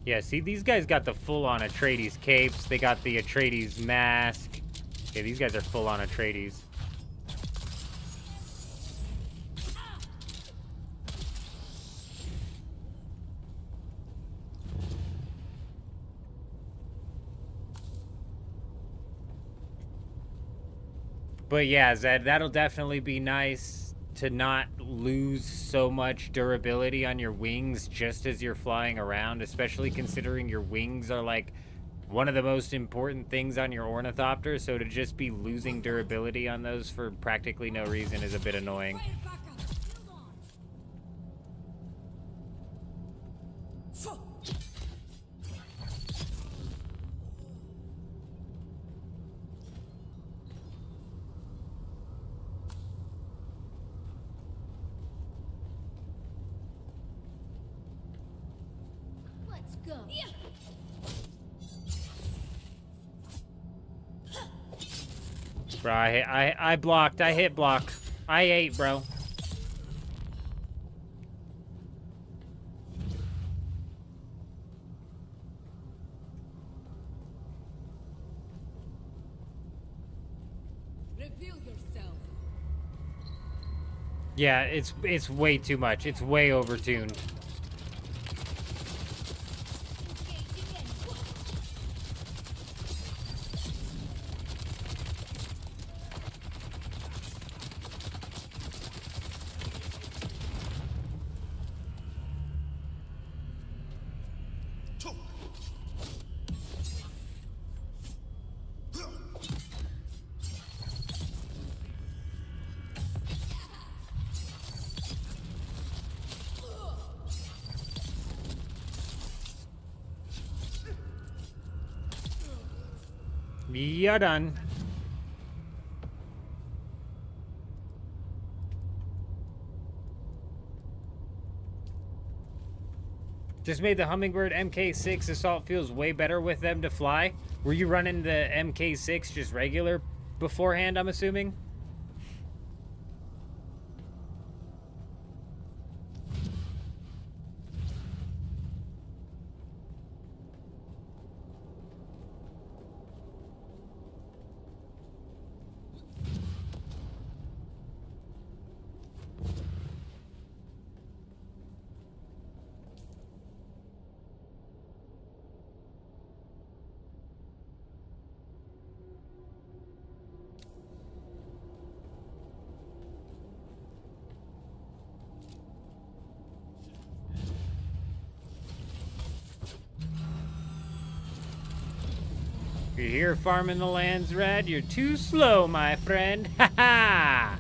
Yeah, see, these guys got the full-on Atreides capes. They got the Atreides mask. Yeah, these guys are full-on Atreides. But yeah, Zed, that'll definitely be nice to not lose so much durability on your wings just as you're flying around, especially considering your wings are like one of the most important things on your ornithopter, so to just be losing durability on those for practically no reason is a bit annoying. Fire back up. Hold on. Let's go. Yeah. Bro, I blocked. I hit block. I ate, bro. Reveal yourself. Yeah, it's way too much. It's way overtuned. Engaging in. You're done. Just made the Hummingbird MK6 assault feels way better with them to fly. Were you running the MK6 just regular beforehand, I'm assuming? You're here farming the lands, Red. You're too slow, my friend. Ha ha!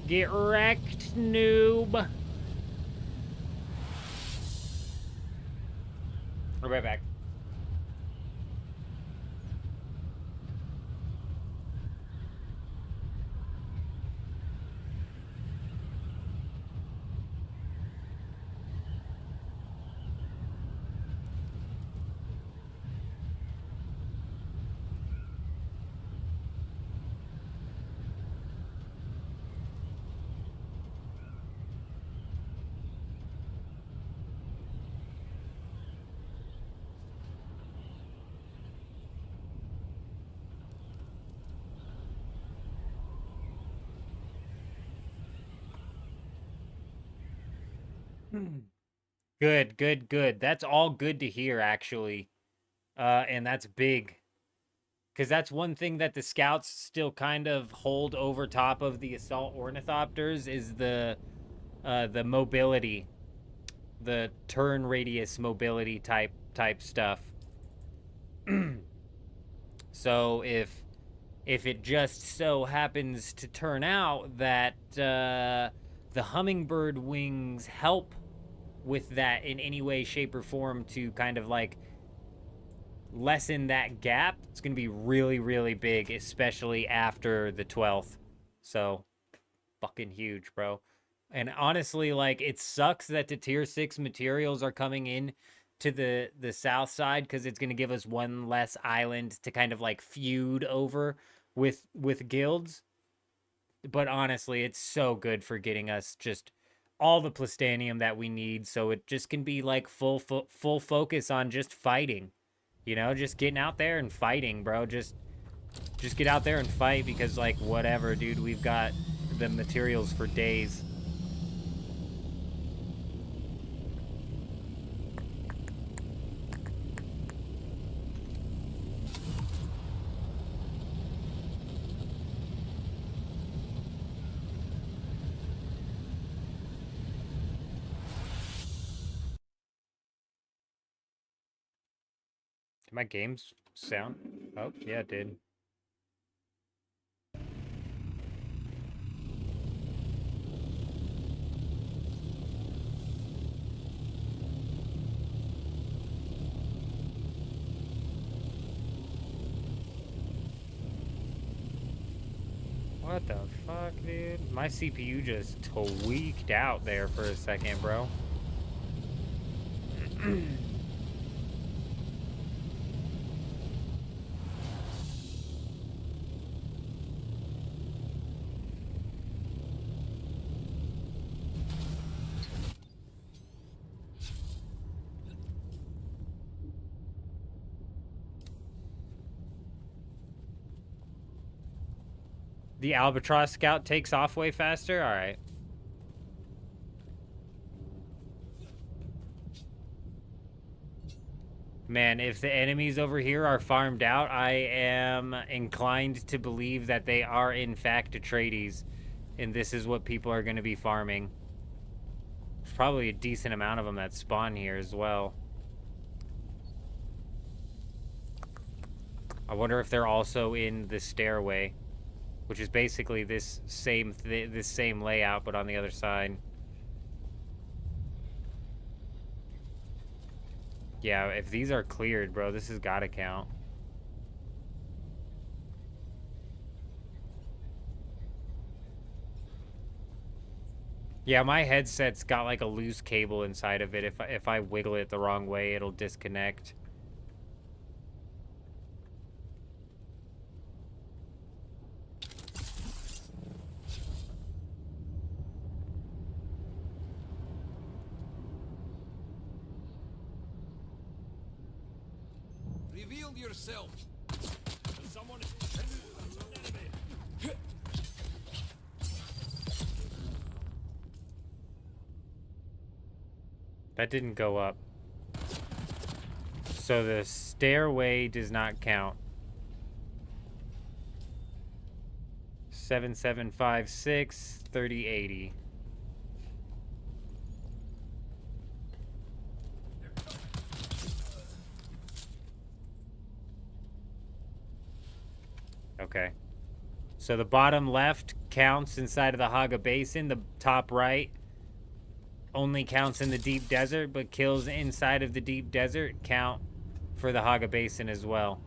Get wrecked, noob. We're right back. Good, good, good. That's all good to hear, actually. And that's big. Because that's one thing that the scouts still kind of hold over top of the assault ornithopters is the mobility, the turn radius mobility type stuff. So if it just so happens to turn out that the hummingbird wings help with that in any way, shape, or form to kind of like lessen that gap, it's going to be really, really big, especially after the 12th. So, fucking huge, bro. And honestly, like, it sucks that the tier 6 materials are coming in to the south side because it's going to give us one less island to kind of like feud over with guilds. But honestly, it's so good for getting us just all the plastanium that we need, so it just can be like full focus on just fighting. You know, just getting out there and fighting, bro. Just get out there and fight because, like, whatever, dude. We've got the materials for days. Did my games sound? Oh, yeah, it did. What the fuck, dude? My CPU just tweaked out there for a second, bro. The Albatross Scout takes off way faster? Alright. Man, if the enemies over here are farmed out, I am inclined to believe that they are, in fact, Atreides. And this is what people are going to be farming. There's probably a decent amount of them that spawn here as well. I wonder if they're also in the stairway, which is basically this same layout, but on the other side. Yeah, if these are cleared, bro, this has got to count. Yeah, my headset's got like a loose cable inside of it. If I wiggle it the wrong way, it'll disconnect. Reveal yourself. Someone. That didn't go up. So the stairway does not count. 7756 3080. Okay. So the bottom left counts inside of the Haga Basin. The top right only counts in the deep desert, but kills inside of the deep desert count for the Haga Basin as well.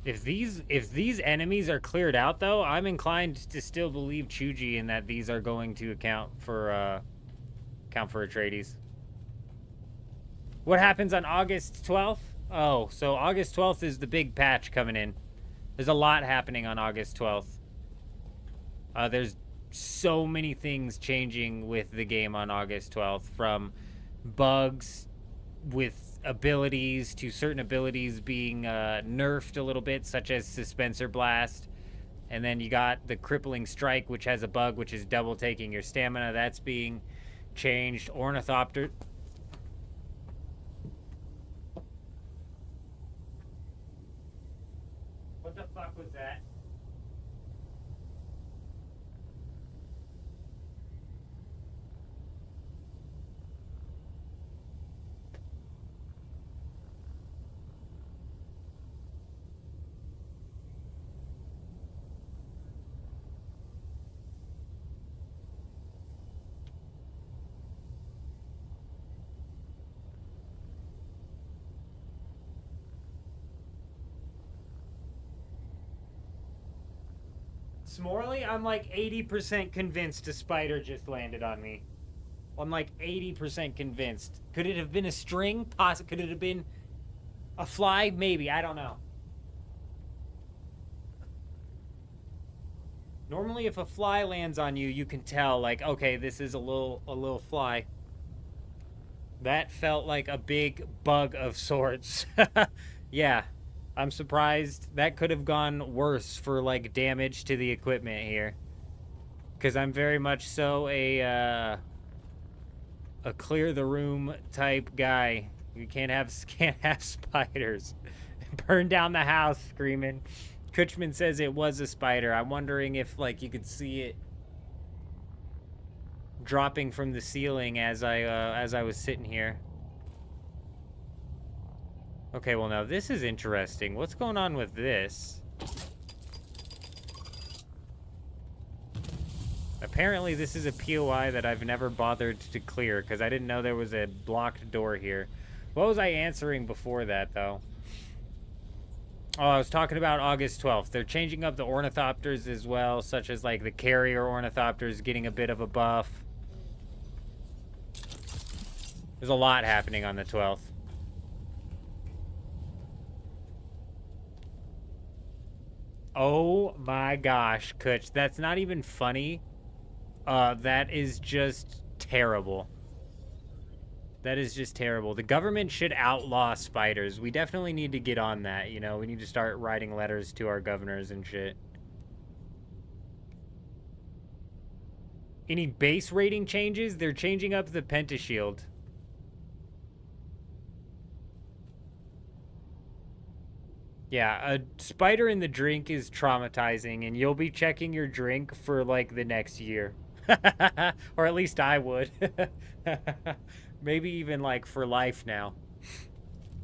If these enemies are cleared out, though, I'm inclined to still believe Chuji in that these are going to account for Atreides. What happens on August 12th? Oh, so August 12th is the big patch coming in. There's a lot happening on August 12th. There's so many things changing with the game on August 12th, from bugs with abilities to certain abilities being nerfed a little bit, such as Suspensor Blast. And then you got the Crippling Strike, which has a bug which is double taking your stamina. That's being changed. Ornithopter. What the fuck was that? Smorley, I'm like 80% convinced a spider just landed on me. I'm like 80% convinced. Could it have been a string? Could it have been a fly? Maybe. I don't know. Normally, if a fly lands on you, you can tell, like, okay, this is a little fly. That felt like a big bug of sorts. Yeah. I'm surprised. That could have gone worse for, like, damage to the equipment here. Because I'm very much so a clear the room type guy. You can't have spiders. Burn down the house, screaming. Kutchman says it was a spider. I'm wondering if, like, you could see it dropping from the ceiling as I was sitting here. Okay, well, now this is interesting. What's going on with this? Apparently, this is a POI that I've never bothered to clear, because I didn't know there was a blocked door here. What was I answering before that, though? Oh, I was talking about August 12th. They're changing up the ornithopters as well, such as, like, the carrier ornithopters getting a bit of a buff. There's a lot happening on the 12th. Oh my gosh, Kutch. That's not even funny. That is just terrible. That is just terrible. The government should outlaw spiders. We definitely need to get on that, you know? We need to start writing letters to our governors and shit. Any base rating changes? They're changing up the pentashield. Yeah, a spider in the drink is traumatizing, and you'll be checking your drink for, like, the next year. Or at least I would. Maybe even, like, for life now.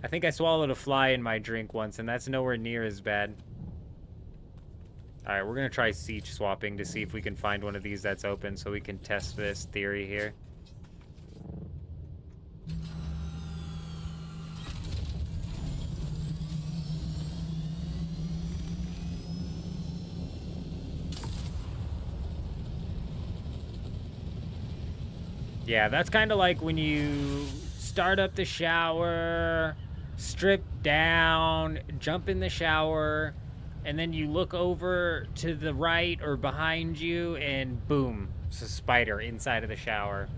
I think I swallowed a fly in my drink once, and that's nowhere near as bad. Alright, we're gonna try siege swapping to see if we can find one of these that's open so we can test this theory here. Yeah, that's kind of like when you start up the shower, strip down, jump in the shower, and then you look over to the right or behind you, and boom, it's a spider inside of the shower.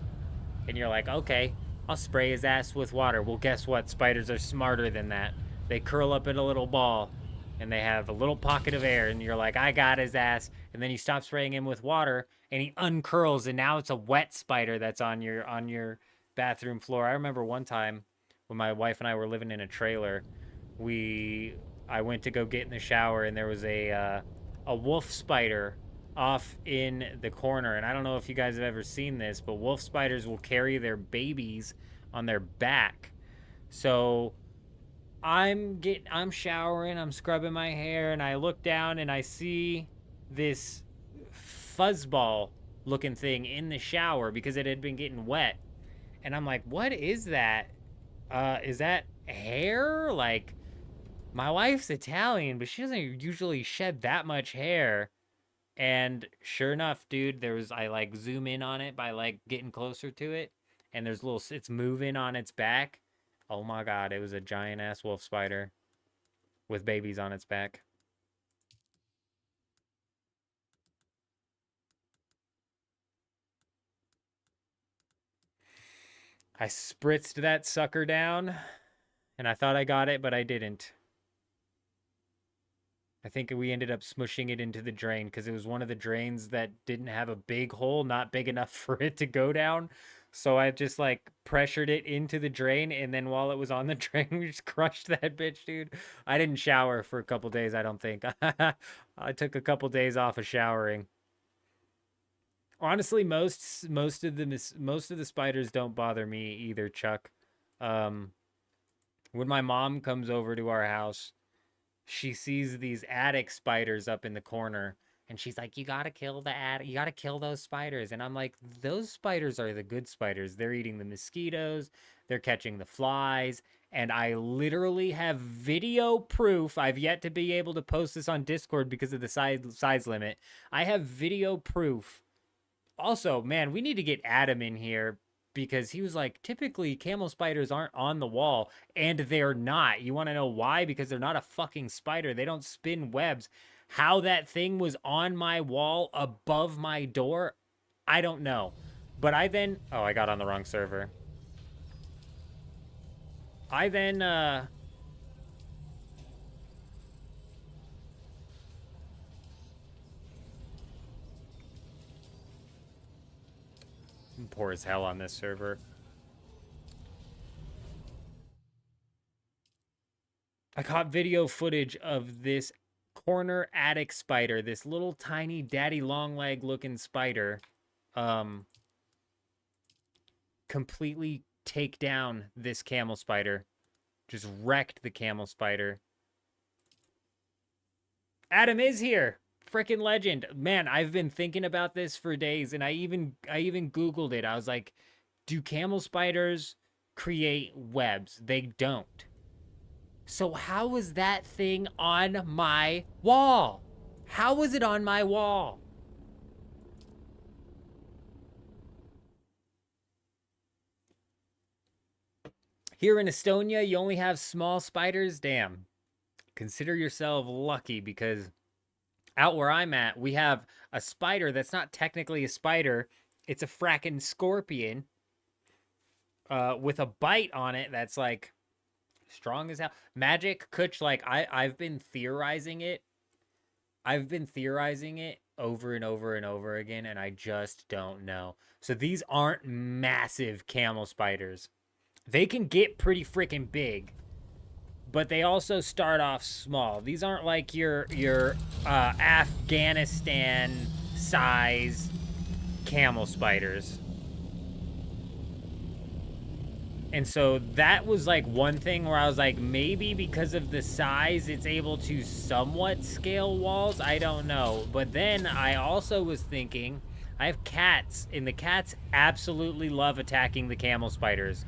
And you're like, okay, I'll spray his ass with water. Well, guess what? Spiders are smarter than that. They curl up in a little ball, and they have a little pocket of air, and you're like, I got his ass. And then you stop spraying him with water, and he uncurls, and now it's a wet spider that's on your bathroom floor. I remember one time when my wife and I were living in a trailer, I went to go get in the shower, and there was a wolf spider off in the corner. And I don't know if you guys have ever seen this, but wolf spiders will carry their babies on their back. So I'm showering, I'm scrubbing my hair, and I look down and I see this fuzzball looking thing in the shower because it had been getting wet. And I'm like, what is that? Is that hair? Like, My wife's Italian, but she doesn't usually shed that much hair. And sure enough, dude, I like zoom in on it by like getting closer to it, and it's moving on its back. Oh my God, it was a giant ass wolf spider with babies on its back. I spritzed that sucker down, and I thought I got it, but I didn't. I think we ended up smushing it into the drain because it was one of the drains that didn't have a big hole, not big enough for it to go down. So I just like pressured it into the drain, and then while it was on the drain, we just crushed that bitch, dude. I didn't shower for a couple days, I don't think. I took a couple days off of showering. Honestly, most of the spiders don't bother me either, Chuck. Um, when my mom comes over to our house, she sees these attic spiders up in the corner, and she's like, you gotta kill you gotta kill those spiders. And I'm like, those spiders are the good spiders. They're eating the mosquitoes, they're catching the flies, and I literally have video proof. I've yet to be able to post this on Discord because of the size limit. I have video proof. Also, man, we need to get Adam in here because he was like, typically camel spiders aren't on the wall, and they're not. You want to know why? Because they're not a fucking spider. They don't spin webs. How that thing was on my wall above my door, I don't know. But I got on the wrong server. Poor as hell on this server. I caught video footage of this corner attic spider, this little tiny daddy long leg looking spider, completely take down this camel spider. Just wrecked the camel spider. Adam is here. Freaking legend. Man, I've been thinking about this for days, and I even Googled it. I was like, do camel spiders create webs? They don't. So how was that thing on my wall? How was it on my wall? Here in Estonia, you only have small spiders? Damn. Consider yourself lucky because out where I'm at, we have a spider that's not technically a spider. It's a fracking scorpion with a bite on it that's like strong as hell. Magic Kutch, like I've been theorizing it. I've been theorizing it over and over and over again, and I just don't know. So these aren't massive camel spiders. They can get pretty freaking big, but they also start off small. These aren't like your Afghanistan size camel spiders. And so that was like one thing where I was like, maybe because of the size, it's able to somewhat scale walls. I don't know. But then I also was thinking, I have cats, and the cats absolutely love attacking the camel spiders.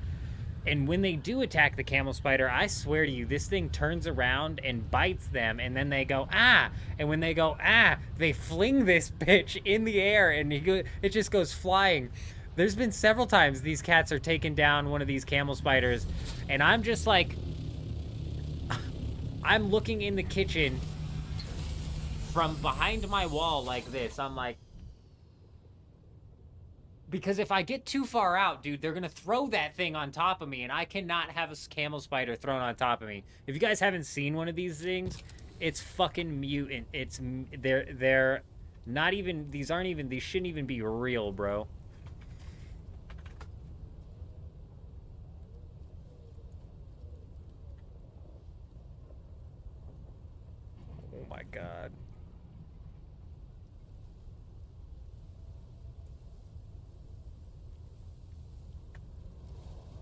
And when they do attack the camel spider, I swear to you, this thing turns around and bites them, and then they go, ah! And when they go, ah, they fling this bitch in the air, and it just goes flying. There's been several times these cats are taking down one of these camel spiders, and I'm just like, I'm looking in the kitchen from behind my wall like this. I'm like, because if I get too far out, dude, they're going to throw that thing on top of me, and I cannot have a camel spider thrown on top of me. If you guys haven't seen one of these things, it's fucking mutant. They're not even, these shouldn't even be real, bro. Oh my God.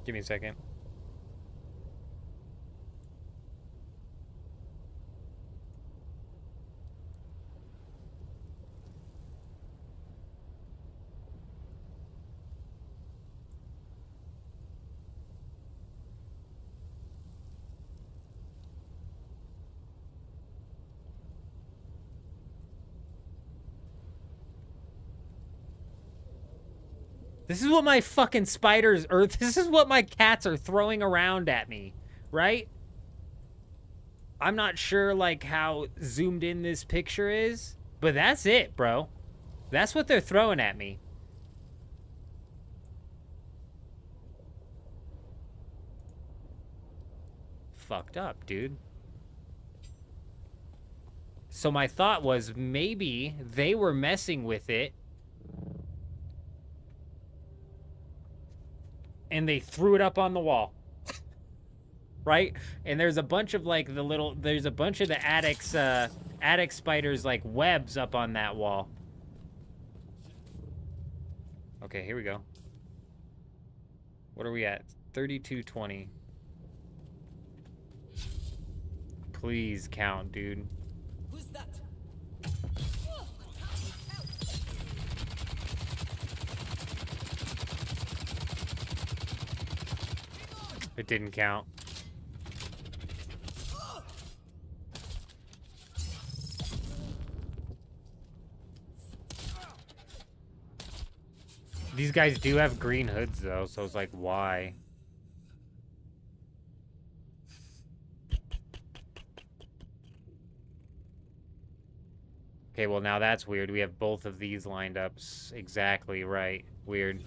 Give me a second. This is what my fucking spiders, or this is what my cats are throwing around at me, right? I'm not sure, like, how zoomed in this picture is, but that's it, bro. That's what they're throwing at me. Fucked up, dude. So my thought was maybe they were messing with it and they threw it up on the wall. Right? And there's a bunch of like there's a bunch of the attic spiders like webs up on that wall. Okay, here we go. What are we at? 3220. Please count, dude. Who's that? It didn't count. These guys do have green hoods though, so it's like, why? Okay, well now that's weird. We have both of these lined up exactly right. Weird.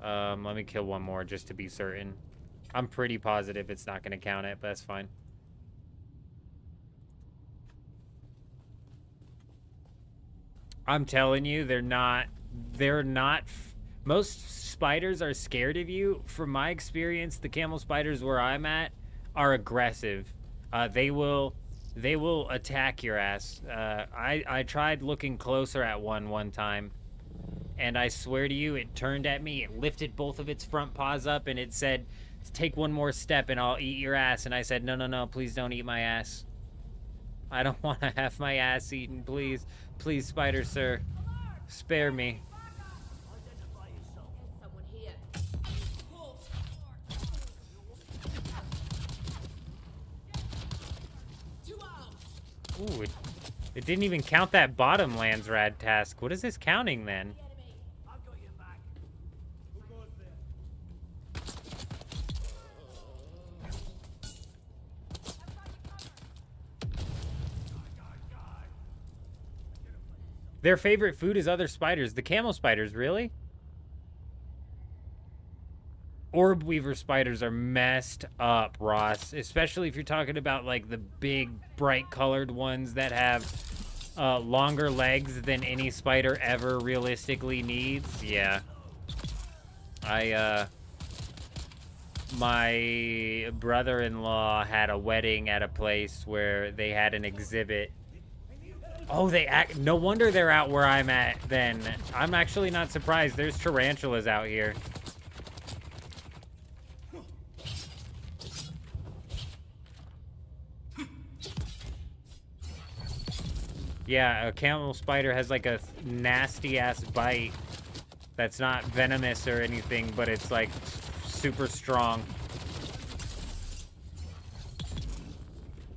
Let me kill one more just to be certain. I'm pretty positive it's not going to count it, but that's fine. I'm telling you, they're not, most spiders are scared of you. From my experience, the camel spiders where I'm at are aggressive. They will attack your ass. I tried looking closer at one time, and I swear to you, it turned at me, it lifted both of its front paws up, and it said, take one more step and I'll eat your ass. And I said, no, no, no, please don't eat my ass. I don't want to have my ass eaten, please. Please, spider sir, spare me. Someone here. Ooh, it didn't even count that bottom lands rad task. What is this counting then? Their favorite food is other spiders. The camel spiders, really? Orb weaver spiders are messed up, Ross. Especially if you're talking about like the big, bright colored ones that have longer legs than any spider ever realistically needs. Yeah. My brother-in-law had a wedding at a place where they had an exhibit. Oh, no wonder they're out where I'm at then. I'm actually not surprised. There's tarantulas out here. Yeah, a camel spider has like a nasty ass bite that's not venomous or anything, but it's like super strong.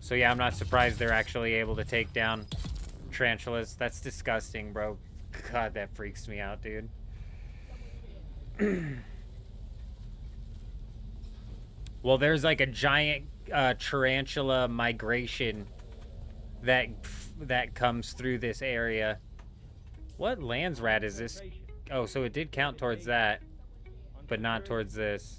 So yeah, I'm not surprised they're actually able to take down tarantulas. That's disgusting, bro. God, that freaks me out, dude. Well, there's like a giant tarantula migration that comes through this area. What lands rat is this? Oh, so it did count towards that, but not towards this.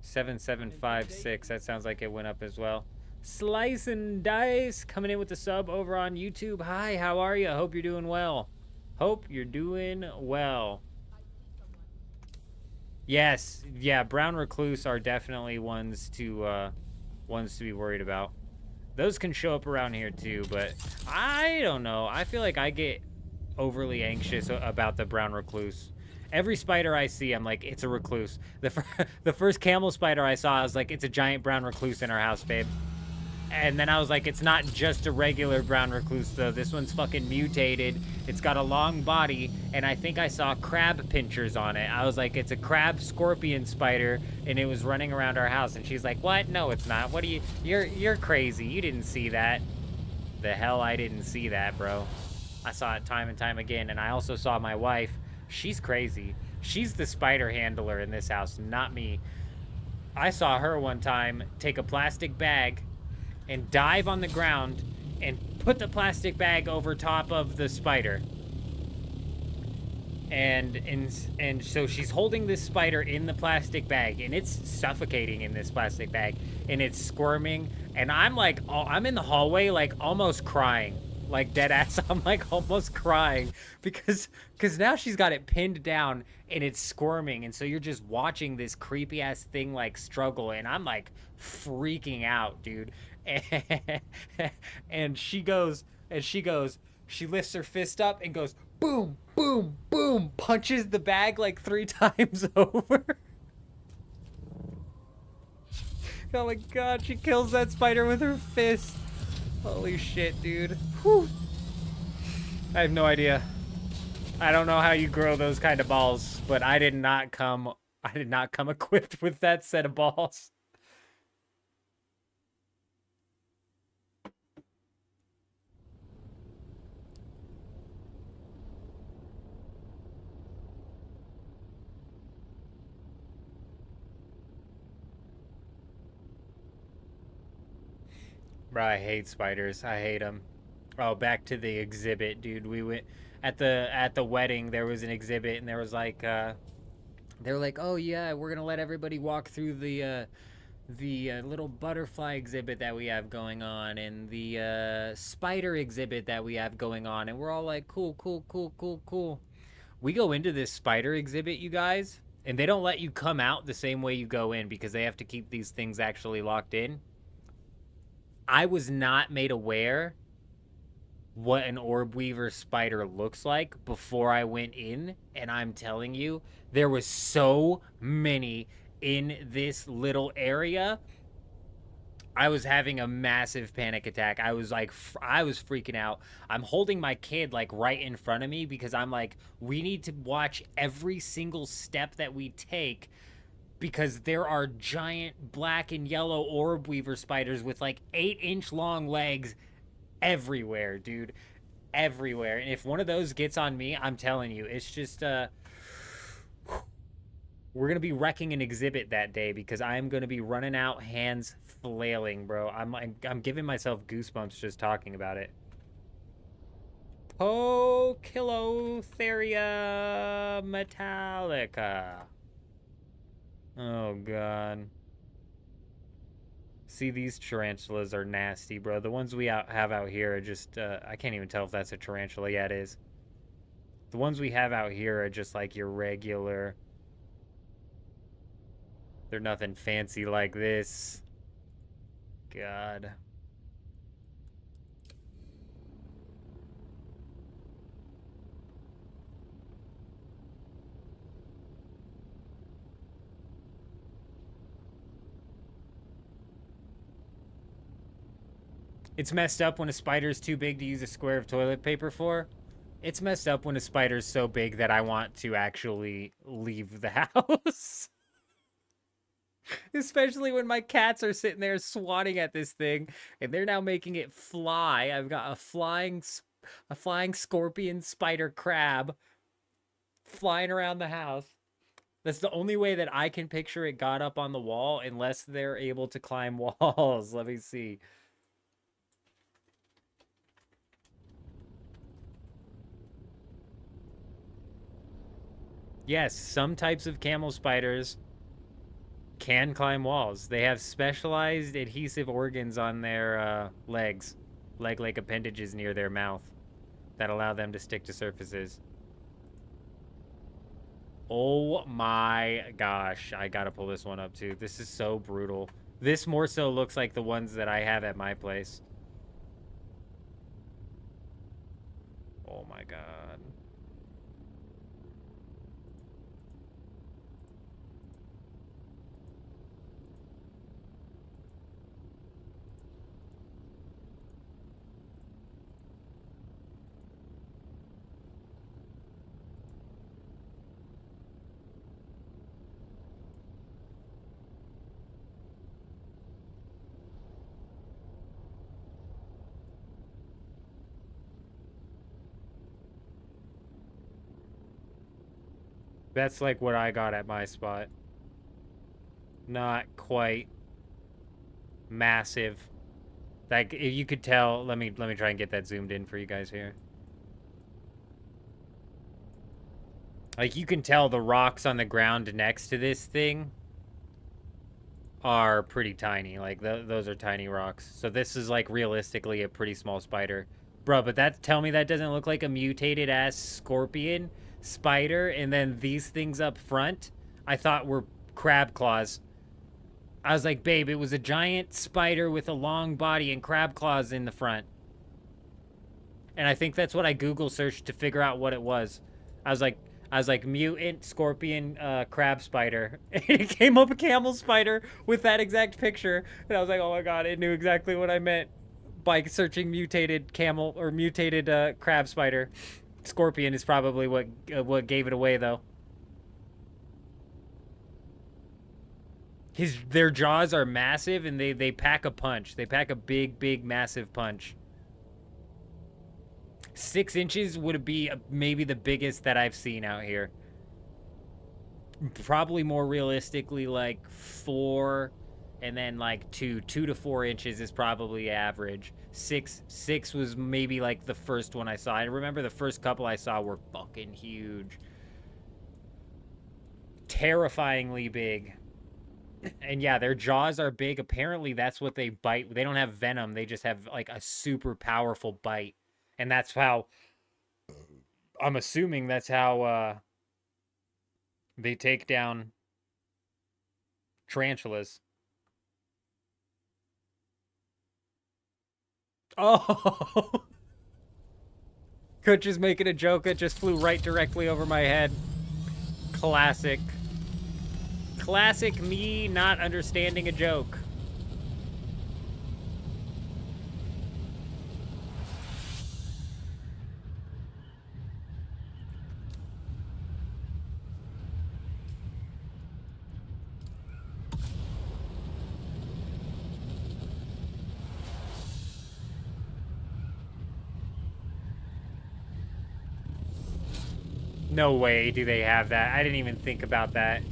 7756. That sounds like it went up as well. Slice and Dice coming in with the sub over on YouTube. Hi, how are you? Hope you're doing well. Hope you're doing well. Yes, yeah, brown recluse are definitely ones to be worried about. Those can show up around here too, but I don't know. I feel like I get overly anxious about the brown recluse. Every spider I see, I'm like, it's a recluse. The first camel spider I saw, I was like, it's a giant brown recluse in our house, babe. And then I was like, it's not just a regular brown recluse, though. This one's fucking mutated. It's got a long body, and I think I saw crab pinchers on it. I was like, it's a crab scorpion spider, and it was running around our house. And she's like, what? No, it's not. What are you? You're crazy. You didn't see that. The hell I didn't see that, bro. I saw it time and time again, and I also saw my wife She's crazy. She's the spider handler in this house, not me. I saw her one time take a plastic bag and dive on the ground and put the plastic bag over top of the spider. And so she's holding this spider in the plastic bag, and it's suffocating in this plastic bag, and it's squirming, and I'm like, I'm in the hallway, like almost crying, like dead ass. I'm like almost crying because now she's got it pinned down and it's squirming, and so you're just watching this creepy ass thing like struggle, and I'm like freaking out, dude. And she lifts her fist up and goes boom, boom, boom, punches the bag like 3 times over. Oh my god, she kills that spider with her fist. Holy shit, dude. Whew. I have no idea. I don't know how you grow those kind of balls, but I did not come equipped with that set of balls. Bro, I hate spiders. I hate them. Oh, back to the exhibit, dude. We went at the wedding. There was an exhibit, and there was like, they were like, oh yeah, we're gonna let everybody walk through the little butterfly exhibit that we have going on, and the spider exhibit that we have going on, and we're all like, cool, cool, cool, cool, cool. We go into this spider exhibit, you guys, and they don't let you come out the same way you go in because they have to keep these things actually locked in. I was not made aware what an orb weaver spider looks like before I went in, and I'm telling you, there was so many in this little area. I was having a massive panic attack. I was like, I was freaking out. I'm holding my kid like right in front of me because I'm like, we need to watch every single step that we take because there are giant black and yellow orb weaver spiders with like 8-inch long legs everywhere, dude. Everywhere. And if one of those gets on me, I'm telling you, it's just we're gonna be wrecking an exhibit that day because I am gonna be running out, hands flailing, bro. I'm giving myself goosebumps just talking about it. Poecilotheria metallica. Oh god. See, these tarantulas are nasty, bro. The ones we have out here are just, I can't even tell if that's a tarantula. Yeah, it is. The ones we have out here are just like your regular. They're nothing fancy like this. God. It's messed up when a spider's too big to use a square of toilet paper for. It's messed up when a spider's so big that I want to actually leave the house. Especially when my cats are sitting there swatting at this thing and they're now making it fly. I've got a flying scorpion spider crab flying around the house. That's the only way that I can picture it got up on the wall unless they're able to climb walls. Let me see. Yes, some types of camel spiders can climb walls. They have specialized adhesive organs on their legs, leg-like appendages near their mouth that allow them to stick to surfaces. Oh my gosh, I gotta pull this one up too. This is so brutal. This more so looks like the ones that I have at my place. Oh my god. That's like what I got at my spot. Not quite massive. Like if you could tell, let me try and get that zoomed in for you guys here. Like you can tell the rocks on the ground next to this thing are pretty tiny. Like those are tiny rocks. So this is like realistically a pretty small spider. Bro, but tell me that doesn't look like a mutated ass scorpion spider, and then these things up front I thought were crab claws. I was like, babe, it was a giant spider with a long body and crab claws in the front. And I think that's what I Google searched to figure out what it was. I was like mutant scorpion crab spider. And it came up a camel spider with that exact picture. And I was like, oh my god, it knew exactly what I meant by searching mutated camel or mutated crab spider. Scorpion is probably what gave it away though. Their jaws are massive and they pack a punch. They pack a big, massive punch. 6 inches would be maybe the biggest that I've seen out here. Probably more realistically like 4, and then like 2 to 4 inches is probably average. 6 was maybe like the first one I saw. I remember the first couple I saw were fucking huge. Terrifyingly big. And yeah, their jaws are big. Apparently that's what they bite. They don't have venom. They just have like a super powerful bite. And that's how, I'm assuming that's how they take down tarantulas. Oh! Could just making a joke that just flew right directly over my head. Classic. Classic me not understanding a joke. No way do they have that. I didn't even think about that.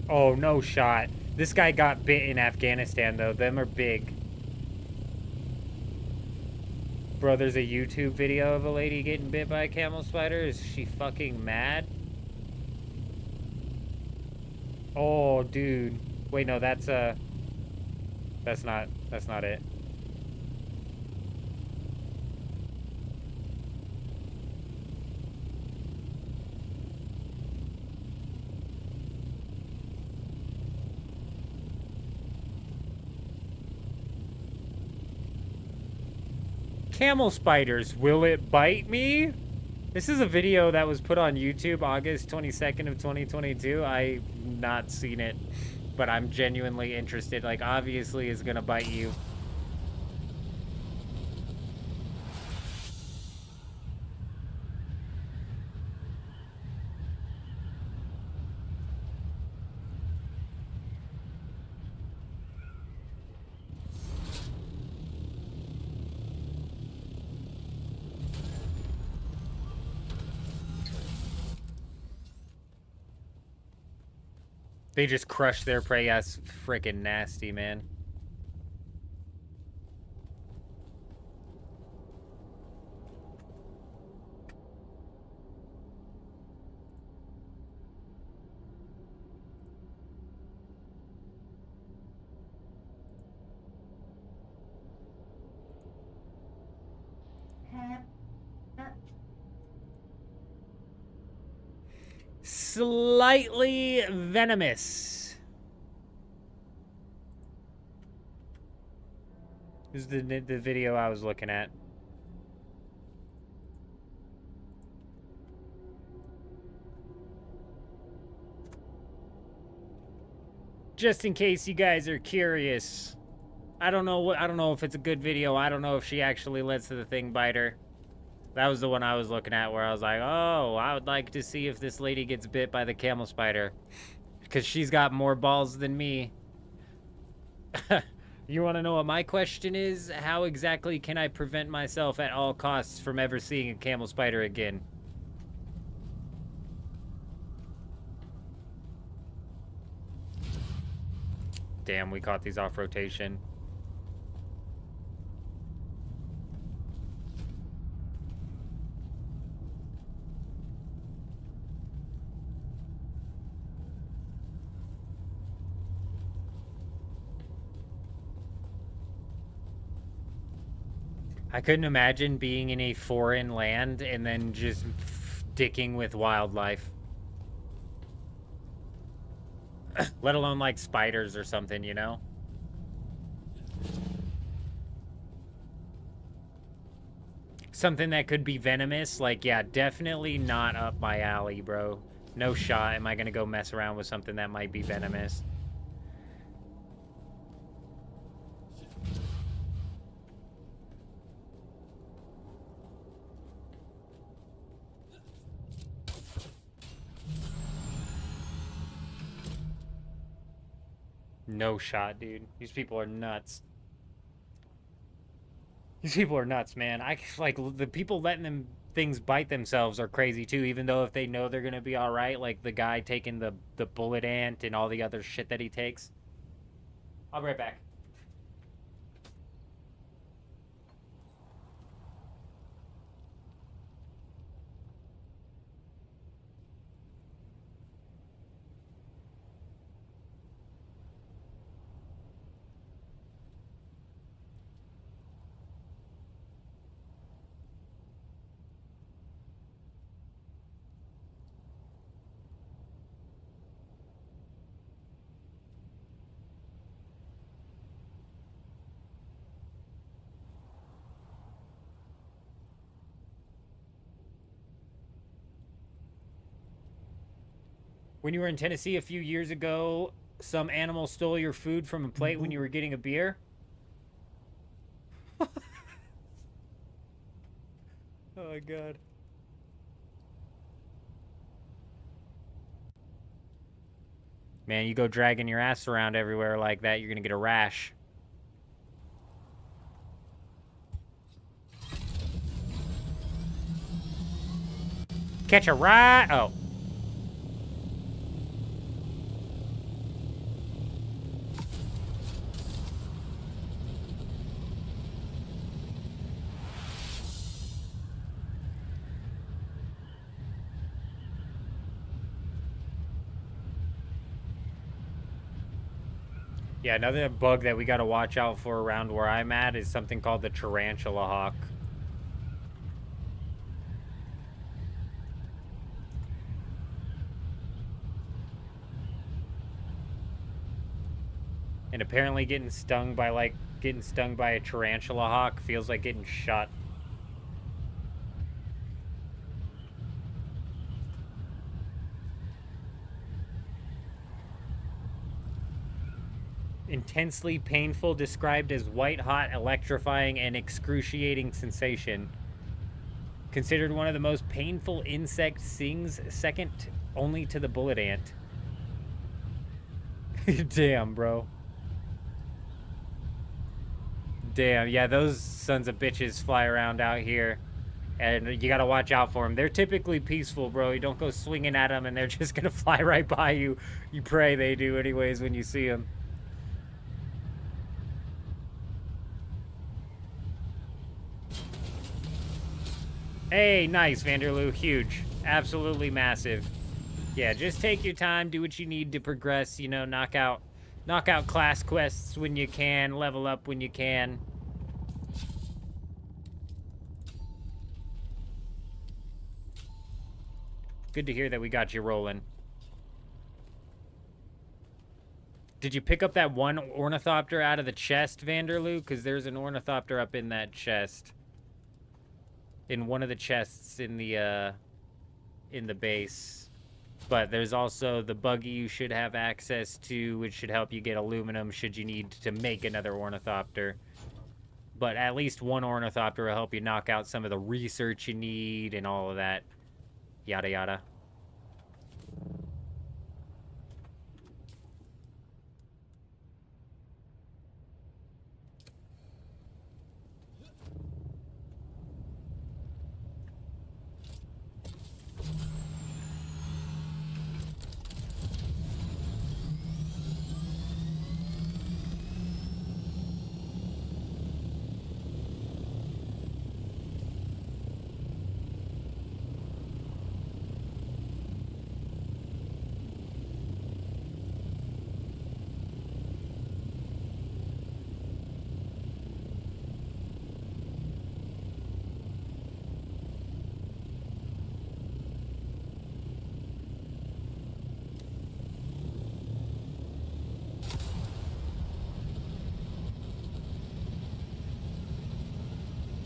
Oh, no shot. This guy got bit in Afghanistan, though. Them are big. Bro, there's a YouTube video of a lady getting bit by a camel spider. Is she fucking mad? Oh, dude. Wait, no, that's not it. Camel spiders, will it bite me? This is a video that was put on YouTube August 22nd of 2022. I've not seen it, but I'm genuinely interested. Like, obviously it's gonna bite you. They just crush their prey. That's freaking nasty, man. Slightly venomous. This is the video I was looking at. Just in case you guys are curious. I don't know if it's a good video. I don't know if she actually lets the thing bite her. That was the one I was looking at where I was like, oh, I would like to see if this lady gets bit by the camel spider. Because she's got more balls than me. You want to know what my question is? How exactly can I prevent myself at all costs from ever seeing a camel spider again? Damn, we caught these off rotation. I couldn't imagine being in a foreign land and then just dicking with wildlife. Let alone like spiders or something, you know? Something that could be venomous, like, yeah, definitely not up my alley, bro. No shot am I gonna go mess around with something that might be venomous. No shot, dude. These people are nuts. These people are nuts, man. I like the people letting them things bite themselves are crazy too, even though if they know they're gonna be alright, like the guy taking the bullet ant and all the other shit that he takes. I'll be right back. When you were in Tennessee a few years ago, some animal stole your food from a plate when you were getting a beer? Oh my god. Man, you go dragging your ass around everywhere like that, you're gonna get a rash. Catch a ride. Oh. Yeah, another bug that we got to watch out for around where I'm at is something called the tarantula hawk. And apparently getting stung by a tarantula hawk feels like getting shot. Intensely painful, described as white hot, electrifying, and excruciating sensation. Considered one of the most painful insect stings, second only to the bullet ant. Damn, bro. Damn, yeah, those sons of bitches fly around out here. And you gotta watch out for them. They're typically peaceful, bro. You don't go swinging at them and they're just gonna fly right by you. You pray they do anyways when you see them. Hey, nice, Vanderloo. Huge. Absolutely massive. Yeah, just take your time. Do what you need to progress. You know, knock out class quests when you can. Level up when you can. Good to hear that we got you rolling. Did you pick up that one ornithopter out of the chest, Vanderloo? Because there's an ornithopter up in that chest. In one of the chests in the base. But there's also the buggy you should have access to, which should help you get aluminum should you need to make another ornithopter. But at least one ornithopter will help you knock out some of the research you need and all of that. Yada yada.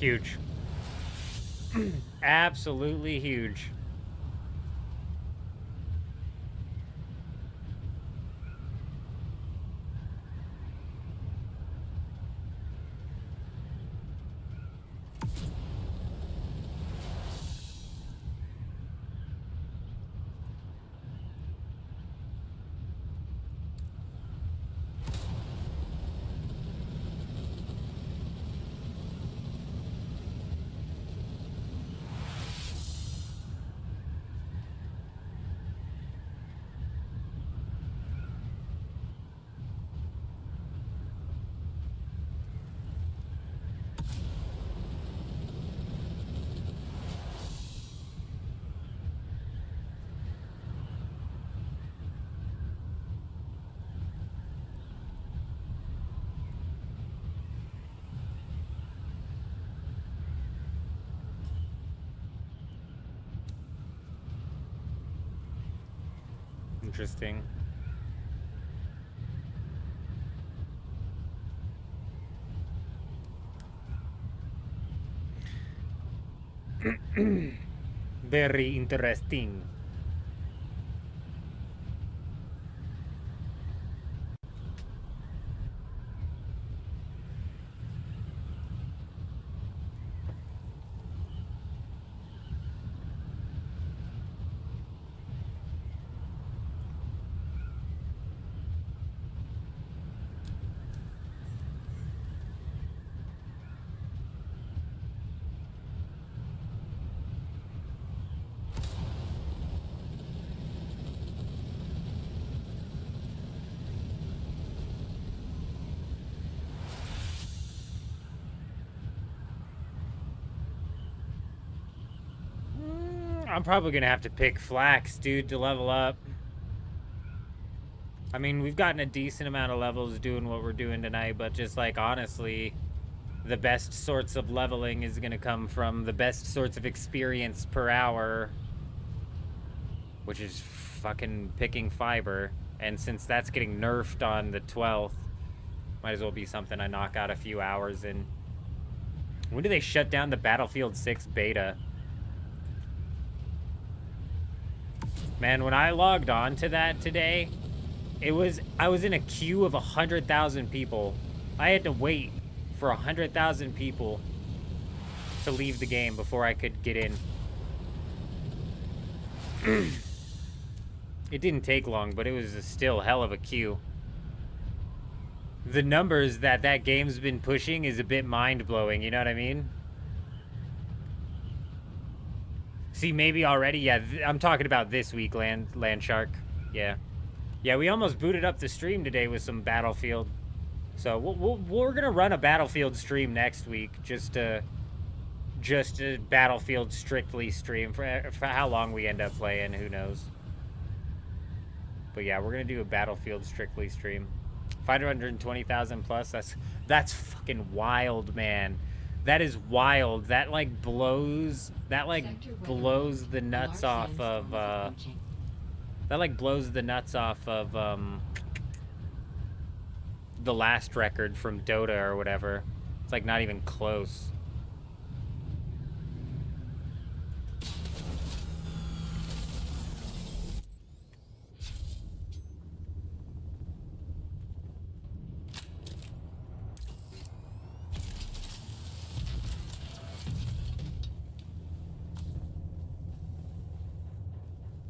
Huge. Absolutely huge. Interesting. Very interesting. I'm probably gonna have to pick Flax, dude, to level up. I mean, we've gotten a decent amount of levels doing what we're doing tonight, but just like honestly, the best sorts of leveling is gonna come from the best sorts of experience per hour, which is fucking picking fiber. And since that's getting nerfed on the 12th, might as well be something I knock out a few hours in. When do they shut down the Battlefield 6 beta? Man, when I logged on to that today, I was in a queue of 100,000 people. I had to wait for 100,000 people to leave the game before I could get in. It didn't take long, but it was still hell of a queue. The numbers that game's been pushing is a bit mind-blowing, you know what I mean? See, maybe already, yeah, I'm talking about this week, Land Shark. Yeah. Yeah, we almost booted up the stream today with some Battlefield. So we're gonna run a Battlefield stream next week, just a Battlefield strictly stream. For how long we end up playing, who knows. But yeah, we're gonna do a Battlefield strictly stream. 520,000 plus, that's fucking wild, man. That is wild. That like blows the nuts off of that like blows the nuts off of the last record from Dota or whatever. It's like not even close.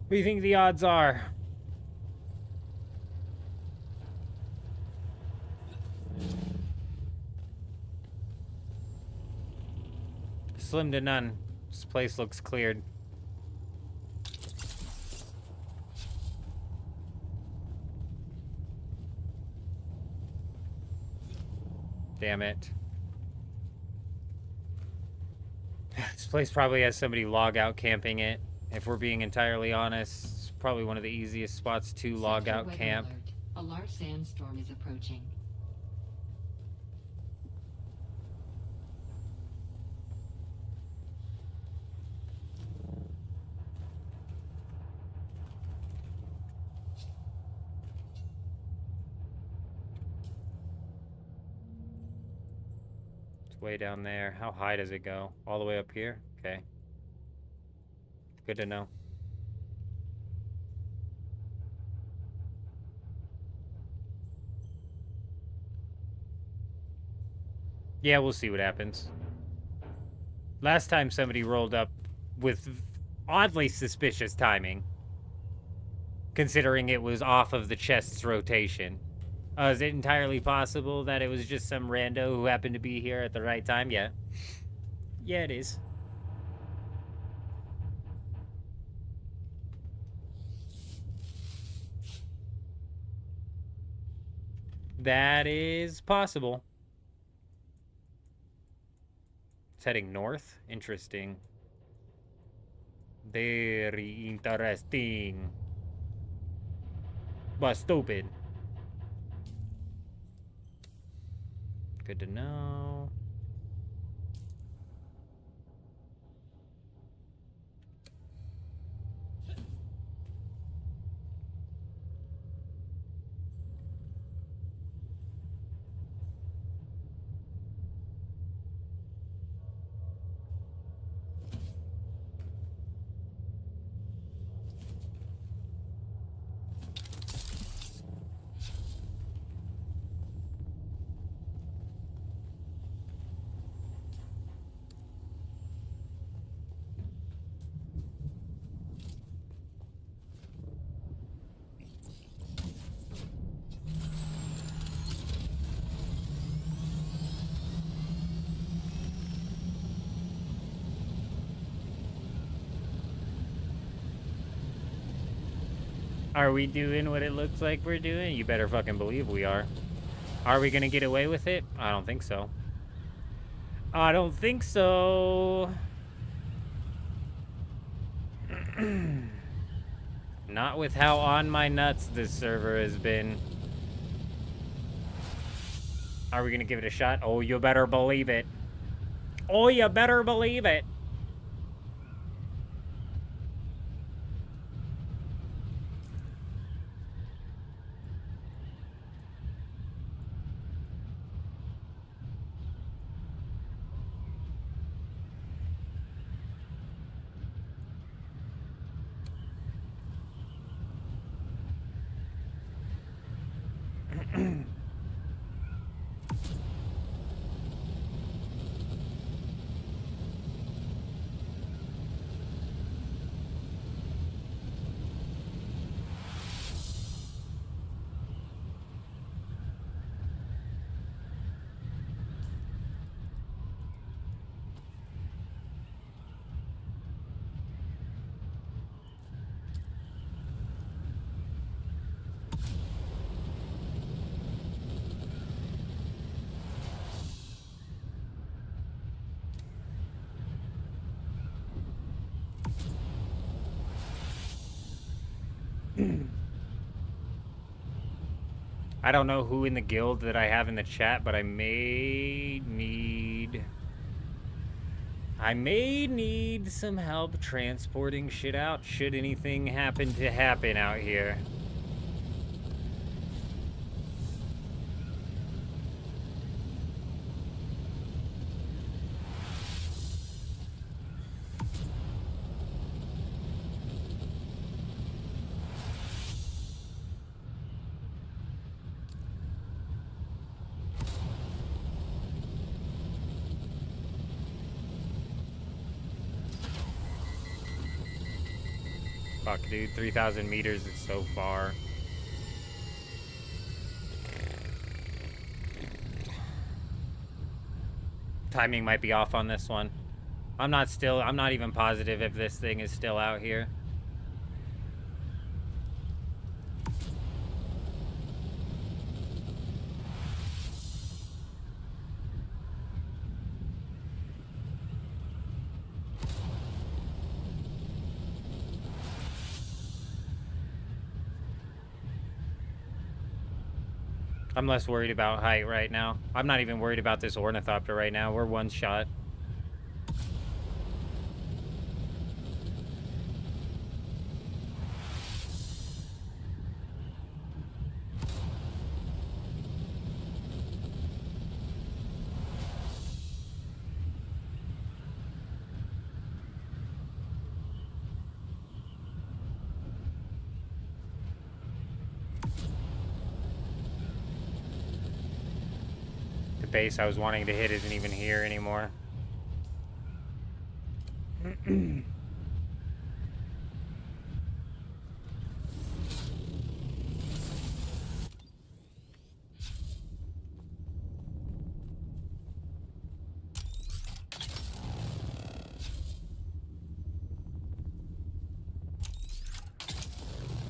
What do you think the odds are? Slim to none. This place looks cleared. Damn it. This place probably has somebody log out camping it. If we're being entirely honest, it's probably one of the easiest spots to log out Weather camp. alert. A large sandstorm is approaching. Way down there. How high does it go? All the way up here? Okay. Good to know. Yeah, we'll see what happens. Last time somebody rolled up with oddly suspicious timing, considering it was off of the chest's rotation. Is it entirely possible that it was just some rando who happened to be here at the right time? Yeah. Yeah, it is. That is possible. It's heading north. Interesting. Very interesting. But stupid. Good to know. Are we doing what it looks like we're doing? You better fucking believe we are. Are we gonna get away with it? I don't think so. I don't think so. Not with how on my nuts this server has been. Are we gonna give it a shot? Oh, you better believe it. Oh, you better believe it. I don't know who in the guild that I have in the chat, but I may need some help transporting shit out should anything happen to happen out here. Fuck, dude, 3,000 meters is so far. Timing might be off on this one. I'm not even positive if this thing is still out here. I'm less worried about height right now. I'm not even worried about this ornithopter right now. We're one shot. base I was wanting to hit isn't even here anymore.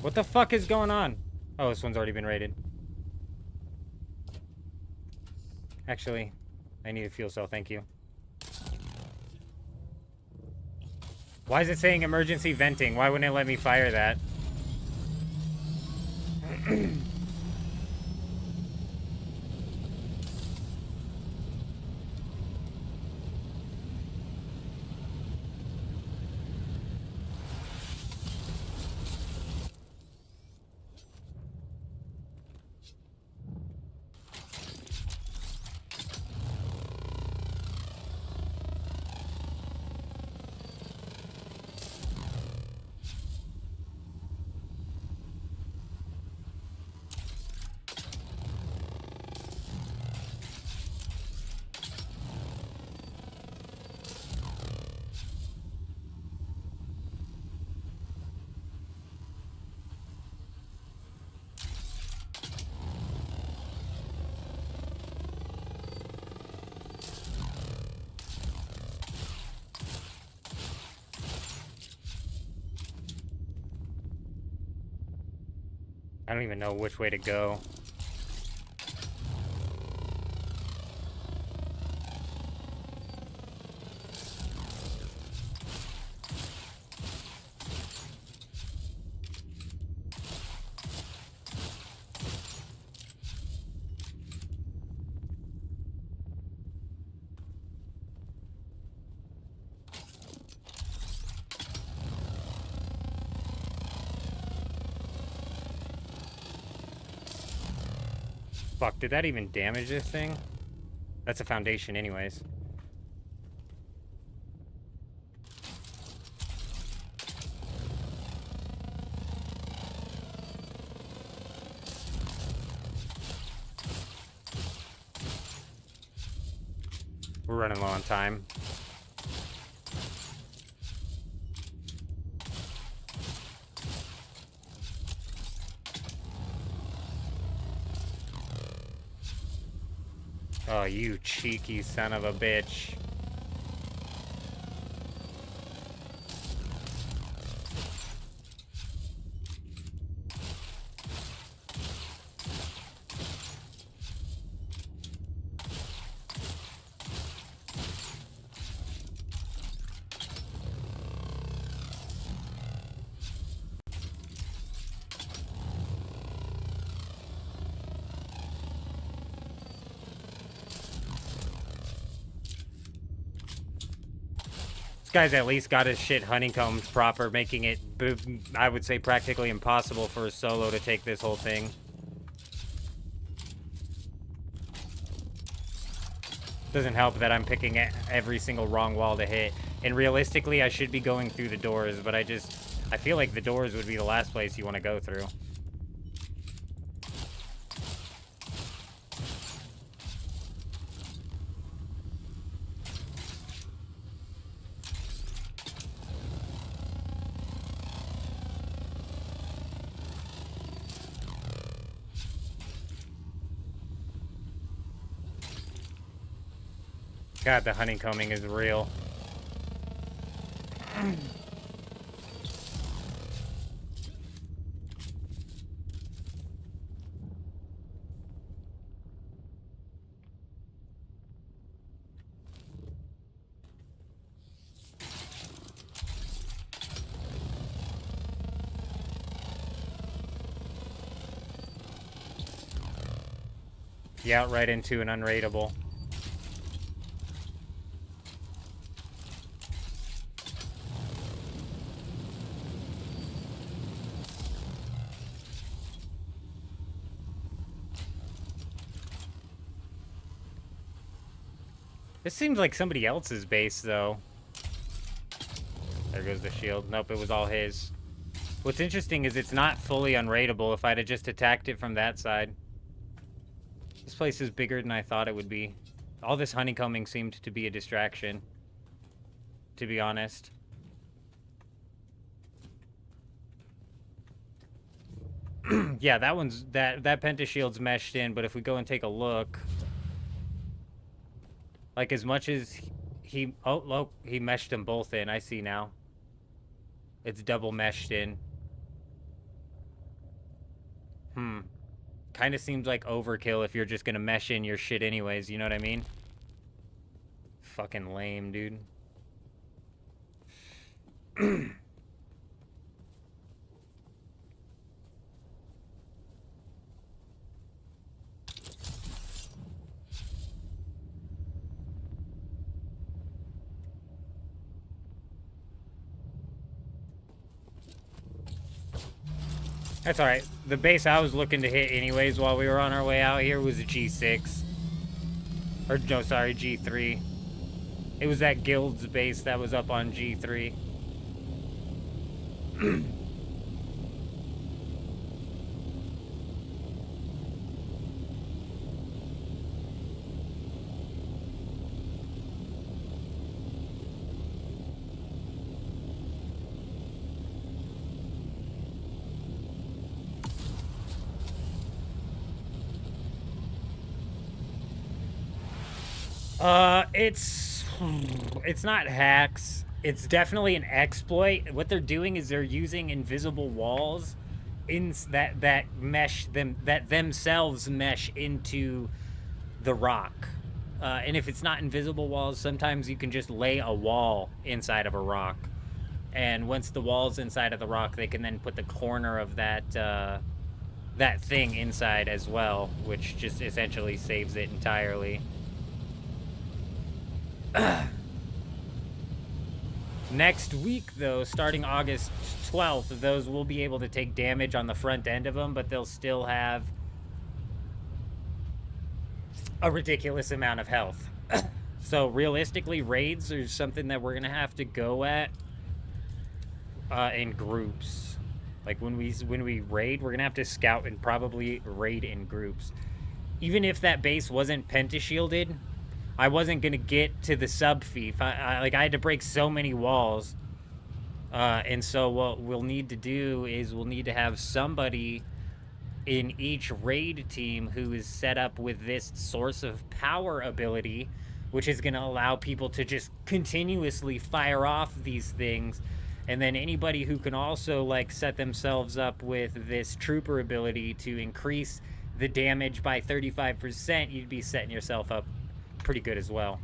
What the fuck is going on? Oh, this one's already been raided. Actually, I need a fuel cell, thank you. Why is it saying emergency venting? Why wouldn't it let me fire that? I don't even know which way to go. Fuck, did that even damage this thing? That's a foundation anyways. We're running low on time. Oh, you cheeky son of a bitch. This guy's at least got his shit honeycombed proper, making it, I would say, practically impossible for a solo to take this whole thing. Doesn't help that I'm picking every single wrong wall to hit. And realistically, I should be going through the doors, but I feel like the doors would be the last place you want to go through. God, the honeycombing is real. Yeah, right into an unraidable. This seems like somebody else's base, though. There goes the shield. Nope, it was all his. What's interesting is it's not fully unraidable if I'd have just attacked it from that side. This place is bigger than I thought it would be. All this honeycombing seemed to be a distraction, to be honest. Yeah, that one's that pentashield's meshed in, but if we go and take a look, like as much as he he meshed them both in. I see now. It's double meshed in. Kind of seems like overkill if you're just gonna mesh in your shit anyways, you know what I mean? Fucking lame, dude. That's alright. The base I was looking to hit anyways while we were on our way out here was a G6. Or, no, sorry, G3. It was that guild's base that was up on G3. It's not hacks. It's definitely an exploit. What they're doing is they're using invisible walls in that mesh them that themselves mesh into the rock. And if it's not invisible walls, sometimes you can just lay a wall inside of a rock. And once the wall's inside of the rock, they can then put the corner of that that thing inside as well, which just essentially saves it entirely. Next week, though, starting August 12th, those will be able to take damage on the front end of them, but they'll still have a ridiculous amount of health. So realistically, raids are something that we're gonna have to go at in groups. Like when we raid, we're gonna have to scout and probably raid in groups. Even if that base wasn't pentashielded, I wasn't gonna get to the sub fief. I had to break so many walls, and so what we'll need to do is we'll need to have somebody in each raid team who is set up with this source of power ability, which is gonna allow people to just continuously fire off these things, and then anybody who can also like set themselves up with this trooper ability to increase the damage by 35%, you'd be setting yourself up pretty good as well.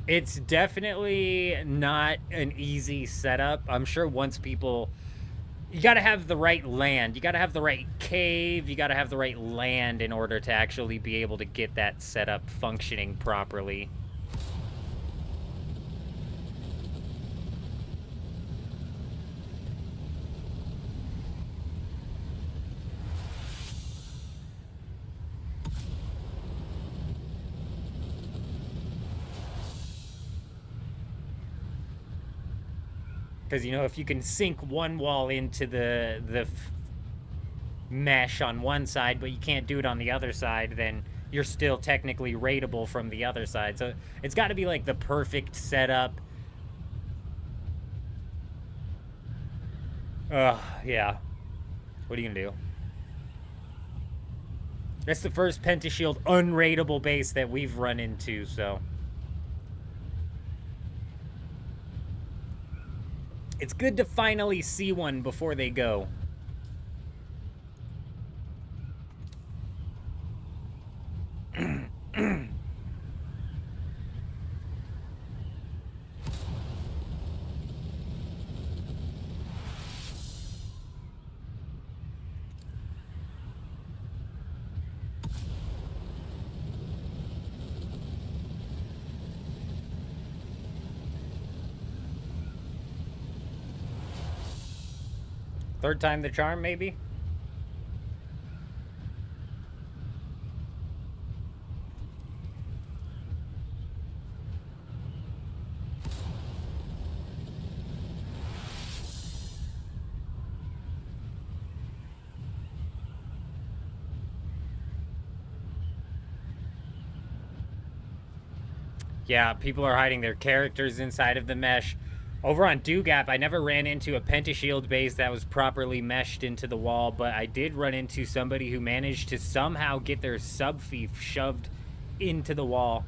It's definitely not an easy setup. I'm sure once people... You gotta have the right land. You gotta have the right cave. You gotta have the right land in order to actually be able to get that setup functioning properly. Because, you know, if you can sink one wall into the mesh on one side, but you can't do it on the other side, then you're still technically raidable from the other side. So it's got to be, like, the perfect setup. Yeah. What are you going to do? That's the first Pentashield unraidable base that we've run into, so... It's good to finally see one before they go. Third time the charm, maybe? Yeah, people are hiding their characters inside of the mesh. Over on Dugap, I never ran into a pentashield base that was properly meshed into the wall, but I did run into somebody who managed to somehow get their subfief shoved into the wall.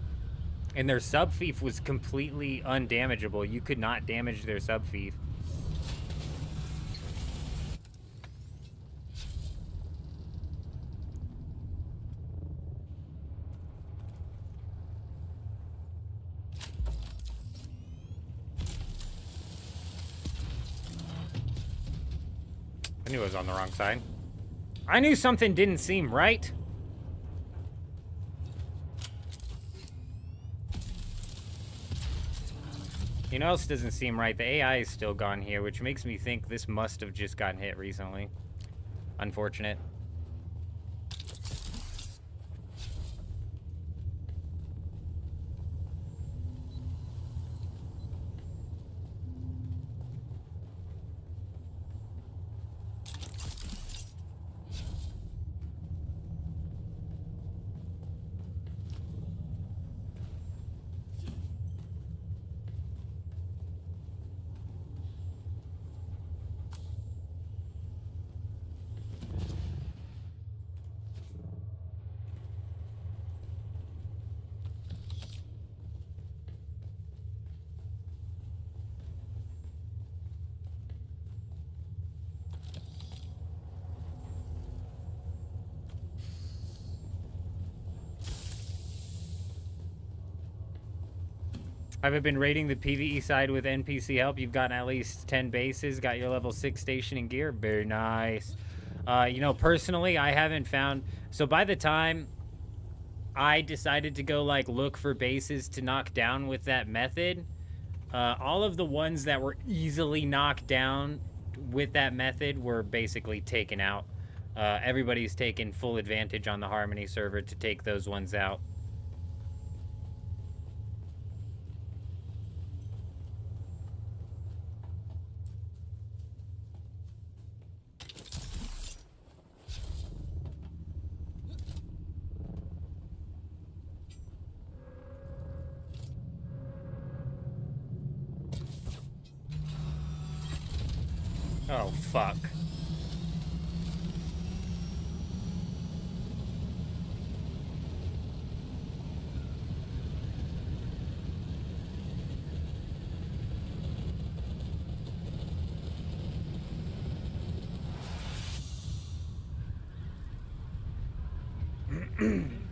And their subfief was completely undamageable. You could not damage their subfief. I knew I was on the wrong side. I knew something didn't seem right. You know what else doesn't seem right? The AI is still gone here, which makes me think this must have just gotten hit recently. Unfortunate. I've been raiding the PvE side with NPC help. You've gotten at least 10 bases, got your level 6 station and gear. Very nice. You know, personally, I haven't found... So by the time I decided to go, like, look for bases to knock down with that method, all of the ones that were easily knocked down with that method were basically taken out. Everybody's taken full advantage on the Harmony server to take those ones out. Oh, fuck.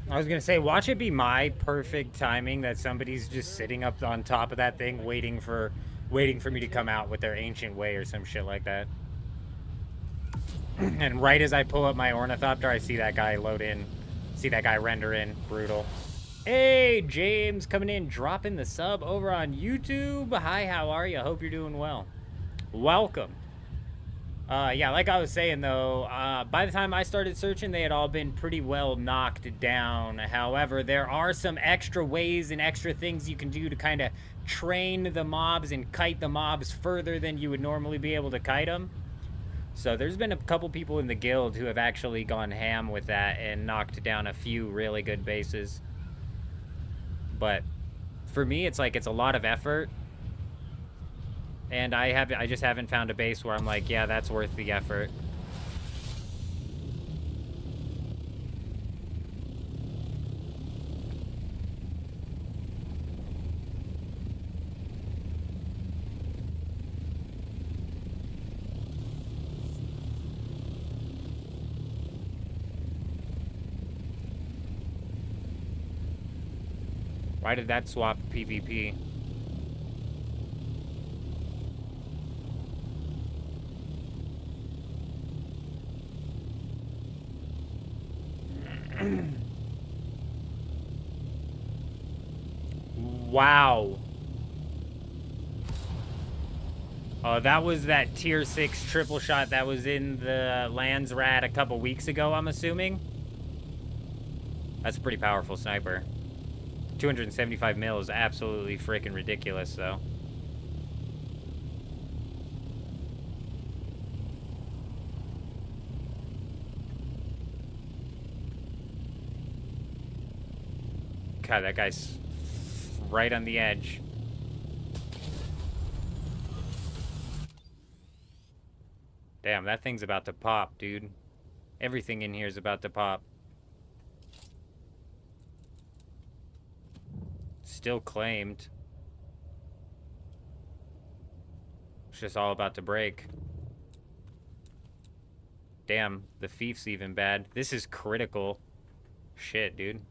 I was gonna say, watch it be my perfect timing that somebody's just sitting up on top of that thing waiting for me to come out with their ancient way or some shit like that. And right as I pull up my ornithopter, I see that guy load in. See that guy render in. Brutal. Hey, James coming in, dropping the sub over on YouTube. Hi, how are you? I hope you're doing well. Welcome. Yeah, like I was saying, though, by the time I started searching, they had all been pretty well knocked down. However, there are some extra ways and extra things you can do to kind of train the mobs and kite the mobs further than you would normally be able to kite them. So there's been a couple people in the guild who have actually gone ham with that and knocked down a few really good bases. But for me, it's like it's a lot of effort. And I just haven't found a base where I'm like, yeah, that's worth the effort. Why did that swap PvP? Wow. Oh, that was that tier 6 triple shot that was in the Lands Rat a couple weeks ago, I'm assuming. That's a pretty powerful sniper. 275 mil is absolutely freaking ridiculous, though. God, that guy's right on the edge. Damn, that thing's about to pop, dude. Everything in here is about to pop. Still claimed. It's just all about to break. Damn, the thief's even bad. This is critical. Shit, dude.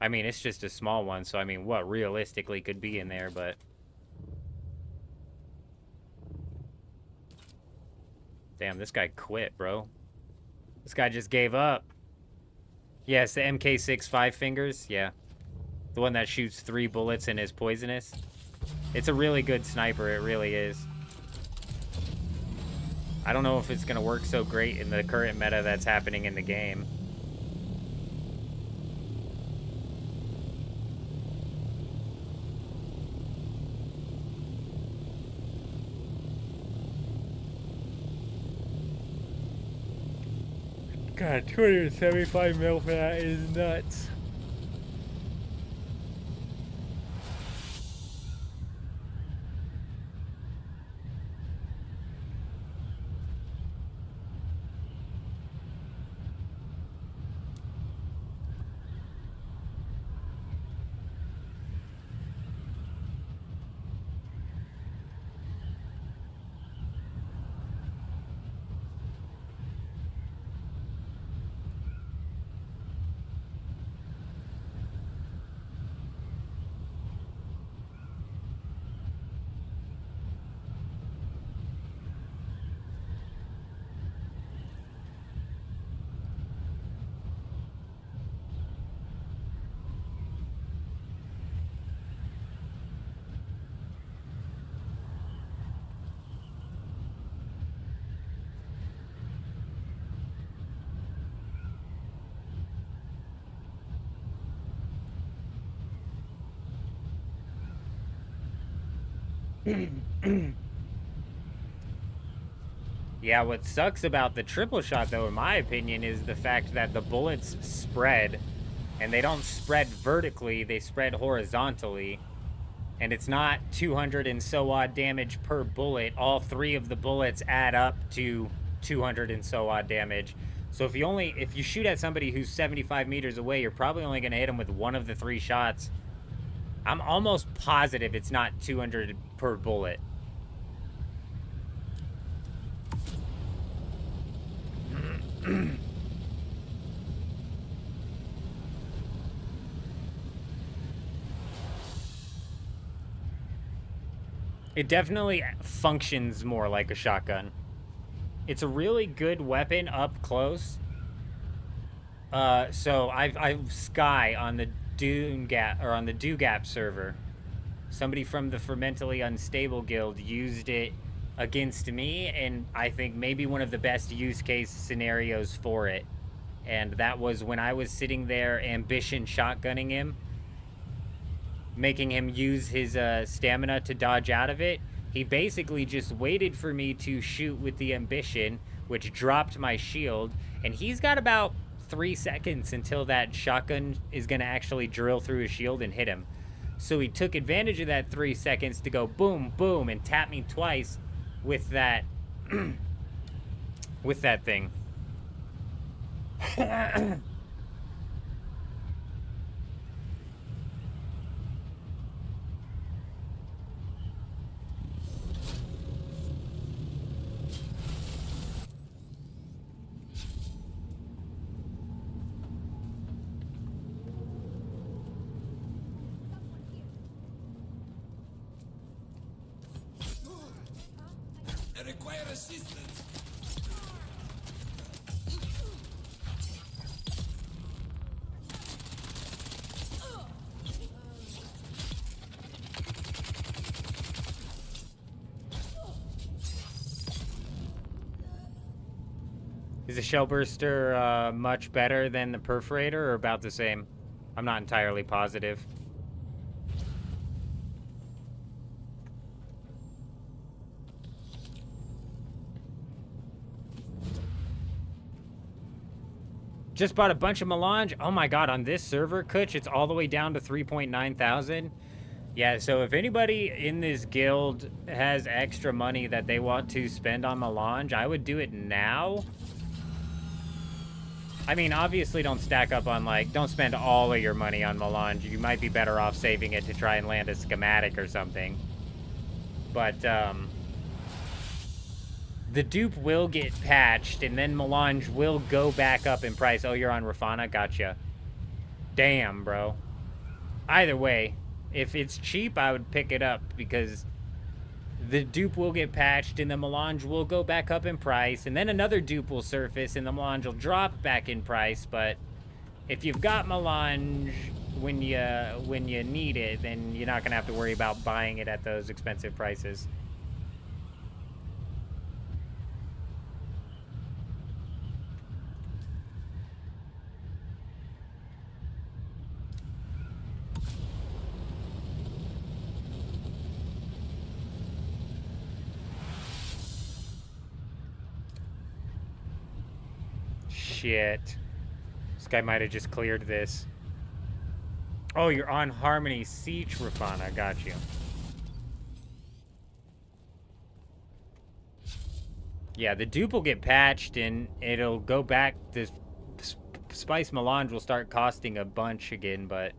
I mean, it's just a small one, so I mean, what realistically could be in there, but... Damn, this guy quit, bro. This guy just gave up. Yeah, it's the MK6 5 fingers. Yeah. The one that shoots 3 bullets and is poisonous. It's a really good sniper. It really is. I don't know if it's going to work so great in the current meta that's happening in the game. God, 275 mil for that is nuts. Yeah, what sucks about the triple shot, though, in my opinion, is the fact that the bullets spread, and they don't spread vertically, they spread horizontally, and it's not 200 and so odd damage per bullet. All 3 of the bullets add up to 200 and so odd damage. So if you shoot at somebody who's 75 meters away, you're probably only going to hit them with 1 of the 3 shots. I'm almost positive it's not 200 per bullet. It definitely functions more like a shotgun. It's a really good weapon up close. So I've Sky on the Dune Gap, or on the Do-Gap server. Somebody from the Fermentally Unstable Guild used it against me, and I think maybe one of the best use case scenarios for it. And that was when I was sitting there ambition shotgunning him, making him use his stamina to dodge out of it. He basically just waited for me to shoot with the ambition, which dropped my shield, and he's got about 3 seconds until that shotgun is going to actually drill through his shield and hit him. So he took advantage of that 3 seconds to go boom, boom, and tap me twice with that, with that thing. I require assistance. Is the Shellburster much better than the Perforator, or about the same? I'm not entirely positive. Just bought a bunch of melange. Oh my god, on this server, Kutch, it's all the way down to 3.9 thousand. Yeah, so if anybody in this guild has extra money that they want to spend on melange, I would do it now. I mean, obviously don't stack up on, like, don't spend all of your money on melange. You might be better off saving it to try and land a schematic or something. But, the dupe will get patched, and then melange will go back up in price. Oh, you're on Rafana? Gotcha. Damn, bro. Either way, if it's cheap, I would pick it up, because the dupe will get patched, and the melange will go back up in price, and then another dupe will surface, and the melange will drop back in price. But if you've got melange when you need it, then you're not going to have to worry about buying it at those expensive prices. Shit. This guy might have just cleared this. Oh, you're on Harmony Siege, Rafana. Got you. Yeah, the dupe will get patched, and it'll go back. This Spice Melange will start costing a bunch again, but...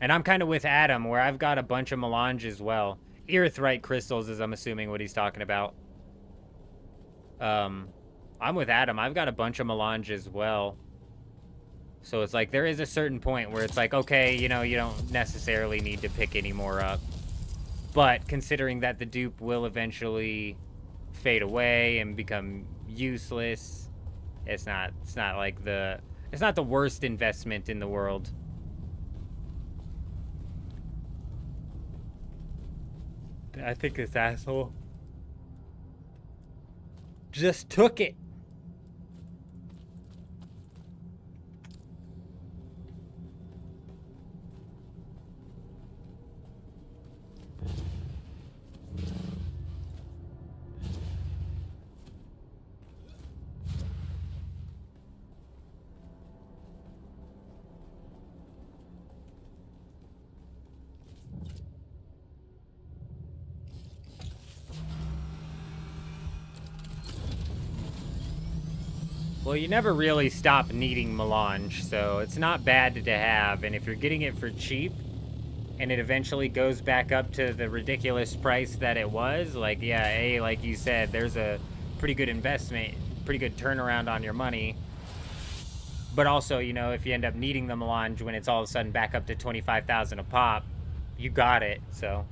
And I'm kind of with Adam, where I've got a bunch of melange as well. Erythrite crystals is, I'm assuming, what he's talking about. I'm with Adam. I've got a bunch of melange as well. So it's like, there is a certain point where it's like, okay, you know, you don't necessarily need to pick any more up. But considering that the dupe will eventually fade away and become useless, it's not like it's not the worst investment in the world. I think this asshole just took it. Well, you never really stop needing melange, so it's not bad to have. And if you're getting it for cheap, and it eventually goes back up to the ridiculous price that it was, like, yeah, like you said, there's a pretty good investment, pretty good turnaround on your money. But also, you know, if you end up needing the melange when it's all of a sudden back up to 25,000 a pop, you got it, so...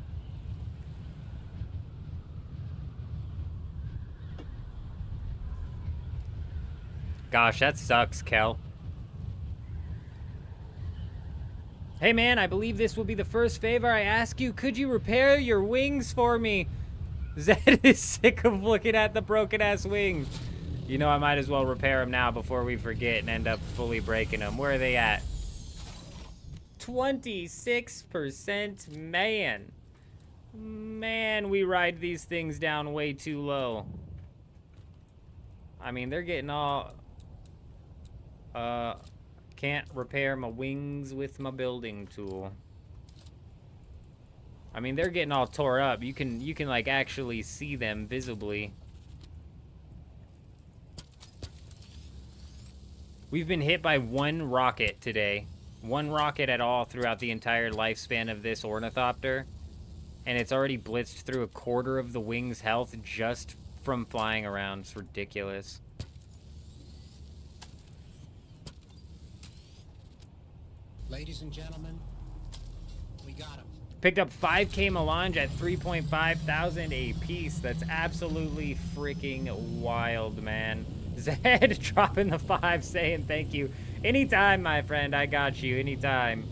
Gosh, that sucks, Kel. Hey man, I believe this will be the first favor I ask you. Could you repair your wings for me? Zed is sick of looking at the broken-ass wings. You know, I might as well repair them now before we forget and end up fully breaking them. Where are they at? 26%, man. Man, we ride these things down way too low. I mean, they're getting all... can't repair my wings with my building tool. I mean, they're getting all tore up. You can like actually see them visibly. We've been hit by one rocket today. One rocket at all throughout the entire lifespan of this ornithopter. And it's already blitzed through a quarter of the wing's health just from flying around. It's ridiculous. Ladies and gentlemen, we got him. Picked up 5k melange at 3.5 thousand a piece. That's absolutely freaking wild, man. Zed dropping the 5, saying thank you. Anytime, my friend. I got you. Anytime.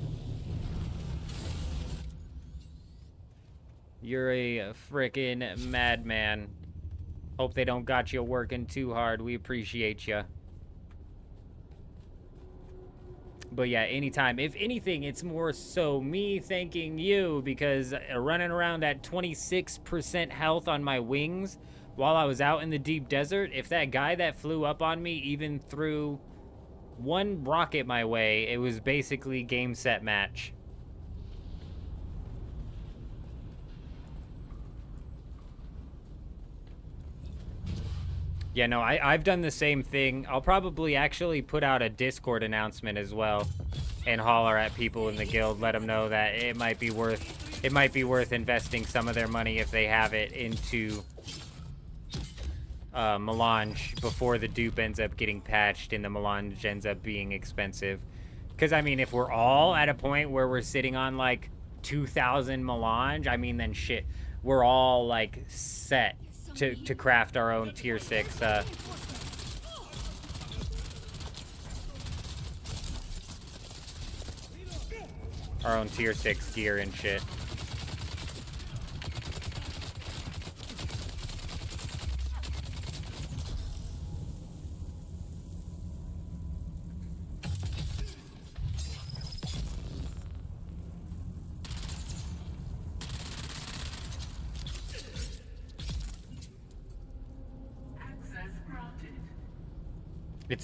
You're a freaking madman. Hope they don't got you working too hard. We appreciate you. But yeah, anytime. If anything, it's more so me thanking you, because running around at 26% health on my wings while I was out in the deep desert, if that guy that flew up on me even threw one rocket my way, it was basically game, set, match. Yeah, no, I've done the same thing. I'll probably actually put out a Discord announcement as well and holler at people in the guild, let them know that it might be worth investing some of their money if they have it into melange before the dupe ends up getting patched and the melange ends up being expensive. Because, I mean, if we're all at a point where we're sitting on, like, 2,000 melange, I mean, then shit, we're all, like, set to craft our own tier 6, our own tier 6 gear and shit.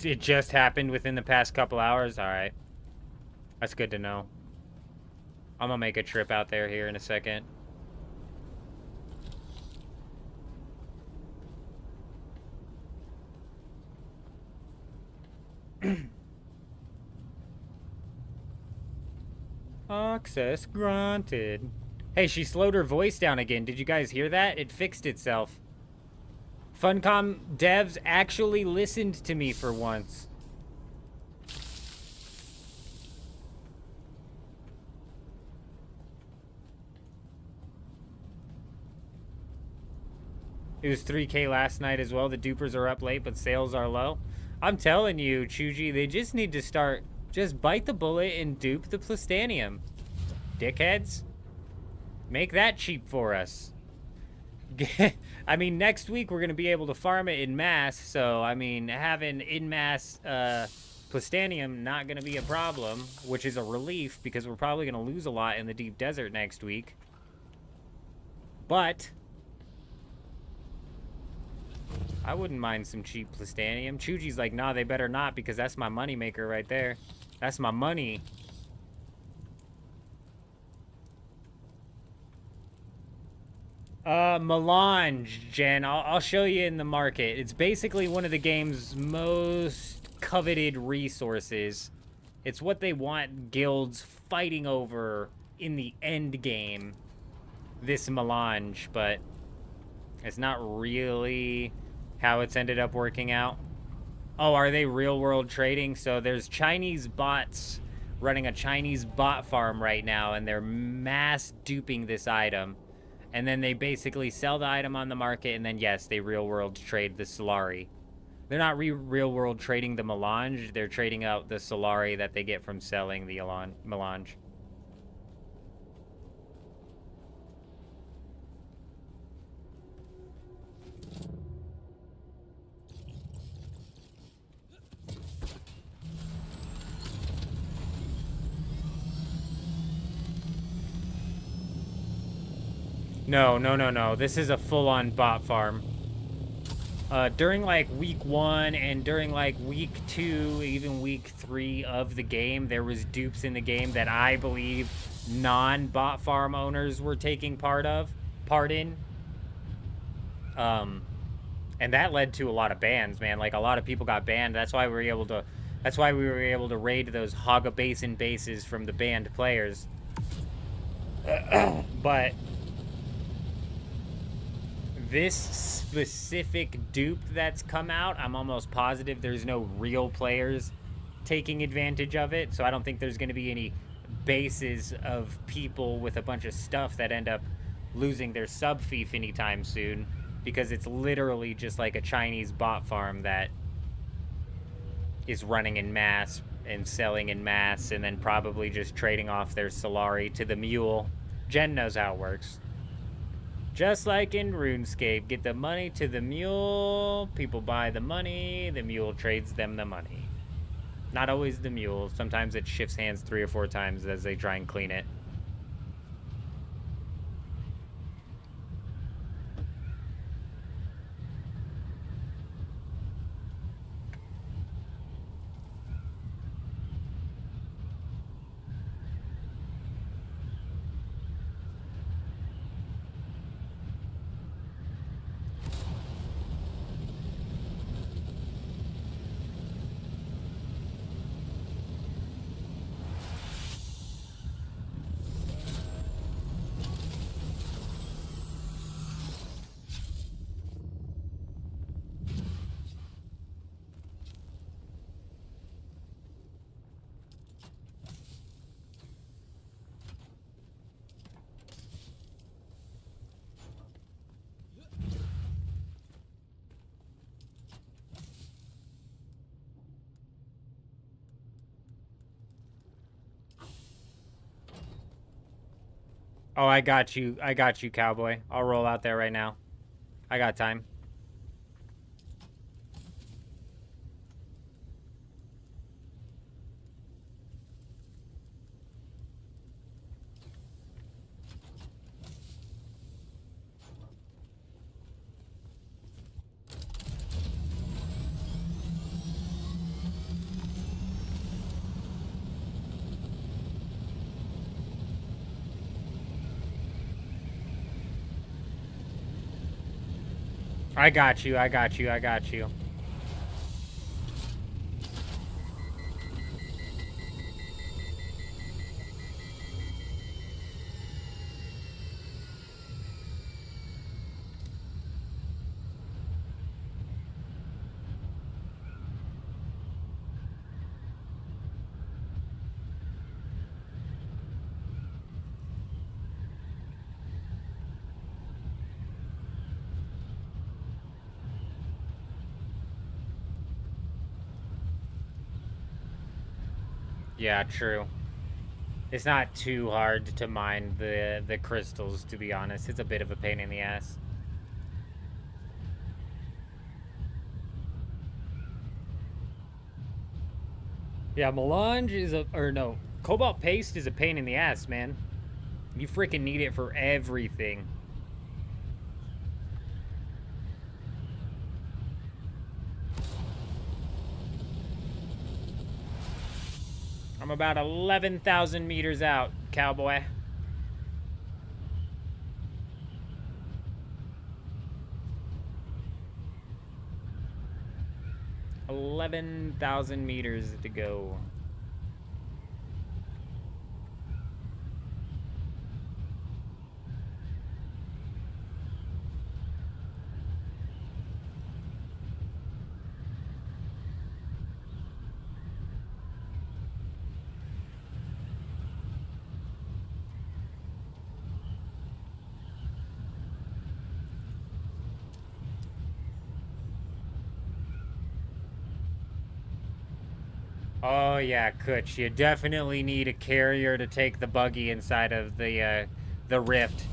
It just happened within the past couple hours? Alright. That's good to know. I'm gonna make a trip out there here in a second. Access granted. Hey, she slowed her voice down again. Did you guys hear that? It fixed itself. Funcom devs actually listened to me for once. It was 3K last night as well. The dupers are up late, but sales are low. I'm telling you, Chuji, they just need to start... Just bite the bullet and dupe the Plastanium. Dickheads. Make that cheap for us. I mean, next week we're going to be able to farm it in mass, so, I mean, having in mass Plastanium not going to be a problem, which is a relief because we're probably going to lose a lot in the deep desert next week. But I wouldn't mind some cheap Plastanium. Chuji's like, nah, they better not because that's my money maker right there. That's my money. Melange, Jen. I'll show you in the market. It's basically one of the game's most coveted resources. It's what they want guilds fighting over in the end game. This melange, but it's not really how it's ended up working out. Oh, are they real world trading? So there's Chinese bots running a Chinese bot farm right now, and they're mass duping this item. And then they basically sell the item on the market, and then, yes, they real-world trade the Solari. They're not real-world trading the melange. They're trading out the Solari that they get from selling the melange. No. This is a full-on bot farm. During, like, week 1 and during, like, week 2, even week 3 of the game, there was dupes in the game that I believe non-bot farm owners were taking part in. And that led to a lot of bans, man. Like, a lot of people got banned. That's why we were able to raid those Haga Basin bases from the banned players. But this specific dupe that's come out, I'm almost positive there's no real players taking advantage of it, so I don't think there's going to be any bases of people with a bunch of stuff that end up losing their sub-fief anytime soon, because it's literally just like a Chinese bot farm that is running in mass and selling in mass and then probably just trading off their Solari to the mule. Jen knows how it works. Just like in RuneScape, get the money to the mule, people buy the money, the mule trades them the money. Not always the mule, sometimes it shifts hands 3 or 4 times as they try and clean it. Oh, I got you. I got you, cowboy. I'll roll out there right now. I got time. I got you. I got you. I got you. Yeah, true. It's not too hard to mine the crystals, to be honest. It's a bit of a pain in the ass. Yeah, melange is cobalt paste is a pain in the ass, man. You freaking need it for everything. I'm about 11,000 meters out, cowboy. $11,000 to go. Oh yeah, Kutch, you definitely need a carrier to take the buggy inside of the rift.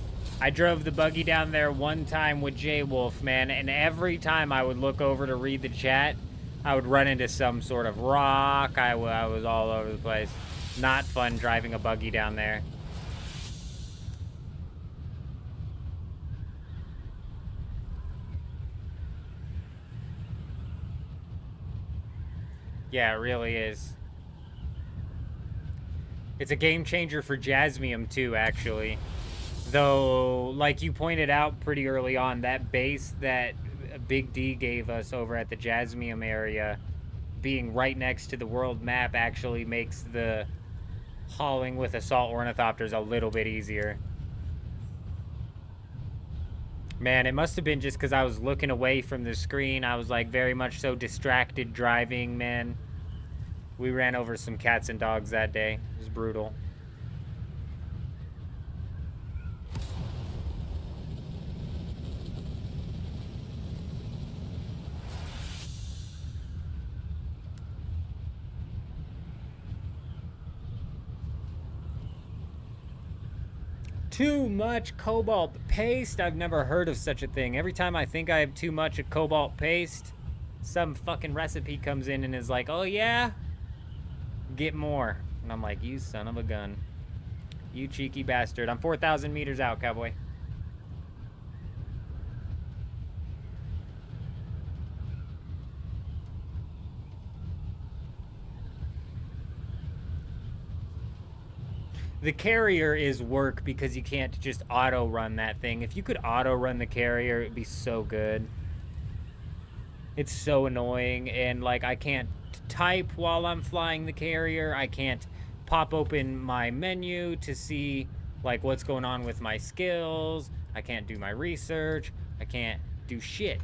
I drove the buggy down there one time with J Wolf, man, and every time I would look over to read the chat, I would run into some sort of rock. I was all over the place. Not fun driving a buggy down there. Yeah, it really is. It's a game changer for Jasmium too, actually. Though, like you pointed out pretty early on, that base that Big D gave us over at the Jasmium area, being right next to the world map, actually makes the hauling with assault ornithopters a little bit easier. Man, it must have been just because I was looking away from the screen. I was like very much so distracted driving, man. We ran over some cats and dogs that day. It was brutal. Too much cobalt paste? I've never heard of such a thing. Every time I think I have too much of cobalt paste, some fucking recipe comes in and is like, oh yeah? Get more. And I'm like, you son of a gun. You cheeky bastard. I'm 4,000 meters out, cowboy. The carrier is work because you can't just auto run that thing. If you could auto run the carrier, it'd be so good. It's so annoying, and like I can't type while I'm flying the carrier. I can't pop open my menu to see like what's going on with my skills. I can't do my research. I can't do shit.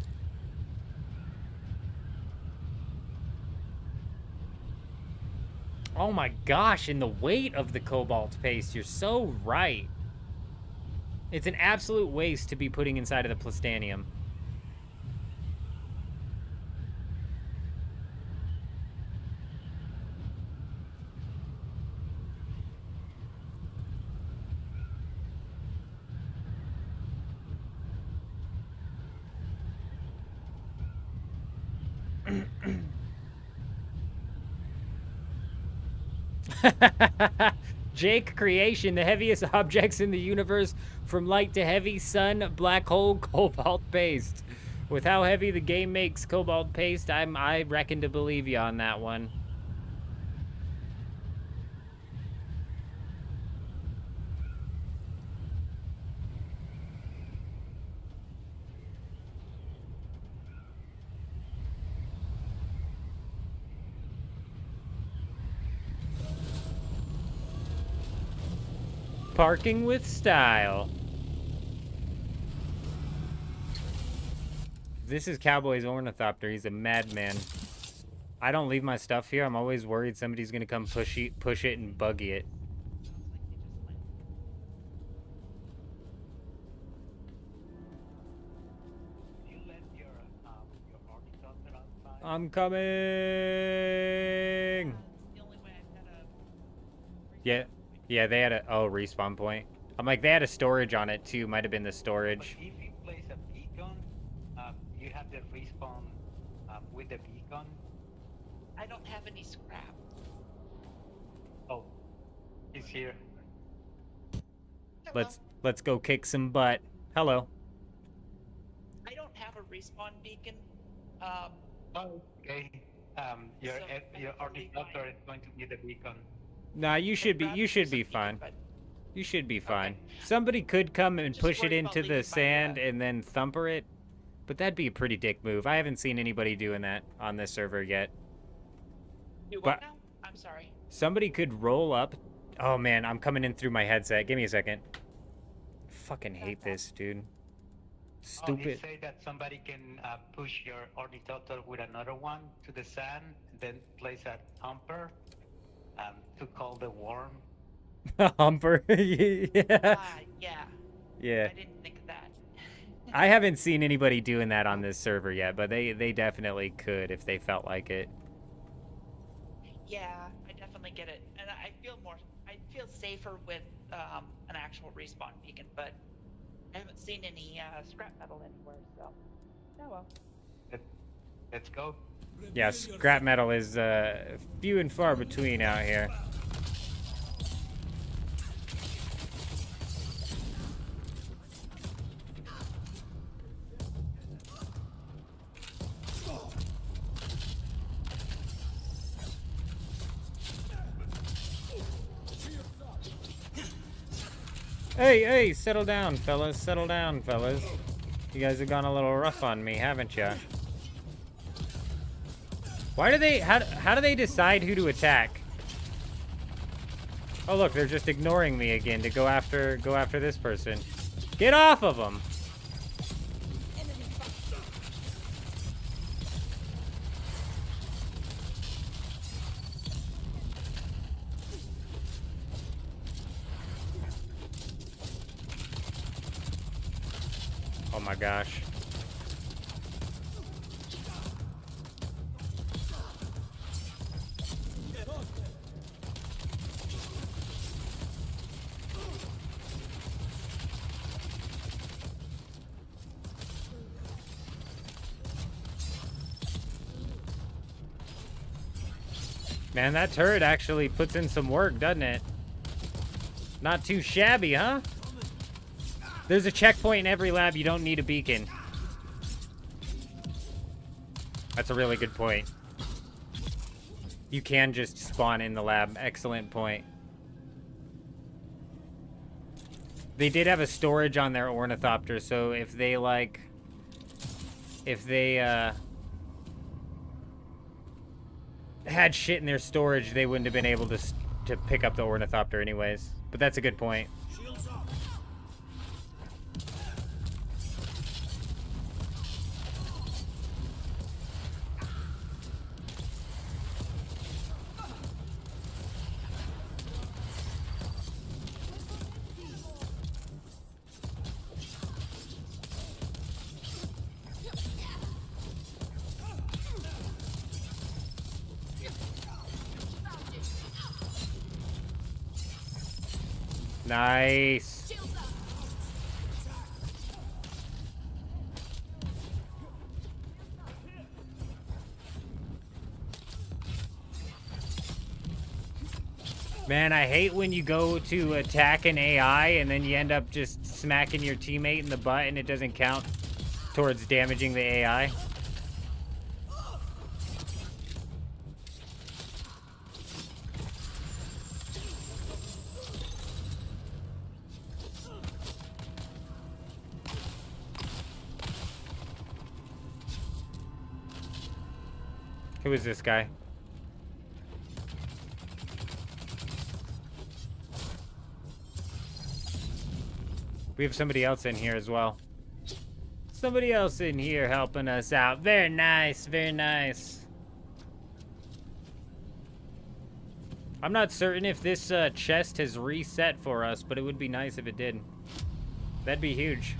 Oh my gosh, and the weight of the cobalt paste, you're so right. It's an absolute waste to be putting inside of the plastanium. Jake creation, the heaviest objects in the universe from light to heavy, sun, black hole, cobalt paste. With how heavy the game makes cobalt paste, I reckon to believe you on that one. Parking with style. This is Cowboy's ornithopter. He's a madman. I don't leave my stuff here. I'm always worried somebody's gonna come push it and buggy it. I'm coming. Yeah. Yeah, they had a respawn point. I'm like, they had a storage on it too. Might have been the storage. But if you place a beacon, you have the respawn with the beacon. I don't have any scrap. Oh, he's here. Hello. Let's go kick some butt. Hello. I don't have a respawn beacon. Oh, okay. Your So, your ornithopter is going to be the beacon. Nah, you should be fine. But You should be fine. Okay. Somebody could come and Just push it worried about into the leaving my, sand and then thumper it, but that'd be a pretty dick move. I haven't seen anybody doing that on this server yet. do But- what now? I'm sorry. Somebody could roll up. Oh man, I'm coming in through my headset. Give me a second. Fucking hate this, dude. Oh, Stupid. he said that somebody can push your ornithopter with another one to the sand, then place a thumper to call the worm. Humper. Yeah. Yeah. Yeah. I didn't think of that. I haven't seen anybody doing that on this server yet, but they definitely could if they felt like it. Yeah, I definitely get it, and I feel safer with an actual respawn beacon, but I haven't seen any scrap metal anywhere, so oh well. Let's go. Yeah, scrap metal is few and far between out here. Hey, settle down, fellas. Settle down, fellas. You guys have gone a little rough on me, haven't ya? Why do they... How do they decide who to attack? Oh, look, they're just ignoring me again to go after this person. Get off of them! Oh my gosh. Man, that turret actually puts in some work, doesn't it? Not too shabby, huh? There's a checkpoint in every lab. You don't need a beacon. That's a really good point. You can just spawn in the lab. Excellent point. They did have a storage on their ornithopter, so if they had shit in their storage, they wouldn't have been able to pick up the ornithopter anyways. But that's a good point. Nice. Man, I hate when you go to attack an AI and then you end up just smacking your teammate in the butt and it doesn't count towards damaging the AI. Who is this guy? We have somebody else in here as well. Somebody else in here helping us out. Very nice, very nice. I'm not certain if this chest has reset for us, but it would be nice if it did. That'd be huge.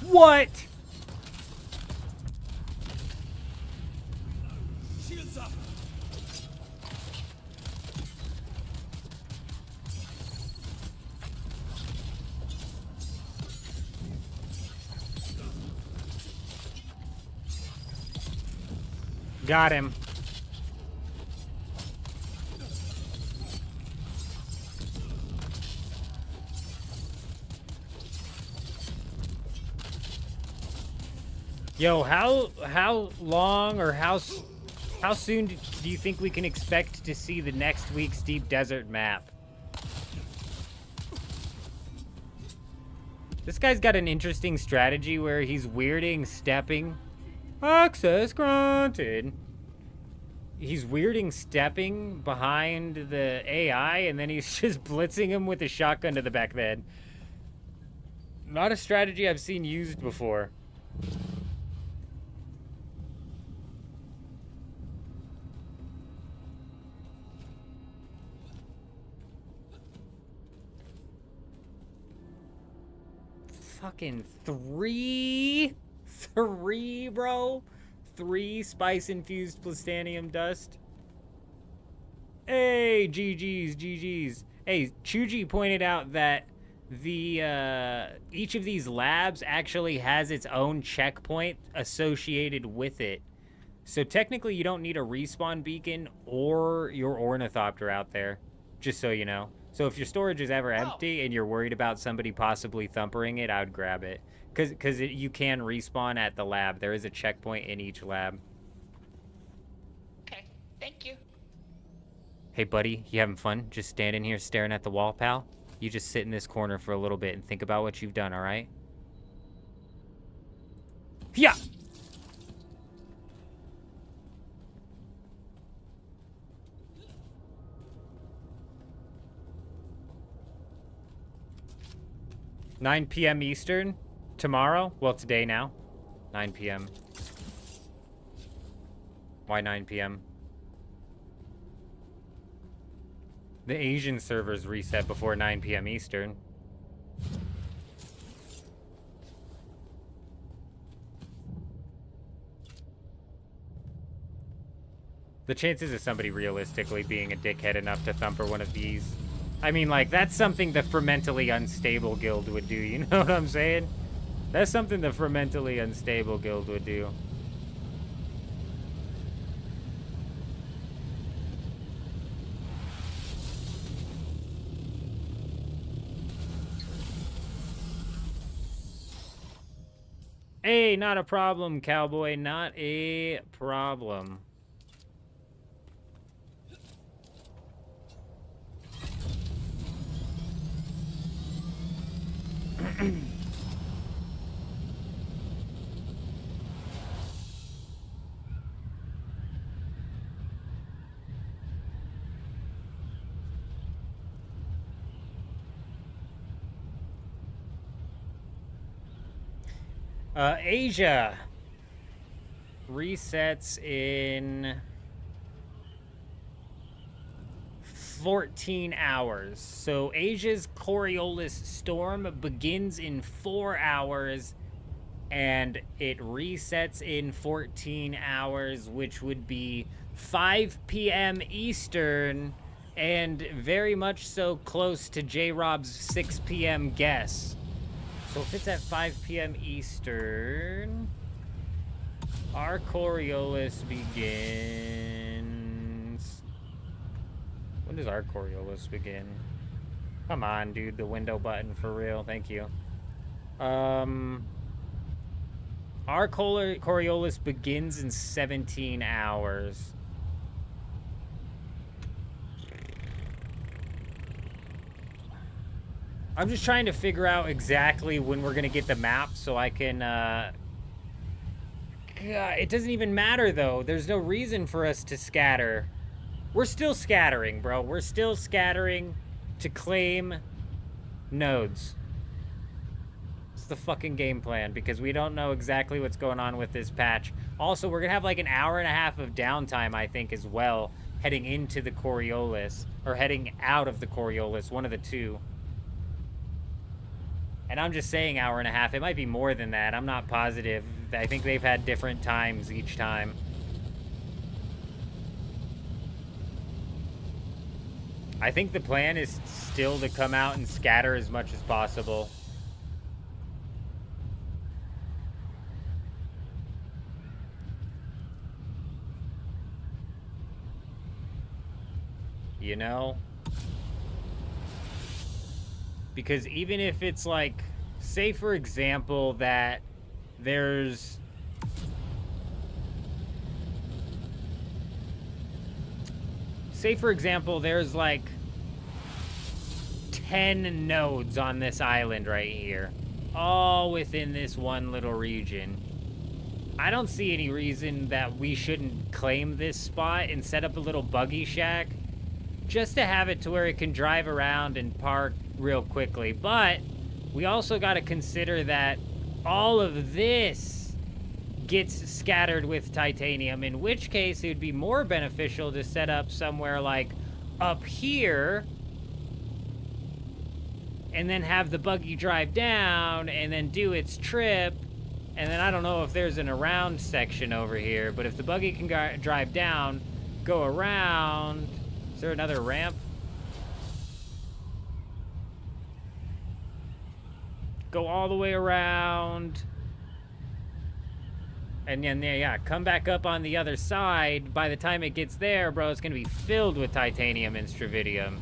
What? Shields up. Got him. Yo, how long or how soon do you think we can expect to see the next week's Deep Desert map? This guy's got an interesting strategy where he's weirding stepping. Access granted. He's weirding stepping behind the AI and then he's just blitzing him with a shotgun to the back of the head. Not a strategy I've seen used before. Fucking three, bro. 3 spice-infused plastanium dust. Hey, GG's. Hey, Chuji pointed out that the each of these labs actually has its own checkpoint associated with it. So technically you don't need a respawn beacon or your ornithopter out there, just so you know. So if your storage is ever empty and you're worried about somebody possibly thumpering it, I would grab it. Because you can respawn at the lab. There is a checkpoint in each lab. Okay, thank you. Hey, buddy, you having fun? Just standing here staring at the wall, pal? You just sit in this corner for a little bit and think about what you've done, all right? Yeah! $9 p.m. Eastern? Tomorrow? Well, today now. 9 p.m. Why 9 p.m.? The Asian servers reset before 9 p.m. Eastern. The chances of somebody realistically being a dickhead enough to thumper one of these. I mean, like, that's something the Fermentally Unstable Guild would do, you know what I'm saying? That's something the Fermentally Unstable Guild would do. Hey, not a problem, cowboy. Not a problem. Asia resets in 14 hours. So Asia's Coriolis storm begins in 4 hours and it resets in 14 hours, which would be 5 p.m. Eastern, and very much so close to J-Rob's 6 p.m. guess. So if it's at 5 p.m. Eastern, our Coriolis begins... When does our Coriolis begin? Come on, dude, the window button for real. Thank you. Our Coriolis begins in 17 hours. I'm just trying to figure out exactly when we're gonna get the map so I can, it doesn't even matter, though. There's no reason for us to scatter. We're still scattering, bro. We're still scattering to claim nodes. It's the fucking game plan, because we don't know exactly what's going on with this patch. Also, we're gonna have like an hour and a half of downtime, I think, as well, heading into the Coriolis, or heading out of the Coriolis, one of the two. And I'm just saying hour and a half. It might be more than that. I'm not positive. I think they've had different times each time. I think the plan is still to come out and scatter as much as possible. You know? Because even if it's like, say for example that there's... Say for example there's like 10 nodes on this island right here, all within this one little region. I don't see any reason that we shouldn't claim this spot and set up a little buggy shack just to have it to where it can drive around and park real quickly. But we also got to consider that all of this gets scattered with titanium, in which case it would be more beneficial to set up somewhere like up here and then have the buggy drive down and then do its trip. And then I don't know if there's an around section over here, but if the buggy can drive down, go around... Is there another ramp? Go all the way around. And then, yeah, come back up on the other side. By the time it gets there, bro, it's going to be filled with titanium and stravidium.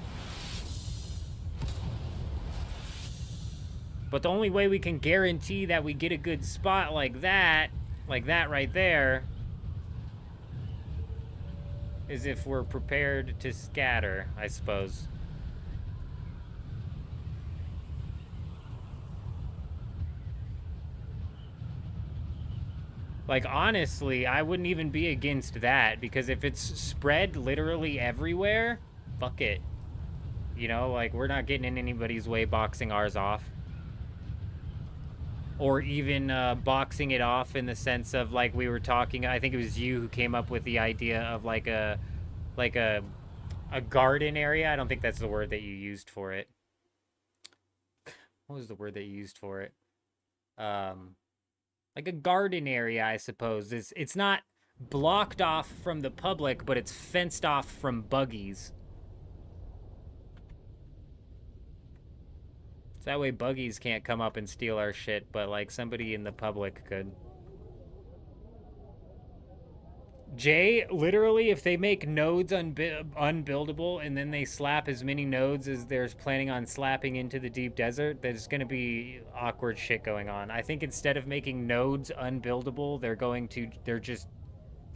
But the only way we can guarantee that we get a good spot like that right there, is if we're prepared to scatter, I suppose. Like, honestly, I wouldn't even be against that, because if it's spread literally everywhere, fuck it. You know, like, we're not getting in anybody's way boxing ours off. Or even boxing it off in the sense of, like, we were talking, I think it was you who came up with the idea of, like a garden area. I don't think that's the word that you used for it. What was the word that you used for it? Like a garden area, I suppose. It's not blocked off from the public, but it's fenced off from buggies. So that way buggies can't come up and steal our shit, but like somebody in the public could. Jay, literally, if they make nodes unbuildable and then they slap as many nodes as they're planning on slapping into the deep desert, there's going to be awkward shit going on. I think instead of making nodes unbuildable, they're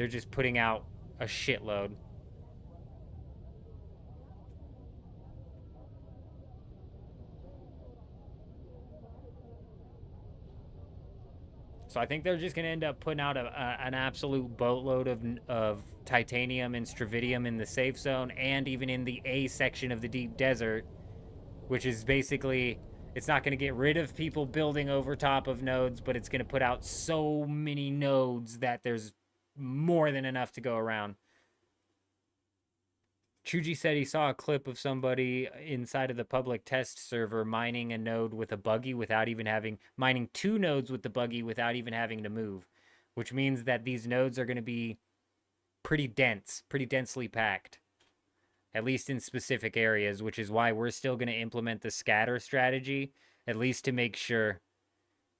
just putting out a shitload. So I think they're just going to end up putting out an absolute boatload of titanium and stravidium in the safe zone, and even in the A section of the deep desert, which is basically, it's not going to get rid of people building over top of nodes, but it's going to put out so many nodes that there's more than enough to go around. Chuji said he saw a clip of somebody inside of the public test server mining a node with a buggy without even having, mining 2 nodes with the buggy without even having to move, which means that these nodes are going to be pretty dense, pretty densely packed, at least in specific areas, which is why we're still going to implement the scatter strategy, at least to make sure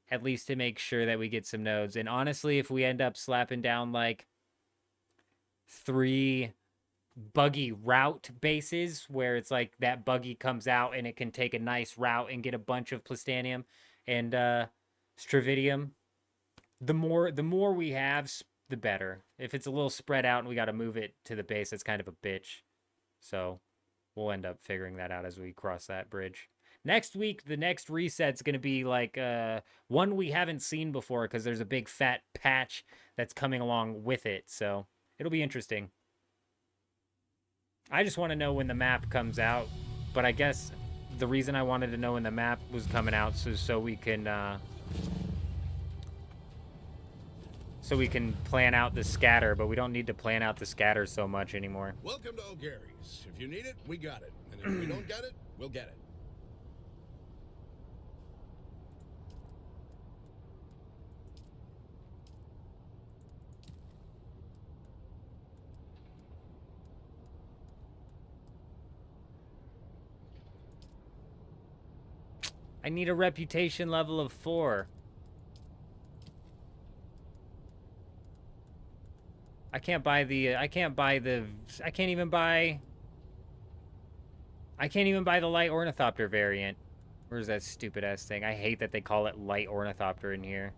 that we get some nodes. And honestly, if we end up slapping down like 3 buggy route bases where it's like that buggy comes out and it can take a nice route and get a bunch of plastanium and stravidium, the more we have, the better. If it's a little spread out and we got to move it to the base, that's kind of a bitch. So we'll end up figuring that out as we cross that bridge. Next week, the next reset's going to be like one we haven't seen before because there's a big fat patch that's coming along with it. So it'll be interesting. I just want to know when the map comes out. But I guess the reason I wanted to know when the map was coming out so we can plan out the scatter, but we don't need to plan out the scatter so much anymore. Welcome to O'Gary's. If you need it, we got it. And if we don't get it, we'll get it. I need a reputation level of 4. I can't even buy the light ornithopter variant. Where's that stupid ass thing? I hate that they call it light ornithopter in here.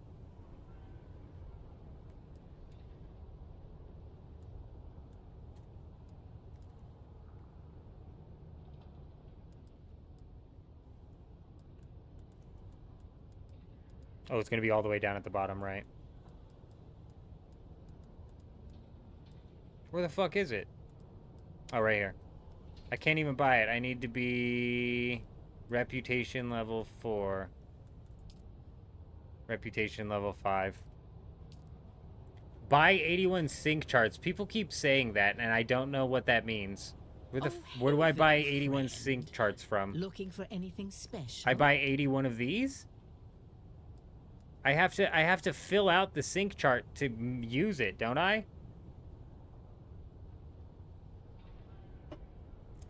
Oh, it's gonna be all the way down at the bottom, right? Where the fuck is it? Oh, right here. I can't even buy it. I need to be reputation level 4. Reputation level 5. Buy 81 sync charts. People keep saying that, and I don't know what that means. Where do I buy 81 sync charts from? Looking for anything special? I buy 81 of these? I have to fill out the sync chart to use it, don't I?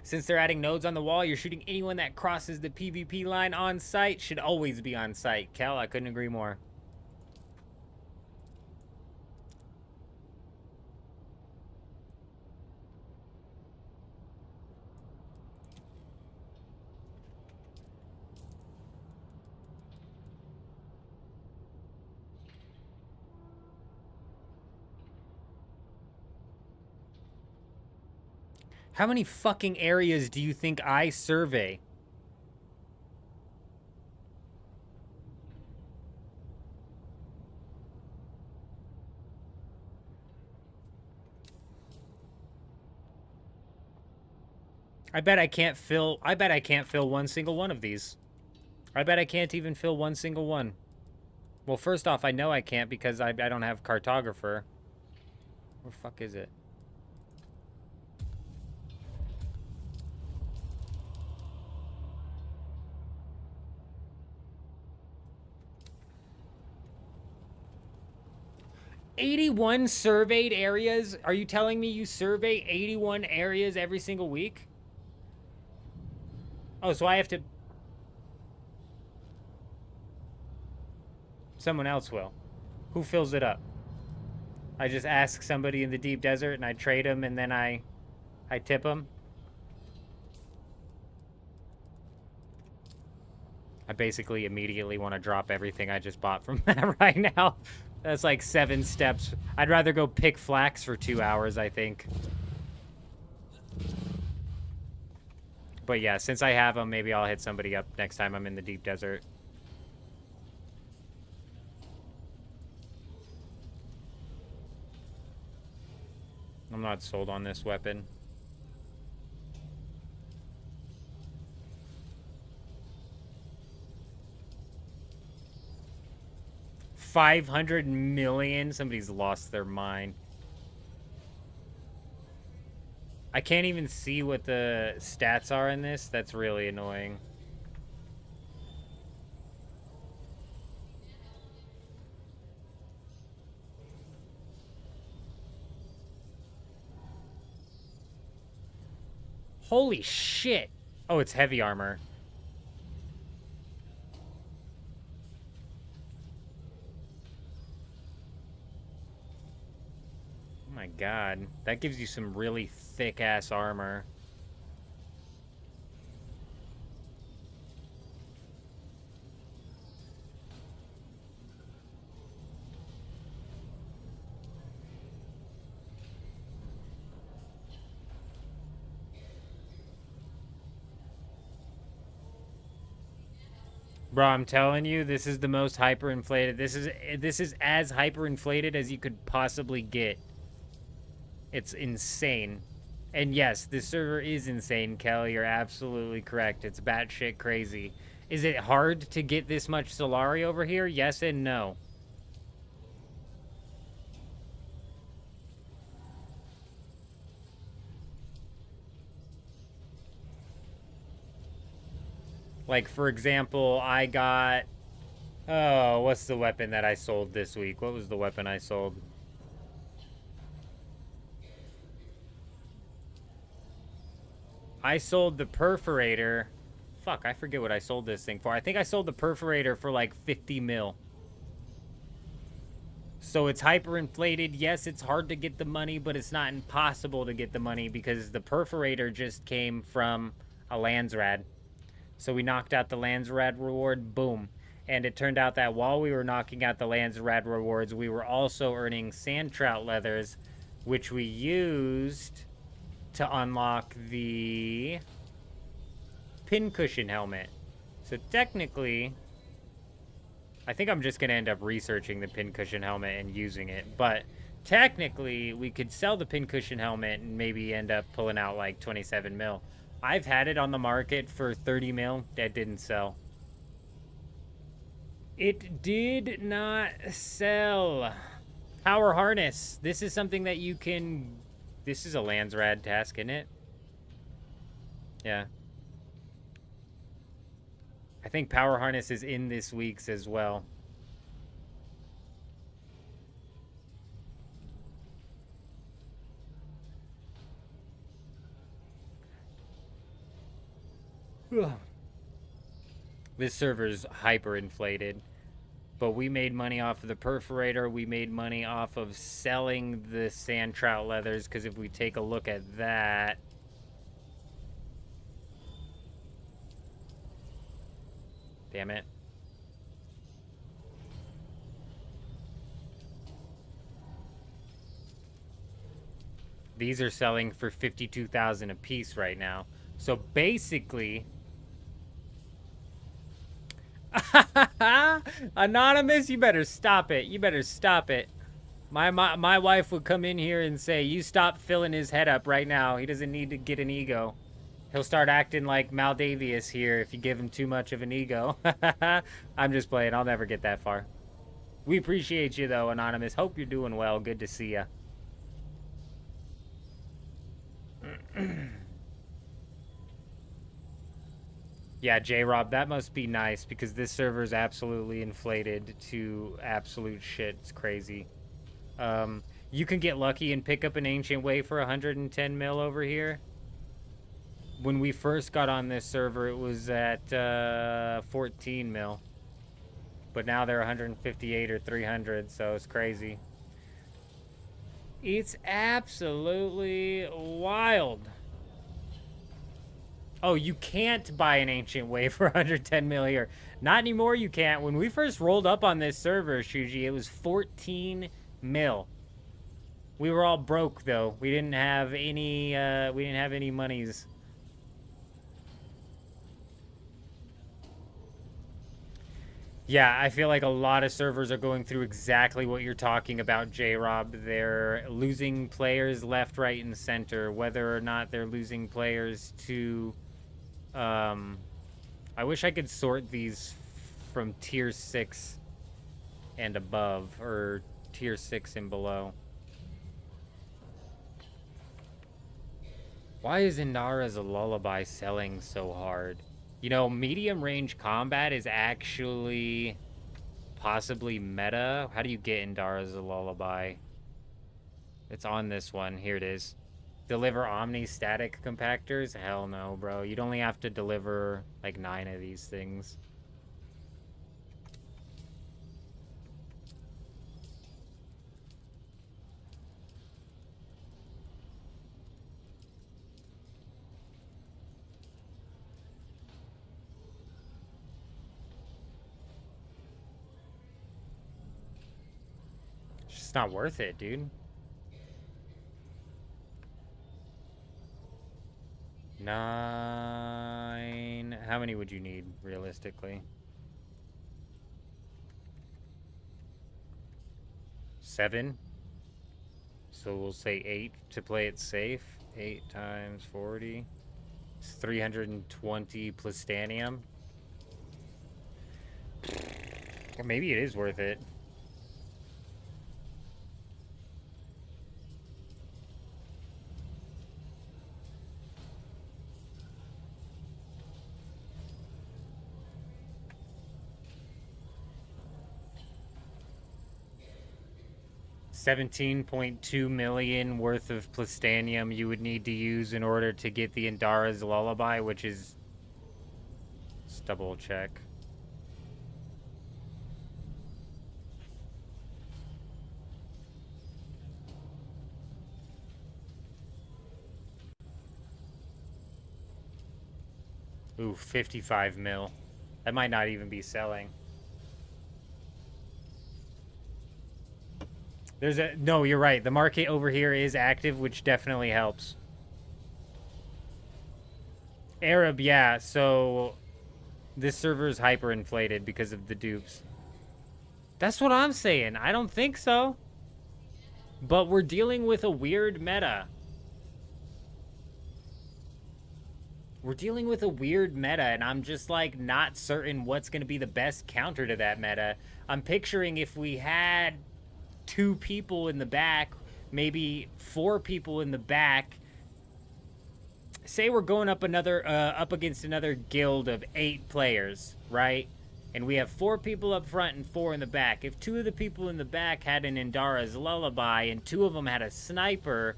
Since they're adding nodes on the wall, you're shooting anyone that crosses the PvP line on site. Should always be on site. Kel, I couldn't agree more. How many fucking areas do you think I survey? I bet I can't fill one single one of these. I bet I can't even fill one single one. Well, first off, I know I can't because I don't have cartographer. Where the fuck is it? "81 surveyed areas? Are you telling me you survey 81 areas every single week?" Oh, so I have to... Someone else will. Who fills it up? I just ask somebody in the deep desert and I trade them and then I tip them? I basically immediately want to drop everything I just bought from that right now. That's like 7 steps. I'd rather go pick flax for 2 hours, I think. But yeah, since I have them, maybe I'll hit somebody up next time I'm in the deep desert. I'm not sold on this weapon. $500 million? Somebody's lost their mind. I can't even see what the stats are in this. That's really annoying. Holy shit. Oh, it's heavy armor. Oh my god. That gives you some really thick-ass armor. Bro, I'm telling you, this is the most hyperinflated. This is as hyperinflated as you could possibly get. It's insane. And yes, this server is insane, Kelly. You're absolutely correct. It's batshit crazy. Is it hard to get this much Solari over here? Yes and no. Like, for example, I got... Oh, what's the weapon that I sold this week? What was the weapon I sold? I sold the perforator. Fuck, I forget what I sold this thing for. I think I sold the perforator for like 50 mil. So it's hyperinflated. Yes, it's hard to get the money, but it's not impossible to get the money because the perforator just came from a Landsrad. So we knocked out the Landsrad reward, boom. And it turned out that while we were knocking out the Landsrad rewards, we were also earning sand trout leathers, which we used to unlock the pincushion helmet. So technically, I think I'm just going to end up researching the pincushion helmet and using it. But technically, we could sell the pincushion helmet and maybe end up pulling out like 27 mil. I've had it on the market for 30 mil. That didn't sell. It did not sell. Power harness. This is something that you can... This is a Landsrad task, isn't it? Yeah. I think power harness is in this week's as well. Ugh. This server's hyperinflated. But we made money off of the perforator. We made money off of selling the sand trout leathers. Because if we take a look at that... Damn it. These are selling for 52,000 a piece right now. So basically... Anonymous, you better stop it. You better stop it. My wife would come in here and say, you stop filling his head up right now. He doesn't need to get an ego. He'll start acting like Maldavius here if you give him too much of an ego. I'm just playing. I'll never get that far. We appreciate you, though, Anonymous. Hope you're doing well. Good to see ya. Yeah, J-Rob, that must be nice because this server is absolutely inflated to absolute shit. It's crazy. You can get lucky and pick up an Ancient Way for 110 mil over here. When we first got on this server, it was at 14 mil. But now they're 158 or 300, so it's crazy. It's absolutely wild. Oh, you can't buy an Ancient Way for 110 mil here. Not anymore, you can't. When we first rolled up on this server, Shuji, it was 14 mil. We were all broke, though. We didn't have any monies. Yeah, I feel like a lot of servers are going through exactly what you're talking about, J-Rob. They're losing players left, right, and center. Whether or not they're losing players to... I wish I could sort these from tier 6 and above, or tier 6 and below. Why is Indara's Lullaby selling so hard? You know, medium range combat is actually possibly meta. How do you get Indara's Lullaby? It's on this one. Here it is. Deliver Omni static compactors? Hell no, bro. You'd only have to deliver like 9 of these things. It's just not worth it, dude. 9. How many would you need, realistically? 7. So we'll say 8 to play it safe. 8 times 40. It's 320 plastanium. Or maybe it is worth it. $17.2 million worth of plastanium you would need to use in order to get the Indara's Lullaby, which is... Let's double check. Ooh, 55 mil. That might not even be selling. There's a... No, you're right. The market over here is active, which definitely helps. Arab, yeah. So this server is hyperinflated because of the dupes. That's what I'm saying. I don't think so. But we're dealing with a weird meta. We're dealing with a weird meta, and I'm just, like, not certain what's going to be the best counter to that meta. I'm picturing if we had 2 people in the back, maybe 4 people in the back. Say we're going up against another guild of 8 players, right? And we have 4 people up front and 4 in the back. If 2 of the people in the back had an Indara's Lullaby and 2 of them had a sniper,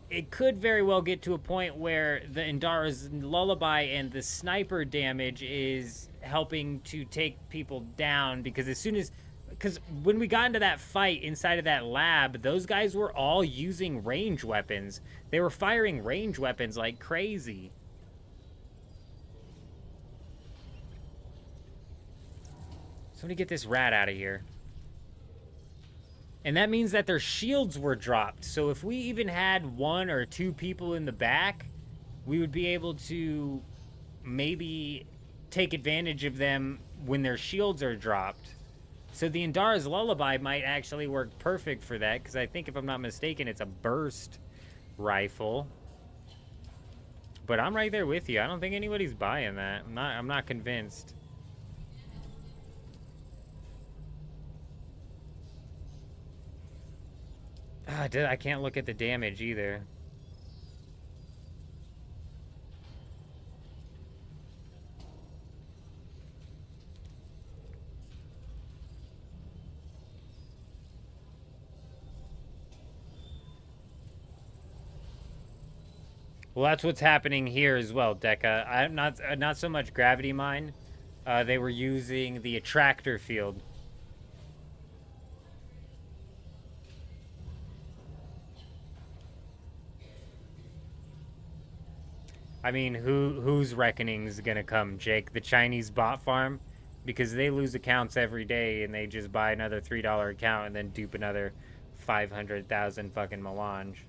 it could very well get to a point where the Indara's Lullaby and the sniper damage is helping to take people down, because because when we got into that fight inside of that lab, those guys were all using range weapons. They were firing range weapons like crazy. Somebody get this rat out of here. And that means that their shields were dropped. So if we even had 1 or 2 people in the back, we would be able to maybe take advantage of them when their shields are dropped. So the Indara's Lullaby might actually work perfect for that, because I think, if I'm not mistaken, it's a burst rifle. But I'm right there with you. I don't think anybody's buying that. I'm not convinced. I can't look at the damage either. Well, that's what's happening here as well, Deca. I'm not so much gravity mine. They were using the attractor field. I mean, whose reckoning's gonna come, Jake? The Chinese bot farm? Because they lose accounts every day, and they just buy another $3 account and then dupe another 500,000 fucking melange.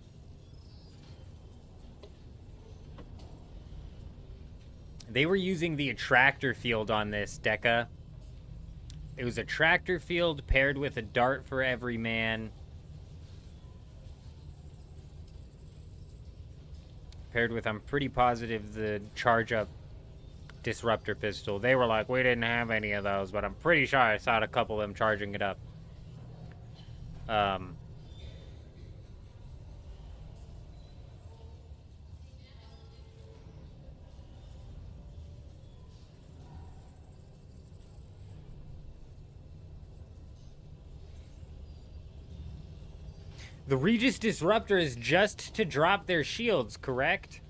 They were using the attractor field on this, Deca. It was a tractor field paired with a dart for every man. Paired with, I'm pretty positive, the charge-up disruptor pistol. They were like, we didn't have any of those, but I'm pretty sure I saw a couple of them charging it up. The Regis Disruptor is just to drop their shields, correct?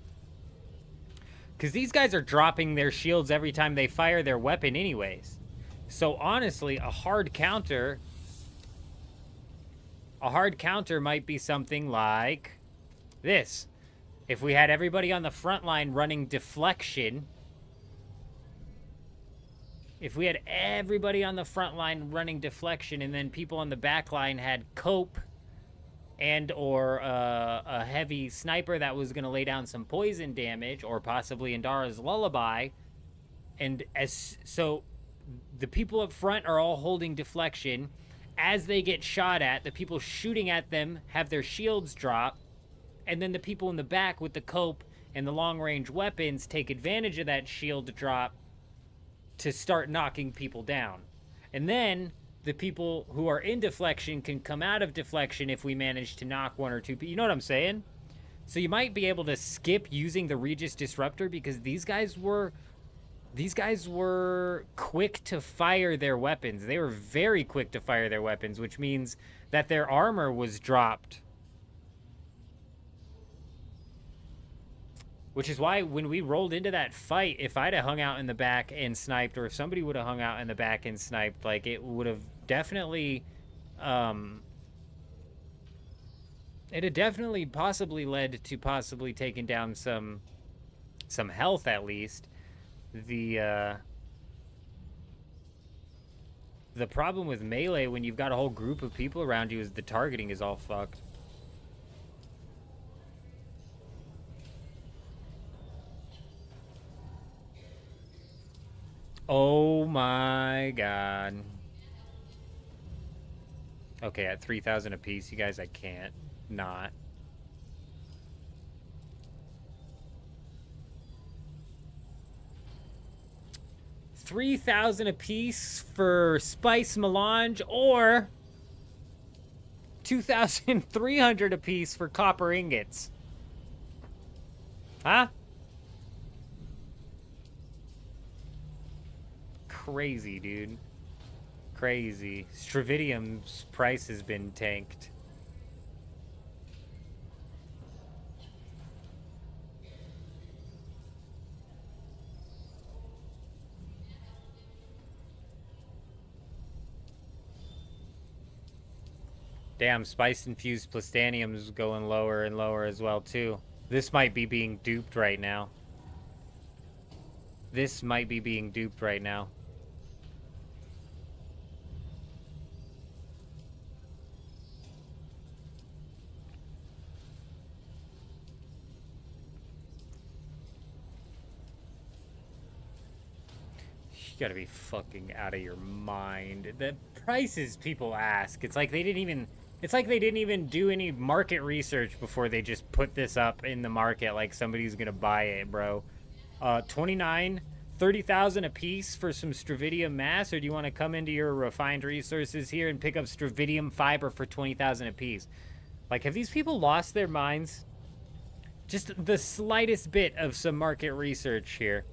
Because these guys are dropping their shields every time they fire their weapon anyways. So honestly, a hard counter might be something like this. If we had everybody on the front line running deflection, and then people on the back line had cope and or a heavy sniper that was going to lay down some poison damage, or possibly Indara's lullaby, and so the people up front are all holding deflection. As they get shot at, the people shooting at them have their shields drop, and then the people in the back with the cope and the long-range weapons take advantage of that shield drop to start knocking people down. And then the people who are in deflection can come out of deflection if we manage to knock one or two people. You know what I'm saying? So you might be able to skip using the Regis Disruptor because these guys were quick to fire their weapons. They were very quick to fire their weapons, which means that their armor was dropped. Which is why when we rolled into that fight, if I'd have hung out in the back and sniped, or if somebody would have hung out in the back and sniped, like, it would have definitely, it had definitely possibly led to possibly taking down some health at least. The problem with melee when you've got a whole group of people around you is the targeting is all fucked. Oh my god. Okay, at 3,000 apiece, you guys, I can't not. $3,000 apiece for spice melange, or 2,300 apiece for copper ingots. Huh? Crazy, dude. Crazy. Stravidium's price has been tanked. Damn, spice-infused plastanium's going lower and lower as well, too. This might be being duped right now. This might be being duped right now. You gotta be fucking out of your mind. The prices people ask, it's like they didn't even do any market research before they just put this up in the market like somebody's gonna buy it, bro. 30,000 a piece for some Stravidium mass, or do you want to come into your refined resources here and pick up Stravidium fiber for 20,000 a piece? Like, have these people lost their minds? Just the slightest bit of some market research here.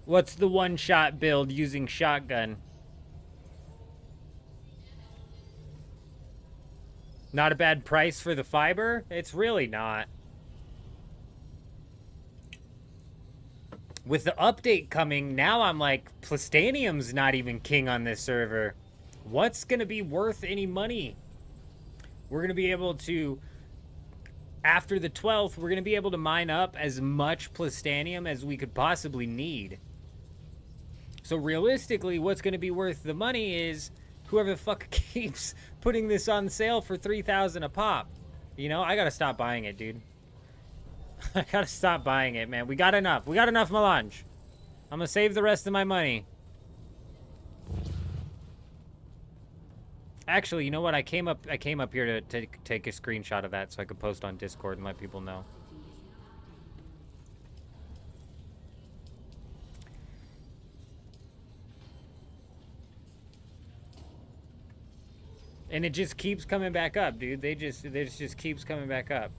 What's the one-shot build using shotgun? Not a bad price for the fiber? It's really not. With the update coming, now I'm like, Plastanium's not even king on this server. What's going to be worth any money? We're going to be able to... After the 12th, we're going to be able to mine up as much Plastanium as we could possibly need. So realistically, what's going to be worth the money is whoever the fuck keeps putting this on sale for 3,000 a pop. You know, I got to stop buying it, dude. I got to stop buying it, man. We got enough. We got enough melange. I'm going to save the rest of my money. Actually, you know what? I came up here to take a screenshot of that so I could post on Discord and let people know. And it just keeps coming back up, dude. This just keeps coming back up.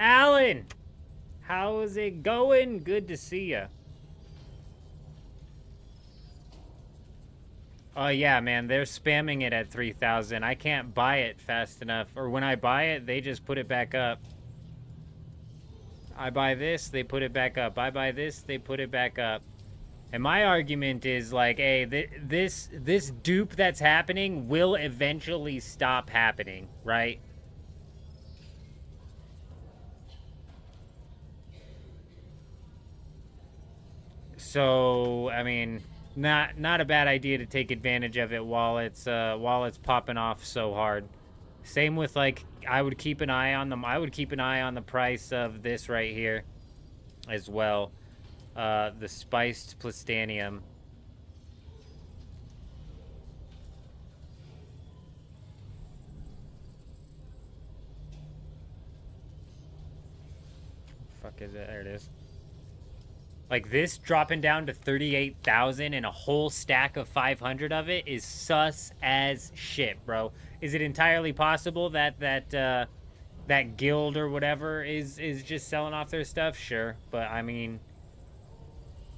Alan, how is it going? Good to see you. Oh yeah, man, they're spamming it at 3,000. I can't buy it fast enough, or when I buy it, they just put it back up. I buy this, they put it back up. I buy this, they put it back up. And my argument is like, hey, this dupe that's happening will eventually stop happening, right? So, I mean, not a bad idea to take advantage of it while it's popping off so hard. Same with like, I would keep an eye on them. I would keep an eye on the price of this right here as well. The spiced plastanium. Fuck is it? There it is. Like this dropping down to 38,000 and a whole stack of 500 of it is sus as shit, bro. Is it entirely possible that that guild or whatever is just selling off their stuff? Sure, but I mean,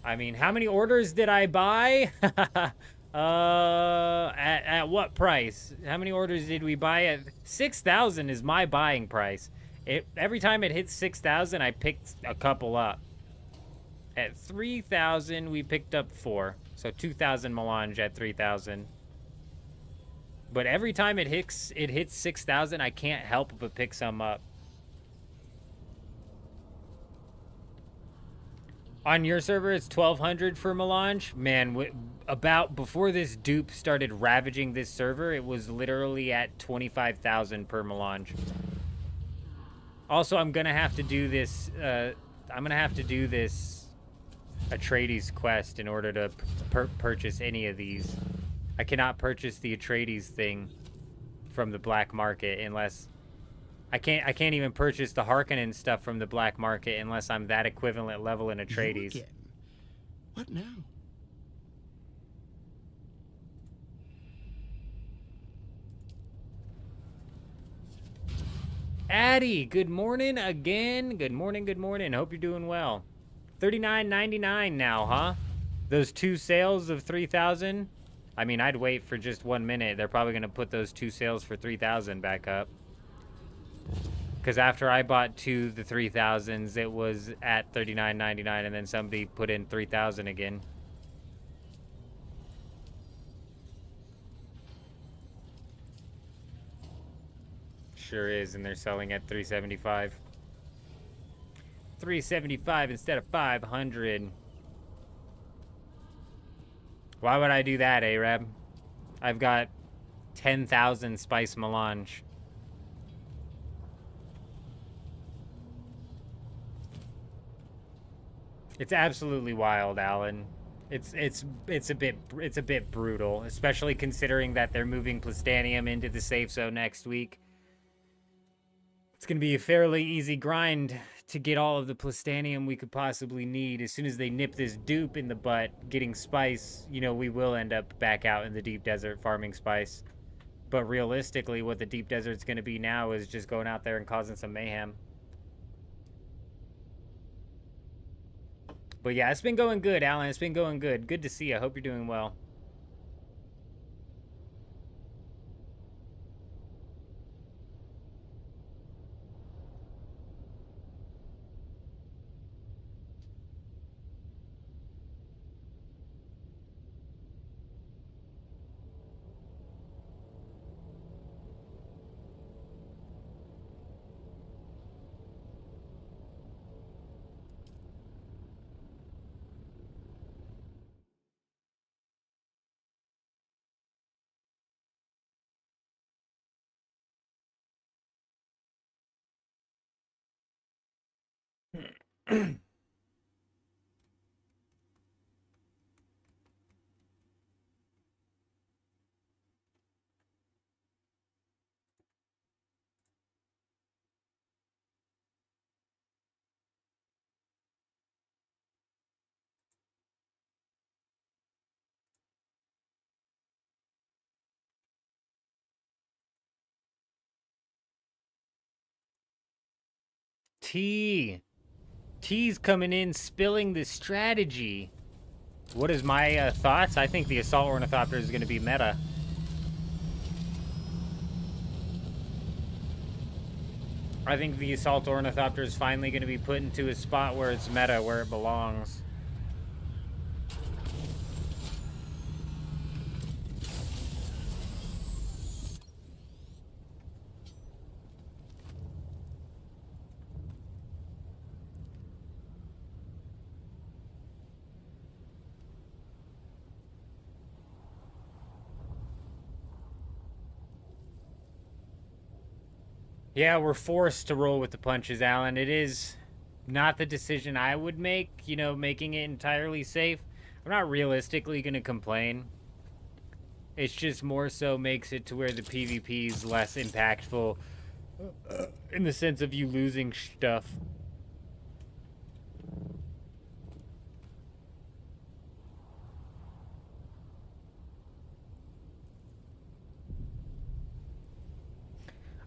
how many orders did I buy? At what price? How many orders did we buy? At 6,000 is my buying price. Every time it hits 6,000, I picked a couple up. At 3,000, we picked up 4. So 2,000 melange at 3,000. But every time it hits 6,000, I can't help but pick some up. On your server, it's 1,200 for melange. Man, before this dupe started ravaging this server, it was literally at 25,000 per melange. Also, I'm gonna have to do this. Atreides quest in order to purchase any of these. I cannot purchase the Atreides thing from the black market unless I can't even purchase the Harkonnen stuff from the black market unless I'm that equivalent level in Atreides. What now? Addie, good morning again. Good morning, good morning. Hope you're doing well. $39.99 now, huh? Those 2 sales of 3,000. I mean, I'd wait for just 1 minute. They're probably gonna put those 2 sales for 3,000 back up. Because after I bought 2 the 3,000s, it was at $39.99, and then somebody put in 3,000 again. Sure is, and they're selling at $375. $375 instead of $500. Why would I do that, Arab? I've got 10,000 spice melange. It's absolutely wild, Alan. It's a bit brutal, especially considering that they're moving Plastanium into the safe zone next week. It's gonna be a fairly easy grind to get all of the Plastanium we could possibly need. As soon as they nip this dupe in the butt, getting spice, you know, we will end up back out in the deep desert farming spice. But realistically, what the deep desert's gonna be now is just going out there and causing some mayhem. But yeah, it's been going good, Alan. It's been going good. Good to see you. I hope you're doing well. T's coming in, spilling the strategy. What is my thoughts? I think the Assault Ornithopter is going to be meta. I think the Assault Ornithopter is finally going to be put into a spot where it's meta, where it belongs. Yeah, we're forced to roll with the punches, Alan. It is not the decision I would make, you know, making it entirely safe. I'm not realistically going to complain. It's just more so makes it to where the PvP is less impactful in the sense of you losing stuff.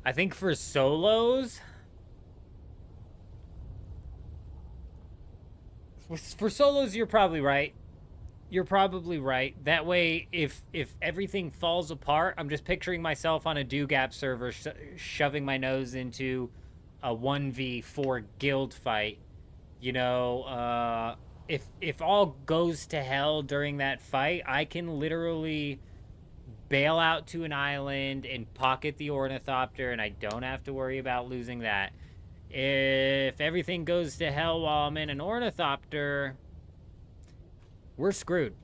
I think for solos, you're probably right. You're probably right. That way, if everything falls apart, I'm just picturing myself on a do-gap server shoving my nose into a 1v4 guild fight. You know, if all goes to hell during that fight, I can literally bail out to an island and pocket the Ornithopter, and I don't have to worry about losing that. If everything goes to hell while I'm in an Ornithopter, we're screwed.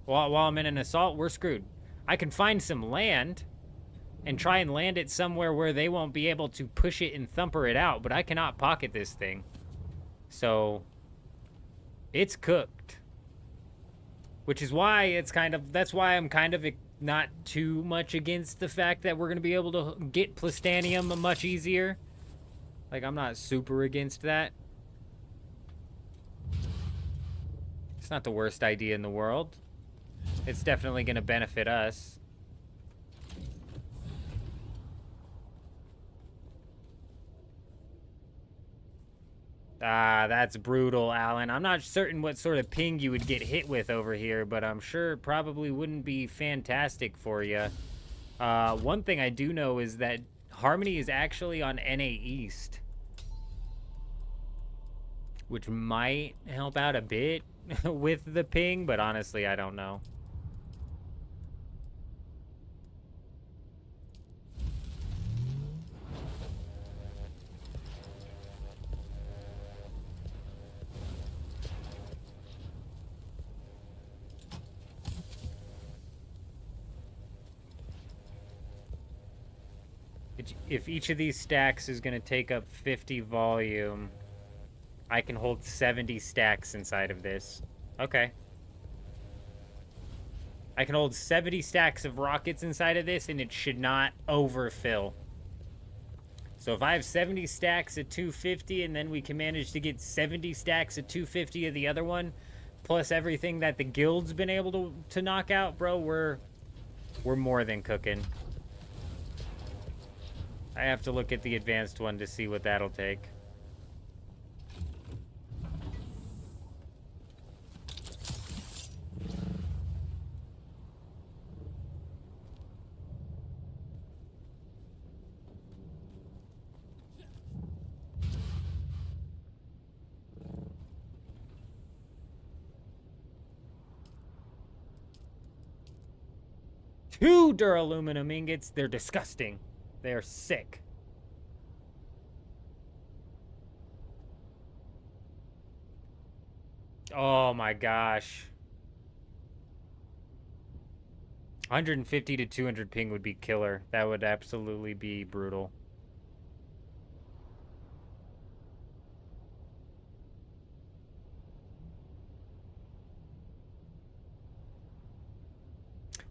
While I'm in an assault, we're screwed. I can find some land and try and land it somewhere where they won't be able to push it and thumper it out, but I cannot pocket this thing. So, it's cooked. Which is why that's why I'm kind of not too much against the fact that we're going to be able to get Plastanium much easier. Like, I'm not super against that. It's not the worst idea in the world. It's definitely going to benefit us. Ah, that's brutal, Alan. I'm not certain what sort of ping you would get hit with over here, but I'm sure it probably wouldn't be fantastic for you. One thing I do know is that Harmony is actually on NA East, which might help out a bit with the ping, but honestly, I don't know. If each of these stacks is going to take up 50 volume, I can hold 70 stacks inside of this. Okay. I can hold 70 stacks of rockets inside of this, and it should not overfill. So if I have 70 stacks at 250, and then we can manage to get 70 stacks at 250 of the other one, plus everything that the guild's been able to knock out, bro, we're more than cooking. I have to look at the advanced one to see what that'll take. Two duraluminum ingots. They're disgusting. They're sick. Oh my gosh. 150 to 200 ping would be killer. That would absolutely be brutal.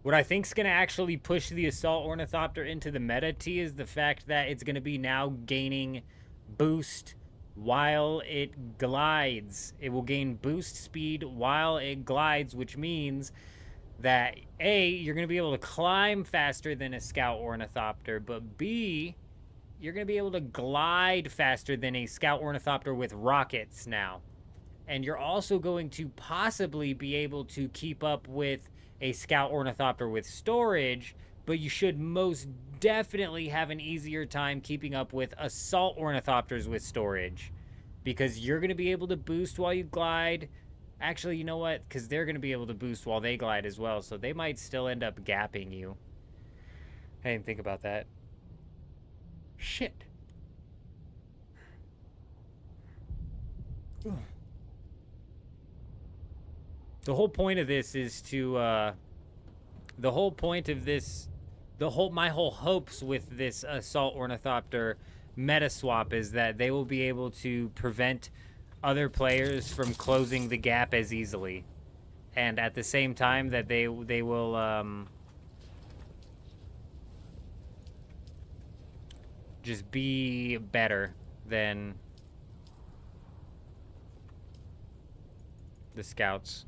What I think is going to actually push the Assault Ornithopter into the meta, T, is the fact that it's going to be now gaining boost while it glides. It will gain boost speed while it glides, which means that A, you're going to be able to climb faster than a Scout Ornithopter, but B, you're going to be able to glide faster than a Scout Ornithopter with rockets now. And you're also going to possibly be able to keep up with a Scout Ornithopter with storage, but you should most definitely have an easier time keeping up with Assault Ornithopters with storage, because you're going to be able to boost while you glide. Actually, you know what? Because they're going to be able to boost while they glide as well, so they might still end up gapping you. I didn't think about that. Shit. Ugh. The whole point of this is to, my whole hopes with this Assault Ornithopter meta swap is that they will be able to prevent other players from closing the gap as easily. And at the same time that they will, just be better than the Scouts.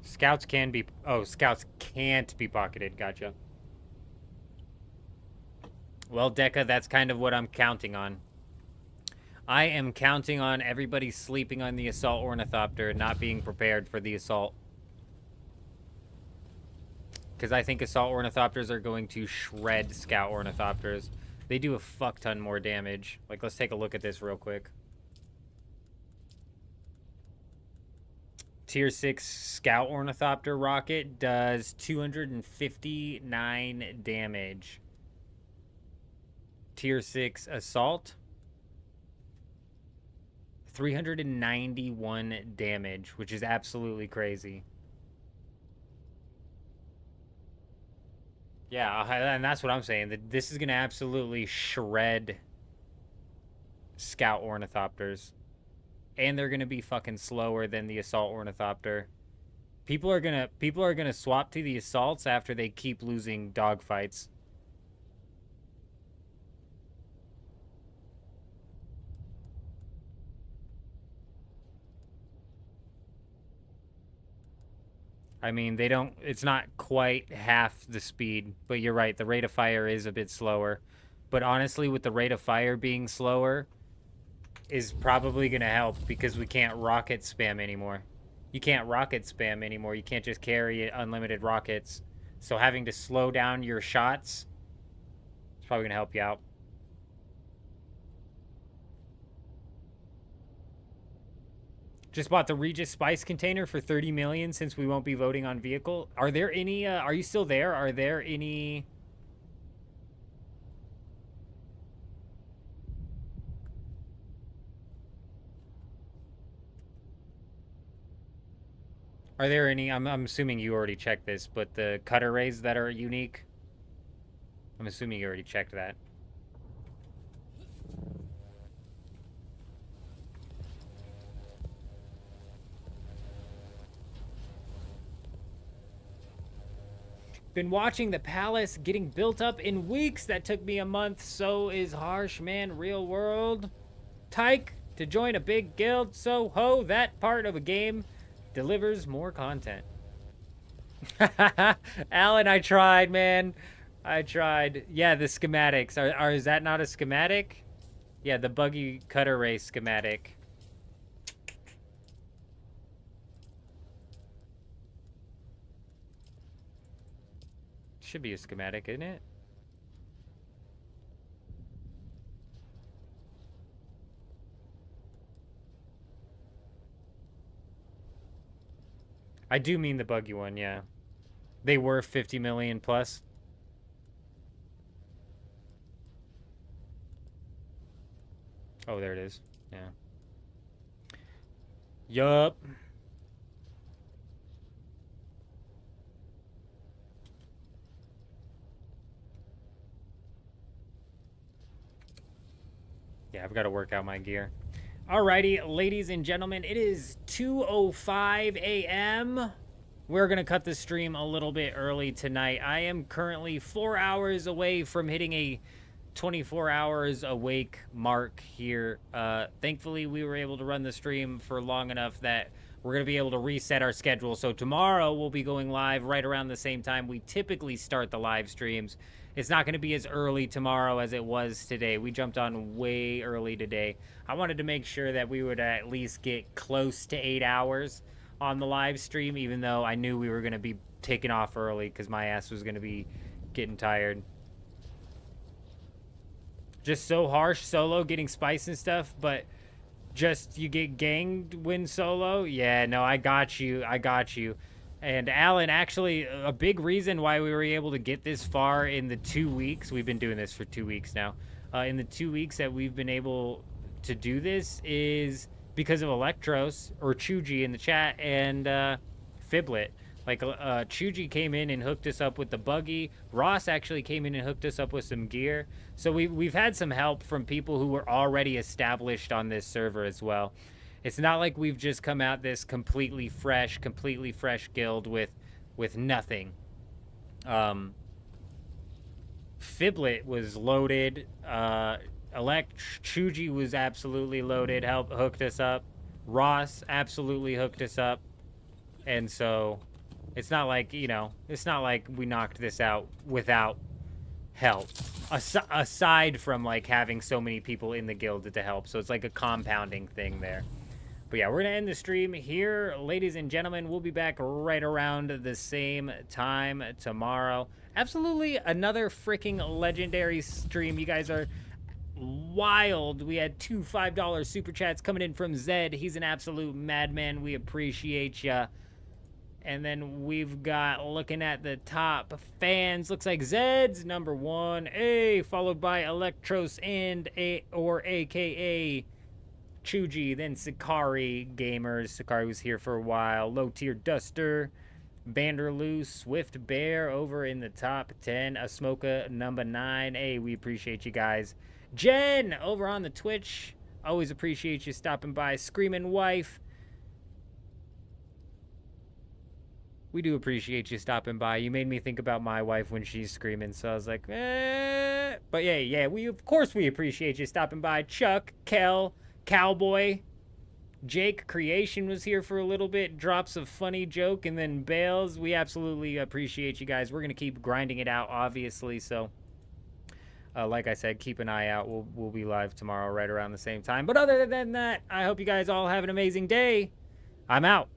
Scouts can be... Oh, Scouts can't be pocketed. Gotcha. Well, Deca, that's kind of what I'm counting on. I am counting on everybody sleeping on the Assault Ornithopter and not being prepared for the Assault. Because I think Assault Ornithopters are going to shred Scout Ornithopters. They do a fuck ton more damage. Like, let's take a look at this real quick. Tier 6 Scout Ornithopter rocket does 259 damage. Tier 6 Assault, 391 damage, which is absolutely crazy. Yeah, and that's what I'm saying. That this is going to absolutely shred Scout Ornithopters. And they're going to be fucking slower than the Assault Ornithopter. People are gonna swap to the assaults after they keep losing dogfights. I mean, they don't, it's not quite half the speed, but you're right, the rate of fire is a bit slower. But honestly, with the rate of fire being slower is probably going to help because we can't rocket spam anymore. You can't rocket spam anymore. You can't just carry unlimited rockets. So having to slow down your shots is probably going to help you out. Just bought the Regis Spice container for 30 million since we won't be voting on vehicle. Are there any, are you still there? Are there any... Are there any, I'm assuming you already checked this, but the cutter rays that are unique? I'm assuming you already checked that. Been watching the palace getting built up in weeks. That took me a month. So is harsh, man. Real world. Tyke to join a big guild. So ho, that part of a game delivers more content. Alan, I tried, man. I tried. Yeah, the schematics. Is that not a schematic? Yeah, the buggy cutter race schematic. Should be a schematic, isn't it? I do mean the buggy one, yeah. They were 50 million plus. Oh, there it is. Yeah. Yup. Yeah, I've got to work out my gear. Alrighty, ladies and gentlemen, it is 2:05 a.m. We're going to cut the stream a little bit early tonight. I am currently 4 hours away from hitting a 24 hours awake mark here. Thankfully, we were able to run the stream for long enough that we're going to be able to reset our schedule. So tomorrow, we'll be going live right around the same time we typically start the live streams. It's not going to be as early tomorrow as it was today. We jumped on way early today. I wanted to make sure that we would at least get close to 8 hours on the live stream, even though I knew we were going to be taking off early because my ass was going to be getting tired. Just so harsh solo getting spice and stuff, but just you get ganged when solo? Yeah, no, I got you. I got you. And Alan, actually, a big reason why we were able to get this far in the 2 weeks, we've been doing this for 2 weeks now, in the 2 weeks that we've been able to do this is because of Electros, or Chuji in the chat, and Fiblet. Like, Chuji came in and hooked us up with the buggy. Ross actually came in and hooked us up with some gear. So we've had some help from people who were already established on this server as well. It's not like we've just come out this completely fresh guild with nothing. Fiblet was loaded. Chuji was absolutely loaded, hooked us up. Ross absolutely hooked us up. And so it's not like, you know, it's not like we knocked this out without help. Aside from like having so many people in the guild to help. So it's like a compounding thing there. But yeah, we're going to end the stream here, ladies and gentlemen. We'll be back right around the same time tomorrow. Absolutely another freaking legendary stream. You guys are wild. We had 2 $5 super chats coming in from Zed. He's an absolute madman. We appreciate ya. And then we've got, looking at the top fans, looks like Zed's number 1, followed by Electros and AKA Chuji, then Sakari Gamers. Sakari was here for a while. Low Tier Duster, Vanderloo, Swift Bear over in the top 10. Asmoka number 9. Hey, we appreciate you guys. Jen over on the Twitch. Always appreciate you stopping by. Screaming Wife. We do appreciate you stopping by. You made me think about my wife when she's screaming, so I was like, eh. But yeah, of course we appreciate you stopping by. Chuck, Kel, Cowboy, Jake Creation was here for a little bit, drops a funny joke, and then bails. We absolutely appreciate you guys. We're gonna keep grinding it out, obviously. So, like I said, keep an eye out. We'll be live tomorrow right around the same time. But other than that, I hope you guys all have an amazing day. I'm out.